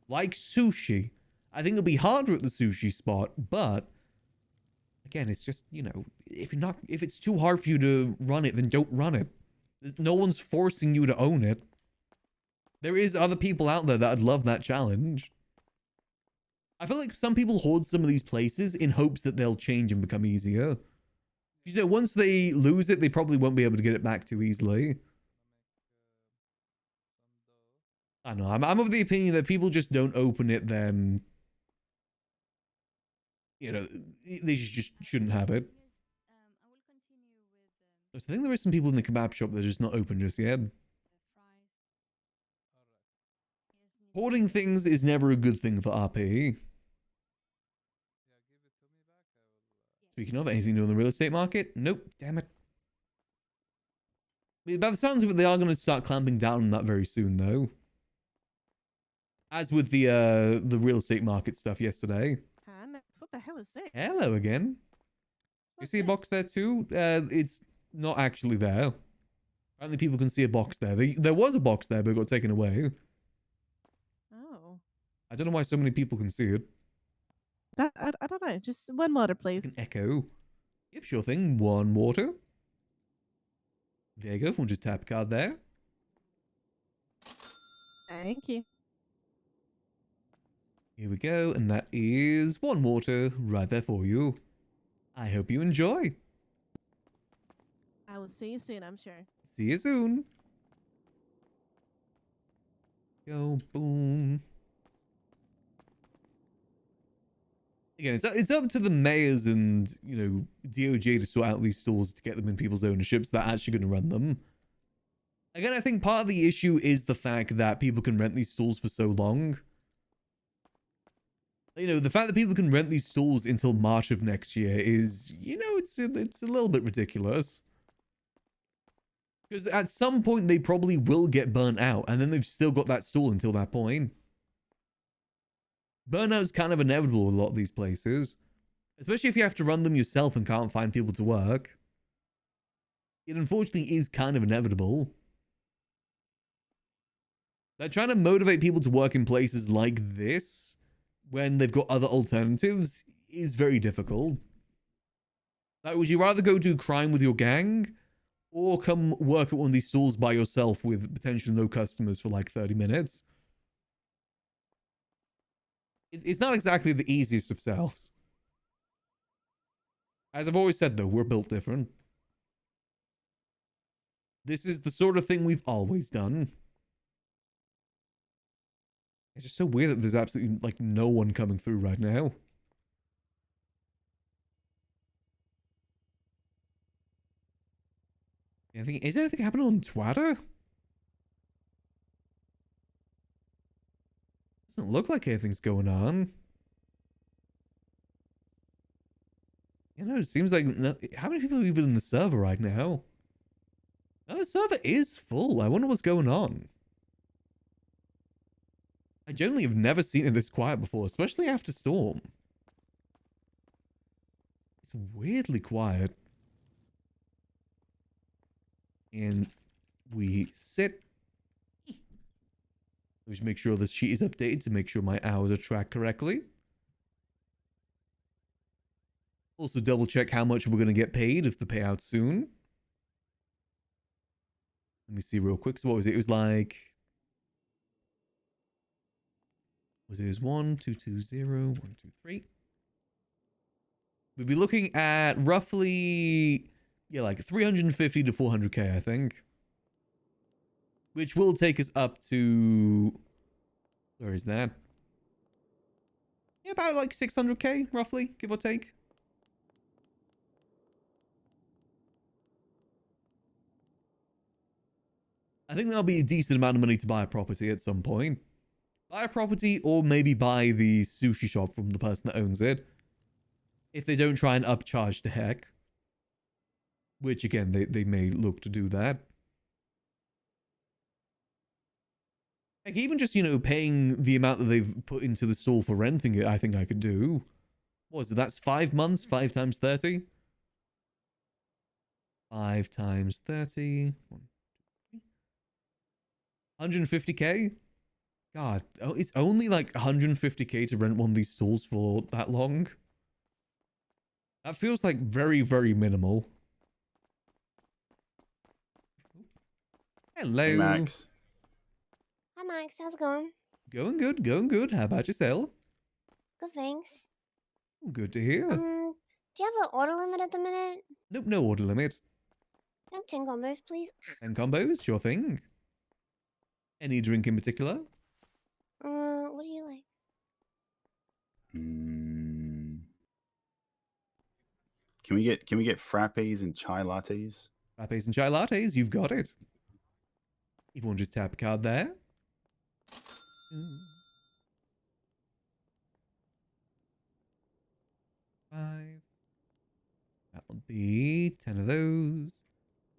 Like sushi. I think it'll be harder at the sushi spot, but again, it's just, you know, if it's too hard for you to run it, then don't run it. No one's forcing you to own it. There is other people out there that'd love that challenge. I feel like some people hoard some of these places in hopes that they'll change and become easier. You know, once they lose it, they probably won't be able to get it back too easily. I know. I'm of the opinion that people just don't open it, then you know they just shouldn't have it. So I think there is some people in the kebab shop that are just not open just yet. Hoarding things is never a good thing for RP. Speaking of, anything new on the real estate market? Nope, damn it. By the sounds of it, they are going to start clamping down on that very soon, though. As with the real estate market stuff yesterday. What the hell is this? Hello again. You see a box there too? It's not actually there. Apparently people can see a box there. There was a box there, but it got taken away. Oh. I don't know why so many people can see it. I don't know. Just one water, please. An echo. Yep, sure thing. One water. There you go. We'll just tap card there. Thank you. Here we go. And that is one water right there for you. I hope you enjoy. I will see you soon, I'm sure. See you soon. Go, boom. Again, it's up to the mayors and, you know, DOJ to sort out these stores to get them in people's ownerships that are actually going to run them. Again, I think part of the issue is the fact that people can rent these stores for so long. You know, the fact that people can rent these stores until March of next year is, you know, it's a little bit ridiculous. Because at some point they probably will get burnt out, and then they've still got that stall until that point. Burnout's kind of inevitable with a lot of these places. Especially if you have to run them yourself and can't find people to work. It unfortunately is kind of inevitable. They're trying to motivate people to work in places like this when they've got other alternatives is very difficult. Like, would you rather go do crime with your gang or come work at one of these stalls by yourself with potentially no customers for like 30 minutes? It's not exactly the easiest of sells. As I've always said, though, we're built different. This is the sort of thing we've always done. It's just so weird that there's absolutely, like, no one coming through right now. Is there anything happening on Twitter? Doesn't look like anything's going on. You know, it seems like... how many people are even in the server right now? No, the server is full. I wonder what's going on. I generally have never seen it this quiet before, especially after Storm. It's weirdly quiet. And we sit. We should make sure this sheet is updated to make sure my hours are tracked correctly. Also double check how much we're going to get paid if the payout's soon. Let me see real quick. So what was it? It was like... was it 1220 123? We'd be looking at roughly, yeah, like 350 to 400k, I think. Which will take us up to, where is that? Yeah, about like 600k, roughly, give or take. I think that'll be a decent amount of money to buy a property at some point. Buy a property or maybe buy the sushi shop from the person that owns it. If they don't try and upcharge the heck. Which, again, they may look to do that. Like, even just, you know, paying the amount that they've put into the stall for renting it, I think I could do. What is it? That's 5 months? 5 times 30? 5 times 30. 150k? God, it's only like 150k to rent one of these stalls for that long. That feels like very, very minimal. Hello. Hey, Max. Hi, Max. How's it going? Going good, going good. How about yourself? Good, thanks. Good to hear. Do you have an order limit at the minute? Nope, no order limit. I have 10 combos, please. And combos, sure thing. Any drink in particular? What do you like? Can we get frappes and chai lattes? Frappes and chai lattes, you've got it. If you want to just tap a card there. 5. That'll be 10 of those.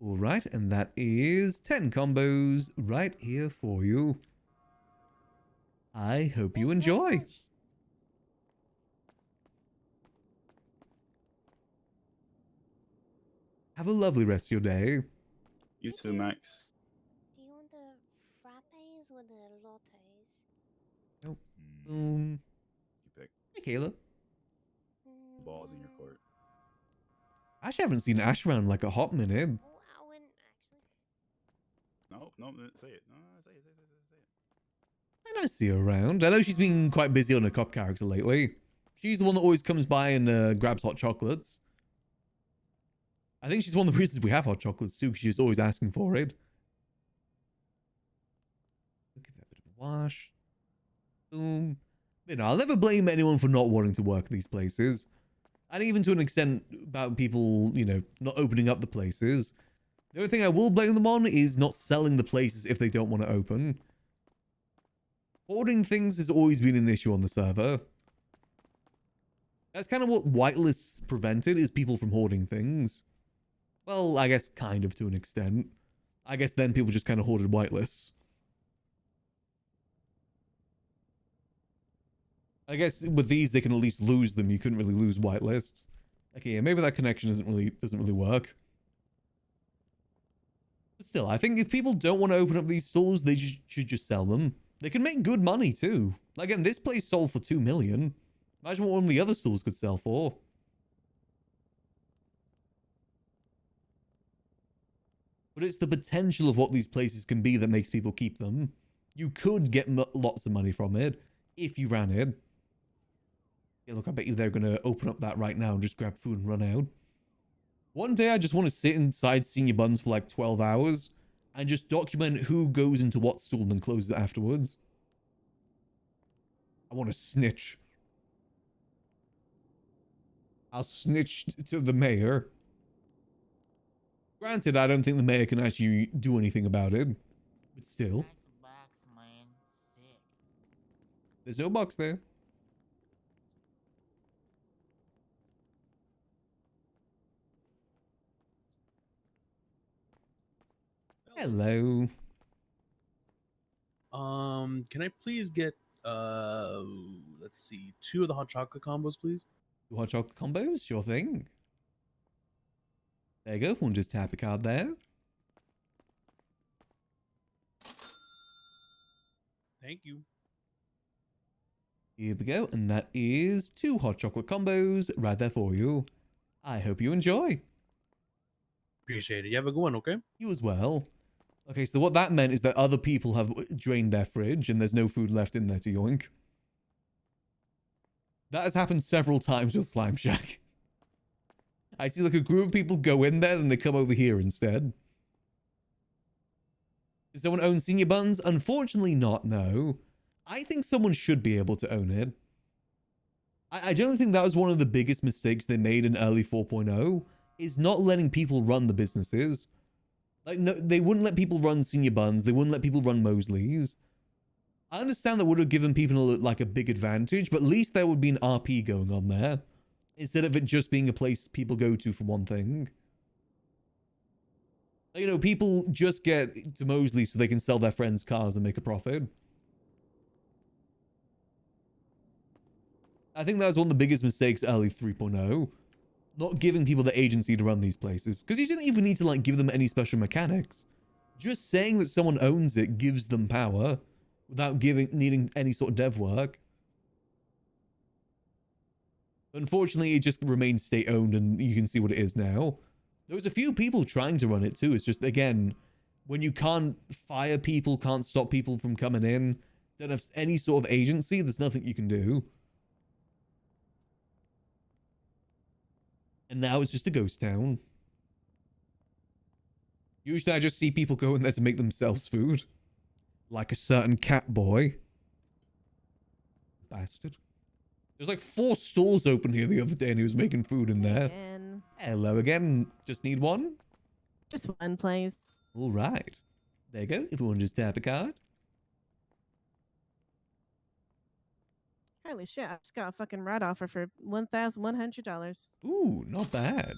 All right, and that is 10 combos right here for you. I hope you enjoy. Have a lovely rest of your day. You too, Max. Do you want the frappes or the lattes? Nope. You pick. Hey, Kayla. Balls in your court. I actually haven't seen Ash around like a hot minute. Oh, I wouldn't actually. No, say it. No, say it. And I see her around. I know she's been quite busy on her cop character lately. She's the one that always comes by and grabs hot chocolates. I think she's one of the reasons we have hot chocolates too, because she's always asking for it. Give that a bit of a wash. Boom. You know, I'll never blame anyone for not wanting to work at these places. And even to an extent about people, you know, not opening up the places. The only thing I will blame them on is not selling the places if they don't want to open. Hoarding things has always been an issue on the server. That's kind of what whitelists prevented, is people from hoarding things. Well, I guess kind of to an extent. I guess then people just kind of hoarded whitelists. I guess with these they can at least lose them. You couldn't really lose whitelists. Okay, yeah, maybe that connection doesn't really work. But still, I think if people don't want to open up these stores, they should just sell them. They can make good money too. Like, again, this place sold for 2 million. Imagine what one of the other stores could sell for. But it's the potential of what these places can be that makes people keep them. You could get lots of money from it if you ran it. Yeah, look, I bet you they're going to open up that right now and just grab food and run out. One day I just want to sit inside Senior Buns for like 12 hours and just document who goes into what stall and then close it afterwards. I want to snitch. I'll snitch to the mayor. Granted, I don't think the mayor can actually do anything about it. But still. There's no box there. Hello. Can I please get let's see, 2 of the hot chocolate combos, please? 2 hot chocolate combos? Sure thing. There you go. We'll just tap a card there. Thank you. Here we go. And that is 2 hot chocolate combos right there for you. I hope you enjoy. Appreciate it. You have a good one, okay? You as well. Okay, so what that meant is that other people have drained their fridge and there's no food left in there to yoink. That has happened several times with Slime Shack. I see like a group of people go in there and they come over here instead. Does someone own Senior Buns? Unfortunately not, no. I think someone should be able to own it. I generally think that was one of the biggest mistakes they made in early 4.0, is not letting people run the businesses. Like, no, they wouldn't let people run Senior Buns. They wouldn't let people run Mosley's. I understand that would have given people like a big advantage, but at least there would be an RP going on there, instead of it just being a place people go to for one thing. You know, people just get to Mosley so they can sell their friends' cars and make a profit. I think that was one of the biggest mistakes early 3.0. Not giving people the agency to run these places. Because you didn't even need to like give them any special mechanics. Just saying that someone owns it gives them power without needing any sort of dev work. Unfortunately, it just remains state-owned and you can see what it is now. There was a few people trying to run it too. It's just, again, when you can't fire people, can't stop people from coming in, don't have any sort of agency, there's nothing you can do. And now it's just a ghost town. Usually I just see people go in there to make themselves food. Like a certain cat boy. Bastard. There's like 4 stalls open here the other day and he was making food in there. Again. Hello again. Just need one? Just one, please. All right. There you go. Everyone just tap a card. Holy shit, I just got a fucking ride offer for $1,100. Ooh, not bad.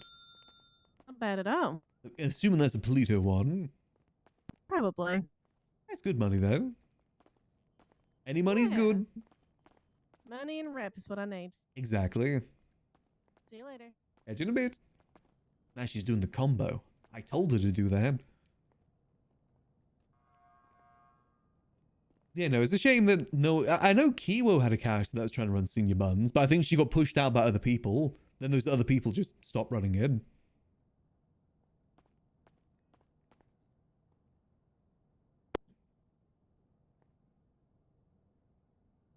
Not bad at all. Assuming that's a Polito one. Probably. That's good money though. Any money's good. Money and rep is what I need. Exactly. See you later. Catch you in a bit. Now she's doing the combo. I told her to do that. Yeah, no, it's a shame that I know Kiwo had a character that was trying to run Senior Buns, but I think she got pushed out by other people. Then those other people just stopped running in.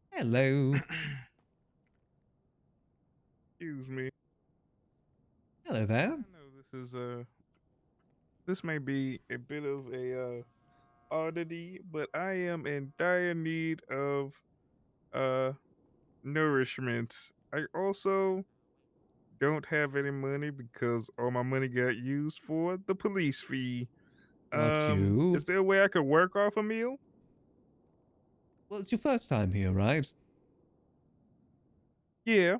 Hello. Excuse me. Hello there. I know this is this may be a bit of a oddity, but I am in dire need of nourishment. I also don't have any money because all my money got used for the police fee. Got you. Is there a way I could work off a meal? Well, it's your first time here, right? Yeah.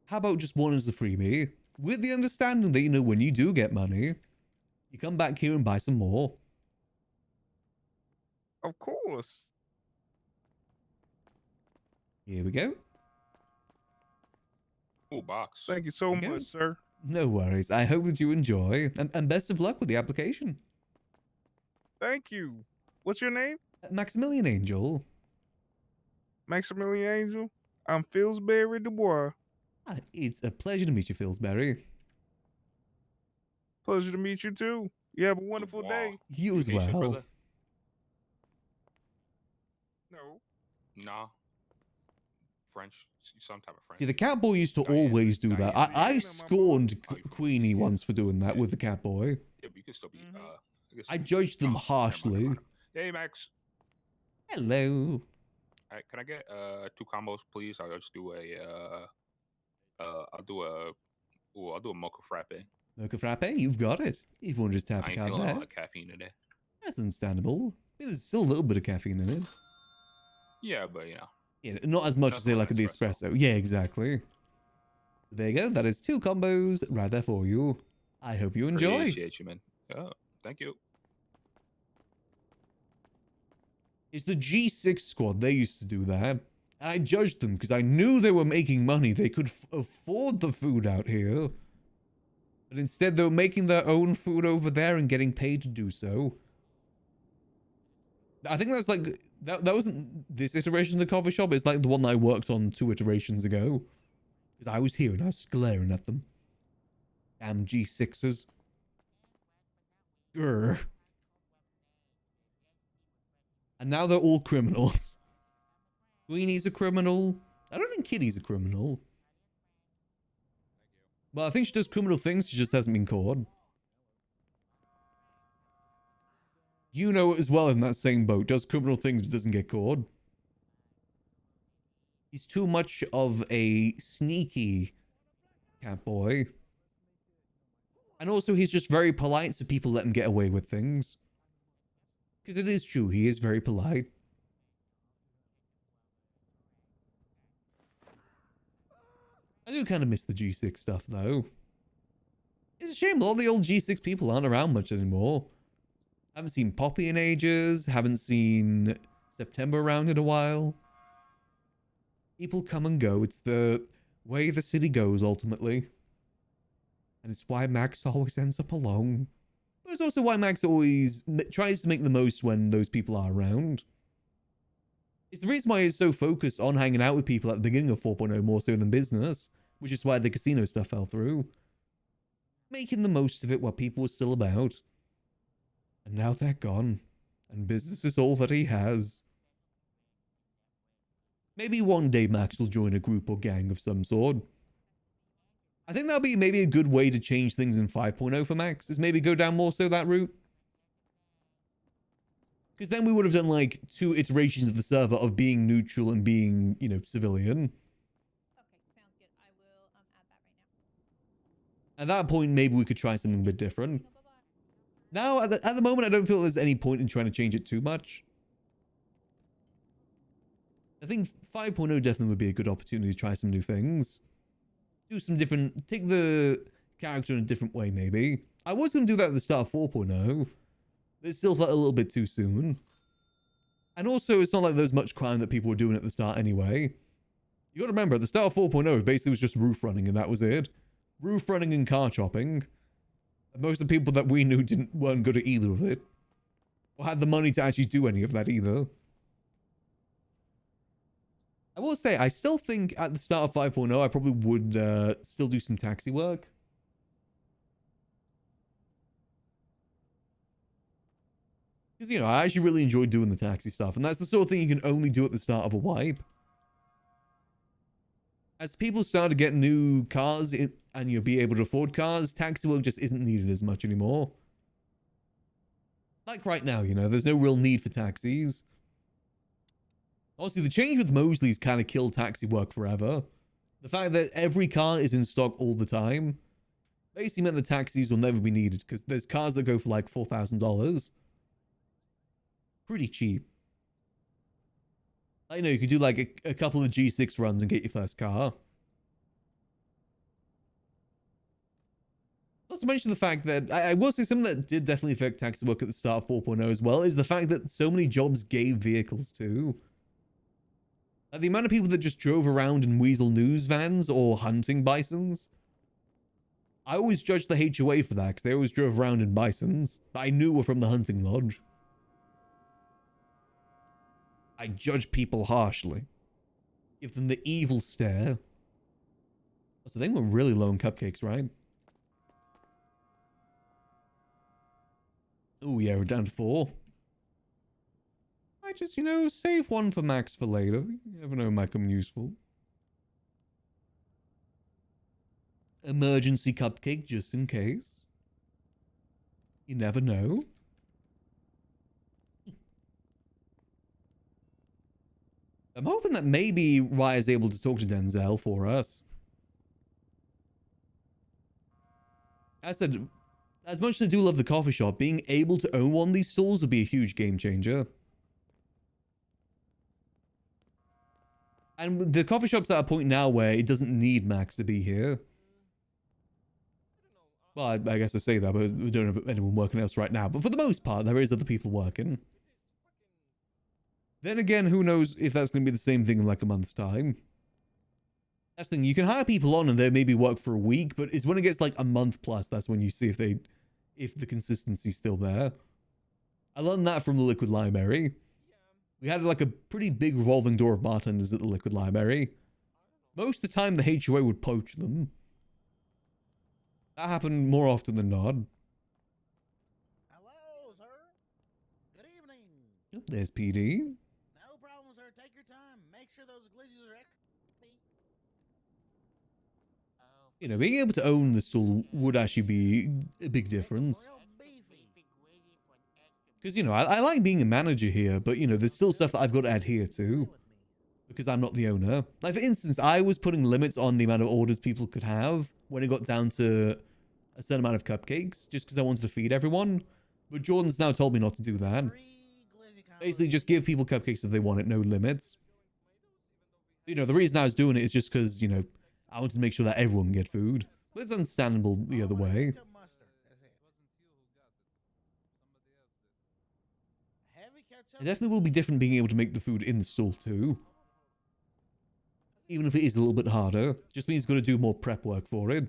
How about just one as a freebie? With the understanding that, you know, when you do get money, you come back here and buy some more. Of course. Here we go. Cool box. Thank you so much, sir. No worries. I hope that you enjoy. And best of luck with the application. Thank you. What's your name? Maximillian Angel. Maximillian Angel. I'm Fillsbury Dubois. It's a pleasure to meet you, Fillsbury. Pleasure to meet you too. You have a wonderful day. You as well. No. Nah. French. Some type of French. See, the Catboy used to always do that. I scorned Queenie once for doing that with the Catboy. Yeah, but you can still be. I judged them harshly. Hey, Max. Hello. All right, can I get 2 combos, please? I'll just do a I'll do a mocha frappe. Mocha frappe, you've got it. Everyone just tap I a ain't card feeling a there. lot of caffeine today. That's understandable. There's still a little bit of caffeine in it. Yeah, but you know. Yeah, not as much as they like at the espresso. Yeah, exactly. There you go. That is 2 combos right there for you. I hope you enjoy. Appreciate you, man. Oh, thank you. It's the G6 squad. They used to do that. And I judged them because I knew they were making money. They could afford the food out here. But instead, they were making their own food over there and getting paid to do so. I think that's like... That wasn't this iteration of the coffee shop. It's like the one that I worked on 2 iterations ago. Because I was here and I was glaring at them. Damn G6s. Grr. And now they're all criminals. Queenie's a criminal. I don't think Kitty's a criminal. Well, I think she does criminal things. She just hasn't been caught. You know it as well in that same boat. Does criminal things but doesn't get caught. He's too much of a sneaky cat boy. And also he's just very polite so people let him get away with things. Because it is true, he is very polite. I do kind of miss the G6 stuff though. It's a shame a lot of the old G6 people aren't around much anymore. Haven't seen Poppy in ages. Haven't seen September around in a while. People come and go. It's the way the city goes, ultimately. And it's why Max always ends up alone. But it's also why Max always tries to make the most when those people are around. It's the reason why he's so focused on hanging out with people at the beginning of 4.0 more so than business. Which is why the casino stuff fell through. Making the most of it while people were still about. And now they're gone. And business is all that he has. Maybe one day Max will join a group or gang of some sort. I think that'll be maybe a good way to change things in 5.0 for Max, is maybe go down more so that route. Because then we would have done like 2 iterations of the server of being neutral and being, you know, civilian. At that point, maybe we could try something a bit different. Now, at the moment, I don't feel there's any point in trying to change it too much. I think 5.0 definitely would be a good opportunity to try some new things. Do some different... Take the character in a different way, maybe. I was going to do that at the start of 4.0. But it still felt a little bit too soon. And also, it's not like there's much crime that people were doing at the start anyway. You got to remember, at the start of 4.0, it basically was just roof running, and that was it. Roof running and car chopping. And most of the people that we knew weren't good at either of it. Or had the money to actually do any of that either. I will say, I still think at the start of 5.0, I probably would still do some taxi work. Because, you know, I actually really enjoyed doing the taxi stuff. And that's the sort of thing you can only do at the start of a wipe. As people start to get new cars and you'll be able to afford cars, taxi work just isn't needed as much anymore. Like right now, you know, there's no real need for taxis. Honestly, the change with Mosley's kind of killed taxi work forever. The fact that every car is in stock all the time basically meant the taxis will never be needed because there's cars that go for like $4,000. Pretty cheap. I know you could do like a couple of G6 runs and get your first car. Not to mention the fact that I will say something that did definitely affect taxi work at the start of 4.0 as well is the fact that so many jobs gave vehicles too. Like the amount of people that just drove around in Weasel News vans or hunting bisons. I always judged the HOA for that because they always drove around in bisons that I knew were from the hunting lodge. I judge people harshly. Give them the evil stare. So they were really low on cupcakes, right? Oh yeah, we're down to 4. I just, you know, save one for Max for later. You never know, it might come useful. Emergency cupcake just in case. You never know. I'm hoping that maybe Raya's able to talk to Denzel for us. As I said, as much as I do love the coffee shop, being able to own one of these stalls would be a huge game changer. And the coffee shop's at a point now where it doesn't need Max to be here. Well, I guess I say that, but we don't have anyone working else right now. But for the most part, there is other people working. Then again, who knows if that's going to be the same thing in like a month's time. That's the thing, you can hire people on and they maybe work for a week, but it's when it gets like a month plus, that's when you see if the consistency's still there. I learned that from the Liquid Library. We had like a pretty big revolving door of bartenders at the Liquid Library. Most of the time, the HOA would poach them. That happened more often than not. Hello, sir. Good evening. Oh, there's PD. No problem, sir. Take your time. Make sure those glizzies are extra. You know, being able to own the stall would actually be a big difference. Because, you know, I like being a manager here, but, you know, there's still stuff that I've got to adhere to. Because I'm not the owner. Like, for instance, I was putting limits on the amount of orders people could have when it got down to a certain amount of cupcakes, just because I wanted to feed everyone. But Jordan's now told me not to do that. Basically, just give people cupcakes if they want it, no limits. You know, the reason I was doing it is just because, you know, I wanted to make sure that everyone can get food. But it's understandable the other way. It definitely will be different being able to make the food in the stall too. Even if it is a little bit harder. Just means you've got to do more prep work for it.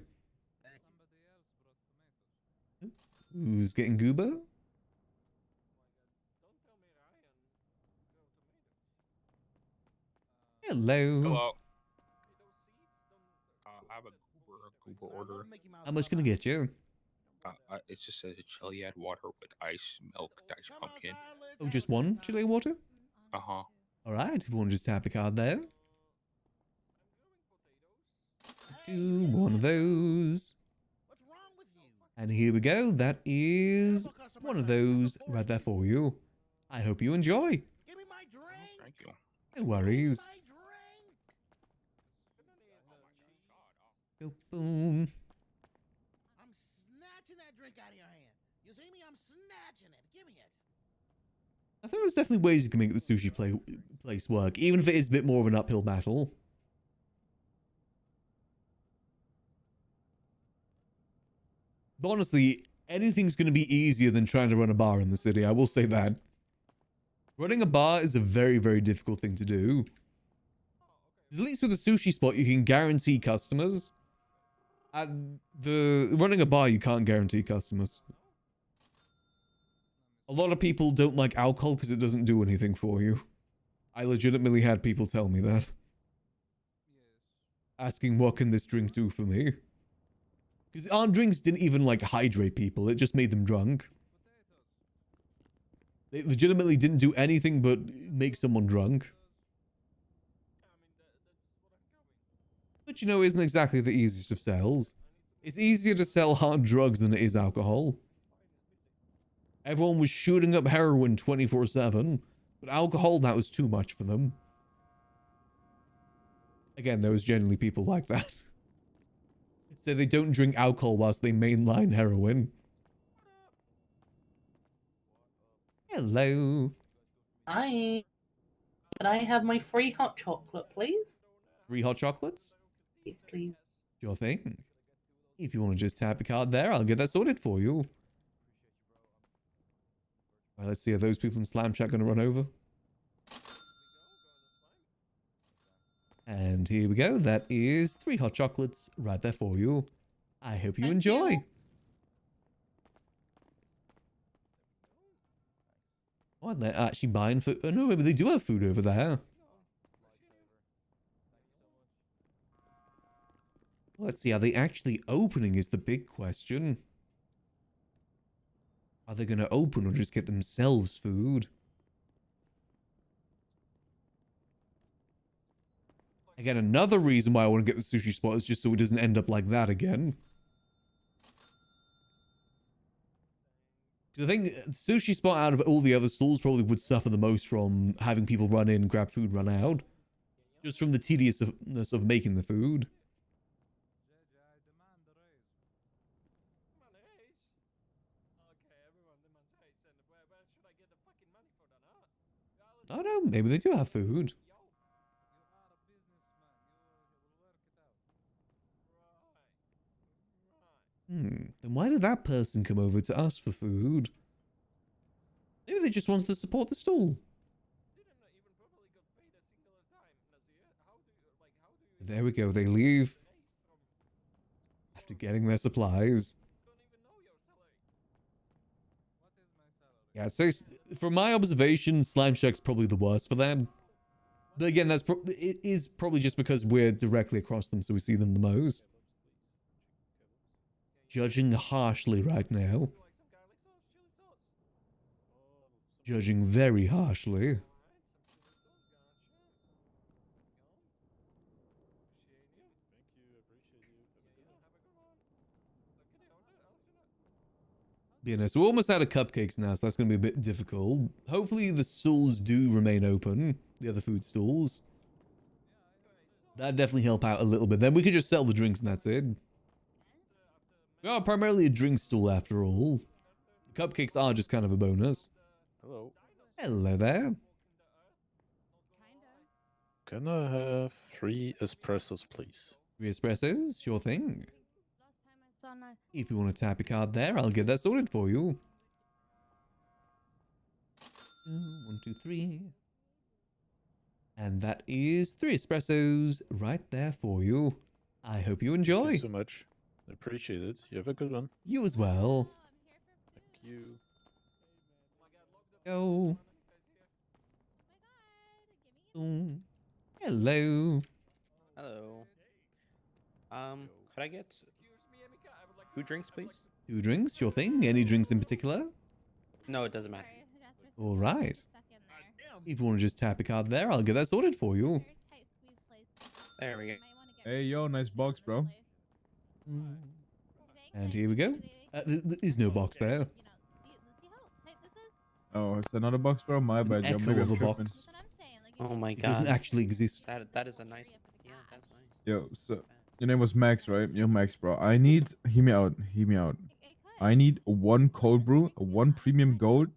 Who's getting goober? Hello. Hello. I have a goober order. How much can I get you? It's just a chili add water with ice, milk, diced pumpkin. Oh, just one chili water? Uh-huh. Alright, if you want to just tap the card there. 2, one of those. And here we go. That is one of those right there for you. I hope you enjoy. Thank you. No worries. Go boom. I'm snatching that drink out of your hand. You see me? I'm snatching it. Give me it. I think there's definitely ways you can make the sushi place work, even if it is a bit more of an uphill battle. But honestly, anything's going to be easier than trying to run a bar in the city, I will say that. Running a bar is a very, very difficult thing to do. At least with a sushi spot, you can guarantee customers. At running a bar, you can't guarantee customers. A lot of people don't like alcohol because it doesn't do anything for you. I legitimately had people tell me that. Asking, what can this drink do for me? Because our drinks didn't even, like, hydrate people. It just made them drunk. It legitimately didn't do anything but make someone drunk. But, you know, isn't exactly the easiest of sells. It's easier to sell hard drugs than it is alcohol. Everyone was shooting up heroin 24/7, but alcohol, that was too much for them. Again, there was generally people like that. So they don't drink alcohol whilst they mainline heroin. Hello. Hi. Can I have my free hot chocolate, please? 3 hot chocolates? Yes, please. Sure thing. If you want to just tap a card there, I'll get that sorted for you. All right, let's see. Are those people in Slam Chat going to run over? And here we go. That is 3 hot chocolates right there for you. I hope you enjoy. Oh, and they're actually buying food. Oh, no, maybe they do have food over there. Let's see. Are they actually opening is the big question. Are they going to open or just get themselves food? Again, another reason why I want to get the sushi spot is just so it doesn't end up like that again. Because I think the sushi spot out of all the other stalls probably would suffer the most from having people run in, grab food, run out. Just from the tediousness of making the food. I don't know, maybe they do have food. Then why did that person come over to us for food? Maybe they just wanted to support the stall. There we go, they leave. After getting their supplies. Yeah, so from my observation, Slime Shack's probably the worst for that. But again, it is probably just because we're directly across them, so we see them the most. Judging harshly right now. Judging very harshly. You know, so we're almost out of cupcakes now, so that's going to be a bit difficult. Hopefully the stalls do remain open, the other food stalls. That'd definitely help out a little bit. Then we could just sell the drinks and that's it. We are primarily a drink stall after all. The cupcakes are just kind of a bonus. Hello. Hello there. Can I have 3 espressos, please? 3 espressos? Sure thing. If you want to tap a card there, I'll get that sorted for you. 1, 2, 3. And that is 3 espressos right there for you. I hope you enjoy. Thank you so much. Appreciate it. You have a good one. You as well. Thank you. Go. Hello. Hello. Could I get 2 drinks, please? 2 drinks, sure thing. Any drinks in particular? No, it doesn't matter. All right. If you want to just tap a card there, I'll get that sorted for you. There we go. Hey, yo, nice box, bro. And here we go. There's no box there. Oh, it's another box, bro. My It's an bad, yo. echo Maybe of I'm a tripping. box. Oh my It god. doesn't actually exist. That is a nice. Yeah, that's nice. Yo, so your name was Max, right? You're Max, bro. I need, hear me out. Hear me out. I need one cold brew, one premium gold,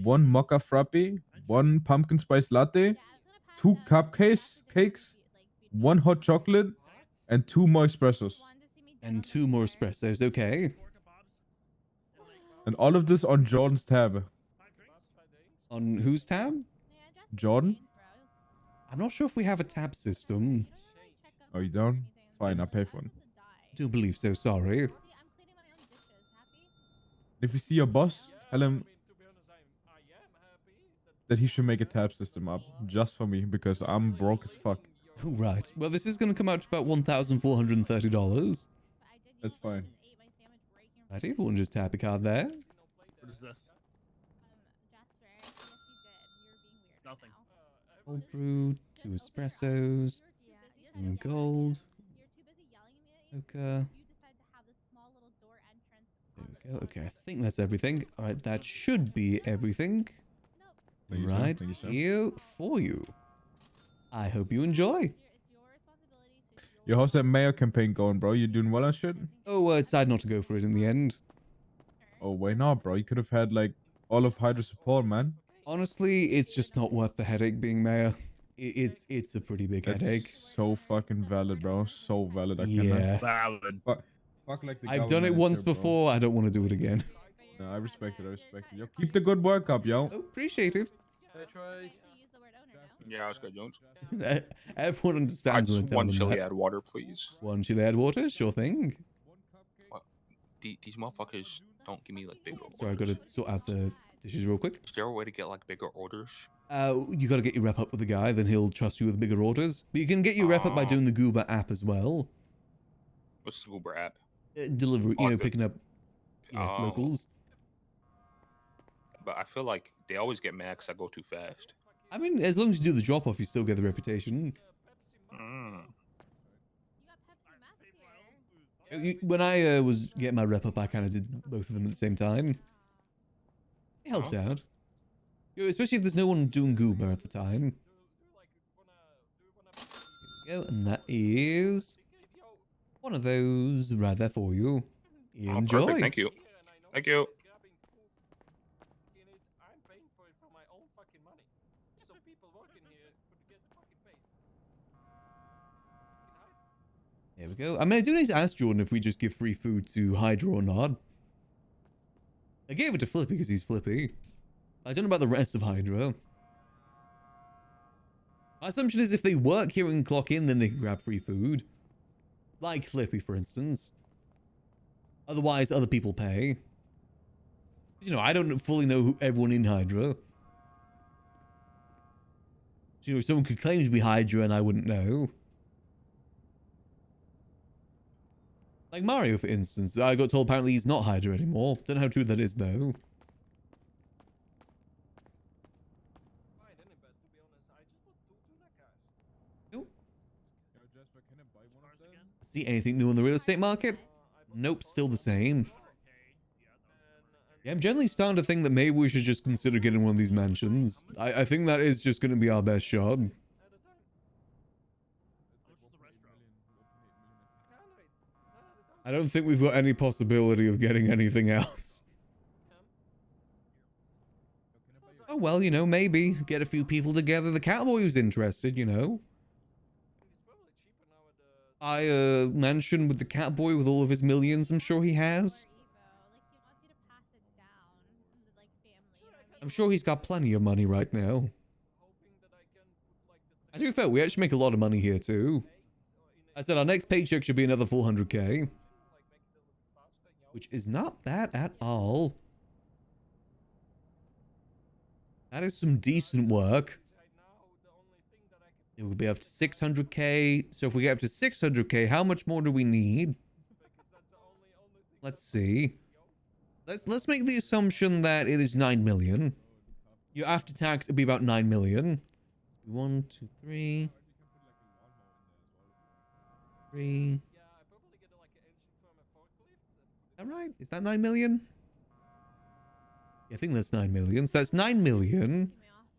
one mocha frappe, one pumpkin spice latte, two cakes, one hot chocolate, and two more espressos. And 2 more espressos, okay. And all of this on Jordan's tab. On whose tab? Jordan? I'm not sure if we have a tab system. Oh, you don't? Fine, I'll pay for it. Don't believe so, sorry. If you see your boss, tell him that he should make a tab system up just for me because I'm broke as fuck. Right. Well, this is going to come out to about $1,430. That's fine. Right, everyone just tap a card there. What is this? Nothing. Cold brew, 2 espressos, and gold. Okay. There we go. Okay, I think that's everything. All right, that should be everything. Thank you, sir. Right Thank you, sir. here for you. I hope you enjoy. Yo, how's that mayor campaign going, bro? You doing well and shit? Oh, I decided not to go for it in the end. Oh, why not, bro? You could have had like all of Hydra support, man. Honestly, it's just not worth the headache being mayor. It's a pretty big That's headache. so fucking valid, bro. So valid. I Yeah. Valid. Fuck like the I've done it government once shit, bro. before. I don't want to do it again. No, I respect it. I respect it. Yo, keep the good work up, yo. Oh, appreciate it. Hey, Troy. Yeah, let's go, Jones. Everyone I understands when I just tell one them chili that. add water, please. 1 chili add water, sure thing. These motherfuckers don't give me like bigger orders. Sorry, I gotta sort out the dishes real quick. Is there a way to get like bigger orders? You gotta get your rep up with the guy, then he'll trust you with bigger orders. But you can get your rep up by doing the Goober app as well. What's the Uber app? Delivery, Oh, you know, the- picking up locals. But I feel like they always get mad because I go too fast. I mean, as long as you do the drop off, you still get the reputation. When I was getting my rep up, I kind of did both of them at the same time. It helped out. Especially if there's no one doing Goober at the time. Here we go, and that is one of those right there for you. Enjoy. Perfect. Thank you. Thank you. There we go. I mean, I do need to ask Jordan if we just give free food to Hydra or not. I gave it to Flippy because he's Flippy. I don't know about the rest of Hydra. My assumption is if they work here and clock in, then they can grab free food. Like Flippy, for instance. Otherwise, other people pay. You know, I don't fully know who everyone in Hydra. You know, someone could claim to be Hydra and I wouldn't know. Like Mario, for instance. I got told apparently he's not Hydra anymore. Don't know how true that is, though. See anything new in the real estate market? Nope, still the same. Yeah, I'm generally starting to think that maybe we should just consider getting one of these mansions. I think that is just going to be our best shot. I don't think we've got any possibility of getting anything else. Oh, well, you know, maybe. Get a few people together. The cowboy who's interested, you know. I, mansion with the catboy with all of his millions, I'm sure he has. I'm sure he's got plenty of money right now. To be fair, we actually make a lot of money here too. I said our next paycheck should be another 400k. Which is not bad at all. That is some decent work. It will be up to 600k. So if we get up to 600k, how much more do we need? Let's see. Let's make the assumption that it is 9 million. Your after tax would be about 9 million. 1, 2, 3. 3. All right. Is that 9 million? Yeah, I think that's 9 million. So that's 9 million.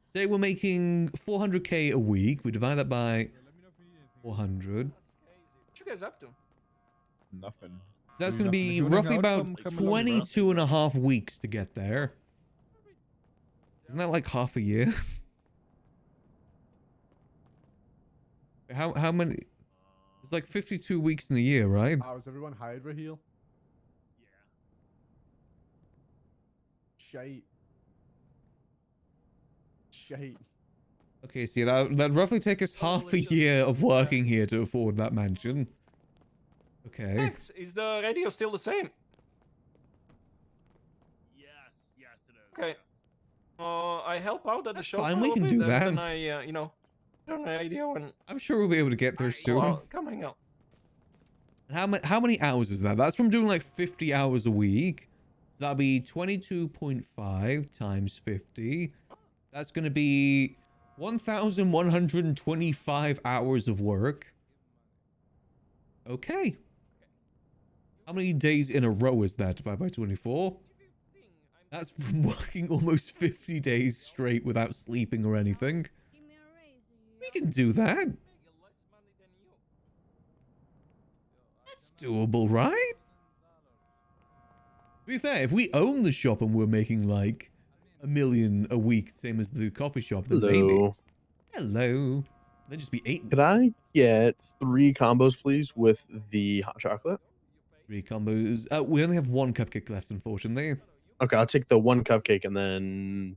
Say we're making 400k a week. We divide that by 400. What you guys up to? Nothing. So that's Doing going to nothing. be If you wanna roughly hang out, about come along, bro. 22 and a half weeks to get there. Isn't that like half a year? How many? It's like 52 weeks in a year, right? Is everyone hired, Raheel? Shite. Shite. Okay, so that'd roughly take us half a year of working here to afford that mansion. Okay. Thanks. Is the radio still the same? Yes, it is. Okay. I help out at the shop fine, for a we little can bit, do that. and then I, you know, put on the radio and. I'm sure we'll be able to get there soon. Well, come hang out. And how many hours is that? That's from doing like 50 hours a week. So that'll be 22.5 times 50. That's going to be 1,125 hours of work. Okay. How many days in a row is that divided by 24? That's from working almost 50 days straight without sleeping or anything. We can do that. That's doable, right? To be fair, if we own the shop and we're making like $1 million a week, same as the coffee shop, then maybe. Hello. Hello. Then just be 8. Could I get 3 combos, please, with the hot chocolate? 3 combos. We only have 1 cupcake left, unfortunately. Okay, I'll take the 1 cupcake and then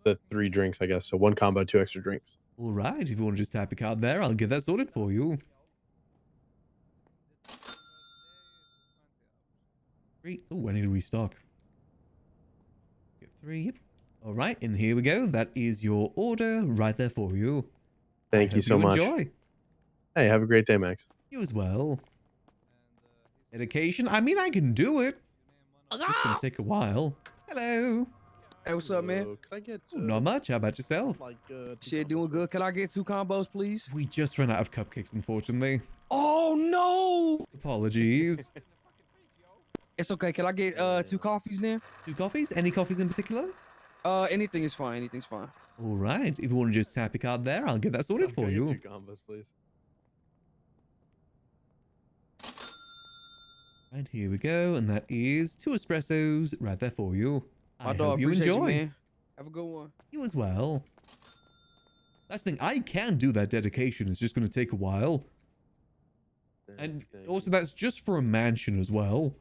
the 3 drinks, I guess. So 1 combo, 2 extra drinks. All right. If you want to just tap your card there, I'll get that sorted for you. 3. Oh, I need to restock. Get 3. Yep. All right, and here we go. That is your order right there for you. Thank you so much. Enjoy. Hey, have a great day, Max. You as well. Dedication? I mean, I can do it. It's gonna take a while. Hello. Hey, what's up, man? Could I get Not much. How about yourself? Shit, doing good. Can I get 2 combos, please? We just ran out of cupcakes, unfortunately. Oh no! Apologies. It's okay. Can I get 2 coffees then? 2 coffees? Any coffees in particular? Anything is fine. Anything's fine. All right. If you want to just tap your card there, I'll get that sorted for you. 2 combos, please. Right, here we go. And that is 2 espressos right there for you. I dog, hope you appreciate enjoy. man. Have a good one. You as well. That's the thing. I can do that dedication. It's just going to take a while. And also, that's just for a mansion as well.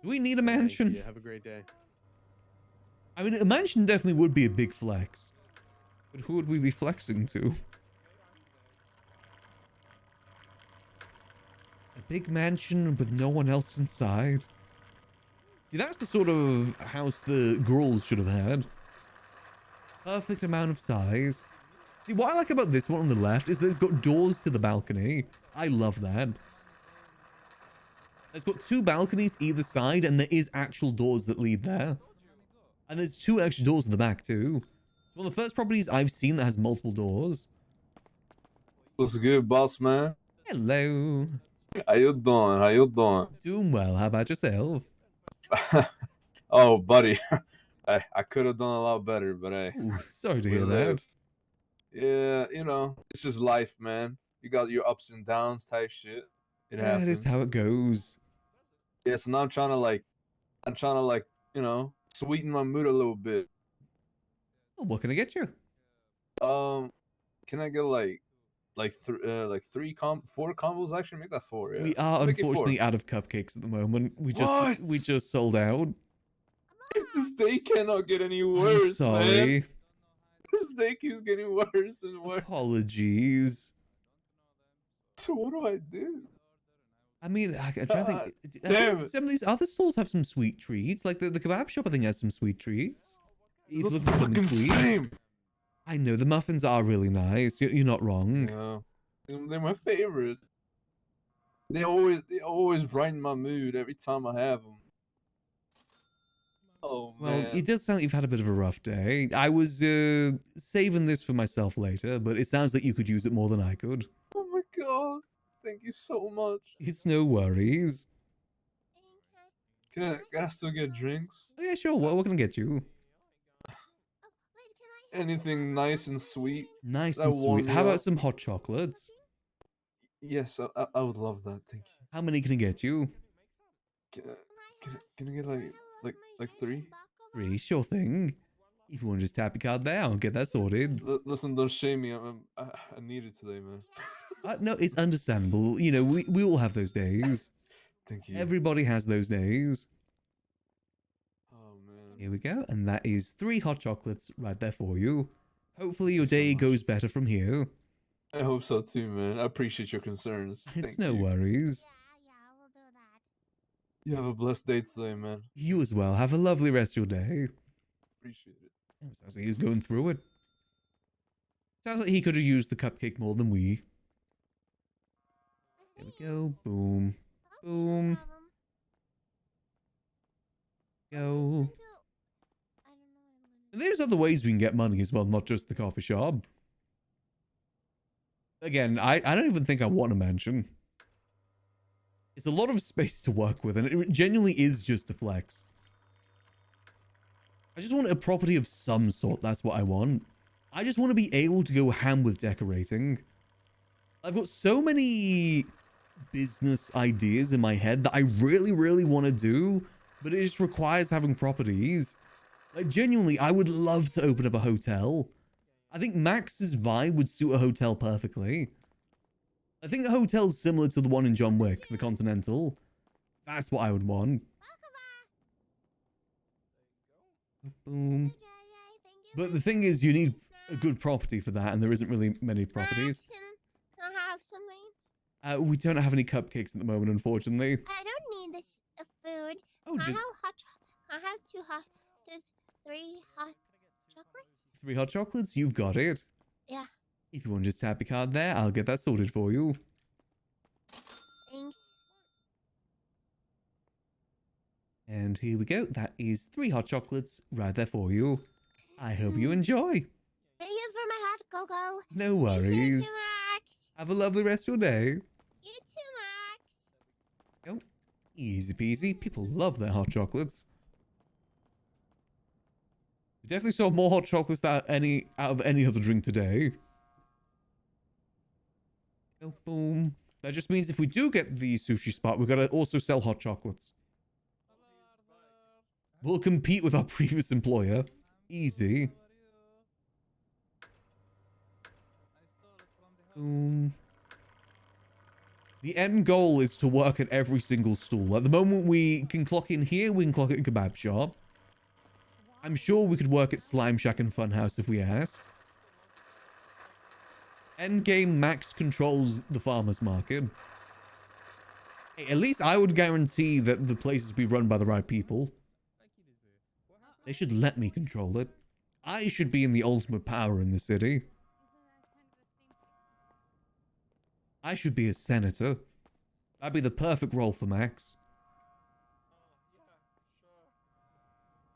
Do we need a mansion? Yeah, have a great day. I mean, a mansion definitely would be a big flex. But who would we be flexing to? A big mansion with no one else inside. See, that's the sort of house the girls should have had. Perfect amount of size. See, what I like about this one on the left is that it's got doors to the balcony. I love that. It's got 2 balconies either side, and there is actual doors that lead there. And there's 2 extra doors in the back, too. It's one of the first properties I've seen that has multiple doors. What's good, boss man? Hello. How you doing? How you doing? Doing well. How about yourself? Oh, buddy. I could have done a lot better, but hey. Ooh, sorry to hear we that. live. Yeah, you know, it's just life, man. You got your ups and downs type shit. It happens. That is how it goes. Yeah, so now I'm trying to you know, sweeten my mood a little bit. Well, what can I get you? Can I get like 4 combos? Actually, make that 4. Yeah. We are Make it 4. unfortunately out of cupcakes at the moment. We What? just sold out. This day cannot get any I'm worse, sorry. man. This day keeps getting worse and worse. Apologies. So what do I do? I mean, I'm trying to think. I damn think it. some of these other stores have some sweet treats. Like the kebab shop, I think, has some sweet treats. If you're looking for something fucking sweet. same. I know, the muffins are really nice. You're not wrong. Yeah, they're my favorite. They always brighten my mood every time I have them. Oh Well, man. it does sound like you've had a bit of a rough day. I was saving this for myself later, but it sounds like you could use it more than I could. Oh my god. Thank you so much. It's no worries. Can I still get drinks? Oh, yeah, sure. What can I get you? Anything nice and sweet? Nice that and warm sweet. me How about up? some hot chocolates? Yes, I would love that. Thank you. How many can I get you? Can I get like 3? 3, sure thing. If you want to just tap your card there, I'll get that sorted. Listen, don't shame me. I need it today, man. No, it's understandable. You know, we all have those days. Thank you. Everybody has those days. Oh man. Here we go. And that is 3 hot chocolates right there for you. Hopefully your Thank you so day much. goes better from here. I hope so too, man. I appreciate your concerns. It's Thank no you. worries. You have a blessed day today, man. You as well. Have a lovely rest of your day. Appreciate it. Oh, sounds like he's going through it. Sounds like he could have used the cupcake more than we. There we go. Boom. Boom. Go. And there's other ways we can get money as well, not just the coffee shop. Again, I don't even think I want to mention. It's a lot of space to work with, and it genuinely is just a flex. I just want a property of some sort, that's what I want. I just want to be able to go ham with decorating. I've got so many business ideas in my head that I really, really want to do, but it just requires having properties. Like, genuinely, I would love to open up a hotel. I think Max's vibe would suit a hotel perfectly. I think a hotel's similar to the one in John Wick, the Continental. That's what I would want. Boom. But the thing is, you need a good property for that, and there isn't really many properties. Can I have something? We don't have any cupcakes at the moment, unfortunately. I don't need this food. Oh, Can just I have 3 hot chocolates? 3 hot chocolates? You've got it. Yeah. If you want to just tap your card there, I'll get that sorted for you. Thanks. And here we go. That is 3 hot chocolates right there for you. I hope you enjoy. Thank you for my hot cocoa. No worries. Max. Have a lovely rest of your day. You too, Max. Go. Easy peasy. People love their hot chocolates. We definitely saw more hot chocolates than out of any other drink today. Go boom. That just means if we do get the sushi spot, we've got to also sell hot chocolates. We'll compete with our previous employer. Easy. Boom. The end goal is to work at every single stall. At the moment, we can clock in here. We can clock in Kebab Shop. I'm sure we could work at Slime Shack and Funhouse if we asked. Endgame, Max controls the farmer's market. Hey, at least I would guarantee that the places be run by the right people. They should let me control it. I should be in the ultimate power in the city. I should be a senator. That'd be the perfect role for Max.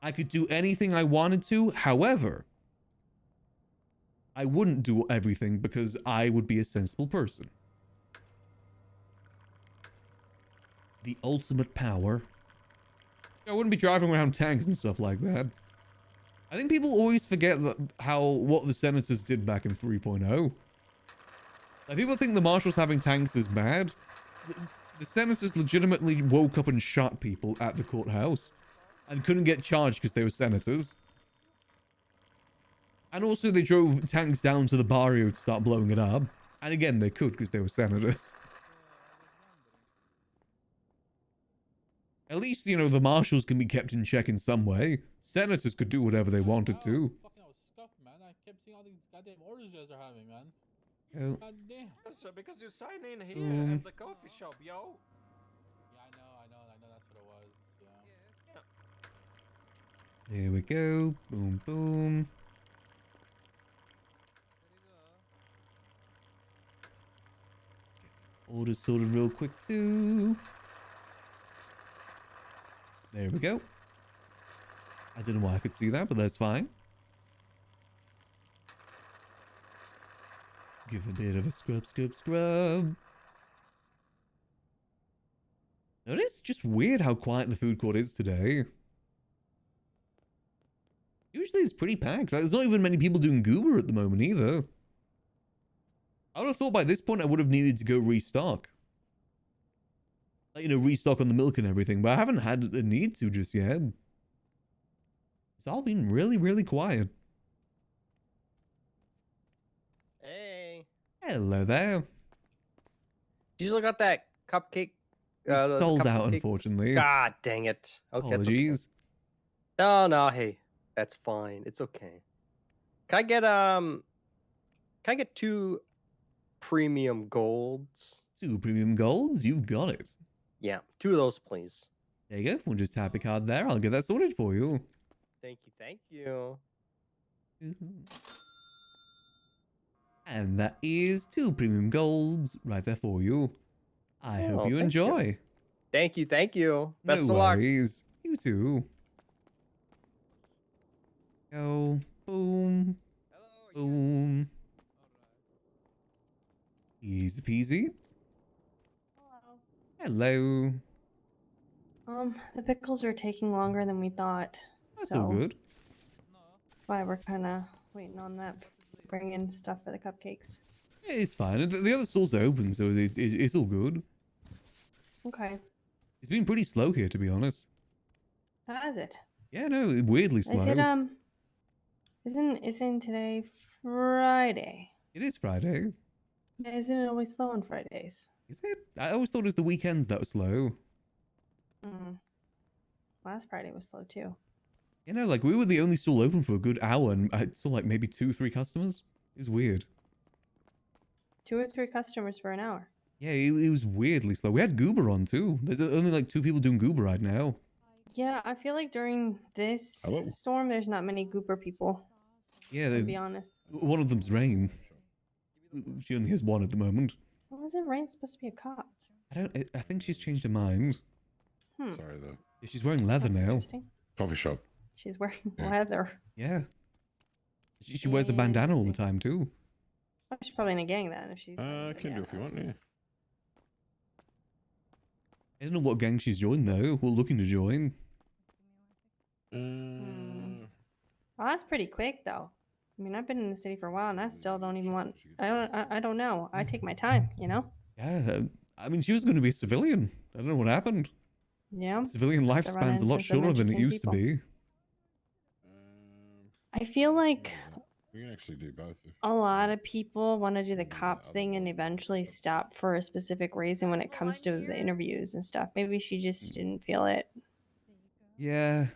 I could do anything I wanted to, however, I wouldn't do everything because I would be a sensible person. The ultimate power. I wouldn't be driving around tanks and stuff like that. I think people always forget what the senators did back in 3.0. Like, people think the marshals having tanks is bad. The senators legitimately woke up and shot people at the courthouse and couldn't get charged because they were senators. And also they drove tanks down to the barrio to start blowing it up. And again, they could because they were senators. At least, you know, the marshals can be kept in check in some way. Senators could do whatever they wanted to. Fucking, I was scuffed, man. I kept seeing all these goddamn orders you guys are having, man. Oh. God damn. So because you sign in here Mm. at the coffee shop, yo. Yeah, I know. That's what it was. Yeah. There we go. Boom, boom. Orders sorted real quick too. There we go. I don't know why I could see that, but that's fine. Give a bit of a scrub. It is just weird how quiet the food court is today. Usually it's pretty packed. Like, there's not even many people doing goober at the moment either. I would have thought by this point I would have needed to go restock. Like, you know, restock on the milk and everything, but I haven't had a need to just yet. It's all been really, really quiet. Hey. Hello there. You still got that cupcake? It's sold out, cupcake? unfortunately. God dang it. Okay, that's okay. Apologies. No, hey, that's fine. It's okay. Can I get 2 premium golds? 2 premium golds? You've got it. Yeah, 2 of those, please. There you go. We'll just tap a card there. I'll get that sorted for you. Thank you, thank you. And that is 2 premium golds right there for you. I hope you thank enjoy. Thank you, thank you. Best No of luck. worries. You too. Go. Boom. Boom. Easy peasy. Hello. The pickles are taking longer than we thought. That's so all good. That's why we're kind of waiting on that. Bring in stuff for the cupcakes. Yeah, it's fine. The other stores are open, so it's all good. Okay. It's been pretty slow here, to be honest. How is it? Yeah, no, weirdly slow. Is it isn't today Friday? It is Friday. Yeah, isn't it always slow on Fridays? Is it? I always thought it was the weekends that were slow. Last Friday was slow too. You know, like we were the only stall open for a good hour, and I saw like maybe 2-3 customers. It was weird. 2 or 3 customers for an hour. Yeah, it was weirdly slow. We had Goober on too. There's only like 2 people doing Goober right now. Yeah, I feel like during this storm, there's not many gooper people. Yeah, to be honest. One of them's Rain. She only has 1 at the moment. What was it? Rain's supposed to be a cop. I think she's changed her mind. Sorry though. Yeah, she's wearing leather now. Coffee shop. She's wearing leather. Yeah. She wears a bandana all the time too. Oh, she's probably in a gang then if she's. I can do if you want, yeah. I don't know what gang she's joined though. We're looking to join. Oh, that's pretty quick though. I mean, I've been in the city for a while, and I still don't even want. I don't know. I take my time, you know. Yeah, I mean, she was going to be a civilian. I don't know what happened. Yeah. Civilian lifespan's a lot shorter than it used to be. I feel like We can actually do both. a lot of people want to do the cop thing and eventually stop for a specific reason when it comes to the interviews and stuff. Maybe she just didn't feel it. Yeah.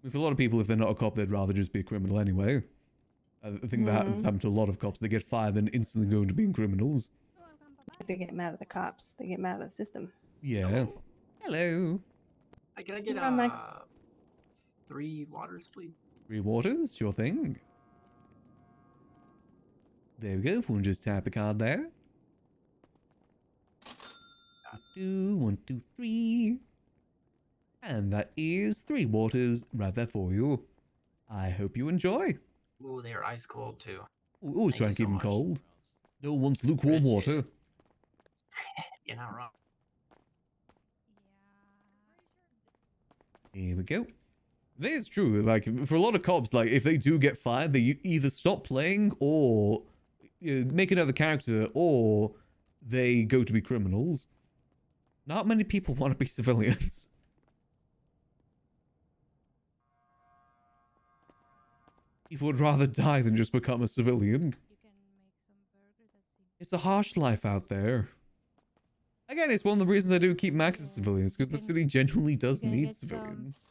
With a lot of people, if they're not a cop, they'd rather just be a criminal anyway. I think that has happened to a lot of cops. They get fired and instantly go into being criminals. They get mad at the cops. They get mad at the system. Yeah. Hello. Can I get Yeah, Max. 3 waters, please? 3 waters, sure thing. There we go. We'll just tap a card there. 1, 2, 3. And that is 3 waters right there for you. I hope you enjoy. Ooh, they're ice cold too. Always try and keep them cold. No one wants lukewarm water. You're not wrong. Here we go. That is true. Like, for a lot of cops, like, if they do get fired, they either stop playing or make another character, or they go to be criminals. Not many people want to be civilians. People would rather die than just become a civilian. It's a harsh life out there. Again, it's one of the reasons I do keep Max as civilians, because the city genuinely does need civilians.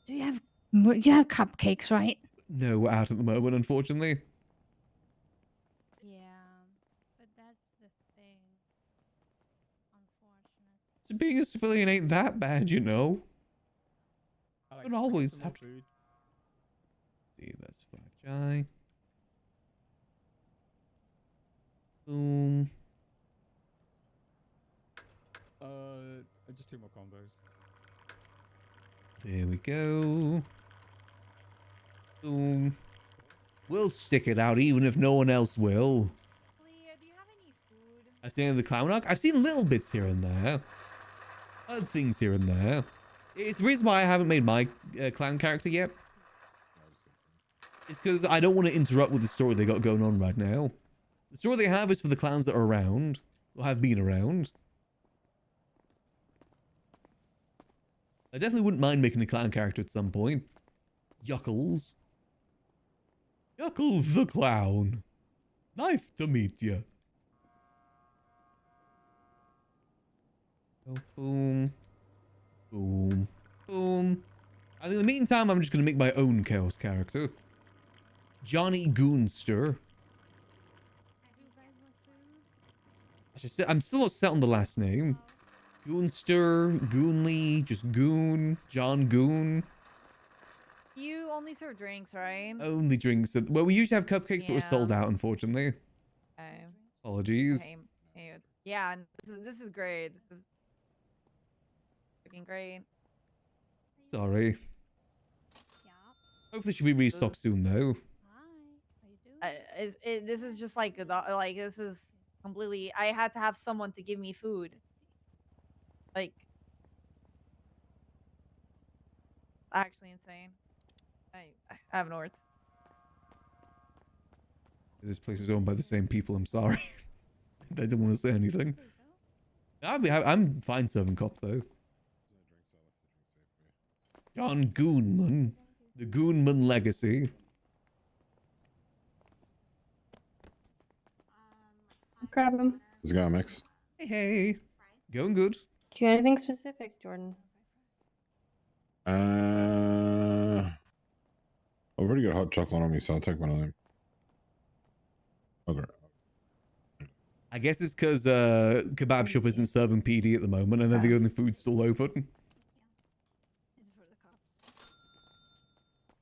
Do you have cupcakes, right? No, out at the moment, unfortunately. Yeah, but that's the thing. Unfortunate. So being a civilian ain't that bad, you know. I don't always have to. See, that's 5 chai. Boom. Just 2 more combos. There we go. Boom. We'll stick it out even if no one else will. I've seen the clown arc. I've seen little bits here and there. other things here and there. It's the reason why I haven't made my clown character yet. It's because I don't want to interrupt with the story they got going on right now. The story they have is for the clowns that are around, or have been around. I definitely wouldn't mind making a clown character at some point. Yuckles. Yuckles the clown. Nice to meet you. Oh, boom. Boom. Boom. And in the meantime, I'm just going to make my own chaos character. Johnny Goonster. I'm still not set on the last name. Goonster, Goonly, just Goon, John Goon. You only serve drinks, right? Only drinks. Well, we usually have cupcakes, but we're sold out, unfortunately. Okay. Apologies. Okay. Yeah, this is great. This is looking great. Sorry. Hopefully she'll be restocked soon, though. This is just like this is completely. I had to have someone to give me food. Like, actually insane. I have no words. This place is owned by the same people. I'm sorry. I didn't want to say anything. I'm fine serving cops though. John Goonman, the Goonman legacy. Grab him. How's it going, Mix? Hey, hey. Going good. Do you have anything specific, Jordan? I've already got hot chocolate on me, so I'll take one of them. Okay. I guess it's because kebab shop isn't serving PD at the moment, and they're the only food stall open.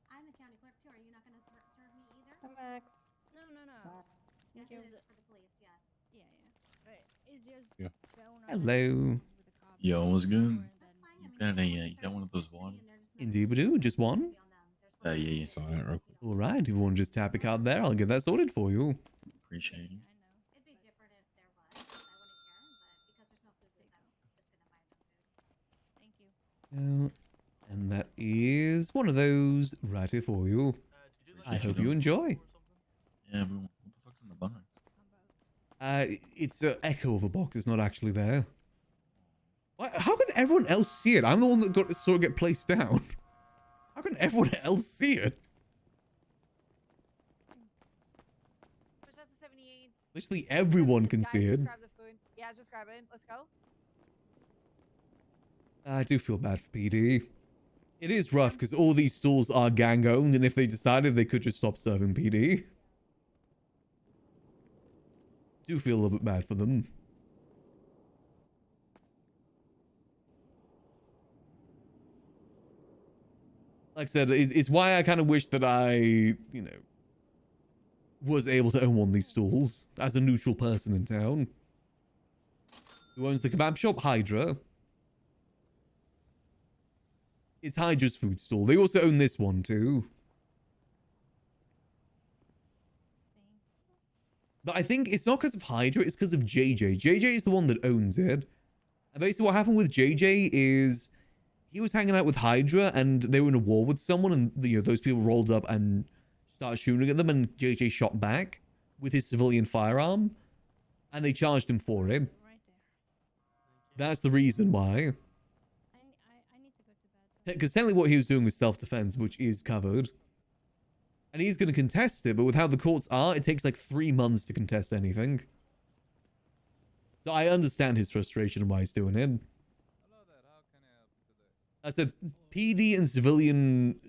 I'm the county clerk too. Are you not going to serve me either? Hi, Max. No. Yes, you. it is for the police. Yes. Yeah. It's just Yeah. Hello. Yo, what's good? You got one of those water? Indeed we do. Just one? Yeah. Saw it real quick. All right. If you want to just tap a card there, I'll get that sorted for you. Appreciate it. It'd be different if there was. I wouldn't care, but because there's no food booth, I'm just going to buy them food. Thank you. And that is one of those right here for you. I hope you enjoy. Yeah, but what the fuck's in the box? It's an echo of a box. It's not actually there. How can everyone else see it? I'm the one that saw it get placed down. How can everyone else see it? Push out to 78. Literally everyone can Guys, see it. just grab the food. Yeah, just grab it. Let's go. I do feel bad for PD. It is rough because all these stalls are gang owned, and if they decided they could just stop serving PD. Do feel a little bit bad for them. Like I said, it's why I kind of wish that I, was able to own one of these stalls as a neutral person in town. Who owns the kebab shop? Hydra. It's Hydra's food stall. They also own this one too. But I think it's not because of Hydra, it's because of JJ. JJ is the one that owns it. And basically what happened with JJ is he was hanging out with Hydra and they were in a war with someone, and those people rolled up and started shooting at them, and JJ shot back with his civilian firearm and they charged him for it. That's the reason why. Because technically what he was doing was self-defense, which is covered. And he's going to contest it, but with how the courts are, it takes like 3 months to contest anything. So I understand his frustration and why he's doing it. I said PD and civilian,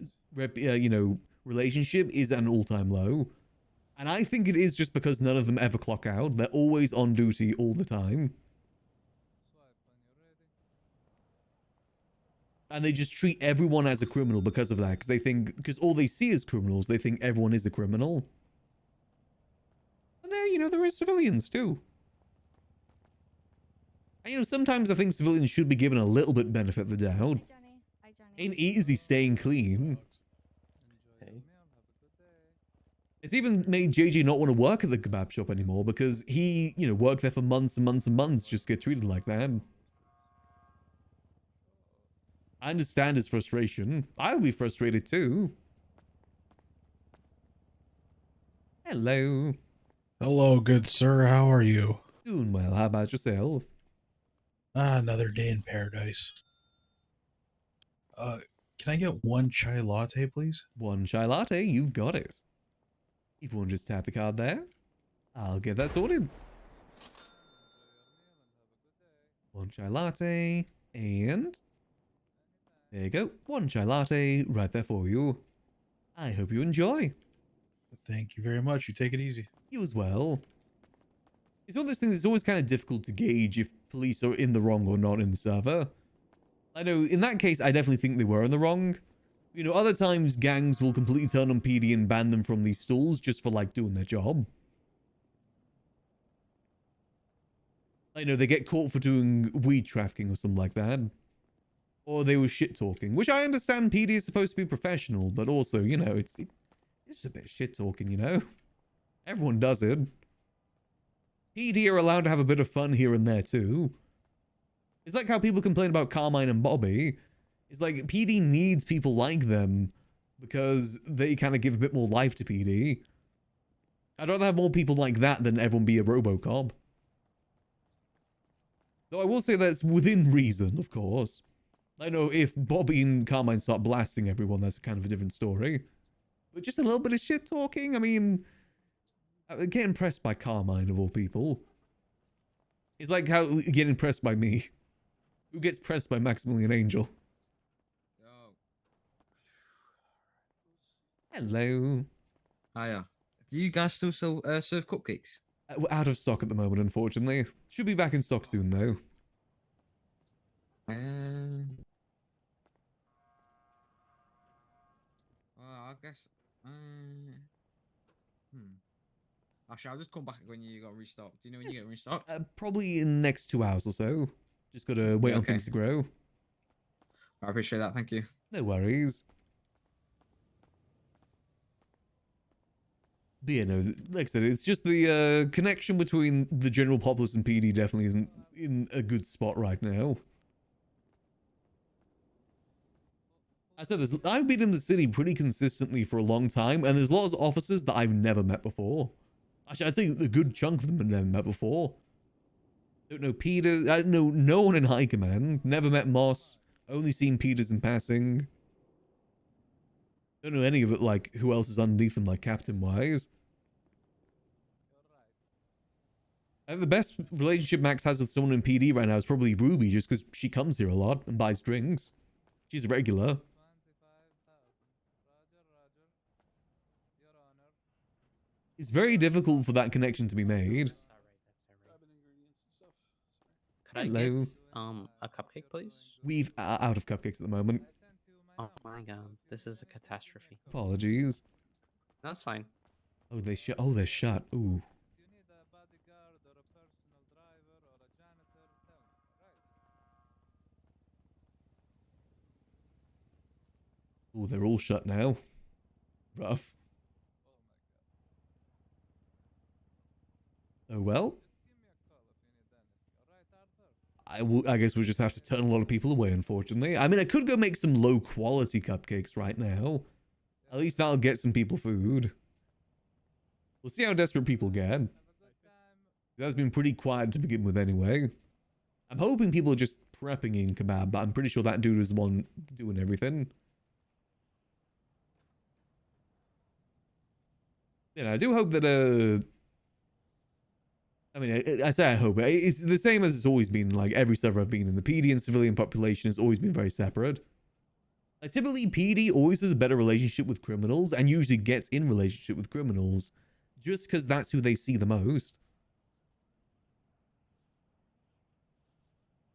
relationship is at an all-time low. And I think it is just because none of them ever clock out. They're always on duty all the time. And they just treat everyone as a criminal because of that. Because all they see is criminals, they think everyone is a criminal. And there is civilians too. And sometimes I think civilians should be given a little bit benefit of the doubt. Ain't easy staying clean. It's even made JJ not want to work at the kebab shop anymore because he, worked there for months and months and months, just get treated like that. I understand his frustration. I would be frustrated too. Hello. Hello, good sir. How are you? Doing well. How about yourself? Another day in paradise. Can I get one chai latte, please? One chai latte, you've got it. If you want to just tap the card there, I'll get that sorted. One chai latte, and there you go. One chai latte right there for you. I hope you enjoy. Thank you very much. You take it easy. You as well. It's one of those things that's always kind of difficult to gauge if police are in the wrong or not in the server. I know in that case, I definitely think they were in the wrong. You know, other times gangs will completely turn on PD and ban them from these stalls just for like doing their job. I know they get caught for doing weed trafficking or something like that. Or they were shit talking, which I understand PD is supposed to be professional, but also, you know, it's just a bit of shit talking, you know? Everyone does it. PD are allowed to have a bit of fun here and there too. It's like how people complain about Carmine and Bobby. It's like PD needs people like them because they kind of give a bit more life to PD. I'd rather have more people like that than everyone be a RoboCop. Though I will say that's within reason, of course. I know if Bobby and Carmine start blasting everyone, that's kind of a different story. But just a little bit of shit talking, I mean, I get impressed by Carmine of all people. It's like how you get impressed by me. Who gets pressed by Maximillian Angel? Hello. Hiya. Do you guys still serve cupcakes? We're out of stock at the moment, unfortunately. Should be back in stock soon, though. Well, I guess. Actually, I'll just come back when you got restocked. Do you know when you get restocked? Probably in the next 2 hours or so. Just gotta wait on things to grow. I appreciate that. Thank you. No worries. But yeah, no, like I said, it's just the connection between the general populace and PD definitely isn't in a good spot right now. I said this, I've been in the city pretty consistently for a long time, and there's lots of officers that I've never met before. Actually, I'd say a good chunk of them I've never met before. Don't know Peter, I don't know no one in High Command, never met Moss, only seen Peters in passing. Don't know any of it, like, who else is underneath them, like, captain-wise. I think the best relationship Max has with someone in PD right now is probably Ruby, just because she comes here a lot and buys drinks. She's a regular. It's very difficult for that connection to be made. Could Hello. I get a cupcake, please? We've out of cupcakes at the moment. Oh my god, this is a catastrophe. Apologies. That's fine. Oh, they shut. Oh, they're shut. Ooh. Ooh, they're all shut now. Rough. Oh well. I guess we'll just have to turn a lot of people away, unfortunately. I mean, I could go make some low-quality cupcakes right now. At least that'll get some people food. We'll see how desperate people get. That's been pretty quiet to begin with anyway. I'm hoping people are just prepping in kebab, but I'm pretty sure that dude is the one doing everything. You know, I do hope that, I mean, I say I hope. It's the same as it's always been. Like, every server I've been in, the PD and civilian population has always been very separate. Like, typically, PD always has a better relationship with criminals and usually gets in relationship with criminals just because that's who they see the most.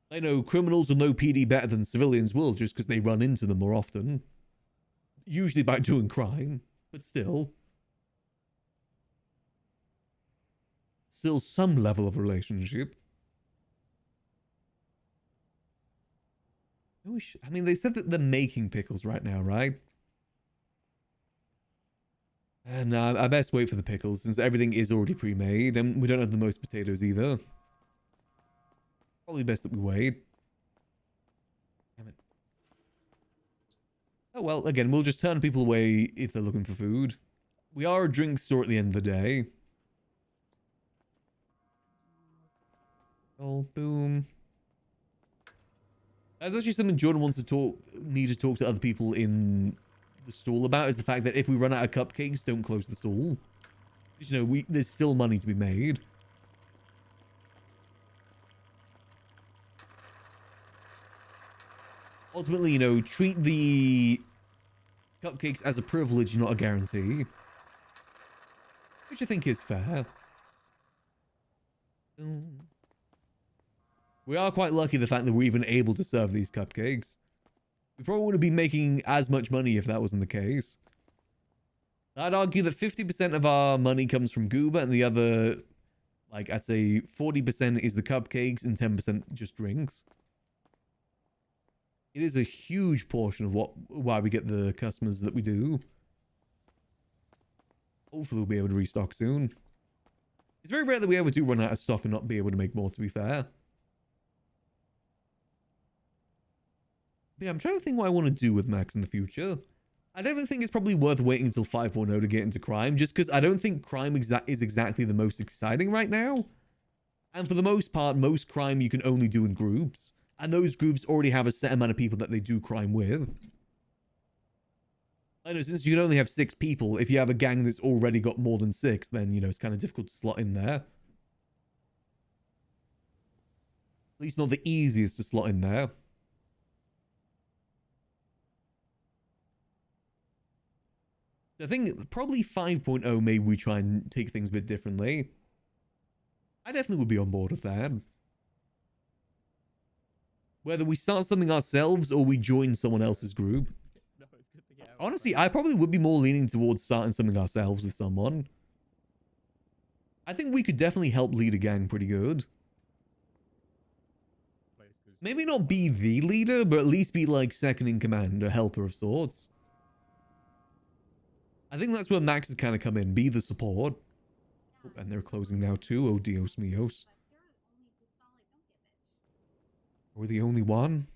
I know criminals will know PD better than civilians will just because they run into them more often. Usually by doing crime, but still. Still some level of relationship. I mean, they said that they're making pickles right now, right? And I best wait for the pickles since everything is already pre-made and we don't have the most potatoes either. Probably best that we wait. Damn it. Oh, well, again, we'll just turn people away if they're looking for food. We are a drink store at the end of the day. Oh, boom. That's actually something Jordan wants to me to talk to other people in the stall about, is the fact that if we run out of cupcakes, don't close the stall. Because, you know, there's still money to be made. Ultimately, you know, treat the cupcakes as a privilege, not a guarantee. Which I think is fair. We are quite lucky the fact that we're even able to serve these cupcakes. We probably wouldn't be making as much money if that wasn't the case. I'd argue that 50% of our money comes from Goober and the other, like, I'd say 40% is the cupcakes and 10% just drinks. It is a huge portion of why we get the customers that we do. Hopefully we'll be able to restock soon. It's very rare that we ever do run out of stock and not be able to make more, to be fair. But yeah, I'm trying to think what I want to do with Max in the future. I don't think it's probably worth waiting until 5.0 to get into crime, just because I don't think crime is exactly the most exciting right now. And for the most part, most crime you can only do in groups. And those groups already have a set amount of people that they do crime with. I know, since you can only have 6 people, if you have a gang that's already got more than 6, then, you know, it's kind of difficult to slot in there. At least not the easiest to slot in there. I think probably 5.0, maybe we try and take things a bit differently. I definitely would be on board with that. Whether we start something ourselves or we join someone else's group. Honestly, I probably would be more leaning towards starting something ourselves with someone. I think we could definitely help lead a gang pretty good. Maybe not be the leader, but at least be like second in command, a helper of sorts. I think that's where Max has kind of come in, be the support. Oh, and they're closing now too, oh Dios míos. We're the only one?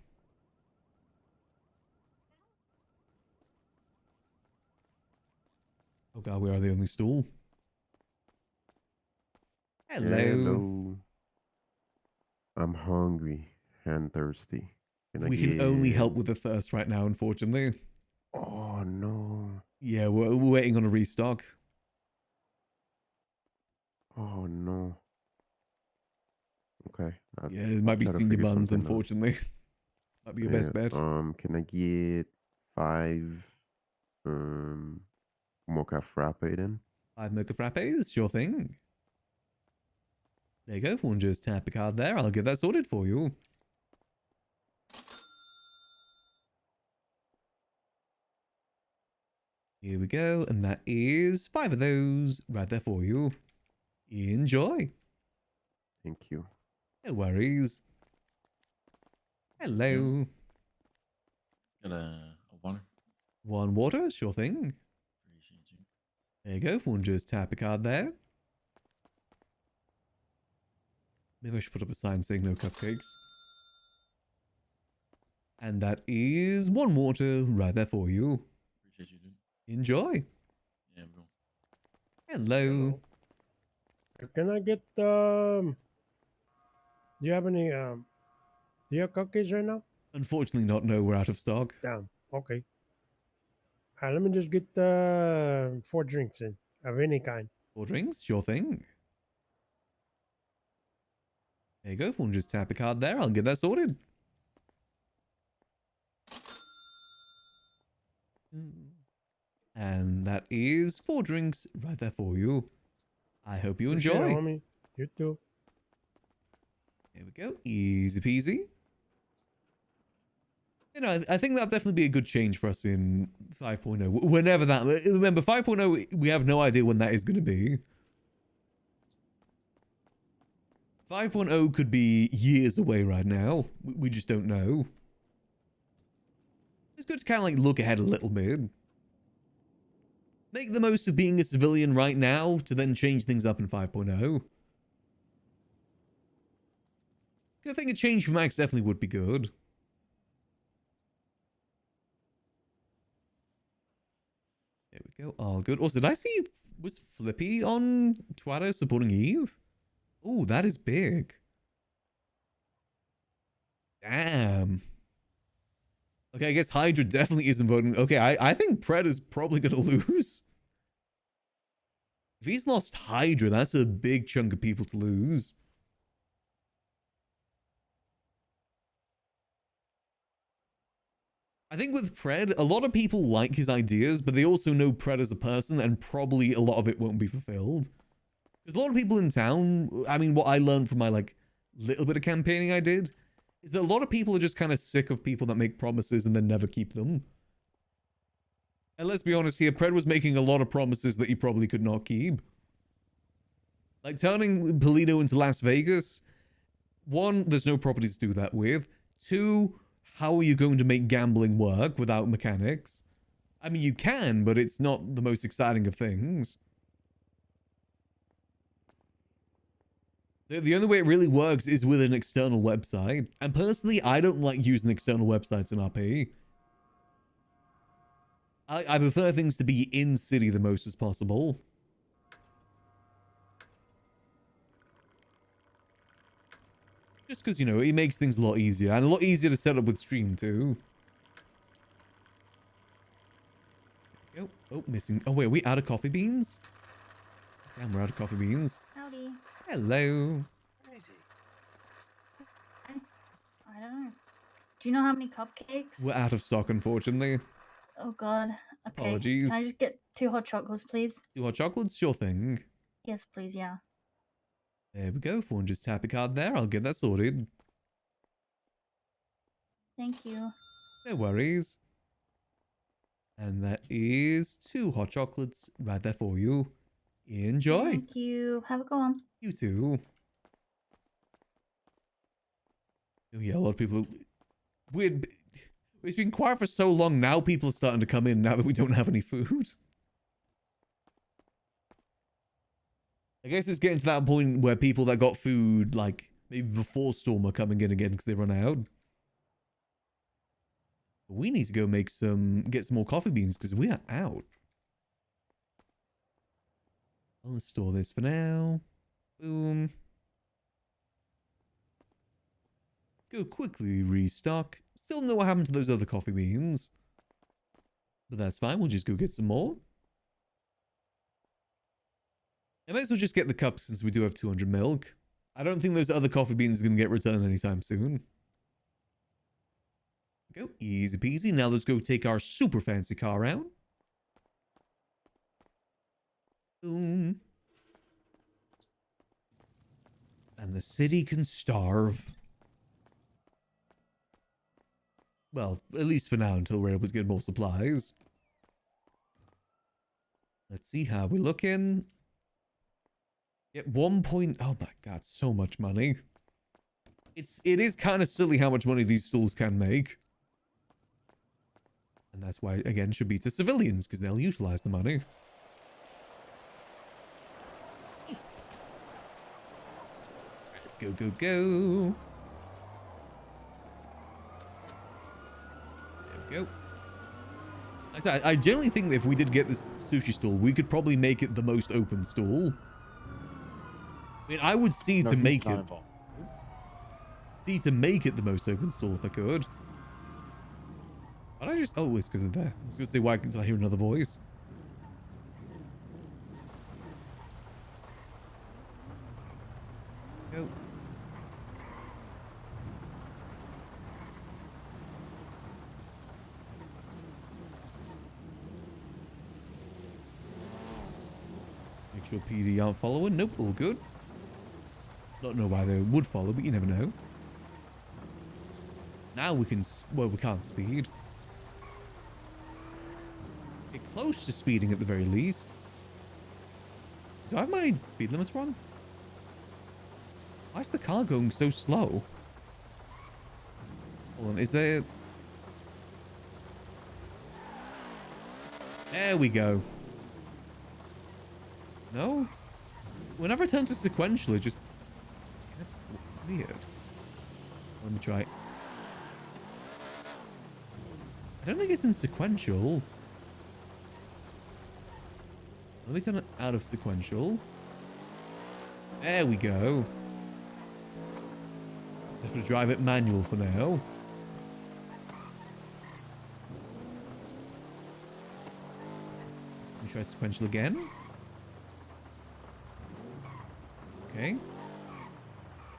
Oh god, we are the only stool. Hello. I'm hungry and thirsty. We can only help with the thirst right now, unfortunately. Oh no. Yeah, we're waiting on a restock. Oh no. Okay. Yeah, it might be try to senior figure buns, something out. unfortunately. Might be your best bet. Can I get 5 mocha frappe then? 5 mocha frappes, sure thing. There you go, if one just tap a card there, I'll get that sorted for you. Here we go, and that is 5 of those right there for you. Enjoy. Thank you. No worries. Hello. Got a water. 1 water, sure thing. There you go, if one just tap a card there. Maybe I should put up a sign saying no cupcakes. And that is 1 water right there for you. Appreciate you, dude. Enjoy. Yeah, bro. Hello. Can I get do you have any do you have cookies right now? Unfortunately not, no, we're out of stock. Damn. Okay. Let me just get 4 drinks in of any kind. 4 drinks, sure thing. There you go, if one just tap a card there, I'll get that sorted. And that is 4 drinks right there for you. I hope you Appreciate it, enjoy. homie. You too. There we go. Easy peasy. You know, I think that'll definitely be a good change for us in 5.0. Whenever that... Remember, 5.0, we have no idea when that is going to be. 5.0 could be years away right now. We just don't know. It's good to kind of like look ahead a little bit. Make the most of being a civilian right now to then change things up in 5.0. I think a change for Max definitely would be good. Go. All good. Also, did I see was Flippy on Twitter supporting Eve? Oh, that is big. Damn. Okay, I guess Hydra definitely isn't voting. Okay, I think Pred is probably going to lose. If he's lost Hydra, that's a big chunk of people to lose. I think with Pred, a lot of people like his ideas, but they also know Pred as a person, and probably a lot of it won't be fulfilled. There's a lot of people in town, I mean, what I learned from my, like, little bit of campaigning I did, is that a lot of people are just kind of sick of people that make promises and then never keep them. And let's be honest here, Pred was making a lot of promises that he probably could not keep. Like turning Polito into Las Vegas. One, there's no properties to do that with. Two, how are you going to make gambling work without mechanics? I mean, you can, but it's not the most exciting of things. The only way it really works is with an external website. And personally, I don't like using external websites in RP. I prefer things to be in-city the most as possible. Just because, you know, it makes things a lot easier. And a lot easier to set up with Stream, too. Oh, missing. Oh, wait, are we out of coffee beans? Damn, we're out of coffee beans. Howdy. Hello. I don't know. Do you know how many cupcakes? We're out of stock, unfortunately. Oh god. Okay. Apologies. Can I just get 2 hot chocolates, please? 2 hot chocolates? Sure thing. Yes, please, yeah. There we go. If one just tap a card there, I'll get that sorted. Thank you. No worries. And that is 2 hot chocolates right there for you. Enjoy. Thank you. Have a good one. You too. Oh yeah, a lot of people... Weird. It's been quiet for so long, now people are starting to come in now that we don't have any food. I guess it's getting to that point where people that got food, like, maybe before Storm are coming in again because they run out. But we need to go make get some more coffee beans because we are out. Well, let's store this for now. Boom. Go quickly restock. Still know what happened to those other coffee beans. But that's fine, we'll just go get some more. I might as well just get the cups since we do have 200 milk. I don't think those other coffee beans are going to get returned anytime soon. Go, easy peasy. Now let's go take our super fancy car out. Boom. And the city can starve. Well, at least for now, until we're able to get more supplies. Let's see how we're looking. At 1 point... Oh my god, so much money. It is kind of silly how much money these stools can make. And that's why, again, should be to civilians, because they'll utilize the money. Let's go, go, go. There we go. I generally think that if we did get this sushi stall, we could probably make it the most open stall. I mean, I would see to make it... See to make it the most open stall if I could. Why did I just... Oh, it's because of there. I was going to say, why did I hear another voice? Go. Make sure PD aren't following. Nope, all good. Don't know why they would follow, but you never know. Now we can... Well, we can't speed. Get close to speeding at the very least. Do I have my speed limiter on? Why is the car going so slow? Hold on, is there... There we go. No? Whenever I turn to sequential, it just... That's weird. Let me try. I don't think it's in sequential. Let me turn it out of sequential. There we go. Have to drive it manual for now. Let me try sequential again. Okay.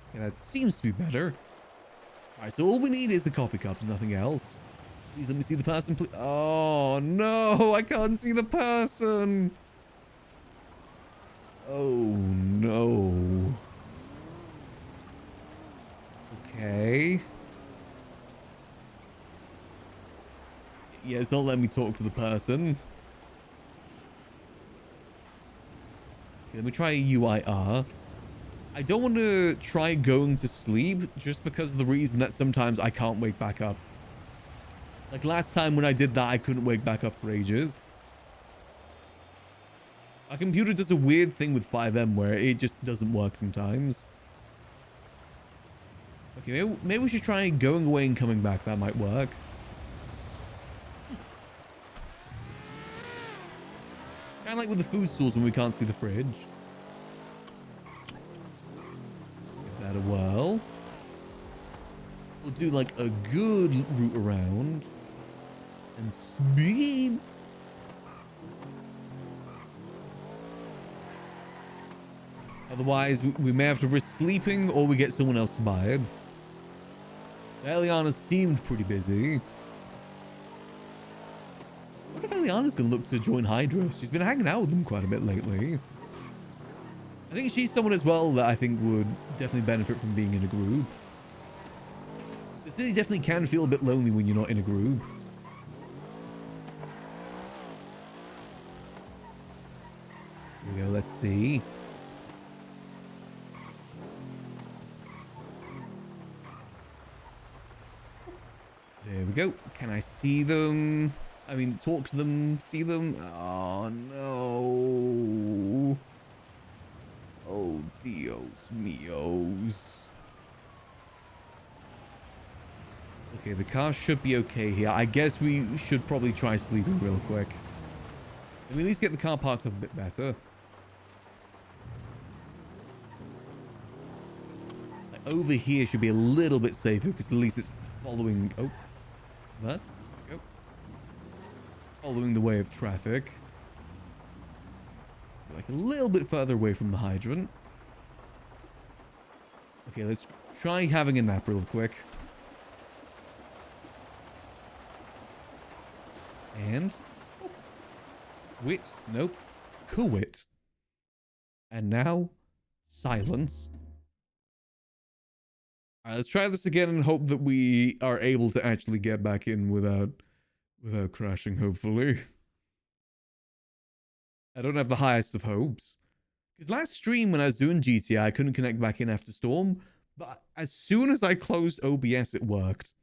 Okay, that seems to be better. Alright, so all we need is the coffee cups, nothing else. Please let me see the person, please. Oh, no, I can't see the person. Oh, no. Okay. Yeah, it's not letting me talk to the person. Okay, let me try UIR. I don't want to try going to sleep just because of the reason that sometimes I can't wake back up. Like last time when I did that, I couldn't wake back up for ages. My computer does a weird thing with 5M where it just doesn't work sometimes. Okay, maybe we should try going away and coming back. That might work. Kind of like with the food stores when we can't see the fridge. Give that a whirl. We'll do like a good route around. And speed. Otherwise, we may have to risk sleeping or we get someone else to buy it. Eliana seemed pretty busy. What if Eliana's going to look to join Hydra? She's been hanging out with them quite a bit lately. I think she's someone as well that I think would definitely benefit from being in a group. The city definitely can feel a bit lonely when you're not in a group. Here we go, let's see. There we go. Can I see them? I mean, talk to them, see them? Oh, no. Oh, Dios míos. Okay, the car should be okay here. I guess we should probably try sleeping real quick. Let me at least get the car parked up a bit better. Like, over here should be a little bit safer because at least it's following... Oh, that's... There we go. Following the way of traffic. Like a little bit further away from the hydrant. Okay, let's try having a nap real quick. And... Wit. Nope. Quit. And now, silence. Alright, let's try this again and hope that we are able to actually get back in without crashing, hopefully. I don't have the highest of hopes. Because last stream when I was doing GTA, I couldn't connect back in after Storm. But as soon as I closed OBS, it worked.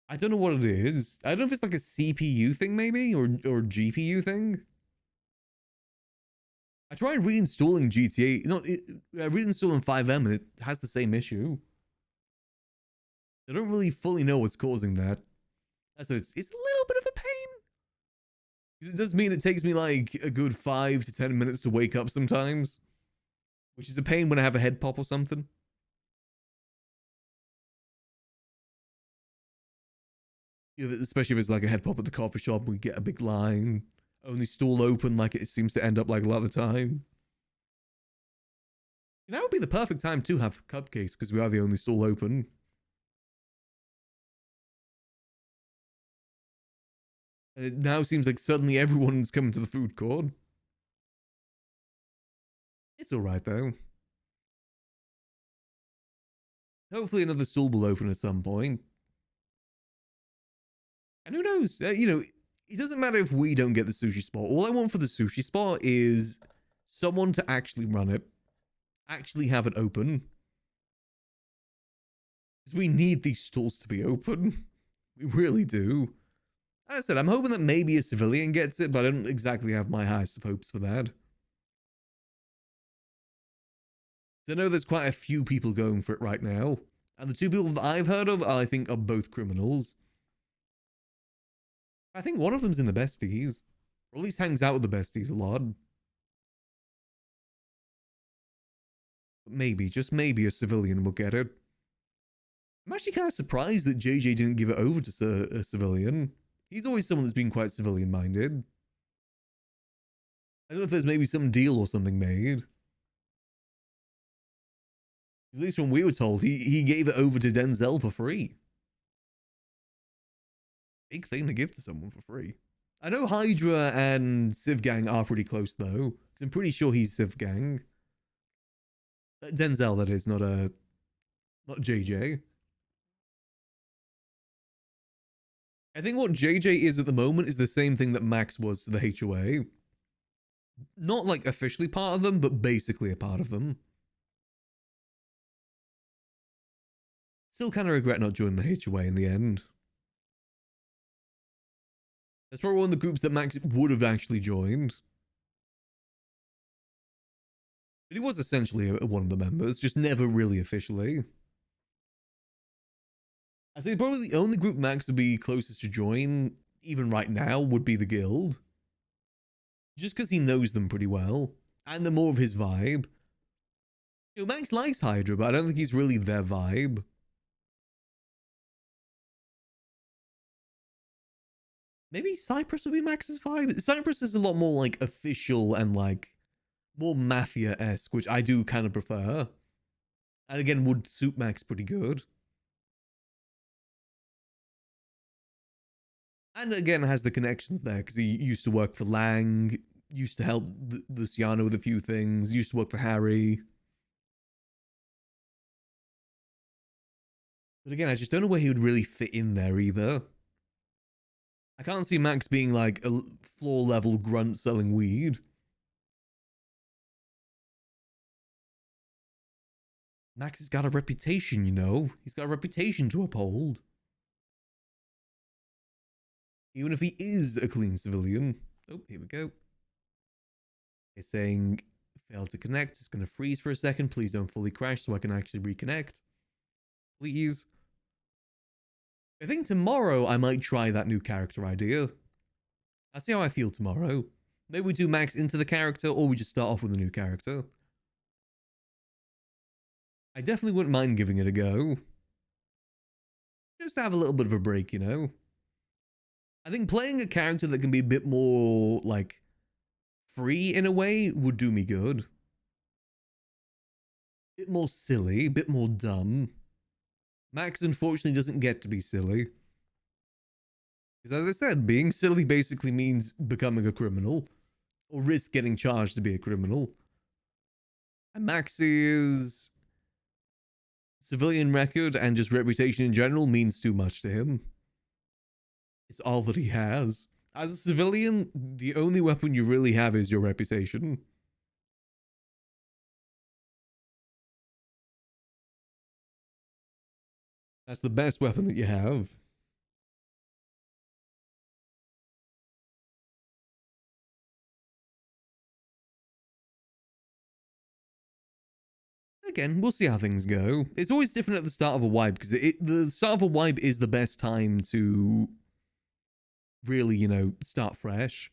I don't know what it is. I don't know if it's like a CPU thing maybe, or GPU thing. I tried reinstalling GTA, reinstalling 5M and it has the same issue. I don't really fully know what's causing that. So it's a little bit of a pain. Because it does mean it takes me like a good 5 to 10 minutes to wake up sometimes. Which is a pain when I have a head pop or something. Especially if it's like a head pop at the coffee shop and we get a big line. Only stall open like it seems to end up like a lot of the time. Now would be the perfect time to have cupcakes because we are the only stall open. And it now seems like suddenly everyone's coming to the food court. It's alright though. Hopefully another stall will open at some point. And who knows, it doesn't matter if we don't get the sushi spot. All I want for the sushi spot is someone to actually run it. Actually have it open. Because we need these stalls to be open. We really do. As I said, I'm hoping that maybe a civilian gets it, but I don't exactly have my highest of hopes for that. I know there's quite a few people going for it right now. And the two people that I've heard of, I think, are both criminals. I think one of them's in the besties. Or at least hangs out with the besties a lot. But maybe, just maybe, a civilian will get it. I'm actually kind of surprised that JJ didn't give it over to a civilian. He's always someone that's been quite civilian-minded. I don't know if there's maybe some deal or something made. At least when we were told, he gave it over to Denzel for free. Big thing to give to someone for free. I know Hydra and Civ Gang are pretty close though, because I'm pretty sure he's Civ Gang. Denzel, that is, not JJ. I think what JJ is at the moment is the same thing that Max was to the HOA. Not like officially part of them, but basically a part of them. Still kind of regret not joining the HOA in the end. That's probably one of the groups that Max would have actually joined. But he was essentially one of the members, just never really officially. I say probably the only group Max would be closest to join, even right now, would be the guild. Just because he knows them pretty well, and they're more of his vibe. You know, Max likes Hydra, but I don't think he's really their vibe. Maybe Cyprus would be Max's vibe? Cyprus is a lot more, like, official and, like, more mafia-esque, which I do kind of prefer. And again, would suit Max pretty good. And again, has the connections there, because he used to work for Lang, used to help Luciano with a few things, used to work for Harry. But again, I just don't know where he would really fit in there either. I can't see Max being like a floor-level grunt selling weed. Max has got a reputation, you know. He's got a reputation to uphold. Even if he is a clean civilian. Oh, here we go. It's saying, failed to connect. It's going to freeze for a second. Please don't fully crash so I can actually reconnect. Please. I think tomorrow I might try that new character idea. I'll see how I feel tomorrow. Maybe we do Max into the character, or we just start off with a new character. I definitely wouldn't mind giving it a go. Just to have a little bit of a break, you know? I think playing a character that can be a bit more, like, free in a way would do me good. Bit more silly, bit more dumb. Max unfortunately doesn't get to be silly. Because as I said, being silly basically means becoming a criminal. Or risk getting charged to be a criminal. And Max's civilian record and just reputation in general means too much to him. It's all that he has. As a civilian, the only weapon you really have is your reputation. That's the best weapon that you have. Again, we'll see how things go. It's always different at the start of a wipe, because the start of a wipe is the best time to really, you know, start fresh.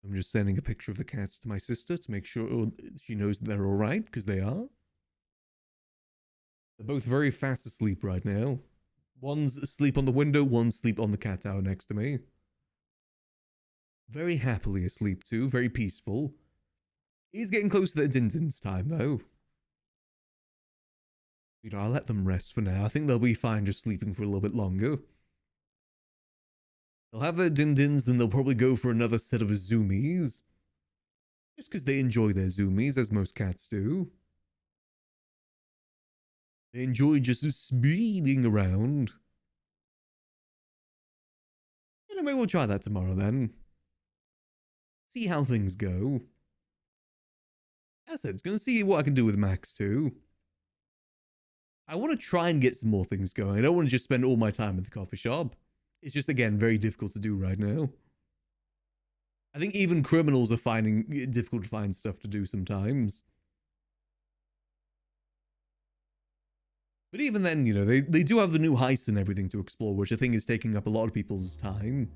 I'm just sending a picture of the cats to my sister to make sure she knows that they're all right, because they are. They're both very fast asleep right now. One's asleep on the window, one's asleep on the cat tower next to me. Very happily asleep too, very peaceful. He's getting close to the Dindin's time though. You know, I'll let them rest for now. I think they'll be fine just sleeping for a little bit longer. They'll have their Dindins, then they'll probably go for another set of zoomies. Just because they enjoy their zoomies, as most cats do. They enjoy just speeding around. You know, maybe we'll try that tomorrow then. See how things go. As I said, it's going to see what I can do with Max too. I want to try and get some more things going. I don't want to just spend all my time at the coffee shop. It's just, again, very difficult to do right now. I think even criminals are finding it difficult to find stuff to do sometimes. But even then, you know, they do have the new heists and everything to explore, which I think is taking up a lot of people's time.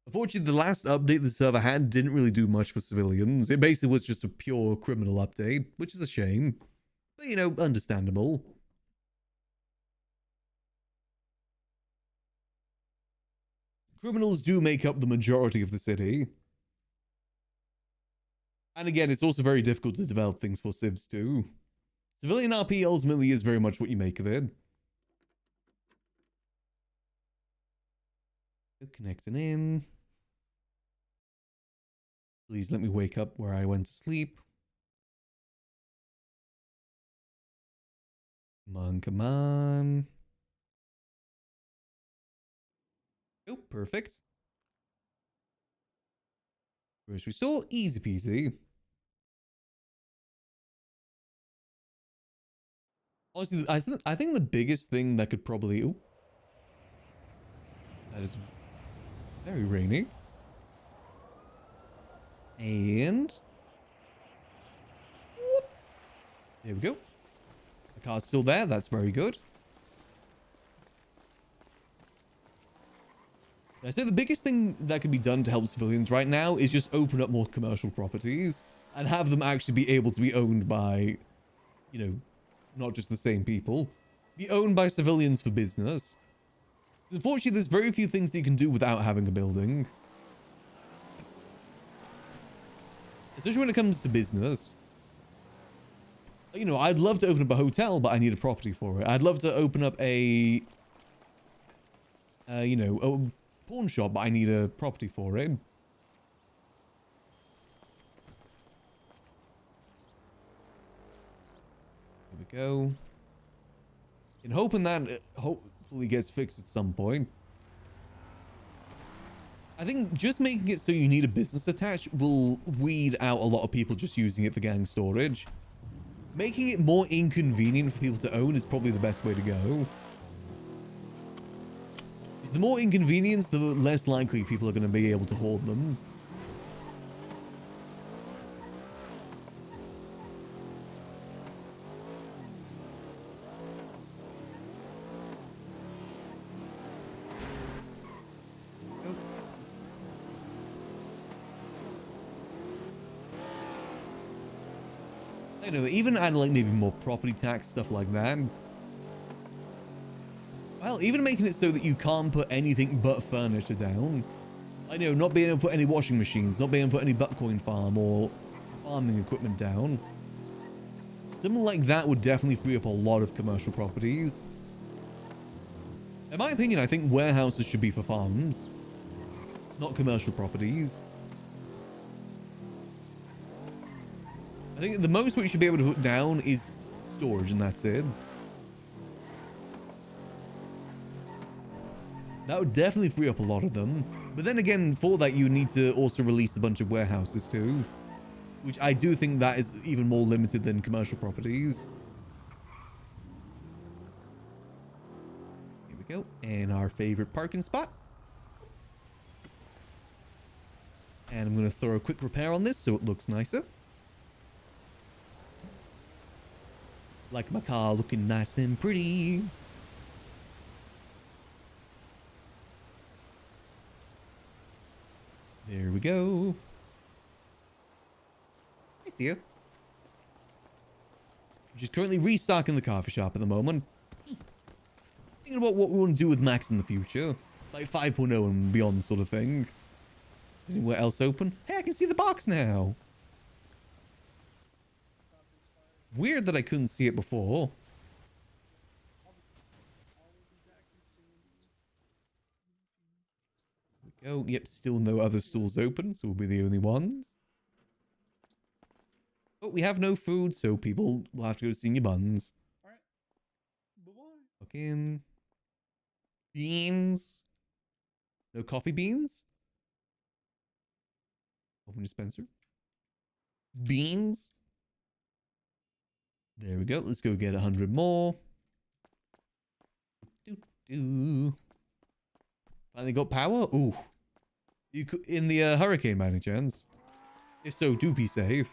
Unfortunately, the last update the server had didn't really do much for civilians. It basically was just a pure criminal update, which is a shame. But, you know, understandable. Criminals do make up the majority of the city. And again, it's also very difficult to develop things for civs too. Civilian RP ultimately is very much what you make of it. Connecting in. Please let me wake up where I went to sleep. Come on, come on. Oh, perfect. Grocery store, easy peasy. Honestly, I think the biggest thing that could probably... Ooh, that is very rainy. And... Whoop. There we go. The car's still there. That's very good. I say the biggest thing that can be done to help civilians right now is just open up more commercial properties and have them actually be able to be owned by, you know, not just the same people. Be owned by civilians for business. Unfortunately, there's very few things that you can do without having a building. Especially when it comes to business. You know, I'd love to open up a hotel, but I need a property for it. I'd love to open up a... you know, a pawn shop, but I need a property for it. Here we go. And hoping that hopefully gets fixed at some point. I think just making it so you need a business attached will weed out a lot of people just using it for gang storage. Making it more inconvenient for people to own is probably the best way to go. Because the more inconvenience, the less likely people are going to be able to hoard them. I know, even add like maybe more property tax, stuff like that. Well, even making it so that you can't put anything but furniture down. I know, not being able to put any washing machines, not being able to put any buttcoin farm or farming equipment down. Something like that would definitely free up a lot of commercial properties. In my opinion, I think warehouses should be for farms, not commercial properties. I think the most we should be able to put down is storage, and that's it. That would definitely free up a lot of them. But then again, for that, you need to also release a bunch of warehouses too. Which I do think that is even more limited than commercial properties. Here we go. And our favorite parking spot. And I'm going to throw a quick repair on this so it looks nicer. Like my car looking nice and pretty. There we go. I see you. Just currently restocking the coffee shop at the moment. Thinking about what we want to do with Max in the future. Like 5.0 and beyond sort of thing. Anywhere else open? Hey, I can see the box now. Weird that I couldn't see it before. There we go. Yep, still no other stools open, so we'll be the only ones. But we have no food, so people will have to go to Senior Buns. Alright. Bye-bye. Look in. Beans. No coffee beans? Open dispenser. Beans. There we go. Let's go get 100 more. Finally got power? Ooh. You could, in the hurricane by any chance? If so, do be safe.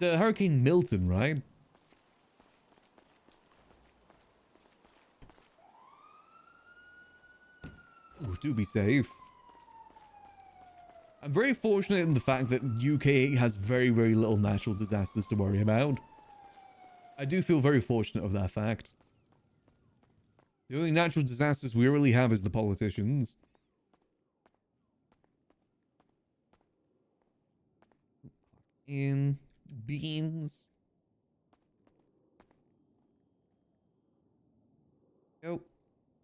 It's Hurricane Milton, right? Ooh, do be safe. I'm very fortunate in the fact that UK has very, very little natural disasters to worry about. I do feel very fortunate of that fact. The only natural disasters we really have is the politicians. In beans. Go.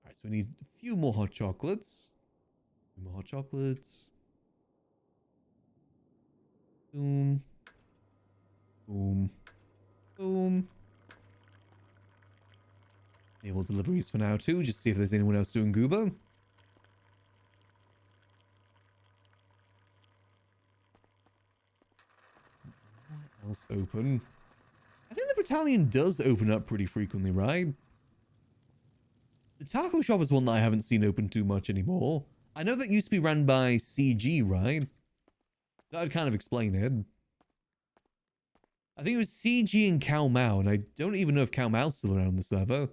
Alright, so we need a few more hot chocolates. A few more hot chocolates. Boom. Boom. Boom. Enable deliveries for now too, just see if there's anyone else doing Gooba. What else open? I think the battalion does open up pretty frequently, right? The taco shop is one that I haven't seen open too much anymore. I know that used to be run by CG, right? That would kind of explain it. I think it was CG and Cow Mao, and I don't even know if Cow Mao's still around the server.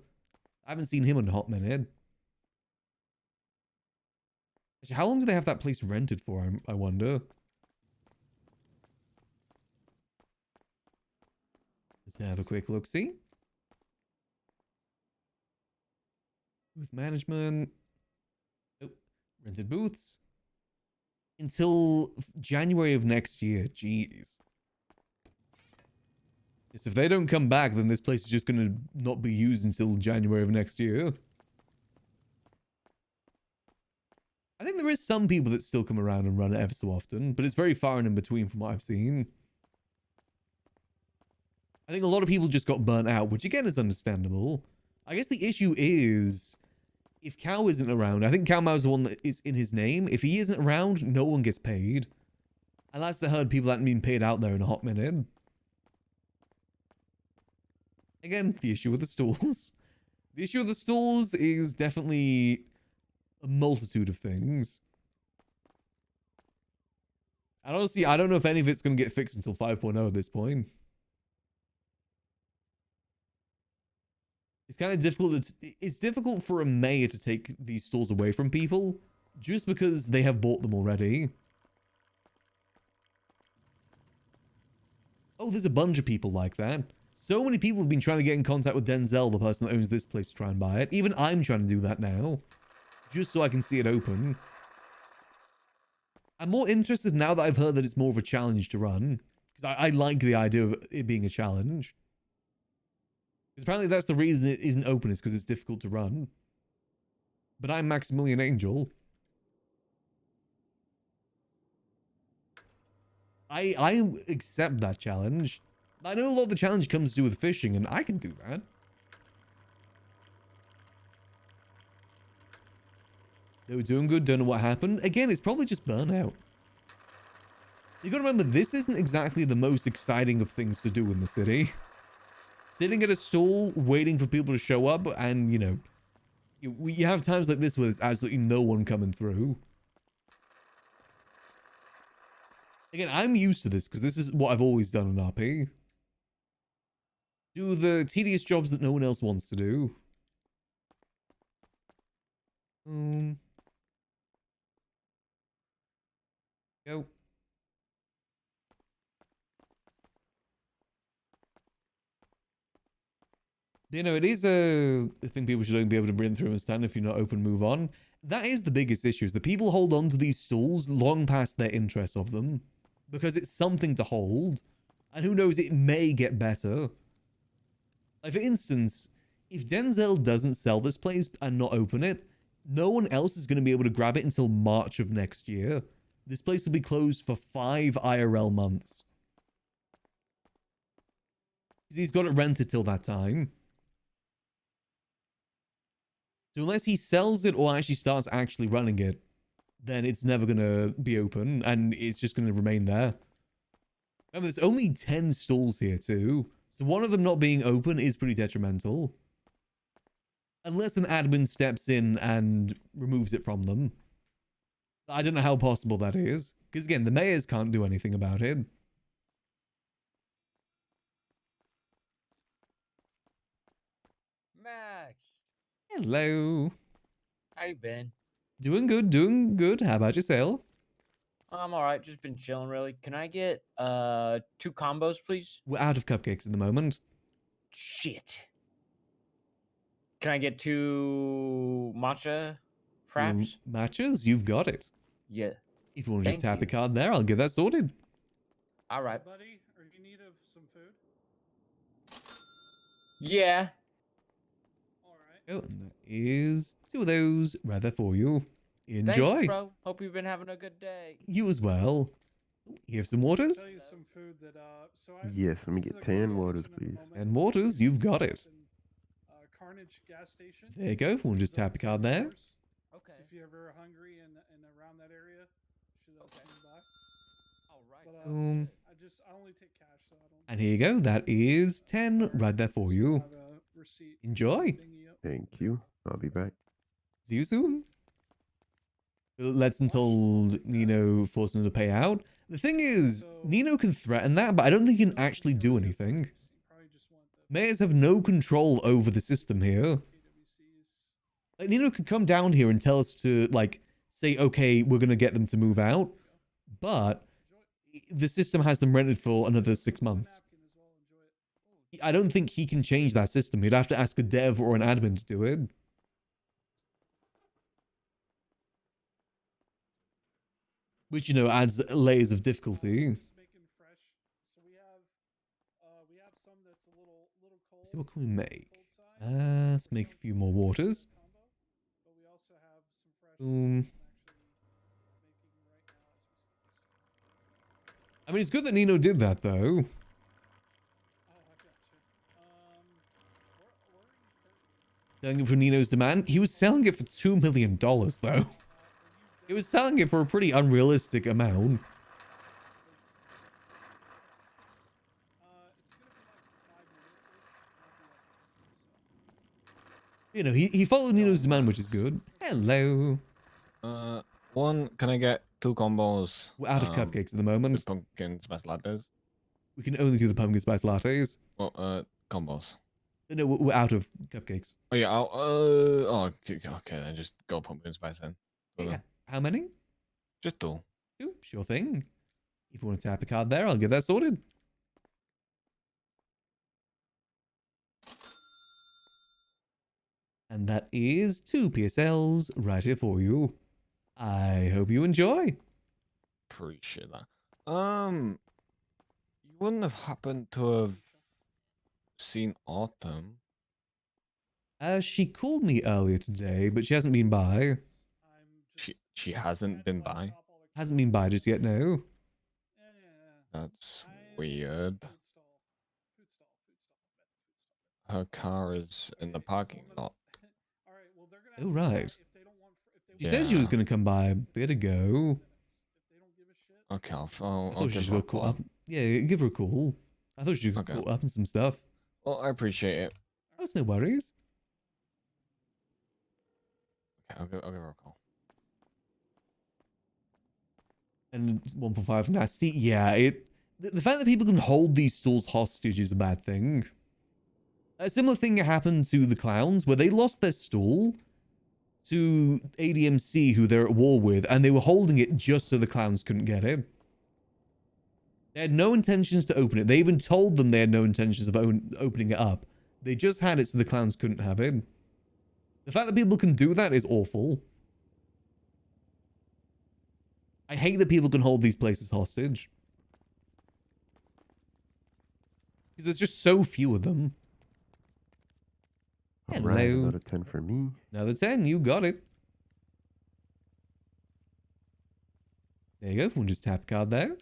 I haven't seen him in a hot minute. Actually, how long do they have that place rented for, I wonder? Let's have a quick look-see. Booth management. Oh, rented booths. Until January of next year. Jeez. Yes, if they don't come back, then this place is just going to not be used until January of next year. I think there is some people that still come around and run it ever so often, but it's very far and in between from what I've seen. I think a lot of people just got burnt out, which again is understandable. I guess the issue is, if Cow isn't around, I think Cow Mao's the one that is in his name. If he isn't around, no one gets paid. And that's the herd people that haven't been paid out there in a hot minute. Again, the issue with the stalls. The issue with the stalls is definitely a multitude of things. And honestly, I don't know if any of it's going to get fixed until 5.0 at this point. It's kind of difficult. It's difficult for a mayor to take these stalls away from people just because they have bought them already. Oh, there's a bunch of people like that. So many people have been trying to get in contact with Denzel, the person that owns this place, to try and buy it. Even I'm trying to do that now. Just so I can see it open. I'm more interested now that I've heard that it's more of a challenge to run. Because I like the idea of it being a challenge. Because apparently that's the reason it isn't open, is because it's difficult to run. But I'm Maximillian Angel. I accept that challenge. I know a lot of the challenge comes to do with fishing, and I can do that. They were doing good, don't know what happened. Again, it's probably just burnout. You gotta remember, this isn't exactly the most exciting of things to do in the city. Sitting at a stall, waiting for people to show up, and, you know, you have times like this where there's absolutely no one coming through. Again, I'm used to this, because this is what I've always done in RP. Do the tedious jobs that no one else wants to do. Go. You know, it is a thing people should only be able to run through and stand. If you're not open, move on. That is the biggest issue, is that people hold on to these stalls long past their interest of them. Because it's something to hold. And who knows, it may get better. Like, for instance, if Denzel doesn't sell this place and not open it, no one else is going to be able to grab it until March of next year. This place will be closed for 5 IRL months. Because he's got it rented till that time. So unless he sells it or actually starts actually running it, then it's never going to be open, and it's just going to remain there. Remember, there's only 10 stalls here too, so one of them not being open is pretty detrimental. Unless an admin steps in and removes it from them. I don't know how possible that is, because again, the mayors can't do anything about it. Hello. How you been? Doing good, doing good. How about yourself? I'm all right. Just been chilling, really. Can I get 2 combos, please? We're out of cupcakes at the moment. Shit. Can I get 2 matcha fraps? Matches? You've got it. Yeah. If you want to just Thank tap a you. card there, I'll get that sorted. All right. Buddy, are you in need of some food? Yeah. Oh, and that is 2 of those right there for you. Enjoy. Thanks, bro. Hope you've been having a good day. You as well. You have some waters? Tell you some food that Yes, let me get 10 waters, please. And waters, you've got it. Carnage gas station. There you go. We'll just tap a card there. Okay. If you're ever hungry and around that area, should swing by. All right. But, Boom. I only take cash, so I don't. And here you go. That is 10 right there for you. Enjoy. Thank you. I'll be back. See you soon. Let's until Nino forces him to pay out. The thing is, Nino can threaten that, but I don't think he can actually do anything. Mayors have no control over the system here. Like, Nino could come down here and tell us to, like, say, okay, we're going to get them to move out, but the system has them rented for another 6 months. I don't think he can change that system. He'd have to ask a dev or an admin to do it. Which, you know, adds layers of difficulty. Let's see, what can we make? Let's make a few more waters. Boom. I mean, it's good that Nino did that, though. Selling it for Nino's demand. He was selling it for $2 million, though. He was selling it for a pretty unrealistic amount. You know, he followed Nino's demand, which is good. Hello. One, can I get 2 combos? We're out of cupcakes at the moment. The pumpkin spice lattes. We can only do the pumpkin spice lattes. Well, combos. No, we're out of cupcakes. Oh yeah, okay, then just go pumpkin spice then. Yeah. How many? Just 2. 2, sure thing. If you want to tap a card there, I'll get that sorted. And that is 2 PSLs right here for you. I hope you enjoy. Appreciate that. You wouldn't have happened to have seen Autumn. She called me earlier today, but she hasn't been by. She hasn't been by. Hasn't been by just yet, no. That's weird. Her car is in the parking lot. Oh, right. She said she was going to come by a bit ago. Okay, I I'll thought she give just her a got caught call. up. Yeah, give her a call. I thought she just got caught up in some stuff. Well, I appreciate it. That's no worries. Okay, I'll give her a call. And 1.5 nasty. Yeah, the fact that people can hold these stalls hostage is a bad thing. A similar thing happened to the clowns, where they lost their stall to ADMC, who they're at war with, and they were holding it just so the clowns couldn't get it. They had no intentions to open it. They even told them they had no intentions of opening it up. They just had it so the clowns couldn't have it. The fact that people can do that is awful. I hate that people can hold these places hostage. Because there's just so few of them. Alright, Hello. another 10 for me. Another 10, you got it. There you go, we'll just tap a card there.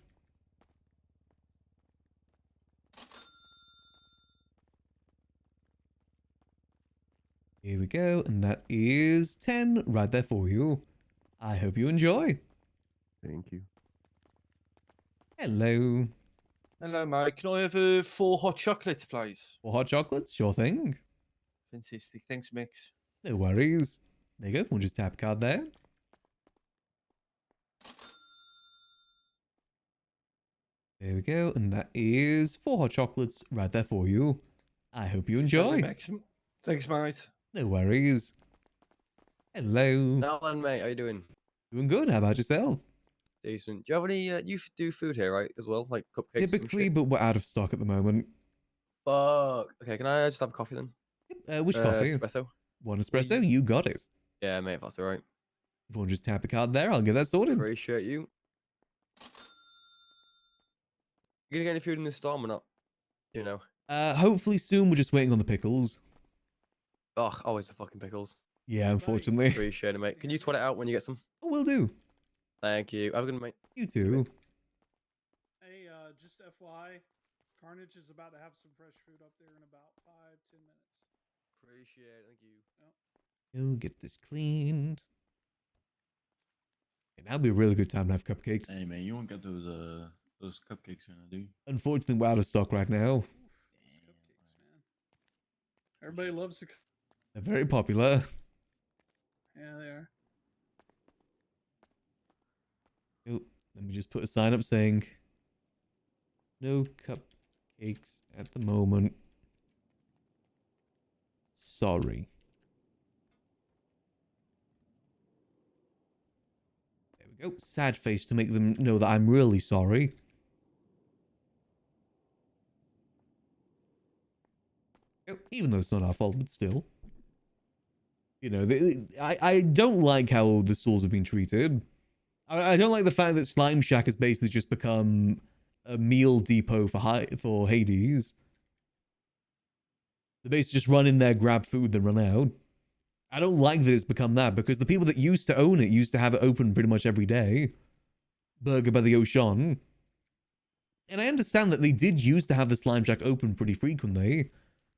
Here we go, and that is 10 right there for you. I hope you enjoy. Thank you. Hello. Hello, mate. Can I have 4 hot chocolates, please? 4 hot chocolates? Sure thing. Fantastic. Thanks, Mix. No worries. There you go, we'll just tap a card there. There we go, and that is 4 hot chocolates right there for you. I hope you enjoy. Thanks, mate. No worries. Hello. Alan, mate, how you doing? Doing good. How about yourself? Decent. Do you have any? You do food here, right? As well, like cupcakes. and Typically, shit? but we're out of stock at the moment. Fuck. Okay, can I just have a coffee then? Which coffee? Espresso. One espresso. You got it. Yeah, mate, if that's all right. If you want to just tap a card there, I'll get that sorted. Appreciate you. You gonna get any food in this storm or not? You know. Hopefully soon. We're just waiting on the pickles. Ugh, always the fucking pickles. Yeah, unfortunately. Appreciate it, mate. Can you twat it out when you get some? Oh, will do. Thank you. Have a good night, mate. You too. Hey, just FYI, Carnage is about to have some fresh food up there in about 5-10 minutes. Appreciate it. Thank you. Go get this cleaned. And that'll be a really good time to have cupcakes. Hey man, you won't get those cupcakes when I do. Unfortunately, we're out of stock right now. Everybody loves the. They're very popular. Yeah, they are. Oh, let me just put a sign up saying no cupcakes at the moment. Sorry. There we go. Sad face to make them know that I'm really sorry. Oh, even though it's not our fault, but still. You know, I don't like how the stores have been treated. I don't like the fact that Slime Shack has basically just become a meal depot for Hades. They basically just run in there, grab food, then run out. I don't like that it's become that, because the people that used to own it used to have it open pretty much every day. Burger by the Ocean. And I understand that they did used to have the Slime Shack open pretty frequently,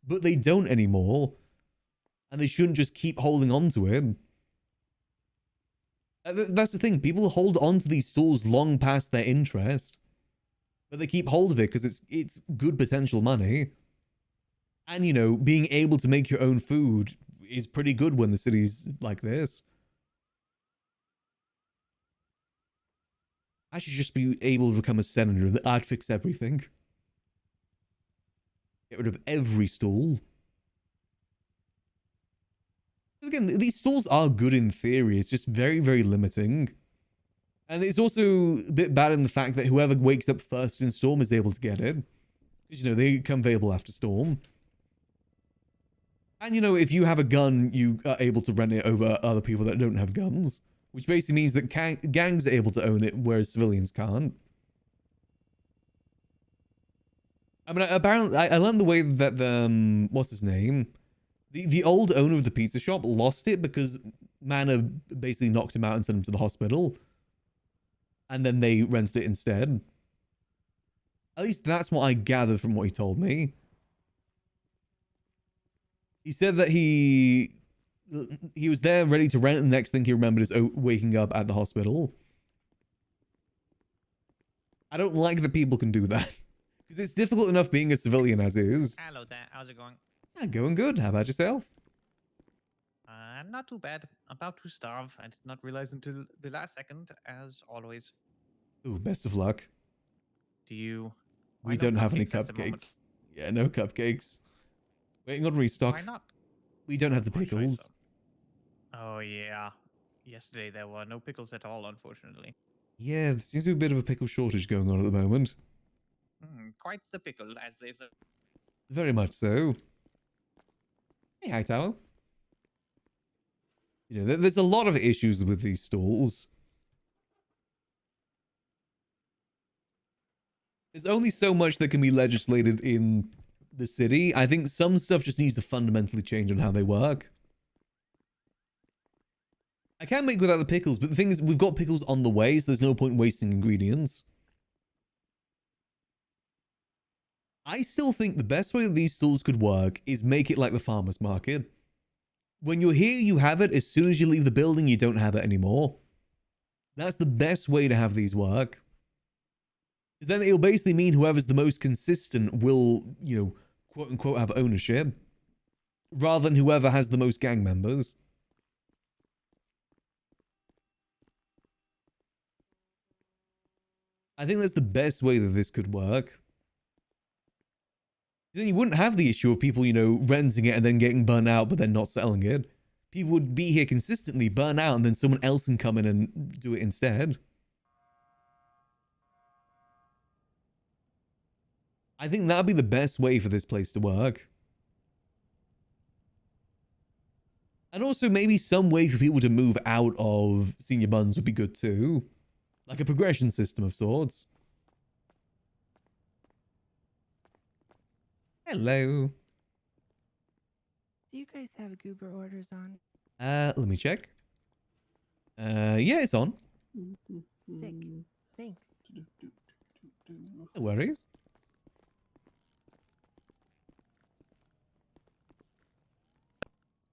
but they don't anymore. And they shouldn't just keep holding on to it. That's the thing. People hold on to these stores long past their interest. But they keep hold of it because it's good potential money. And, you know, being able to make your own food is pretty good when the city's like this. I should just be able to become a senator. I'd fix everything. Get rid of every stall. Again, these stalls are good in theory. It's just very, very limiting. And it's also a bit bad in the fact that whoever wakes up first in Storm is able to get it. Because, you know, they come available after Storm. And, you know, if you have a gun, you are able to rent it over other people that don't have guns. Which basically means that gangs are able to own it, whereas civilians can't. I mean, apparently, I learned the way that the, what's his name? The old owner of the pizza shop lost it because Mana basically knocked him out and sent him to the hospital. And then they rented it instead. At least that's what I gathered from what he told me. He said that he was there ready to rent, and the next thing he remembered is waking up at the hospital. I don't like that people can do that. Because it's difficult enough being a civilian as is. Hello there, how's it going? Going good. How about yourself? Not too bad. About to starve. I did not realize until the last second, as always. Ooh, best of luck. Do you? We don't have any at the moment? cupcakes. Yeah, no cupcakes. Waiting on restock. Why not? We don't have the pickles. Oh yeah. Yesterday there were no pickles at all, unfortunately. Yeah, there seems to be a bit of a pickle shortage going on at the moment. Quite the pickle, as they say. Very much so. Hey, Hightower. You know, there's a lot of issues with these stalls. There's only so much that can be legislated in the city. I think some stuff just needs to fundamentally change on how they work. I can't make without the pickles, but the thing is, we've got pickles on the way, so there's no point wasting ingredients. I still think the best way that these stalls could work is make it like the farmer's market. When you're here, you have it. As soon as you leave the building, you don't have it anymore. That's the best way to have these work. Because then it'll basically mean whoever's the most consistent will, you know, quote unquote, have ownership. Rather than whoever has the most gang members. I think that's the best way that this could work. Then you wouldn't have the issue of people, you know, renting it and then getting burnt out, but then not selling it. people would be here consistently, burn out, and then someone else can come in and do it instead. I think that'd be the best way for this place to work. And also maybe some way for people to move out of senior buns would be good too. Like a progression system of sorts. Hello. Do you guys have Goober orders on? Let me check. Yeah, it's on. Sick. Thanks. No worries.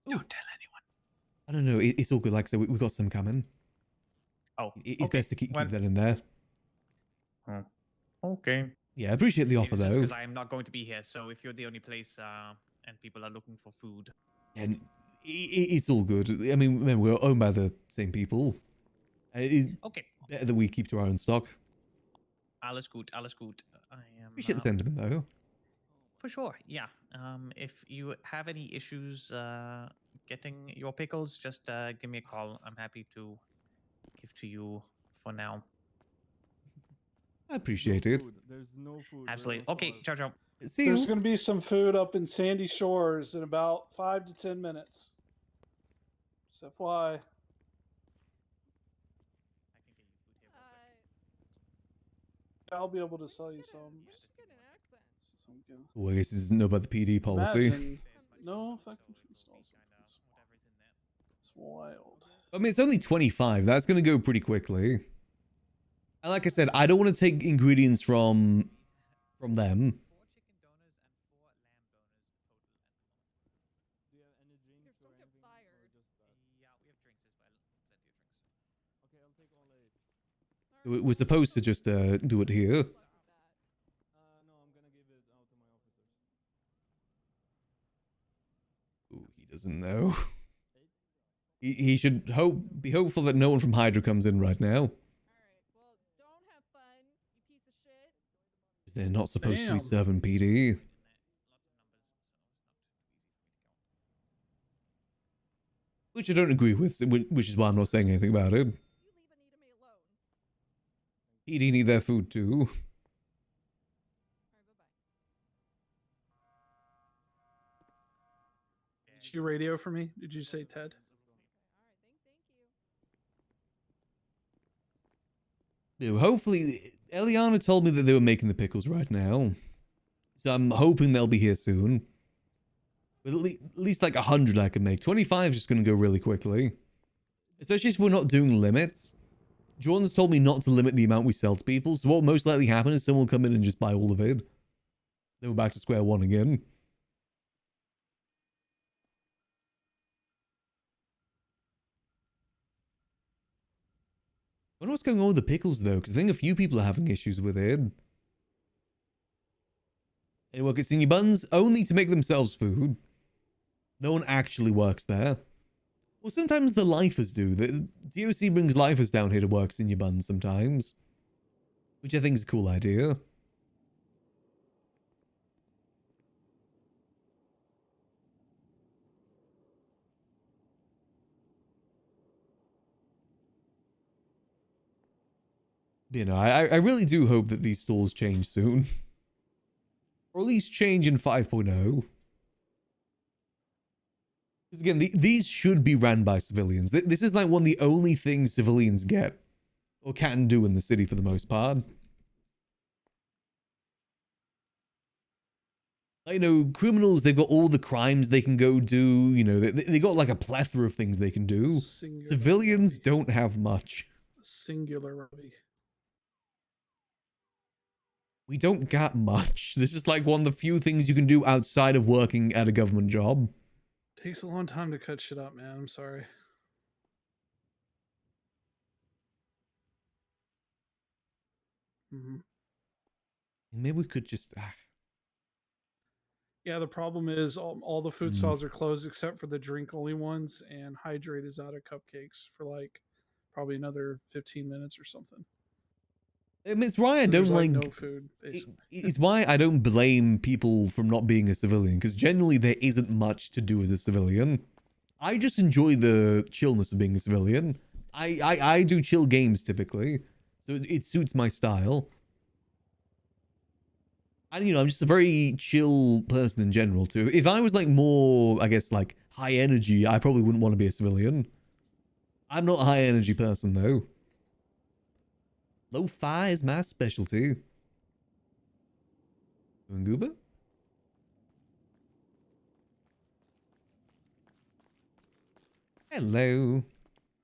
Don't tell anyone. I don't know. It's all good. Like I said, we've got some coming. Oh, It's okay. best to keep Well- that in there. Oh, okay. Yeah, I appreciate the offer though. Because I'm not going to be here, so if you're the only place and people are looking for food, And it's all good. I mean, remember, we're owned by the same people. It's okay. better that we keep to our own stock. Alles gut, alles gut. I am. Appreciate the sentiment though. For sure, yeah. If you have any issues getting your pickles, just give me a call. I'm happy to give to you for now. I appreciate it. There's no food. Absolutely. Okay, ciao, ciao. See There's you. going to be some food up in Sandy Shores in about 5 to 10 minutes. Just FYI. I'll be able to sell you some. Oh, I guess he doesn't know about the PD policy. Imagine no effective installs. It's wild. I mean, it's only 25. That's going to go pretty quickly. And like I said, I don't want to take ingredients from them. We're supposed to just do it here. Ooh, he doesn't know. He should be hopeful that no one from Hydra comes in right now. Because they're not supposed to be Damn. serving PD. Which I don't agree with, which is why I'm not saying anything about it. PD need their food too. Did you radio for me? Did you say Ted? Hopefully, Eliana told me that they were making the pickles right now. So I'm hoping they'll be here soon. But at least like 100 I can make. 25 is just going to go really quickly. Especially if we're not doing limits. Jordan's told me not to limit the amount we sell to people. So what will most likely happen is someone will come in and just buy all of it. Then we're back to square one again. I wonder what's going on with the pickles though, because I think a few people are having issues with it. They work at Senior Buns only to make themselves food. No one actually works there. Well, sometimes the lifers do. The DOC brings lifers down here to work Senior Buns sometimes. Which I think is a cool idea. You know, I really do hope that these stalls change soon. Or at least change in 5.0. Because again, these should be ran by civilians. This is like one of the only things civilians get. Or can do in the city for the most part. I know criminals, they've got all the crimes they can go do. You know, they got like a plethora of things they can do. Civilians don't have much. Singular Robbie. We don't got much. This is like one of the few things you can do outside of working at a government job. Takes a long time to cut shit up, man. I'm sorry. Mm-hmm. Maybe we could just... Yeah, the problem is all the food Mm. stalls are closed except for the drink-only ones, and Hydrate is out of cupcakes for like probably another 15 minutes or something. I mean, it's why I So don't there's, like... no food. Basically. It's why I don't blame people from not being a civilian, because generally there isn't much to do as a civilian. I just enjoy the chillness of being a civilian. I do chill games typically, so it suits my style. And I'm just a very chill person in general too. If I was like more, I guess like high energy, I probably wouldn't want to be a civilian. I'm not a high energy person though. Lo-fi is my specialty. Goober? Hello.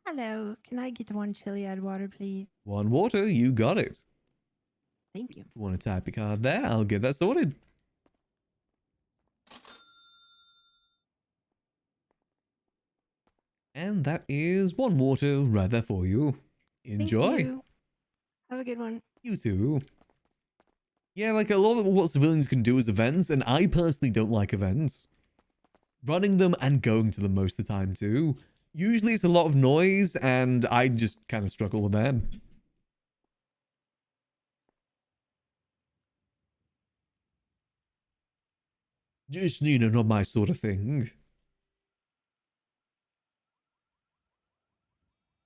Hello. Can I get one chili add water, please? One water, you got it. Thank you. If you want to type your card there, I'll get that sorted. And that is one water right there for you. Enjoy. Thank you. Have a good one. You too. Yeah, like a lot of what civilians can do is events, and I personally don't like events. Running them and going to them most of the time too. Usually it's a lot of noise, and I just kind of struggle with that. Just, not my sort of thing.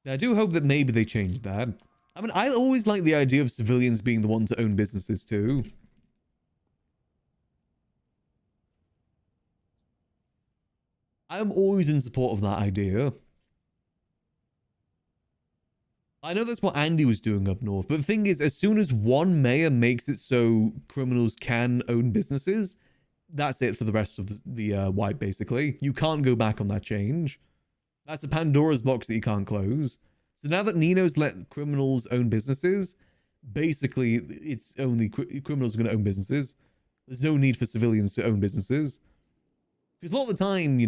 I do hope that maybe they change that. I mean, I always like the idea of civilians being the ones to own businesses too. I'm always in support of that idea. I know that's what Andy was doing up north, but the thing is, as soon as one mayor makes it so criminals can own businesses, that's it for the rest of the wipe, basically. You can't go back on that change. That's a Pandora's box that you can't close. So now that Nino's let criminals own businesses, basically it's only criminals are going to own businesses. There's no need for civilians to own businesses. Because a lot of the time,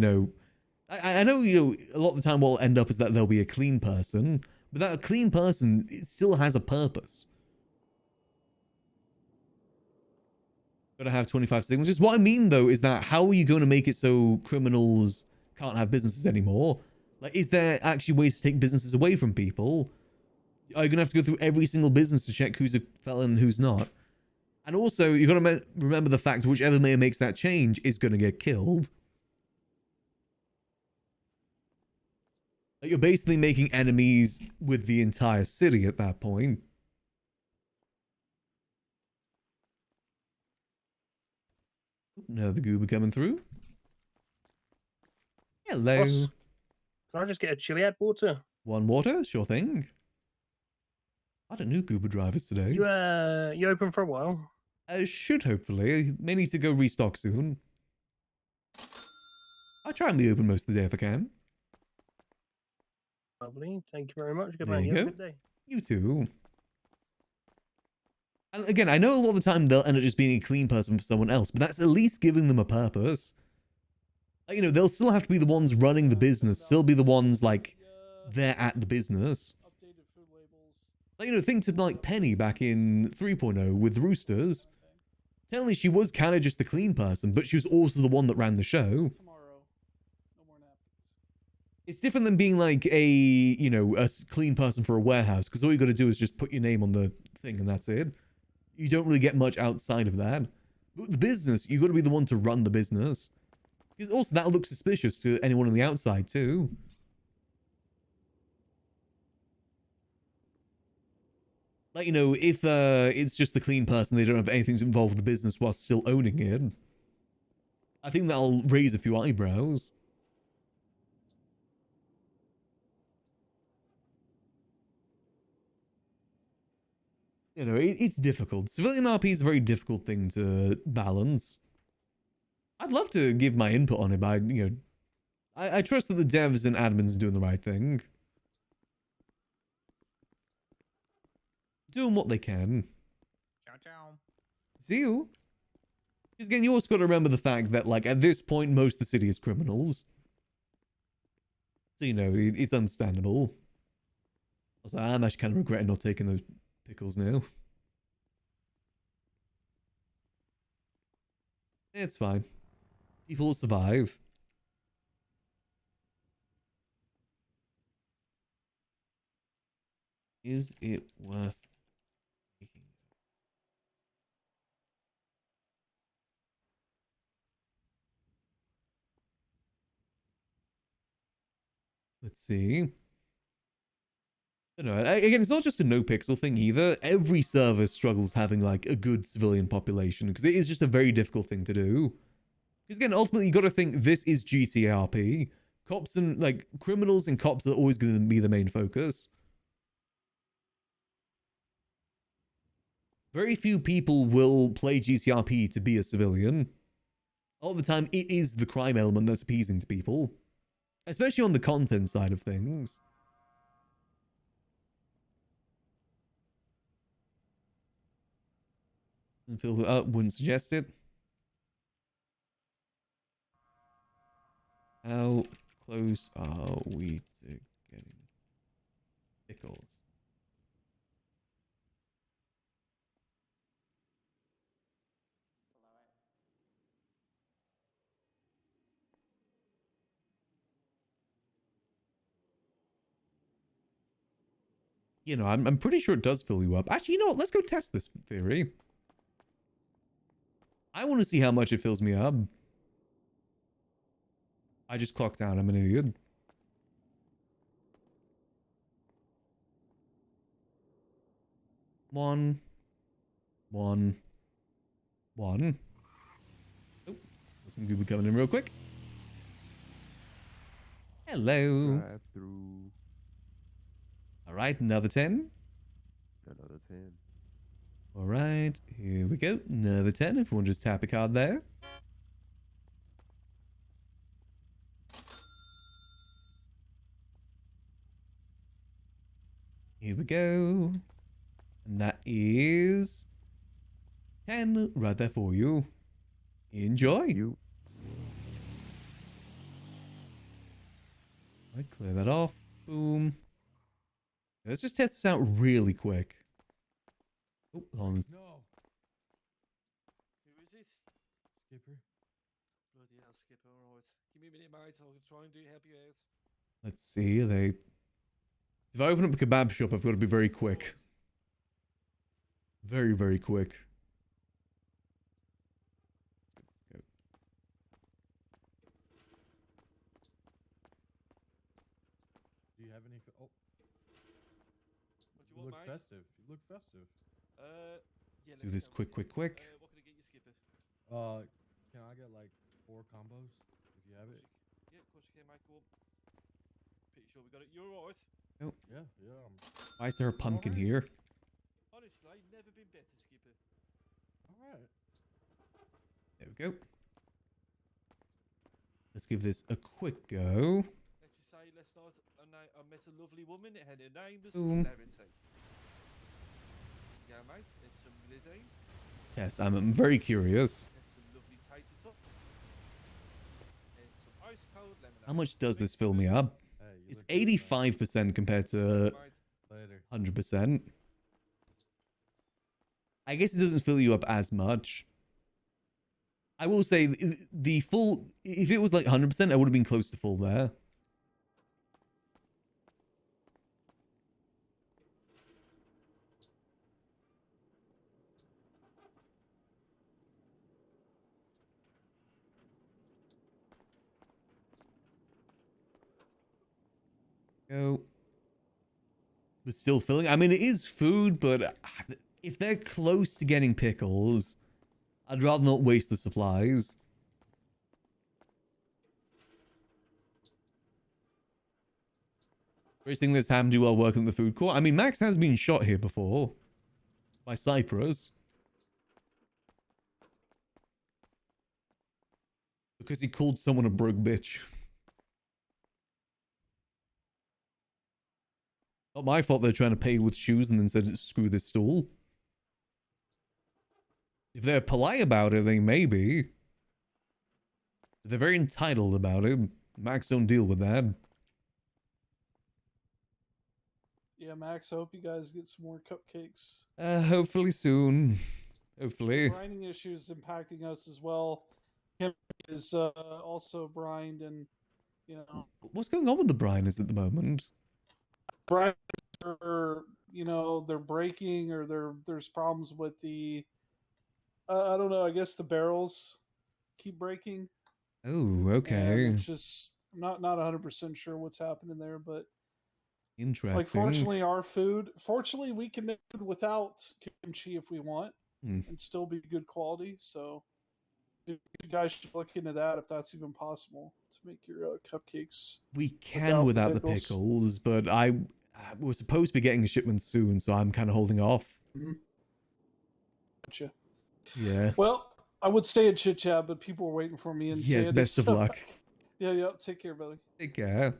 I know, a lot of the time what will end up is that there'll be a clean person, but that clean person, it still has a purpose. Gotta have 25 signatures. What I mean, though, is that how are you going to make it so criminals can't have businesses anymore? Like, is there actually ways to take businesses away from people? Are you going to have to go through every single business to check who's a felon and who's not? And also, you've got to remember the fact whichever mayor makes that change is going to get killed. Like, you're basically making enemies with the entire city at that point. Another goober coming through. Hello. Boss, can I just get a chili add water? One water, sure thing. I don't know goober drivers today. You open for a while? Should hopefully. May need to go restock soon. I try and be open most of the day if I can. Lovely. Thank you very much. Good There man. you You have go. a good day. You too. And again, I know a lot of the time they'll end up just being a clean person for someone else, but that's at least giving them a purpose. Like, they'll still have to be the ones running the business, still be the ones, like, they're at the business. Like, think of, like, Penny back in 3.0 with Roosters. Technically, she was kind of just the clean person, but she was also the one that ran the show. It's different than being, like, a clean person for a warehouse, because all you got to do is just put your name on the thing, and that's it. You don't really get much outside of that. But the business, you got to be the one to run the business. Because also, that'll look suspicious to anyone on the outside, too. Like, if it's just the clean person, they don't have anything to involve with the business while still owning it. I think that'll raise a few eyebrows. It's difficult. Civilian RP is a very difficult thing to balance. I'd love to give my input on it, but, I trust that the devs and admins are doing the right thing. Doing what they can. Ciao, ciao. See you. Because again, you also got to remember the fact that, like, at this point, most of the city is criminals. So, it's understandable. Also, I'm actually kind of regretting not taking those pickles now. It's fine. People will survive. Is it worth taking? see. Again, it's not just a NoPixel thing either. Every service struggles having like a good civilian population because it is just a very difficult thing to do. Because again, ultimately, you got to think this is GTRP. Cops and like criminals and cops are always going to be the main focus. Very few people will play GTRP to be a civilian. All the time, it is the crime element that's appeasing to people, especially on the content side of things. Wouldn't suggest it. How close are we to getting pickles? You know, I'm pretty sure it does fill you up. Actually, you know what? Let's go test this theory. I want to see how much it fills me up. I just clocked out. I'm an idiot. One. Oh, there's some goober coming in real quick. Hello. Drive through. All right, another 10. Another 10. All right, here we go. Another 10. Everyone just tap a card there. Here we go. And that is 10 right there for you. Enjoy. You. Right, clear that off. Boom. Let's just test this out really quick. Oh, hold on. No. Who is it? Skipper. Bloody hell, Skipper. All right. Give me a minute, mate. I'll try and help you out. Let's see. Are they... If I open up a kebab shop, I've got to be very quick. Very, very quick. Let's go. Do you have any? Oh. You look festive. You look festive. Yeah. Do this quick. What can I get you, Skipper? Can I get like 4 combos if you have it? Yeah, of course you can, mate. Go on. Pretty sure we got it. You're alright. Oh. Yeah. Why is there a pumpkin here? Honestly, never been better, Skipper. All right. There we go. Let's give this a quick go. Let's just say last night I met a lovely woman. It had her name was Boom. Clarity. Yeah, mate. It's some lizards. Let's test. I'm very curious. There's some lovely tater tot. And some ice cold lemonade. How much does this fill me up? It's 85% compared to 100%. I guess it doesn't fill you up as much. I will say the full, if it was like 100%, I would have been close to full there. Go. But still filling. I mean, it is food, but if they're close to getting pickles, I'd rather not waste the supplies. First thing that's happened to while working at the food court. I mean, Max has been shot here before by Cyprus because he called someone a broke bitch. Not my fault they're trying to pay with shoes and then said, screw this stool. If they're polite about it, they may be. But they're very entitled about it. Max don't deal with that. Yeah, Max, I hope you guys get some more cupcakes. Hopefully soon. Hopefully. Grinding issues impacting us as well. Him is also brined, and you know. What's going on with the Briners at the moment? Briners are, you know, they're breaking, or there's problems with the. I don't know. I guess the barrels keep breaking. Oh, okay. And it's just I'm not 100% sure what's happening there, but Interesting. like fortunately we can make food without kimchi if we want and still be good quality. So you guys should look into that if that's even possible to make your cupcakes. We can without the pickles, but we're supposed to be getting a shipment soon, so I'm kind of holding off. Gotcha. Yeah. Well, I would stay at Chit Chat, but people were waiting for me in Yes, Sandy, best of so- luck. Yeah. Take care, brother. Take care.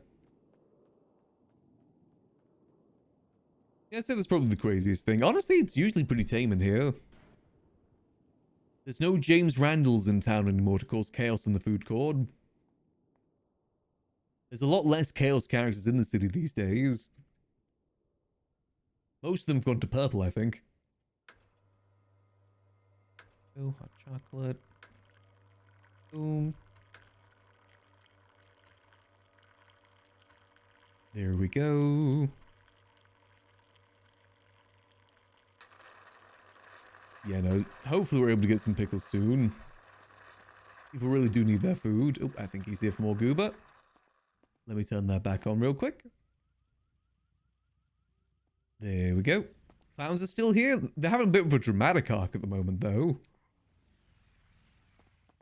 Yeah, I'd say that's probably the craziest thing. Honestly, it's usually pretty tame in here. There's no James Randalls in town anymore to cause chaos in the food court. There's a lot less chaos characters in the city these days. Most of them have gone to purple, I think. Oh, hot chocolate. Boom. There we go. Yeah, no, hopefully we're able to get some pickles soon. People really do need their food. Oh, I think he's here for more goober. Let me turn that back on real quick. There we go. Clowns are still here. They're having a bit of a dramatic arc at the moment, though.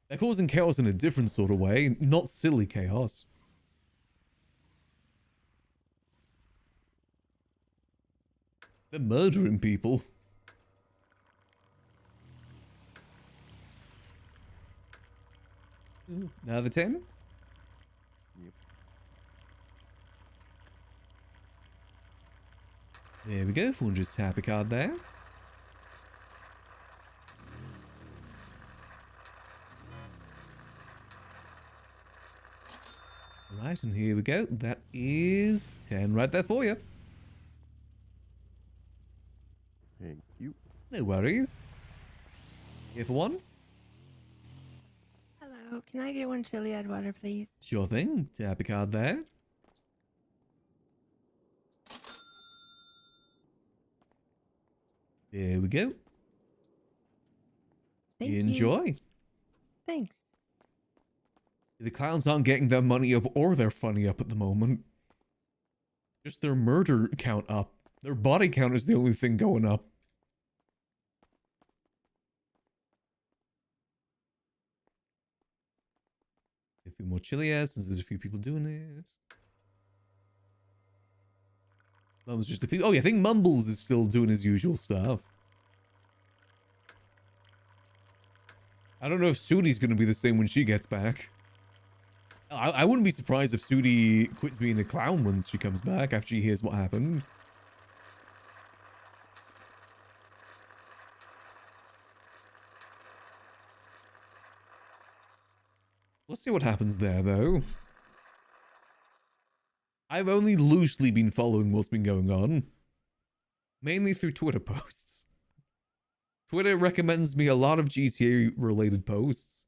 They're causing chaos in a different sort of way, not silly chaos. They're murdering people. Another 10? Yep. There we go. We'll just tap a card there. Right, and here we go. That is 10 right there for you. Thank you. No worries. Here for one? Hello, can I get one chili add water, please? Sure thing. Tap a card there. There we go. Thank you. Enjoy. Thanks. The clowns aren't getting their money up or their funny up at the moment. Just their murder count up. Their body count is the only thing going up. A few more chili ads since there's a few people doing it. Mum's just a few. Oh yeah, I think Mumbles is still doing his usual stuff. I don't know if Sudi's gonna be the same when she gets back. I wouldn't be surprised if Sudi quits being a clown once she comes back after she hears what happened. Let's see what happens there, though. I've only loosely been following what's been going on. Mainly through Twitter posts. Twitter recommends me a lot of GTA-related posts.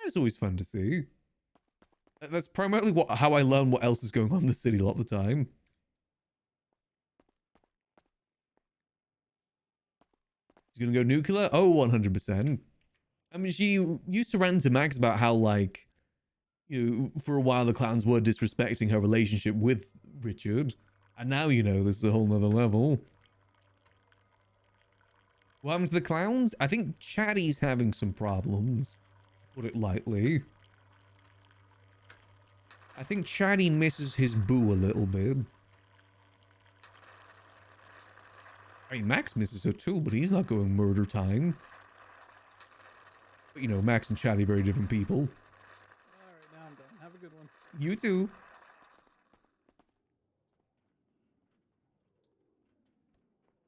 It's always fun to see. That's primarily how I learn what else is going on in the city a lot of the time. She's gonna go nuclear? Oh, 100%. I mean, she used to rant to Max about how, like, you know, for a while the clowns were disrespecting her relationship with Richard. And now, you know, this is a whole nother level. What happened to the clowns? I think Chatty's having some problems. Put it lightly. I think Chatty misses his boo a little bit. I mean, Max misses her too, but he's not going murder time. But you know, Max and Chatty, very different people. Alright, now I'm done. Have a good one. You too.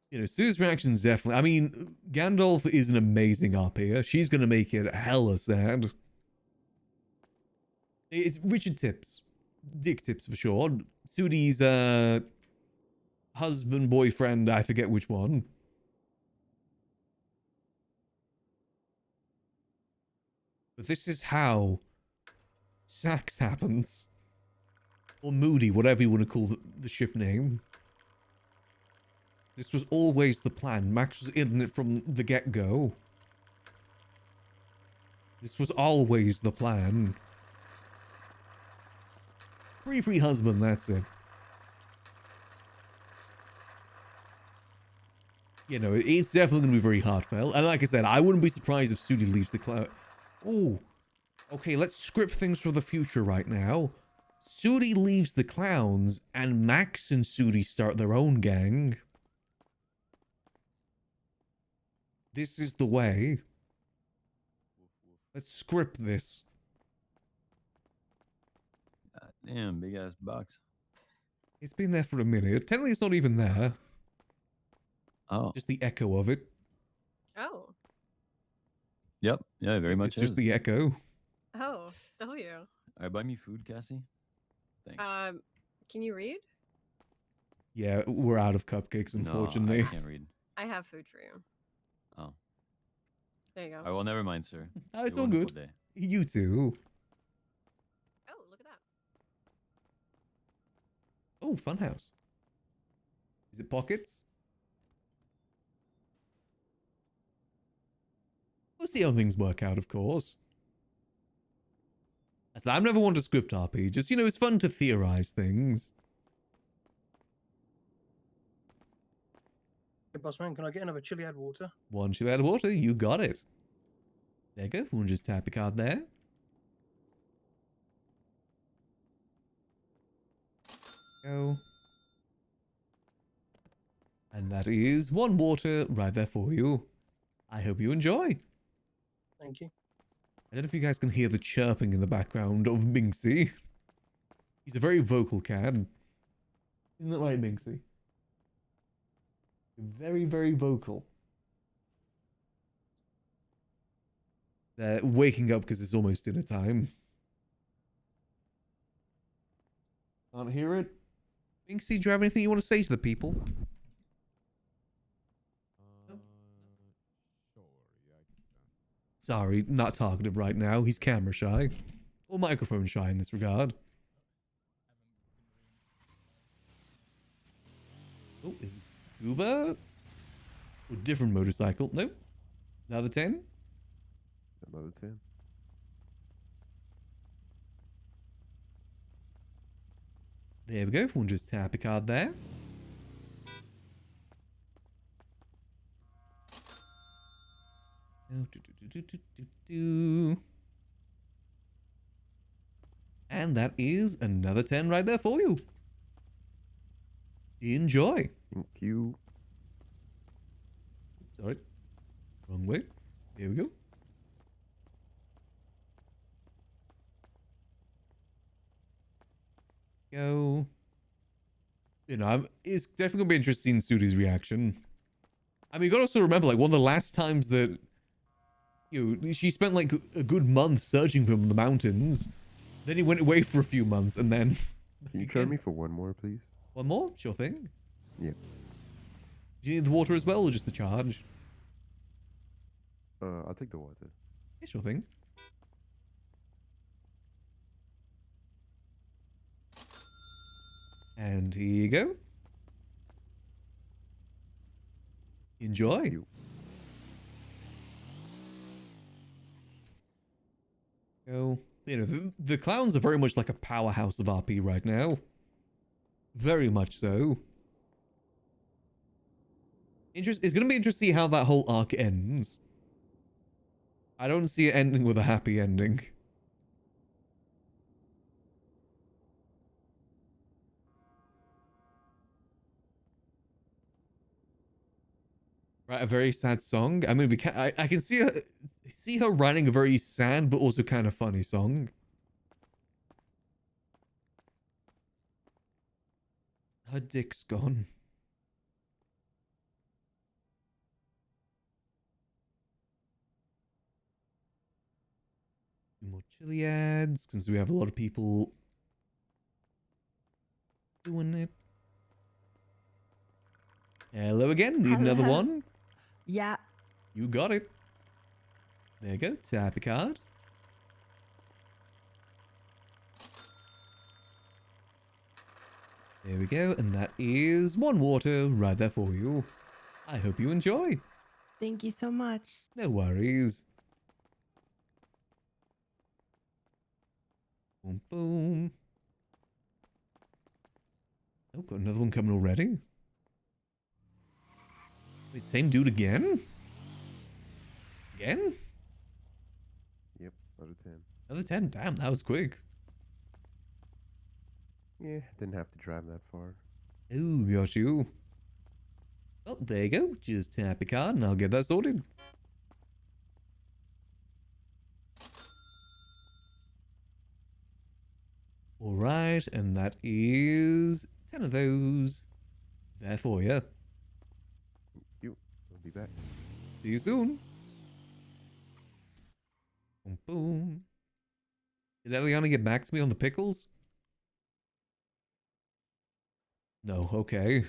You know, Sue's reaction is definitely... I mean, Gandalf is an amazing RP here. She's going to make it hella sad. It's Richard Tips. Dick Tips for sure. Sudi's husband, boyfriend, I forget which one. But this is how Sax happens. Or Moody, whatever you want to call the ship name. This was always the plan. Max was in it from the get-go. This was always the plan. Free husband, that's it. You know, it's definitely going to be very heartfelt. And like I said, I wouldn't be surprised if Sudi leaves the cloud. Oh, okay, let's script things for the future right now. Sudi leaves the clowns, and Max and Sudi start their own gang. This is the way. Let's script this. Damn, big ass box. It's been there for a minute. Technically, it's not even there. Oh. Just the echo of it. Oh. Yep. Yeah, very much. It's just the echo. Oh, W. All right, buy me food, Cassie. Thanks. Can you read? Yeah, we're out of cupcakes, unfortunately. No, I can't read. I have food for you. Oh. There you go. All right, well, never mind, sir. Oh, it's You all have a wonderful good. day. You too. Oh, look at that. Oh, funhouse. Is it pockets? We'll see how things work out, of course. I'm never one to script RP. Just, you know, it's fun to theorize things. Hey, boss man, can I get another chili water? One chili out of water, you got it. There you go. We'll just tap your card there. Go. And that is one water right there for you. I hope you enjoy. Thank you. I don't know if you guys can hear the chirping in the background of Minxie. He's a very vocal cat. Isn't that right, Minxie? Very, very vocal. They're waking up because it's almost dinner time. Can't hear it. Minxie, do you have anything you want to say to the people? Sorry, not talkative right now. He's camera shy. Or microphone shy in this regard. Oh, is this Uber? Or different motorcycle? Nope. Another 10? Another 10. There we go. We'll just tap a card there. And that is another 10 right there for you. Enjoy. Thank you. Sorry. Wrong way. There we go. Go. You know, it's definitely gonna be interesting seeing Sudi's reaction. I mean, you gotta also remember, like, one of the last times that, you know, she spent like a good month searching for him in the mountains. Then he went away for a few months, and then. Can you try me for one more, please? One more? Sure thing. Yeah. Do you need the water as well, or just the charge? I'll take the water. Yeah, sure thing. And here you go. Enjoy. Go. You know, the clowns are very much like a powerhouse of RP right now. Very much so. It's going to be interesting to see how that whole arc ends. I don't see it ending with a happy ending. Right, a very sad song. I mean, I can see her writing a very sad but also kind of funny song. Her dick's gone. Two more chili ads, since we have a lot of people doing it. Hello again. Need another Hello. one? Yeah. You got it. There you go. Tap a card. There we go. And that is one water right there for you. I hope you enjoy. Thank you so much. No worries. Boom, boom. Oh, got another one coming already. Wait, same dude again? Again? Yep, another 10. Another 10. Damn, that was quick. Yeah, didn't have to drive that far. Oh, got you. Well, there you go. Just tap a card and I'll get that sorted. Alright, and that is 10 of those. There for you. You, I'll be back. See you soon. Boom, boom. Did Eliana get back to me on the pickles? No, okay.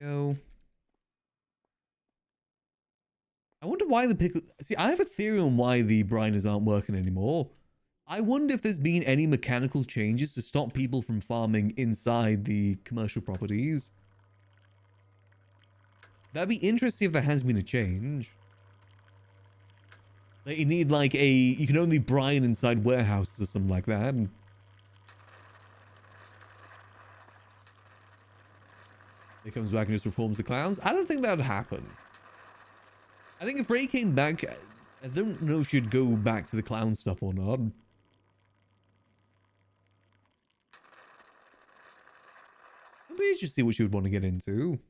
Go. I wonder why the pickles... See, I have a theory on why the briners aren't working anymore. I wonder if there's been any mechanical changes to stop people from farming inside the commercial properties. That'd be interesting if there has been a change. Like, you need like a... You can only brine inside warehouses or something like that. He comes back and just reforms the clowns. I don't think that would happen. I think if Ray came back, I don't know if she'd go back to the clown stuff or not. Maybe just see what she would want to get into.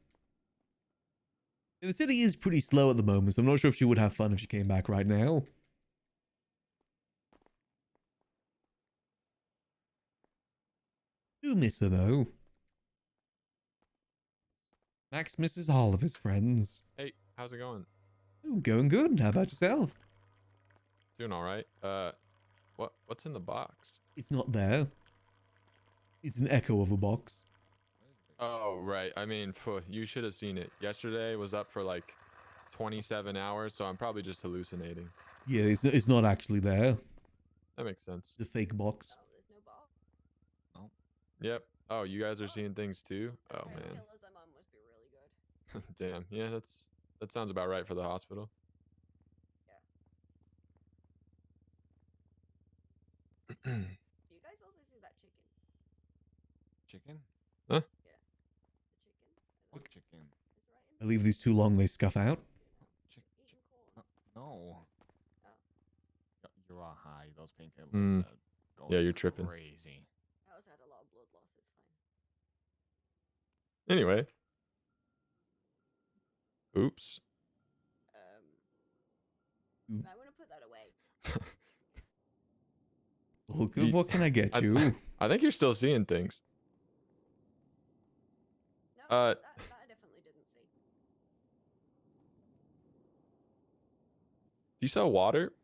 Yeah, the city is pretty slow at the moment, so I'm not sure if she would have fun if she came back right now. Do miss her though. Max misses all of his friends. Hey, how's it going? Ooh, going good. How about yourself? Doing all right. What's in the box? It's not there. It's an echo of a box. Oh, right. I mean, you should have seen it. Yesterday was up for like 27 hours, so I'm probably just hallucinating. Yeah, it's not actually there. That makes sense. It's a fake box. Oh. Yep. Oh, you guys are seeing things too? Oh, man. Damn. Yeah, that sounds about right for the hospital. Do you guys also see that chicken? Chicken? Huh? Yeah. The chicken. What chicken? I leave these too long, they scuff out. No. You are high. Those painkillers. Mm. Yeah, you're tripping. Crazy. I also had a lot of blood loss. It's fine. Anyway. Oops. I want to put that away. Well, good. What can I get you? I think you're still seeing things. No, that I definitely didn't see. Do you sell water?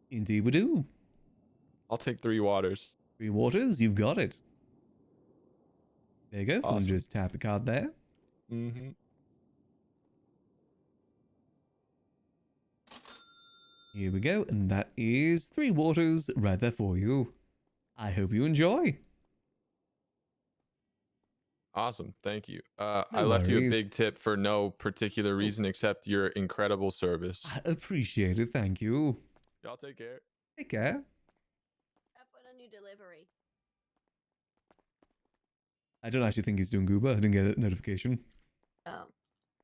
Indeed we do. I'll take 3 waters. 3 waters, you've got it. There you go. Awesome. And just tap a card there. Mm-hmm. Here we go. And that is 3 waters right there for you. I hope you enjoy. Awesome. Thank you. I left you a big tip for no particular reason except your incredible service. I appreciate it. Thank you. Y'all take care. Take care. Have fun on your delivery. I don't actually think he's doing Gooba. I didn't get a notification. Oh.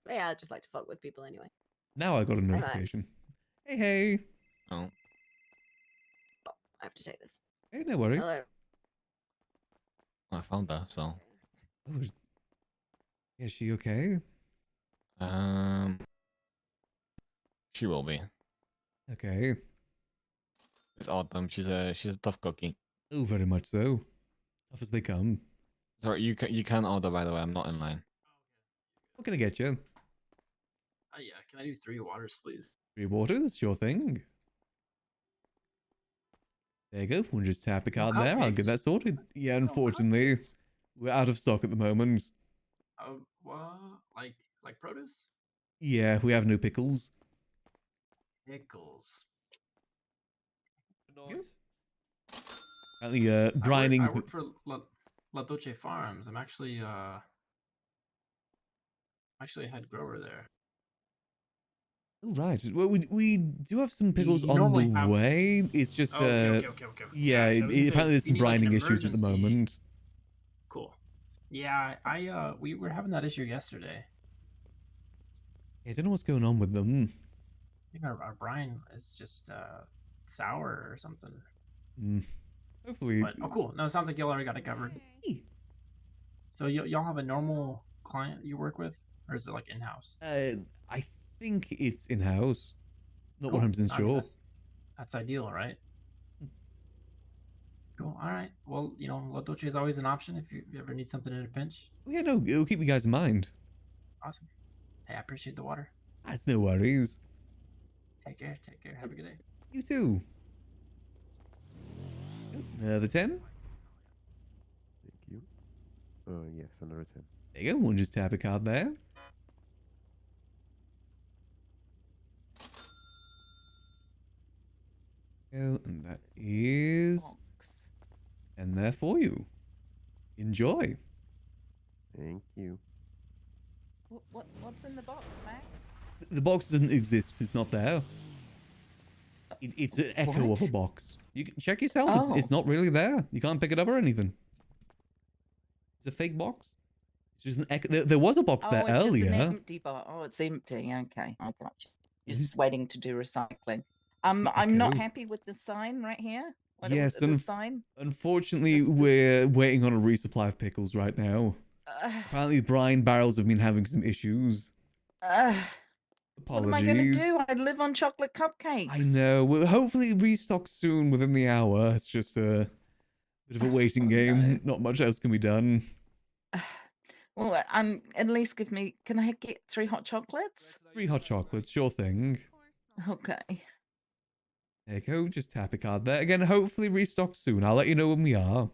Yeah, I just like to fuck with people anyway. Now I got a Max. notification. Hey, hey. Oh. I have to take this. Hey, no worries. Hello. I found her, so. Oh, is she okay? She will be. Okay. It's Autumn. She's a tough cookie. Oh, very much so. Tough as they come. Sorry, you can order, by the way. I'm not in line. What can I get you? Oh yeah, can I do 3 waters, please? 3 waters, sure thing. There you go. We'll just tap the card there. I'll get that sorted. Yeah, unfortunately, we're out of stock at the moment. Oh, what? Like produce? Yeah, we have no pickles. Pickles. Apparently, I brining's... work for La Dolce Farms. I'm actually a head grower there. Oh, right. Well, we do have some pickles You on normally the have- way. It's just Okay. yeah, so I was gonna say, apparently there's if you some need, like, an brining issues at the emergency- moment. Cool. Yeah, we were having that issue yesterday. I don't know what's going on with them. I think our brine is just sour or something. Hopefully. But cool. No, it sounds like y'all already got it covered. So y'all have a normal client you work with, or is it like in house? I think it's in house. Not Cool. 100% I mean, sure. that's ideal, right? Cool. All right. Well, La Dolce is always an option if you ever need something in a pinch. Well, yeah, no, it'll keep you guys in mind. Awesome. Hey, I appreciate the water. That's no worries. Take care. Have a good day. You too. Another 10. Thank you. Yes, another 10. There you go. We'll just tap a card there. Go, and that is and there for you. Enjoy. Thank you. What's in the box, Max? The box doesn't exist. It's not there. It's an echo of a box. You can check yourself. It's not really there. You can't pick it up or anything. It's a fake box. It's just an echo. There was a box there it's earlier. just an empty box. Oh, it's empty. Okay, I got you. Just waiting to do recycling. I'm not echo. happy with the sign right here. Yes, the sign. unfortunately, we're waiting on a resupply of pickles right now. Apparently, brine barrels have been having some issues. What am I going to do? I live on chocolate cupcakes. I know. We'll hopefully restock soon within the hour. It's just a bit of a waiting game. Not much else can be done. Well, at least give me. Can I get 3 hot chocolates? 3 hot chocolates, sure thing. Okay. There you go. Just tap a card there. Again, hopefully restock soon. I'll let you know when we are.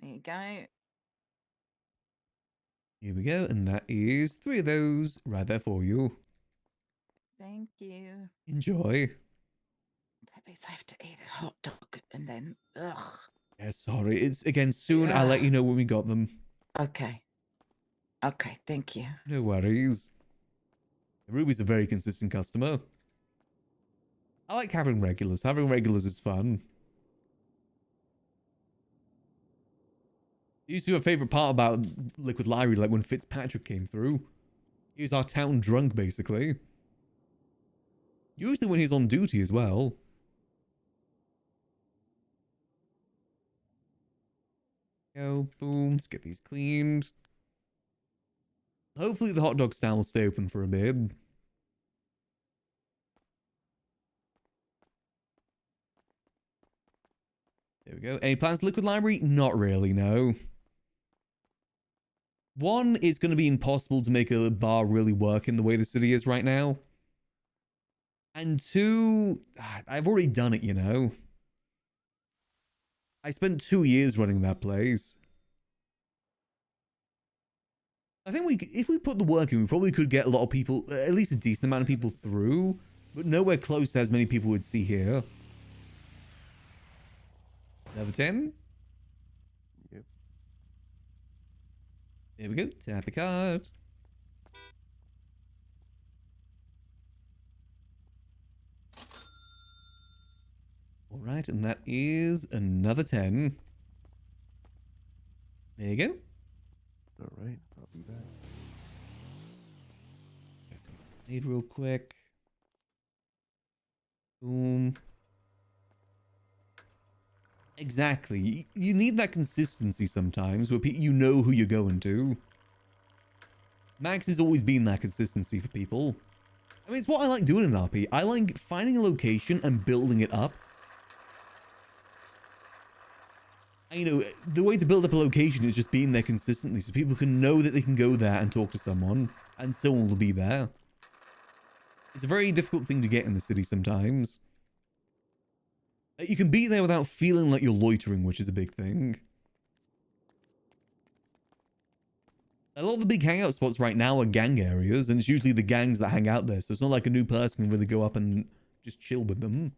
There you go. Here we go. And that is 3 of those right there for you. Thank you. Enjoy. That means I have to eat a hot dog and then. Ugh. Yeah, sorry. It's again soon. I'll let you know when we got them. Okay. Okay. Thank you. No worries. Ruby's a very consistent customer. I like having regulars. Having regulars is fun. It used to be my favorite part about Liquid Library, like when Fitzpatrick came through. He was our town drunk, basically. Usually when he's on duty as well. Go, boom, let's get these cleaned. Hopefully the hot dog stand will stay open for a bit. There we go. Any plans to Liquid Library? Not really, no. 1, it's going to be impossible to make a bar really work in the way the city is right now. And 2, I've already done it, you know. I spent 2 years running that place. I think if we put the work in, we probably could get a lot of people, at least a decent amount of people through, but nowhere close to as many people would see here. Another 10? Yep. There we go. Tap a card. All right, and that is another 10. There you go. All right, I'll be back. Need real quick. Boom. Exactly. You need that consistency sometimes where you know who you're going to. Max has always been that consistency for people. I mean, it's what I like doing in RP. I like finding a location and building it up. And, you know, the way to build up a location is just being there consistently so people can know that they can go there and talk to someone and someone will be there. It's a very difficult thing to get in the city sometimes. You can be there without feeling like you're loitering, which is a big thing. A lot of the big hangout spots right now are gang areas, and it's usually the gangs that hang out there, so it's not like a new person can really go up and just chill with them.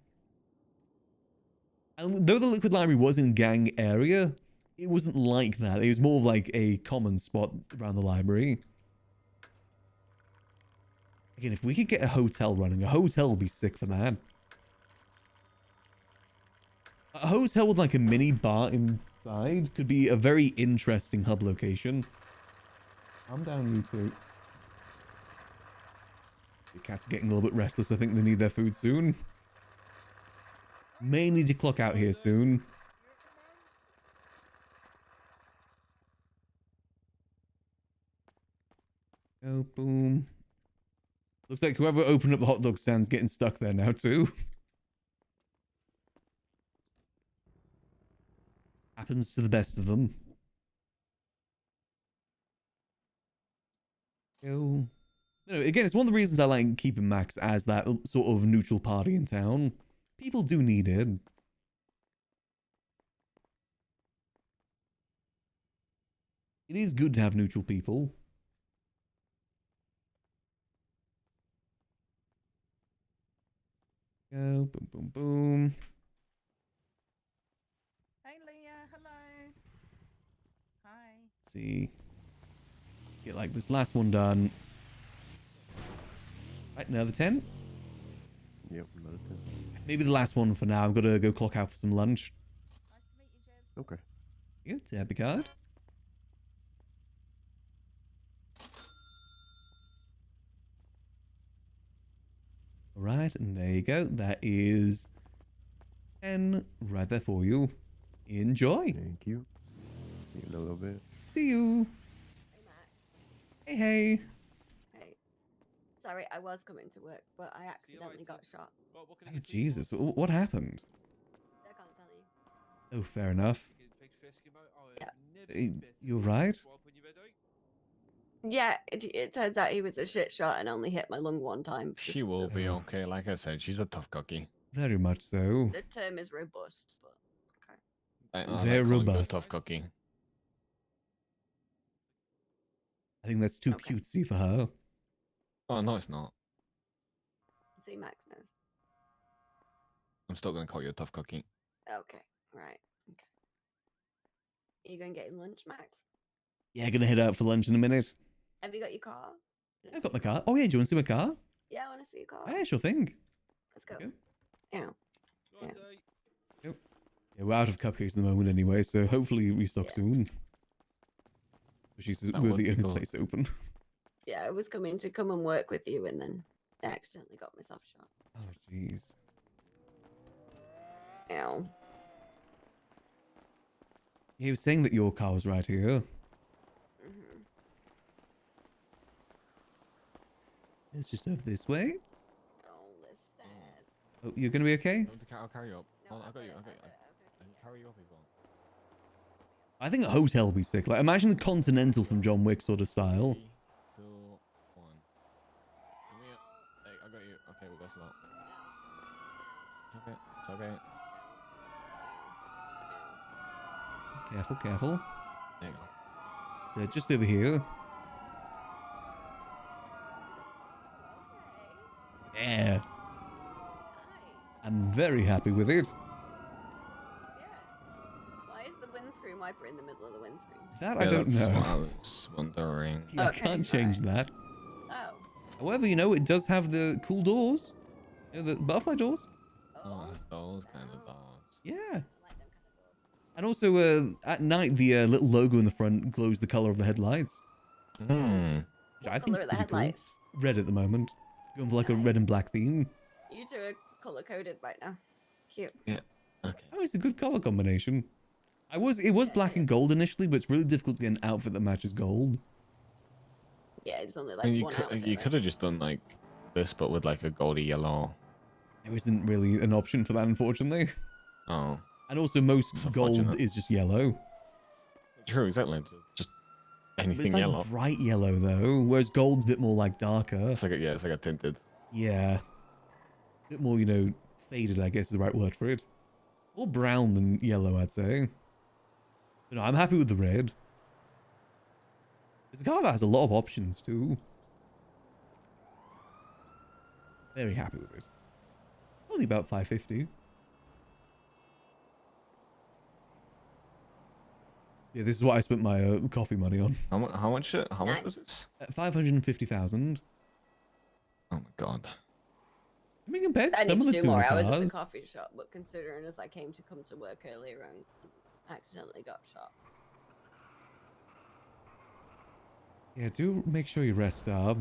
And though the Liquid Library was in gang area, it wasn't like that. It was more like a common spot around the library. Again, if we could get a hotel running, a hotel would be sick for that. A hotel with like a mini bar inside could be a very interesting hub location. Calm down, you two. The cats are getting a little bit restless. I think they need their food soon. May need to clock out here soon. Oh, boom. Looks like whoever opened up the hot dog stand's getting stuck there now too. Happens to the best of them. Go. No, again, it's one of the reasons I like keeping Max as that sort of neutral party in town. People do need it. It is good to have neutral people. Go, boom, boom, boom. Hey, Leah. Hello. Hi. Let's see. Get like this last one done. Right, another 10. Yep, another 10. Maybe the last one for now. I've got to go clock out for some lunch. Nice to meet you, Jez. Okay. Good, tab the card. Alright, and there you go. That is 10 right there for you. Enjoy. Thank you. See you in a little bit. See you. Hey, Max. Hey, hey. Hey. Sorry, I was coming to work, but I accidentally got shot. Oh, Jesus. What happened? I can't tell you. Oh, fair enough. Yeah. You're right. Yeah, it turns out he was a shit shot and only hit my lung one time. She will be okay. Like I said, she's a tough cookie. Very much so. The term is robust, but okay. I They're like calling her a robust. tough cookie. I think that's too cutesy for her. Oh no, it's not. See, Max knows. I'm still gonna call you a tough cookie. Okay, right. Okay. Are you going to get in lunch, Max? Yeah, gonna head out for lunch in a minute. Have you got your car? I've got my car. Oh, yeah, do you want to see my car? Yeah, I want to see your car. Yeah, sure thing. Let's go. Okay. Yeah. Yeah. Yep. Yeah, we're out of cupcakes at the moment anyway, so hopefully restock soon. She's That we're would the be only cool. place open. Yeah, I was coming to come and work with you, and then I accidentally got myself shot. Oh, jeez. Ow. He was saying that your car was right here. Mm-hmm. It's just over this way. Oh, the stairs. Oh, you're gonna be okay? I'll carry you up. No, I got you. I've I got it. can carry you up if you want. I think a hotel will be sick. Like, imagine the Continental from John Wick sort of style. 3, 2, 1. Come here. Hey, I got you. Okay, we'll go slow. It's okay. It's okay. Careful, careful. There you go. Just over here. Yeah. I'm very happy with it. Why is the windscreen wiper in the middle of the windscreen? That I don't that's know. what I was wondering. I Okay, can't change that. Oh. However, you know, it does have the cool doors. You know, the butterfly doors. Oh, it's those kind of dogs. Yeah. And also, at night, the little logo in the front glows the color of the headlights. Hmm. Which I think is Colour of the pretty cool. headlights? Red at the moment. Going for like a red and black theme. You two are color coded right now. Cute. Yeah. Okay. Oh, it's a good color combination. It was black and gold initially, but it's really difficult to get an outfit that matches gold. Yeah, it's only I like mean, one outfit. you right? could have just done like this, but with like a goldy yellow. There isn't really an option for that, unfortunately. Oh. And also, most It's gold unfortunate. is just yellow. True, exactly. Just But anything it's like yellow. bright yellow though, whereas gold's a bit more like darker. It's like it's like a tinted. Yeah. A bit more, you know, faded, I guess is the right word for it. More brown than yellow, I'd say. But no, I'm happy with the red. It's a car that has a lot of options too. Very happy with it. Only about 550. Yeah, this is what I spent my coffee money on. How much was this? 550,000. Oh, Oh my god. I mean, compared to I some need of to the do more tuner hours at the cars. coffee shop, but considering as I came to work earlier and accidentally got shot. Yeah, do make sure you rest up.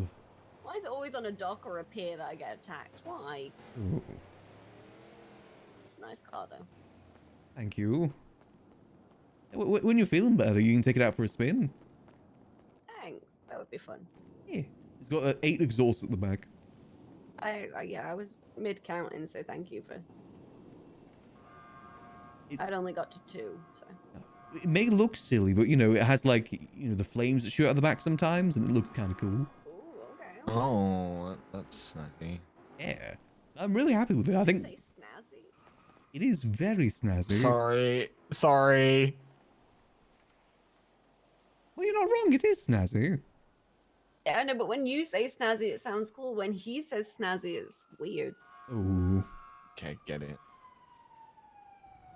Why is it always on a dock or a pier that I get attacked? Why? Ooh, It's a nice car though. thank you. When you're feeling better, you can take it out for a spin. Thanks. That would be fun. Yeah. It's got 8 exhausts at the back. I was mid counting, so thank you for. I'd only got to 2, so. It may look silly, but you know, it has like, you know, the flames that shoot out the back sometimes, and it looks kind of cool. Oh, that's snazzy. Yeah. I'm really happy with it. I think it is very snazzy. Sorry. Well, you're not wrong. It is snazzy. Yeah, I know, but when you say snazzy, it sounds cool. When he says snazzy, it's weird. Oh. Okay, get it.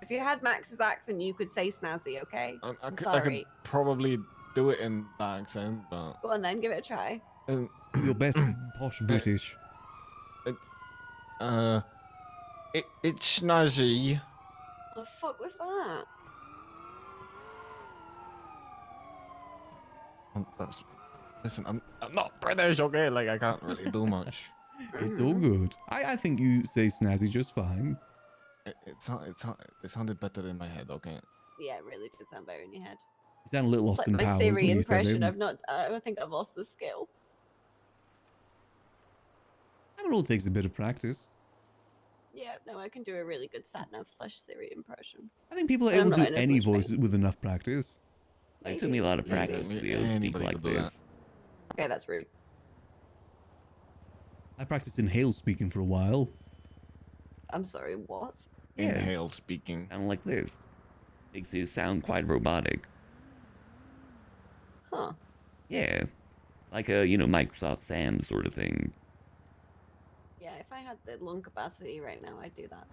If you had Max's accent, you could say snazzy, okay? I I'm could sorry. probably do it in that accent, but Go on then, give it a try. Your best posh British. It's snazzy. What the fuck was that? Listen, I'm not British, okay? Like I can't really do much. It's all good. I think you say snazzy just fine. It sounded better in my head, okay? Yeah, it really did sound better in your head. You sound a little It's lost like in my powers Siri when you said impression. it. I think I've lost the skill. It all takes a bit of practice. Yeah, no, I can do a really good sat-nav/Siri impression. I think people are But I'm able to not do in as any much pain. voices with enough practice. It took me a lot of Maybe. practice to be able to speak Anybody like could do this. that. Okay, that's rude. I practiced inhale speaking for a while. I'm sorry, what? Inhale speaking. Sound like this. Makes it sound quite robotic. Huh. Yeah. Like a, you know, Microsoft Sam sort of thing. Yeah, if I had the lung capacity right now, I'd do that.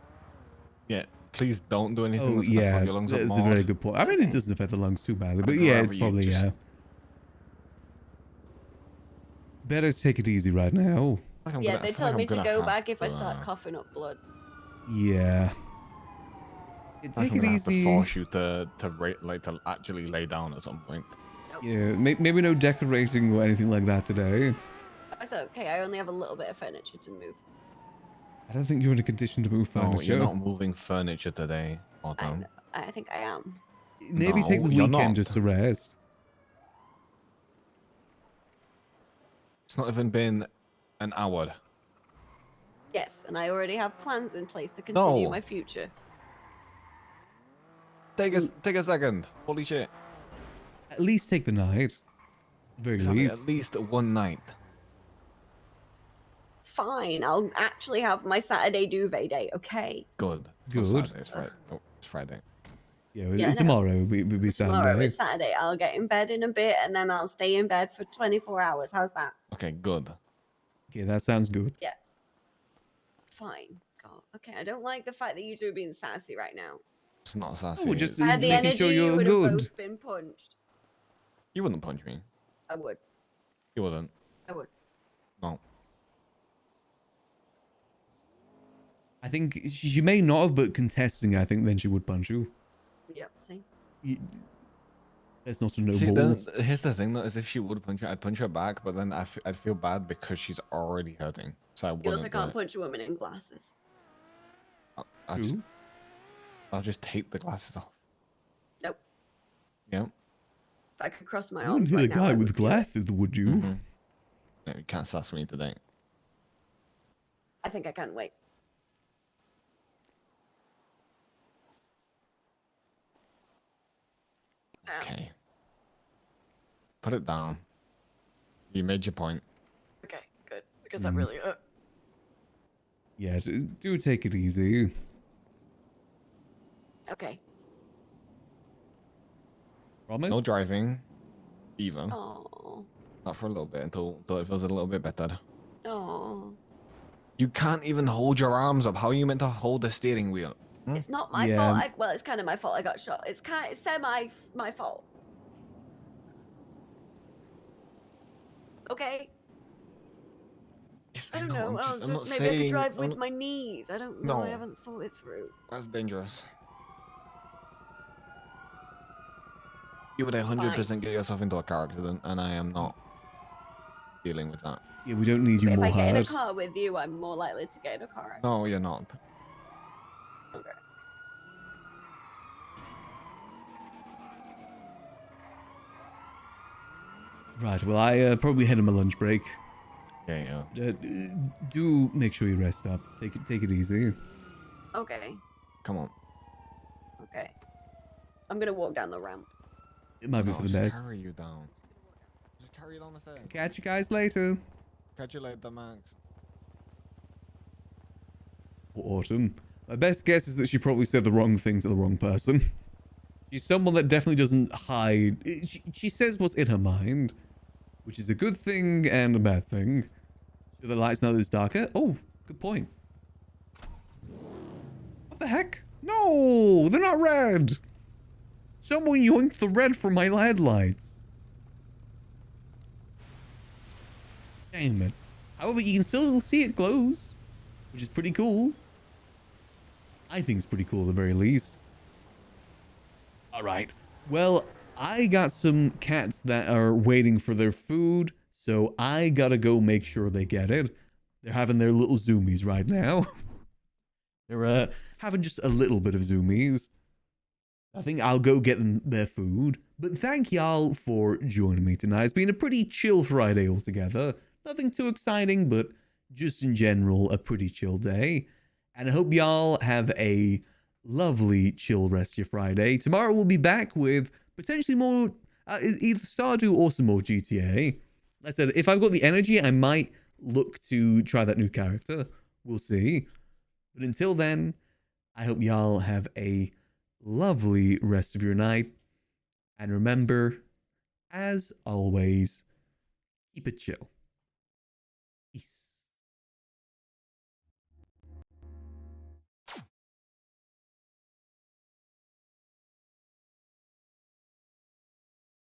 Yeah, please don't do anything Oh, that's gonna yeah. fuck your lungs up That's a more. very good point. I mean, it doesn't affect the lungs too badly, but I'd yeah, rather it's you probably, just- yeah. Better take it easy right now. Yeah, they told me to go back if I start coughing up blood. Yeah. Take it have easy. to force you to actually lay down at some point. Yeah, maybe no decorating or anything like that today. That's okay, I only have a little bit of furniture to move. I don't think you're in a condition to move furniture. Oh, you're not moving furniture today, Autumn. I think I am. Maybe take the you're weekend not. just to rest. It's not even been an hour. Yes, and I already have plans in place to continue No. my future. Take a second. Holy shit. At least take the night. At the very Exactly, least. at least one night. Fine, I'll actually have my Saturday duvet day, okay? Good. Good. Saturday, it's Friday. Oh, it's Friday. Yeah, Yeah, I know. tomorrow will be Tomorrow Sunday. is Saturday. I'll get in bed in a bit and then I'll stay in bed for 24 hours. How's that? Okay, good. Okay, that sounds good. Yeah. Fine. God. Okay, I don't like the fact that you two are being sassy right now. It's not sassy. we're just If I had the making energy, sure you you're would have good. both been punched. You wouldn't punch me. I would. You wouldn't. I would. No. I think she may not have, but contesting, I think then she would punch you. Yep, see? That's not a no See, then, balls. here's the thing though, is if she would punch you, I'd punch her back, but then I'd feel bad because she's already hurting. So I wouldn't You also do can't it. punch a woman in glasses. I'll just take the glasses off. Nope. Yep. If I could cross my You wouldn't arms hit right a now, guy I with would do it. glasses, would you? No, you can't sass me today. I think I can. Wait. Ow. Okay. Put it down. You made your point. Okay, good. Because that really hurt. Yeah, do take it easy. Okay. Promise? No driving. Either. Oh. Not for a little bit until it feels a little bit better. Oh. You can't even hold your arms up. How are you meant to hold the steering wheel? Hmm? It's not my Yeah. fault. Well, it's kind of my fault. I got shot. It's semi my fault. It's I don't know, know. I'm Oh, not maybe I could saying- drive I'm with not- my knees. I don't know. I No. haven't thought it through. That's dangerous. You would 100% get yourself into a car accident, and I am not dealing with that. Yeah, we don't need you But if more I get in a hard. car with you, I'm more likely to get in a car accident. No, you're not. Okay. Right, well, I probably head on my lunch break. Yeah. Do make sure you rest up. Take it easy. Okay. Come on. Okay. I'm gonna walk down the ramp. It might be for the just best. carry you down. Just carry you down the stairs. Catch you guys later. Catch you later, Max. Autumn. My best guess is that she probably said the wrong thing to the wrong person. She's someone that definitely doesn't hide. She says what's in her mind, which is a good thing and a bad thing. Should the lights now that it's darker? Oh, good point. What the heck? No, they're not red. Someone yoinked the red from my headlights. Damn it. However, you can still see it glows, which is pretty cool. I think it's pretty cool at the very least. All right. Well, I got some cats that are waiting for their food, so I gotta go make sure they get it. They're having their little zoomies right now. They're having just a little bit of zoomies. I think I'll go get them their food. But thank y'all for joining me tonight. It's been a pretty chill Friday altogether. Nothing too exciting, but just in general, a pretty chill day. And I hope y'all have a lovely chill rest of your Friday. Tomorrow we'll be back with potentially more, either Stardew or some more GTA. Like I said, if I've got the energy, I might look to try that new character. We'll see. But until then, I hope y'all have a lovely rest of your night. And remember, as always, keep it chill. Peace.